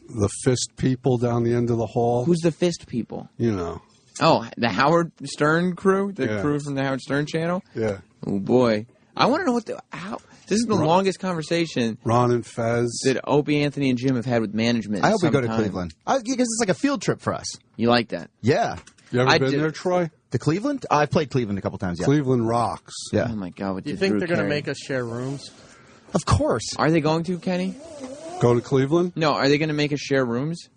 The fist people down the end of the hall. Who's the fist people? You know. Oh, the Howard Stern crew? The crew from the Howard Stern channel? Yeah. Oh, boy. I want to know this is the longest conversation Ron and Fez that Opie, Anthony, and Jim have had with management. I hope we go to Cleveland. Because it's like a field trip for us. You like that? Yeah. You ever been there, Troy? To Cleveland? I've played Cleveland a couple times, yeah. Cleveland rocks. Yeah. Oh, my God. Do you think they're going to make us share rooms? Of course. Are they going to, Kenny? Go to Cleveland? No. Are they going to make us share rooms?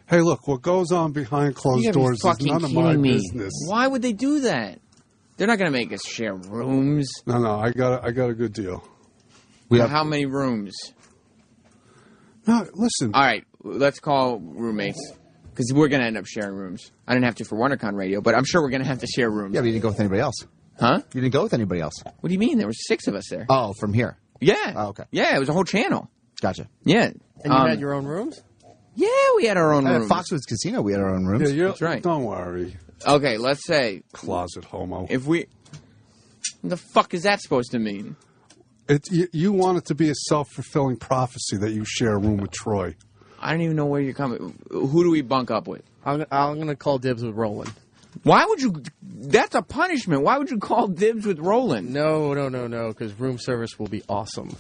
Hey, look, what goes on behind closed doors is none of my business. Why would they do that? They're not going to make us share rooms. No, I got a good deal. How many rooms? No, listen. All right, let's call roommates. Because we're going to end up sharing rooms. I didn't have to for WonderCon Radio, but I'm sure we're going to have to share rooms. Yeah, but you didn't go with anybody else. Huh? You didn't go with anybody else. What do you mean? There were 6 of us there. Oh, from here? Yeah. Oh, okay. Yeah, it was a whole channel. Gotcha. Yeah. And you had your own rooms? Yeah, we had our own rooms. At Foxwoods Casino, we had our own rooms. Yeah, that's right. Don't worry. Okay, let's say... Closet homo. If we... What the fuck is that supposed to mean? You want it to be a self-fulfilling prophecy that you share a room with Troy. I don't even know where you're coming. Who do we bunk up with? I'm going to call dibs with Roland. Why would you... That's a punishment. Why would you call dibs with Roland? No, because room service will be awesome.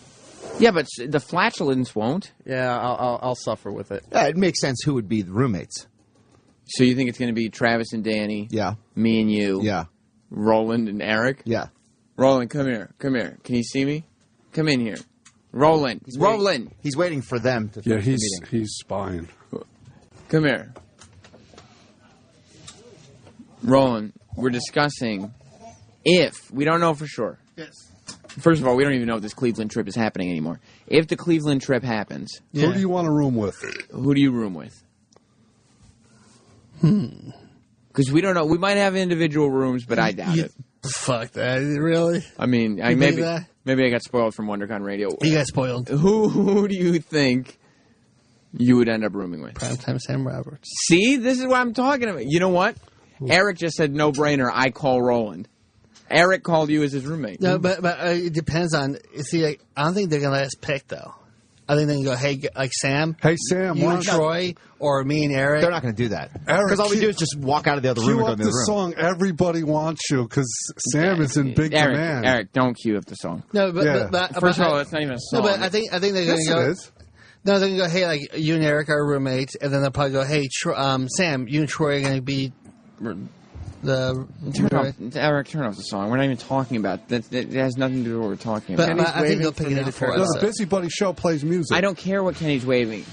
Yeah, but the flatulence won't. Yeah, I'll suffer with it. Yeah, it makes sense who would be the roommates. So you think it's going to be Travis and Danny? Yeah. Me and you? Yeah. Roland and Eric? Yeah. Roland, come here. Come here. Can you see me? Come in here. Roland. Roland. He's waiting for them to finish the meeting. He's spying. Come here. Roland, we're discussing if, we don't know for sure. Yes. First of all, we don't even know if this Cleveland trip is happening anymore. If the Cleveland trip happens. Who do you want to room with? Who do you room with? Because we don't know. We might have individual rooms, but I doubt it. Fuck that. Really? I mean, maybe I got spoiled from WonderCon Radio. You got spoiled. Who do you think you would end up rooming with? Primetime Sam Roberts. See? This is what I'm talking about. You know what? Eric just said no-brainer. I call Roland. Eric called you as his roommate. No, but it depends on... See, I don't think they're going to let us pick, though. I think they can go, hey, like Sam. Hey, Sam. You and Troy, or me and Eric. They're not going to do that. Eric, because all we do is just walk out of the other room and go to the room. Cue up the song "Everybody Wants You" because Sam is in big demand. Eric, don't cue up the song. No, but first of all, it's not even a song. No, but I think they're going to go. It is. No, they can go, hey, like you and Eric are roommates, and then they'll probably go, hey, Sam, you and Troy are going to be Eric, turn off the song. We're not even talking about that. It has nothing to do with what we're talking about. But I think they'll pick it up for us. The Busy Buddy Show plays music. I don't care what Kenny's waving.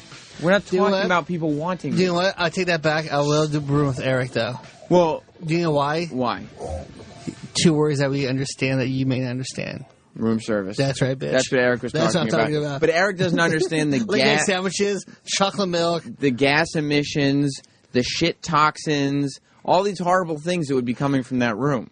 We're not talking about people wanting. Do you know what? I take that back. I will do room with Eric, though. Well, do you know why? Why? 2 words that we understand that you may not understand. Room service. That's right, bitch. That's what Eric was talking about. But Eric doesn't understand the gas sandwiches, chocolate milk, the gas emissions, the shit toxins, all these horrible things that would be coming from that room.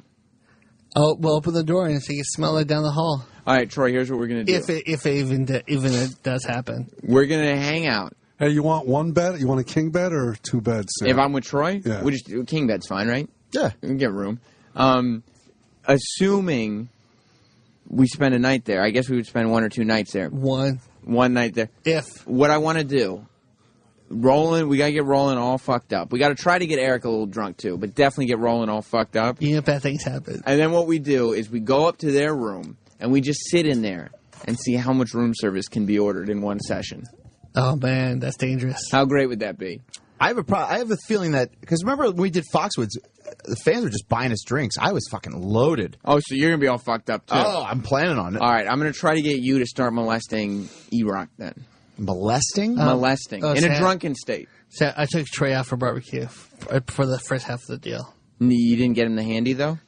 Oh, we'll open the door and so you can smell it down the hall. All right, Troy. Here's what we're gonna do. If it does happen, we're gonna hang out. Hey, you want one bed? You want a king bed or 2 beds? Sam? If I'm with Troy, yeah. we just king bed's fine, right? Yeah, we can get room. Assuming we spend a night there, I guess we would spend 1 or 2 nights there. One night there. If what I want to do, Roland, we gotta get Roland all fucked up. We gotta try to get Eric a little drunk too, but definitely get Roland all fucked up. You know, bad things happen. And then what we do is we go up to their room and we just sit in there and see how much room service can be ordered in one session. Oh man, that's dangerous. How great would that be? I have a feeling that because remember when we did Foxwoods, the fans were just buying us drinks. I was fucking loaded. Oh, so you're gonna be all fucked up too? Oh, I'm planning on it. All right, I'm gonna try to get you to start molesting E-Rock then. Molesting? Molesting in a drunken state. So I took Trey out for barbecue for the first half of the deal. You didn't get him the handy though.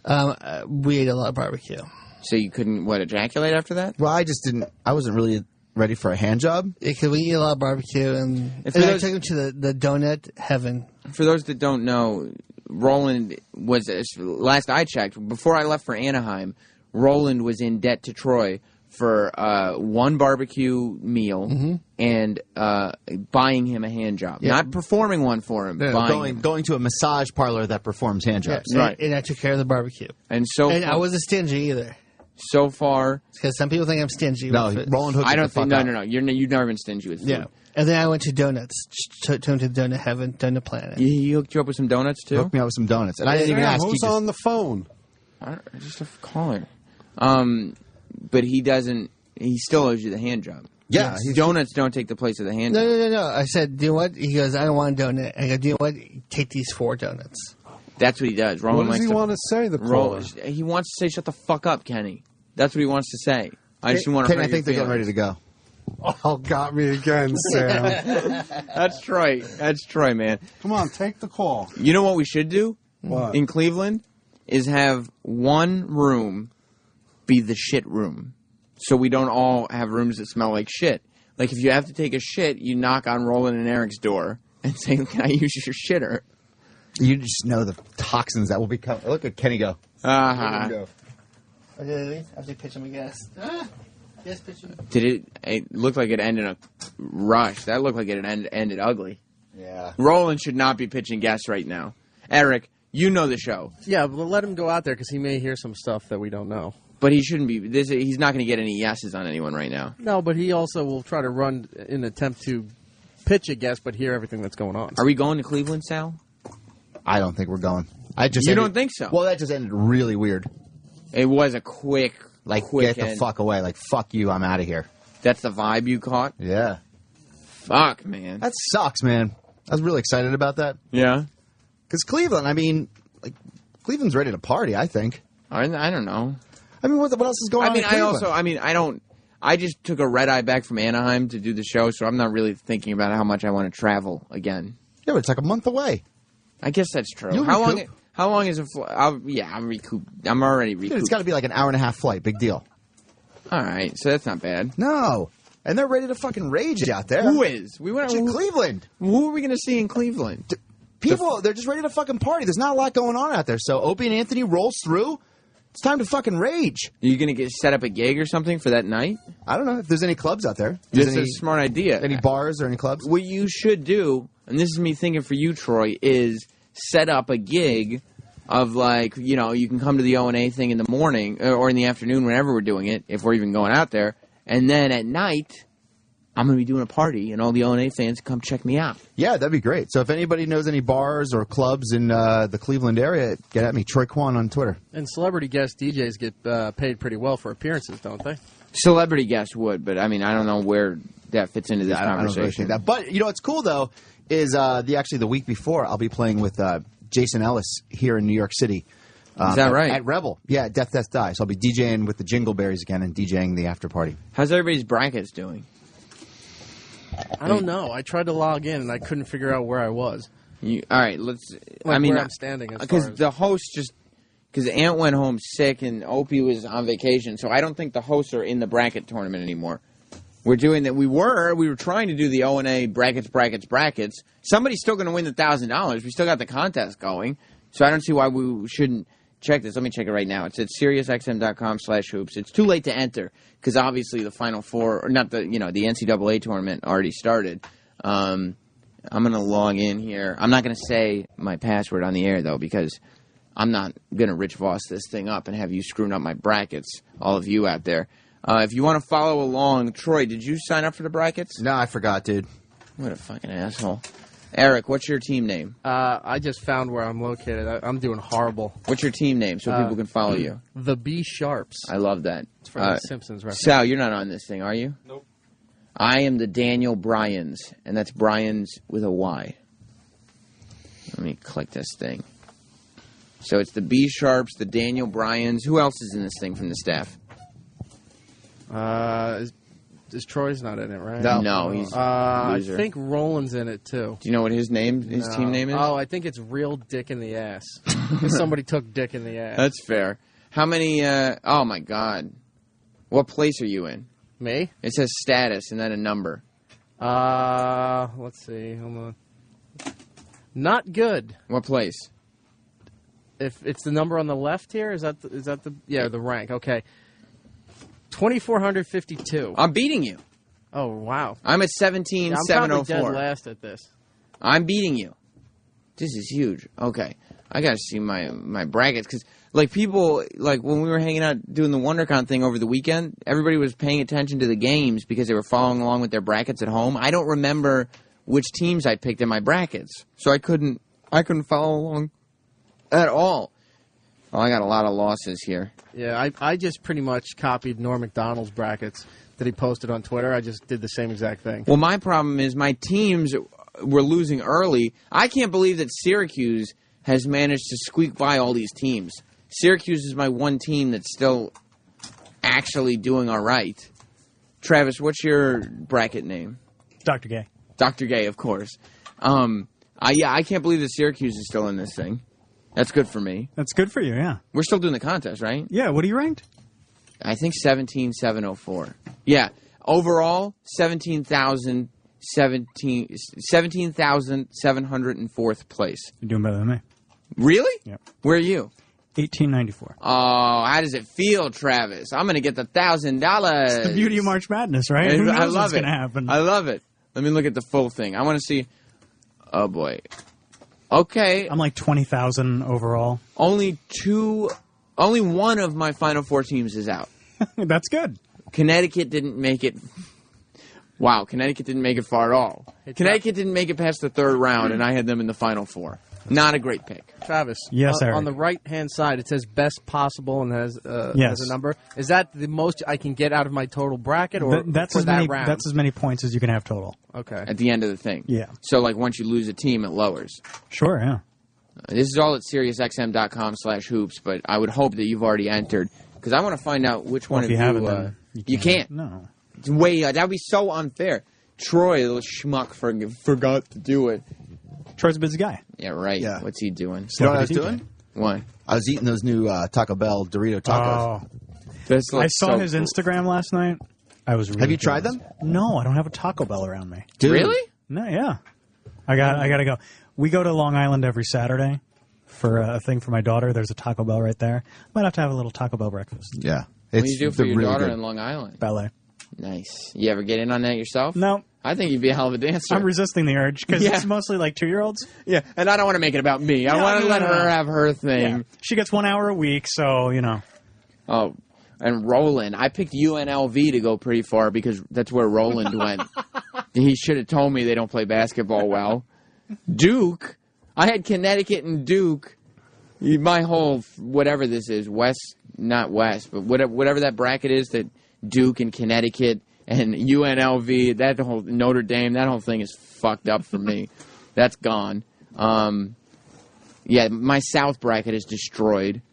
We ate a lot of barbecue. So you couldn't ejaculate after that? Well, I just didn't. I wasn't really ready for a hand job. Yeah, because we eat a lot of barbecue, and I took him to the donut heaven. For those that don't know, Roland was, last I checked, before I left for Anaheim, Roland was in debt to Troy for one barbecue meal and buying him a hand job. Yeah. Not performing one for him. No, going to a massage parlor that performs hand jobs. Yeah, right. And I took care of the barbecue. And I wasn't stingy either. So far, because some people think I'm stingy. No, Roland hooked I don't the fuck think. up. No. You've never been stingy with food. Yeah. And then I went to donuts. Took him to Donut Heaven, Donut Planet. He hooked you up with some donuts too. Hooked me up with some donuts, and I didn't even ask. Who's on the phone? Just a caller. But he doesn't. He still owes you the hand job. Yeah, donuts don't take the place of the hand job. No. I said, do you know what? He goes, I don't want a donut. I go, do you know what? Take these 4 donuts. That's what he does. Roland What does he want to say? The caller. He wants to say, "Shut the fuck up, Kenny." That's what he wants to say. I just want to. Kenny, I think they're getting ready to go. Oh, got me again, Sam. That's Troy. That's Troy, man. Come on, take the call. You know what we should do? What? In Cleveland is have one room be the shit room. So we don't all have rooms that smell like shit. Like, if you have to take a shit, you knock on Roland and Eric's door and say, "Can I use your shitter?" You just know the toxins that will become. Look at Kenny go. Uh-huh. Okay, I have to pitch him a guess. Yes, pitch him. Did it look like it ended in a rush. That looked like it ended ugly. Yeah. Roland should not be pitching guests right now. Eric, you know the show. Yeah, but let him go out there because he may hear some stuff that we don't know. But he shouldn't be. He's not going to get any yeses on anyone right now. No, but he also will try to run in an attempt to pitch a guess, but hear everything that's going on. Are we going to Cleveland, Sal? I don't think we're going. You don't think so? Well, that just ended really weird. It was a quick get the end. fuck away. Like, fuck you, I'm out of here. That's the vibe you caught? Yeah. Fuck, man. That sucks, man. I was really excited about that. Yeah? Because Cleveland, I mean, Cleveland's ready to party, I think. I don't know. I mean, what else is going on in Cleveland? I just took a red eye back from Anaheim to do the show, so I'm not really thinking about how much I want to travel again. Yeah, but it's like a month away. I guess that's true. You'll recoup. How long is a flight? I'm recouped. I'm already recouped. Dude, it's got to be like an hour-and-a-half flight. Big deal. All right, so that's not bad. No. And they're ready to fucking rage out there. Who is? We went to Cleveland. Who are we going to see in Cleveland? People, they're just ready to fucking party. There's not a lot going on out there. So Opie and Anthony rolls through. It's time to fucking rage. Are you going to set up a gig or something for that night? I don't know if there's any clubs out there. That's a smart idea. Any bars or any clubs? What you should do, and this is me thinking for you, Troy, is set up a gig of you can come to the O&A thing in the morning or in the afternoon whenever we're doing it, if we're even going out there. And then at night, I'm going to be doing a party, and all the O&A fans come check me out. Yeah, that'd be great. So if anybody knows any bars or clubs in the Cleveland area, get at me. Troy Kwan on Twitter. And celebrity guest DJs get paid pretty well for appearances, don't they? Celebrity guests would, but I mean, I don't know where that fits into this conversation. I don't really think that. But you know what's cool though is the week before I'll be playing with Jason Ellis here in New York City. Is that right? At Rebel. Yeah, at Death Death Die. So I'll be DJing with the Jingleberries again and DJing the after party. How's everybody's brackets doing? I don't know. I tried to log in and I couldn't figure out where I was. All right, let's. Where I'm standing because the host because Ant went home sick and Opie was on vacation, so I don't think the hosts are in the bracket tournament anymore. We're doing that. We were trying to do the O&A brackets. Somebody's still going to win the $1,000. We still got the contest going, so I don't see why we shouldn't check this. Let me check it right now. It's at SiriusXM.com/hoops. It's too late to enter because obviously the Final Four, or not the NCAA tournament already started. I'm going to log in here. I'm not going to say my password on the air though because I'm not going to Rich Voss this thing up and have you screwing up my brackets. All of you out there. If you want to follow along, Troy, did you sign up for the brackets? No, I forgot, dude. What a fucking asshole. Eric, what's your team name? I just found where I'm located. I'm doing horrible. What's your team name so people can follow you? The B Sharps. I love that. It's from the Simpsons reference. Sal, you're not on this thing, are you? Nope. I am the Daniel Bryans, and that's Bryans with a Y. Let me click this thing. So it's the B Sharps, the Daniel Bryans. Who else is in this thing from the staff? Is Troy's not in it, right? No, he's a loser. I think Roland's in it too. Do you know what his team name is? Oh, I think it's Real Dick in the Ass. Somebody took Dick in the Ass. That's fair. How many? Oh my God! What place are you in? Me? It says status and then a number. Let's see. Hold on. Not good. What place? If it's the number on the left here, is that the the rank? Okay. 2,452. I'm beating you. Oh, wow. I'm at 17,704. I'm probably dead last at this. I'm beating you. This is huge. Okay. I got to see my brackets. Because, like, people, like, when we were hanging out doing the WonderCon thing over the weekend, everybody was paying attention to the games because they were following along with their brackets at home. I don't remember which teams I picked in my brackets. So I couldn't follow along at all. Oh, I got a lot of losses here. Yeah, I just pretty much copied Norm Macdonald's brackets that he posted on Twitter. I just did the same exact thing. Well, my problem is my teams were losing early. I can't believe that Syracuse has managed to squeak by all these teams. Syracuse is my one team that's still actually doing all right. Travis, what's your bracket name? Dr. Gay. Dr. Gay, of course. I can't believe that Syracuse is still in this thing. That's good for me. That's good for you, yeah. We're still doing the contest, right? Yeah, what are you ranked? I think 17,704. Yeah, overall, 17,704th place. You're doing better than me. Really? Yep. Where are you? 1894. Oh, how does it feel, Travis? I'm going to get the $1,000. It's the beauty of March Madness, right? Who knows I love what's going to happen? I love it. Let me look at the full thing. I want to see. Oh, boy. Okay. I'm like 20,000 overall. Only one of my Final Four teams is out. That's good. Connecticut didn't make it. Wow, Connecticut didn't make it far at all. Connecticut didn't make it past the third round, and I had them in the Final Four. Not a great pick. Travis. Yes, Eric. On the right-hand side, it says best possible and has a number. Is that the most I can get out of my total bracket, or that's for as that many? round? That's as many points as you can have total. Okay. At the end of the thing. Yeah. So, like, once you lose a team, it lowers. Sure, yeah. This is all at SiriusXM.com/hoops, but I would hope that you've already entered, because I want to find out which one of you you... haven't, then you can't. No. It's way... that would be so unfair. Troy, the schmuck, forgot to do it. Troy's a busy guy. Yeah, right. Yeah. What's he doing? You know what I was doing? What? I was eating those new Taco Bell Dorito tacos. Oh. I saw his Instagram last night. I was really Have you tried them? No, I don't have a Taco Bell around me. Dude. Really? No, yeah. I got to go. We go to Long Island every Saturday for a thing for my daughter. There's a Taco Bell right there. Might have to have a little Taco Bell breakfast. Yeah. What do you do for your really daughter good. in Long Island? Ballet. Nice. You ever get in on that yourself? No. I think you'd be a hell of a dancer. I'm resisting the urge because Yeah. it's mostly like 2-year-olds. Yeah, and I don't want to make it about me. I want to let her have her thing. Yeah. She gets 1 hour a week, so, you know. Oh, and Roland. I picked UNLV to go pretty far because that's where Roland went. He should have told me they don't play basketball well. Duke. I had Connecticut and Duke. My whole, whatever this is, not West, but whatever that bracket is, that Duke and Connecticut and UNLV, that whole Notre Dame, that whole thing is fucked up for me. That's gone. Yeah, my South bracket is destroyed.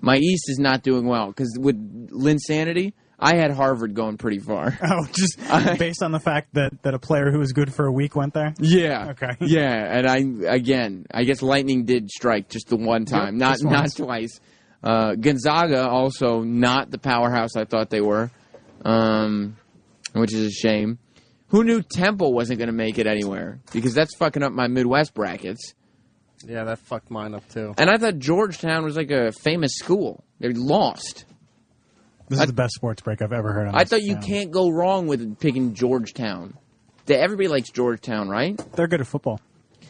My East is not doing well because with Linsanity, I had Harvard going pretty far. Oh, just based on the fact that a player who was good for a week went there? Yeah. Okay. Yeah, and I guess lightning did strike just the one time, Yep, not twice. Gonzaga also not the powerhouse I thought they were, which is a shame. Who knew Temple wasn't going to make it anywhere? Because that's fucking up my Midwest brackets. Yeah, that fucked mine up too. And I thought Georgetown was like a famous school. They lost. This is the best sports break I've ever heard on I this thought you channel. can't go wrong with picking Georgetown. Everybody likes Georgetown, right? They're good at football.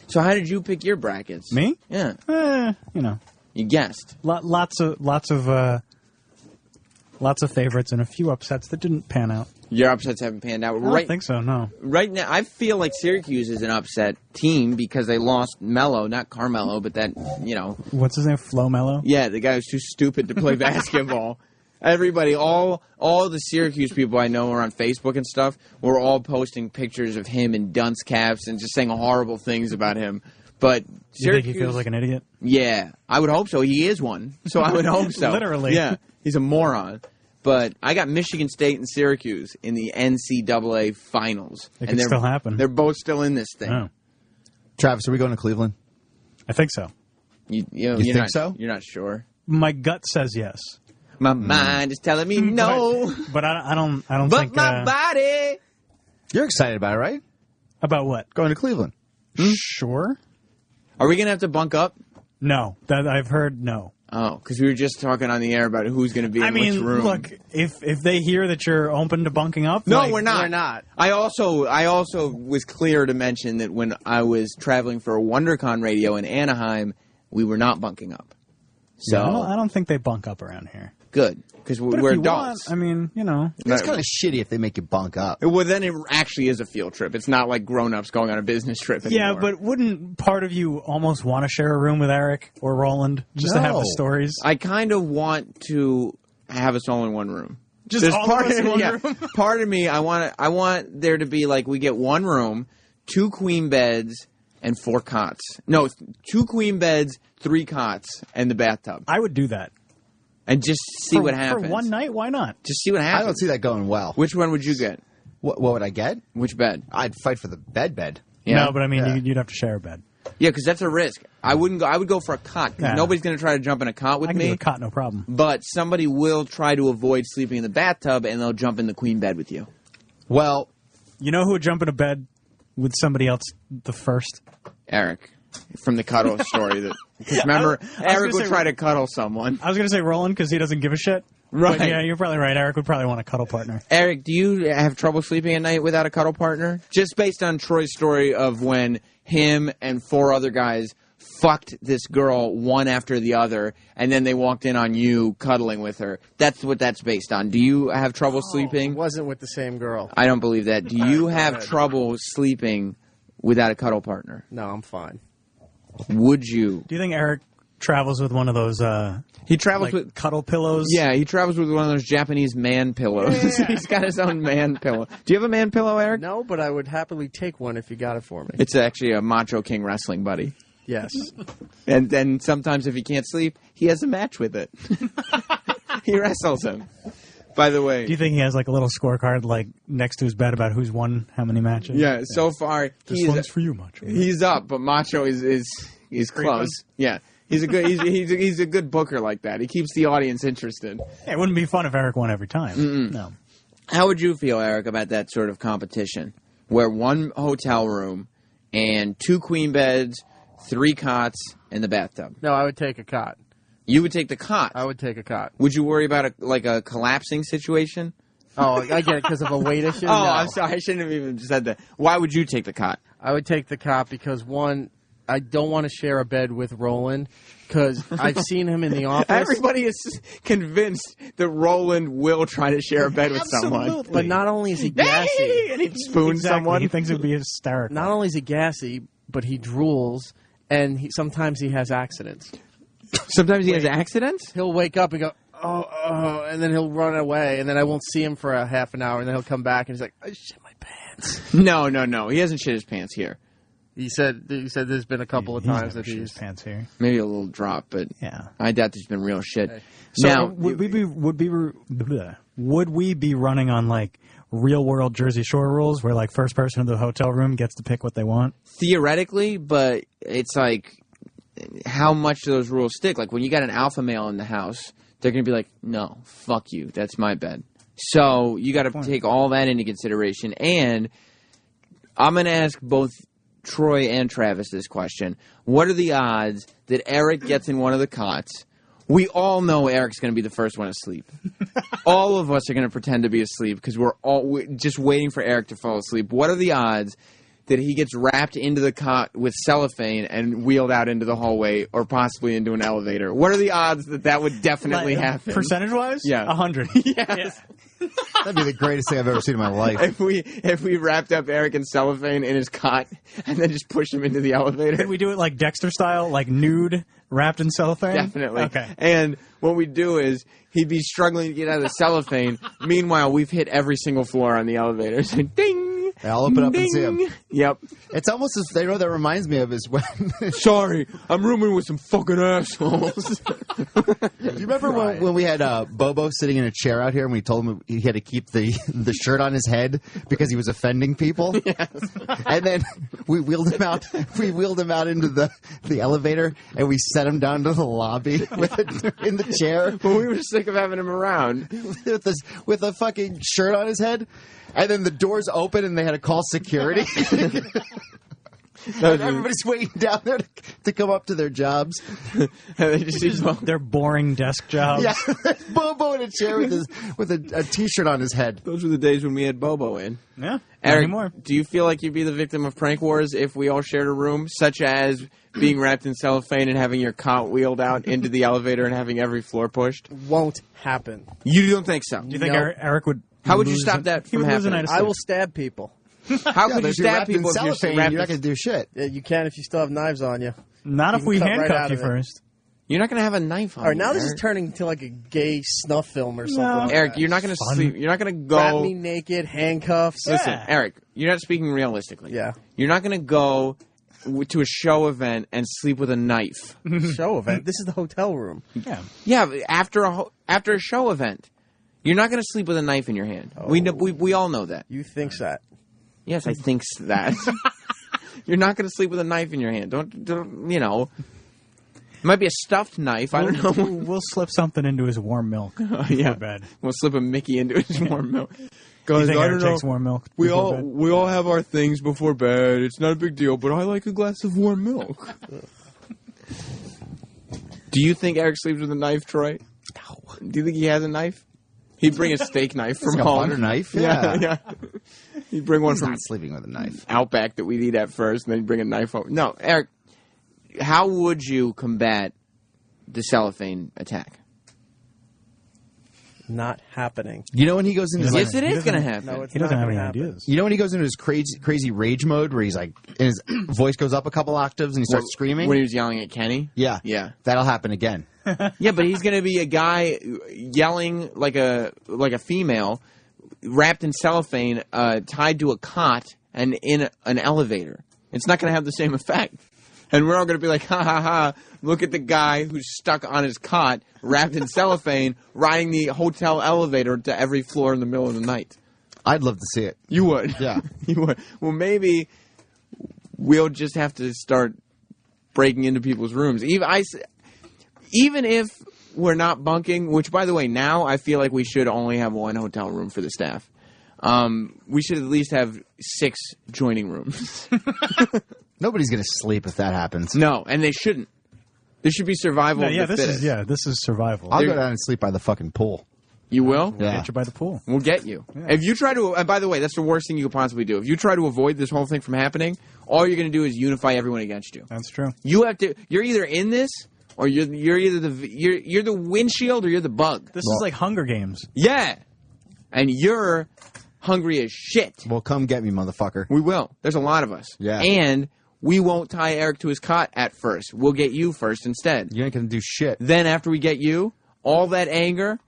So how did you pick your brackets? Me? Yeah. You know. You guessed. Lots of favorites and a few upsets that didn't pan out. Your upsets haven't panned out. I don't think so, no. Right now, I feel like Syracuse is an upset team because they lost Mello, not Carmelo, but that, you know. What's his name? Flo Mello? Yeah, the guy who's too stupid to play basketball. Everybody, all the Syracuse people I know are on Facebook and stuff. We're all posting pictures of him in dunce caps and just saying horrible things about him. But Syracuse, You think he feels like an idiot? Yeah, I would hope so. He is one, so I would hope so. Literally. Yeah, he's a moron. But I got Michigan State and Syracuse in the NCAA finals. It could still happen. They're both still in this thing. Oh. Travis, are we going to Cleveland? I think so. You think not, so? You're not sure. My gut says yes. My mind is telling me no. But I don't But think... my body... You're excited about it, right? About what? Going to Cleveland. Sure. Are we going to have to bunk up? No. That I've heard no. Oh, because we were just talking on the air about who's going to be in which room. Look, if they hear that you're open to bunking up, no, we're not. We're not. I also was clear to mention that when I was traveling for a WonderCon radio in Anaheim, we were not bunking up. So I don't think they bunk up around here. Good, because we're adults. Want, It's kind of shitty if they make you bunk up. Well, then it actually is a field trip. It's not like grown-ups going on a business trip anymore. Yeah, but wouldn't part of you almost want to share a room with Eric or Roland just to have the stories? I kind of want to have us all in one room. Just all part of us in one room? Part of me, I want there to be like we get one room, 2 queen beds, and 4 cots. No, 2 queen beds, 3 cots, and the bathtub. I would do that. And just see what happens. For one night, why not? Just see what happens. I don't see that going well. Which one would you get? What would I get? Which bed? I'd fight for the bed. Yeah. No, but you'd have to share a bed. Yeah, because that's a risk. I wouldn't go. I would go for a cot. Because nobody's going to try to jump in a cot with I can me. do a cot, no problem. But somebody will try to avoid sleeping in the bathtub, and they'll jump in the queen bed with you. Well, you know who would jump in a bed with somebody else the first? Eric. From the cuddle story. Because remember, Eric would try to cuddle someone. I was going to say Roland because he doesn't give a shit. Right. But yeah, you're probably right. Eric would probably want a cuddle partner. Eric, do you have trouble sleeping at night without a cuddle partner? Just based on Troy's story of when him and 4 other guys fucked this girl one after the other, and then they walked in on you cuddling with her. That's what that's based on. Do you have trouble sleeping? It wasn't with the same girl. I don't believe that. Do you have trouble sleeping without a cuddle partner? No, I'm fine. Would you? Do you think Eric travels with one of those he travels with cuddle pillows? Yeah, he travels with one of those Japanese man pillows. Yeah. He's got his own man pillow. Do you have a man pillow, Eric? No, but I would happily take one if you got it for me. It's actually a Macho King wrestling buddy. Yes. And then sometimes if he can't sleep, he has a match with it. He wrestles him. By the way, do you think he has like a little scorecard like next to his bed about who's won how many matches? Yeah, so far this one's for you, Macho. He's up, but Macho is close. Yeah, he's a good he's a good booker like that. He keeps the audience interested. Yeah, it wouldn't be fun if Eric won every time. Mm-mm. No. How would you feel, Eric, about that sort of competition, where 1 hotel room and 2 queen beds, 3 cots, and the bathtub? No, I would take a cot. You would take the cot. I would take a cot. Would you worry about a collapsing situation? Oh, I get it because of a weight issue? Oh, No. I'm sorry. I shouldn't have even said that. Why would you take the cot? I would take the cot because, one, I don't want to share a bed with Roland because I've seen him in the office. Everybody is convinced that Roland will try to share a bed with someone. But not only is he gassy. And he'd spoon someone. He thinks it would be hysterical. Not only is he gassy, but he drools, and sometimes he has accidents. Sometimes he has accidents? He'll wake up and go, oh, and then he'll run away, and then I won't see him for a half an hour, and then he'll come back, and he's like, I shit my pants. No. He hasn't shit his pants here. He said there's been a couple of times that he's pants here. Maybe a little drop, but yeah, I doubt there's been real shit. Okay. So now, would we be running on like real world Jersey Shore rules, where like first person in the hotel room gets to pick what they want? Theoretically, but it's like how much do those rules stick? Like when you got an alpha male in the house, they're going to be like, no, fuck you, that's my bed. So you got to take all that into consideration. And I'm going to ask both Troy and Travis this question. What are the odds that Eric gets in one of the cots? We all know Eric's going to be the first one asleep. All of us are going to pretend to be asleep because we're just waiting for Eric to fall asleep. What are the odds that he gets wrapped into the cot with cellophane and wheeled out into the hallway or possibly into an elevator? What are the odds that would definitely happen? Percentage-wise? Yeah. 100. Yes. That'd be the greatest thing I've ever seen in my life. If we wrapped up Eric in cellophane in his cot and then just pushed him into the elevator. Could we do it like Dexter style, like nude, wrapped in cellophane? Definitely. Okay. And what we do is he'd be struggling to get out of the cellophane. Meanwhile, we've hit every single floor on the elevator. So ding! I'll open up and see him. Yep. It's almost as they know what that reminds me of is when. Sorry, I'm rooming with some fucking assholes. Do you remember when we had Bobo sitting in a chair out here and we told him he had to keep the shirt on his head because he was offending people? Yes. And then we wheeled him out. We wheeled him out into the elevator and we set him down to the lobby in the chair. Well, we were sick of having him around with a fucking shirt on his head. And then the doors open and they had to call security. Everybody's waiting down there to come up to their jobs. Their boring desk jobs. Yeah, Bobo in a chair with a T-shirt on his head. Those were the days when we had Bobo in. Yeah, Eric, anymore. Do you feel like you'd be the victim of prank wars if we all shared a room, such as being wrapped in cellophane and having your cot wheeled out into the elevator and having every floor pushed? Won't happen. You don't think so? Do you think Eric would? How would you stop that from happening? I will stab people. How could you stab people if you're cellophane? You're not going to do shit. Yeah, you can if you still have knives on you. Not if we handcuff you first. You're not going to have a knife on. All right, now you, this Eric. is turning into like a gay snuff film or something. Like Eric, that. you're not going to sleep. You're not going to go. Wrap me naked, handcuffs. Listen, Eric, you're not speaking realistically. Yeah. You're not going to go to a show event and sleep with a knife. Show event? This is the hotel room. Yeah. Yeah, but after a show event, you're not going to sleep with a knife in your hand. Oh. We all know that. You think that? Yes, I think that. You're not going to sleep with a knife in your hand. Don't you know? It might be a stuffed knife. I don't know. We'll slip something into his warm milk. Yeah, bed. We'll slip a Mickey into his warm milk. Guys, I Eric don't takes know. warm milk. We before bed? all have our things before bed. It's not a big deal, but I like a glass of warm milk. Do you think Eric sleeps with a knife, Troy? No. Do you think he has a knife? He'd bring a steak knife from like a home. butter knife? Yeah. Yeah. He'd bring one He's from not sleeping with a knife. Outback that we'd eat at first, and then he'd bring a knife home. No, Eric, how would you combat the cellophane attack? Not happening. You know when he goes into Yes, it is going to happen. No, it's He not doesn't have gonna any happen. ideas. You know when he goes into his crazy rage mode where he's like, and his voice goes up a couple octaves and he starts screaming? When he was yelling at Kenny? Yeah. Yeah. That'll happen again. Yeah, but he's going to be a guy yelling like a female, wrapped in cellophane, tied to a cot and in an elevator. It's not going to have the same effect. And we're all going to be like, ha ha ha, look at the guy who's stuck on his cot, wrapped in cellophane, riding the hotel elevator to every floor in the middle of the night. I'd love to see it. You would. Yeah. You would. Well, maybe we'll just have to start breaking into people's rooms. Even if we're not bunking, which, by the way, now I feel like we should only have one hotel room for the staff. We should at least have 6 joining rooms. Nobody's going to sleep if that happens. No, and they shouldn't. There should be survival of the fittest. This is survival. I'll go down and sleep by the fucking pool. You will? We'll get you by the pool. We'll get you. Yeah. If you try to, and by the way, that's the worst thing you could possibly do. If you try to avoid this whole thing from happening, all you're going to do is unify everyone against you. That's true. You have to. You're either in this, or you're either you're the windshield, or you're the bug. This is like Hunger Games. Yeah, and you're hungry as shit. Well, come get me, motherfucker. We will. There's a lot of us. Yeah. And we won't tie Eric to his cot at first. We'll get you first instead. You ain't going to do shit. Then after we get you, all that anger,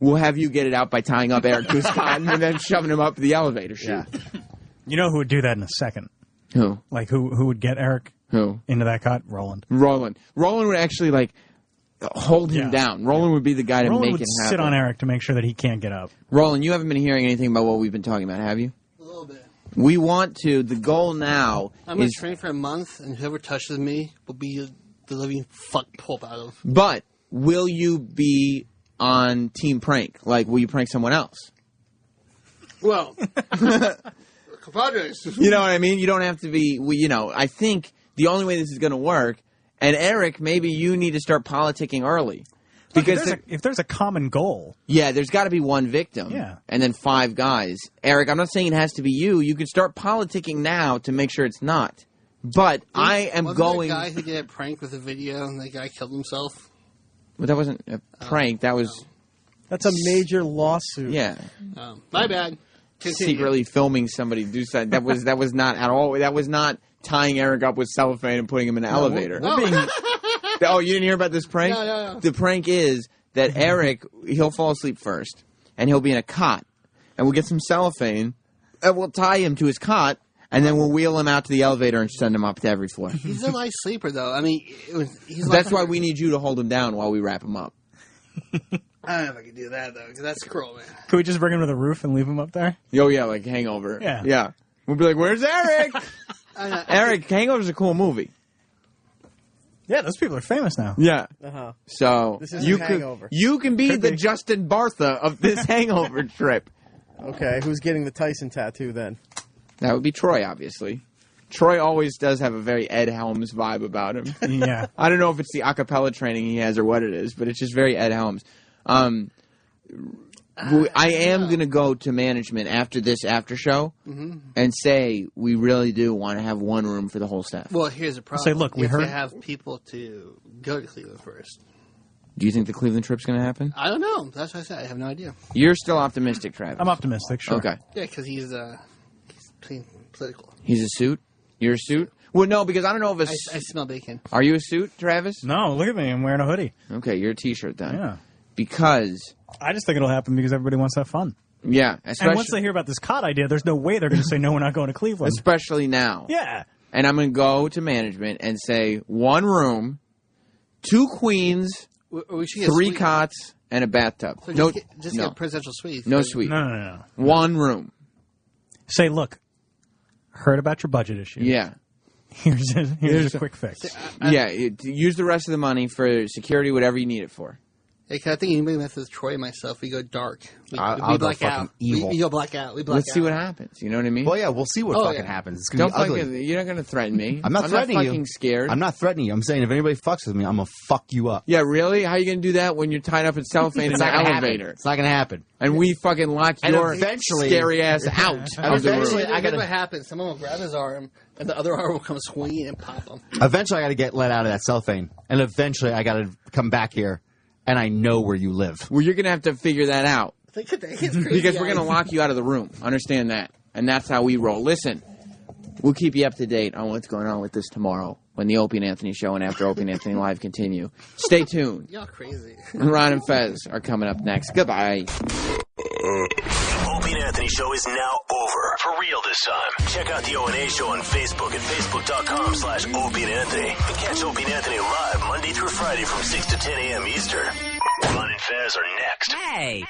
we'll have you get it out by tying up Eric to his cot and then shoving him up the elevator chute. Yeah. You know who would do that in a second? Who? Like who would get Eric into that cot? Roland. Roland would actually like hold him down. Roland would be the guy to Roland make would it happen. sit on Eric to make sure that he can't get up. Roland, you haven't been hearing anything about what we've been talking about, have you? A little bit. We want to. The goal now I'm going is. to train for a month, and whoever touches me will be the living fuck pulp out of. But will you be on Team Prank? Like, will you prank someone else? Well, compadres. You know what I mean? You don't have to be. I think the only way this is going to work, and Eric, maybe you need to start politicking early. Because if there's a common goal. Yeah, there's got to be one victim. Yeah. And then 5 guys. Eric, I'm not saying it has to be you. You could start politicking now to make sure it's not. But I am going. Wasn't the guy who did a prank with a video and that guy killed himself? But that wasn't a prank. That was. That's a major lawsuit. Yeah. My bad. Continue. Secretly filming somebody do something. That was not at all. That was not tying Eric up with cellophane and putting him in an elevator. Oh, you didn't hear about this prank? Yeah. The prank is that Eric, he'll fall asleep first, and he'll be in a cot, and we'll get some cellophane, and we'll tie him to his cot, and then we'll wheel him out to the elevator and send him up to every floor. He's a nice sleeper, though. I mean, That's why we need you to hold him down while we wrap him up. I don't know if I can do that, though, because that's cruel, man. Could we just bring him to the roof and leave him up there? Oh, yeah, like Hangover. Yeah. Yeah. We'll be like, where's Eric? Eric, Hangover's a cool movie. Yeah, those people are famous now. Yeah. Uh-huh. So This isn't Hangover. You can be Could the be. Justin Bartha of this Hangover trip. Okay, who's getting the Tyson tattoo then? That would be Troy, obviously. Troy always does have a very Ed Helms vibe about him. Yeah. I don't know if it's the a cappella training he has or what it is, but it's just very Ed Helms. I am going to go to management after this after show and say we really do want to have one room for the whole staff. Well, here's the problem. Say, look, we heard. To have people to go to Cleveland first. Do you think the Cleveland trip's going to happen? I don't know. That's what I said. I have no idea. You're still optimistic, Travis. I'm optimistic, sure. Okay. Yeah, because he's political. He's a suit? You're a suit? Well, no, because I don't know if I smell bacon. Are you a suit, Travis? No, look at me. I'm wearing a hoodie. Okay, you're a T-shirt then. Yeah. Because I just think it'll happen because everybody wants to have fun. Yeah. And once they hear about this cot idea, there's no way they're going to say, no, we're not going to Cleveland. Especially now. Yeah. And I'm going to go to management and say 1 room, 2 queens, 3 cots, and a bathtub. So no, just get a presidential suite. No suite. No. 1 room. Say, look, heard about your budget issue. Yeah. Here's a quick fix. Use the rest of the money for security, whatever you need it for. Hey, I think anybody mess with Troy and myself, we go dark. We black out. Evil. We go black out. We black Let's see what happens. You know what I mean? Well, yeah, we'll see what happens. It's going to be ugly. You're not going to threaten me. I'm not threatening you. fucking scared. I'm not threatening you. I'm saying if anybody fucks with me, I'm going to fuck you up. Yeah, really? How are you going to do that when you're tied up in cellophane in the elevator? It's not going to happen. And we fucking lock your scary ass out of the room. I got what happens. Someone will grab his arm, and the other arm will come swinging and pop him. Eventually, I got to get let out of that cellophane, and eventually, I got to come back here, and I know where you live. Well, you're going to have to figure that out. Because we're going to lock you out of the room. Understand that. And that's how we roll. Listen, we'll keep you up to date on what's going on with this tomorrow when the Opie and Anthony show and after Opie and Anthony Live continue. Stay tuned. Y'all crazy. Ron and Fez are coming up next. Goodbye. The Opie and Anthony show is now over. For real this time. Check out the O&A show on Facebook at facebook.com/Opie and Anthony. And catch Opie and Anthony live Monday through Friday from 6 to 10 a.m. Eastern. Ron and Fez are next. Hey.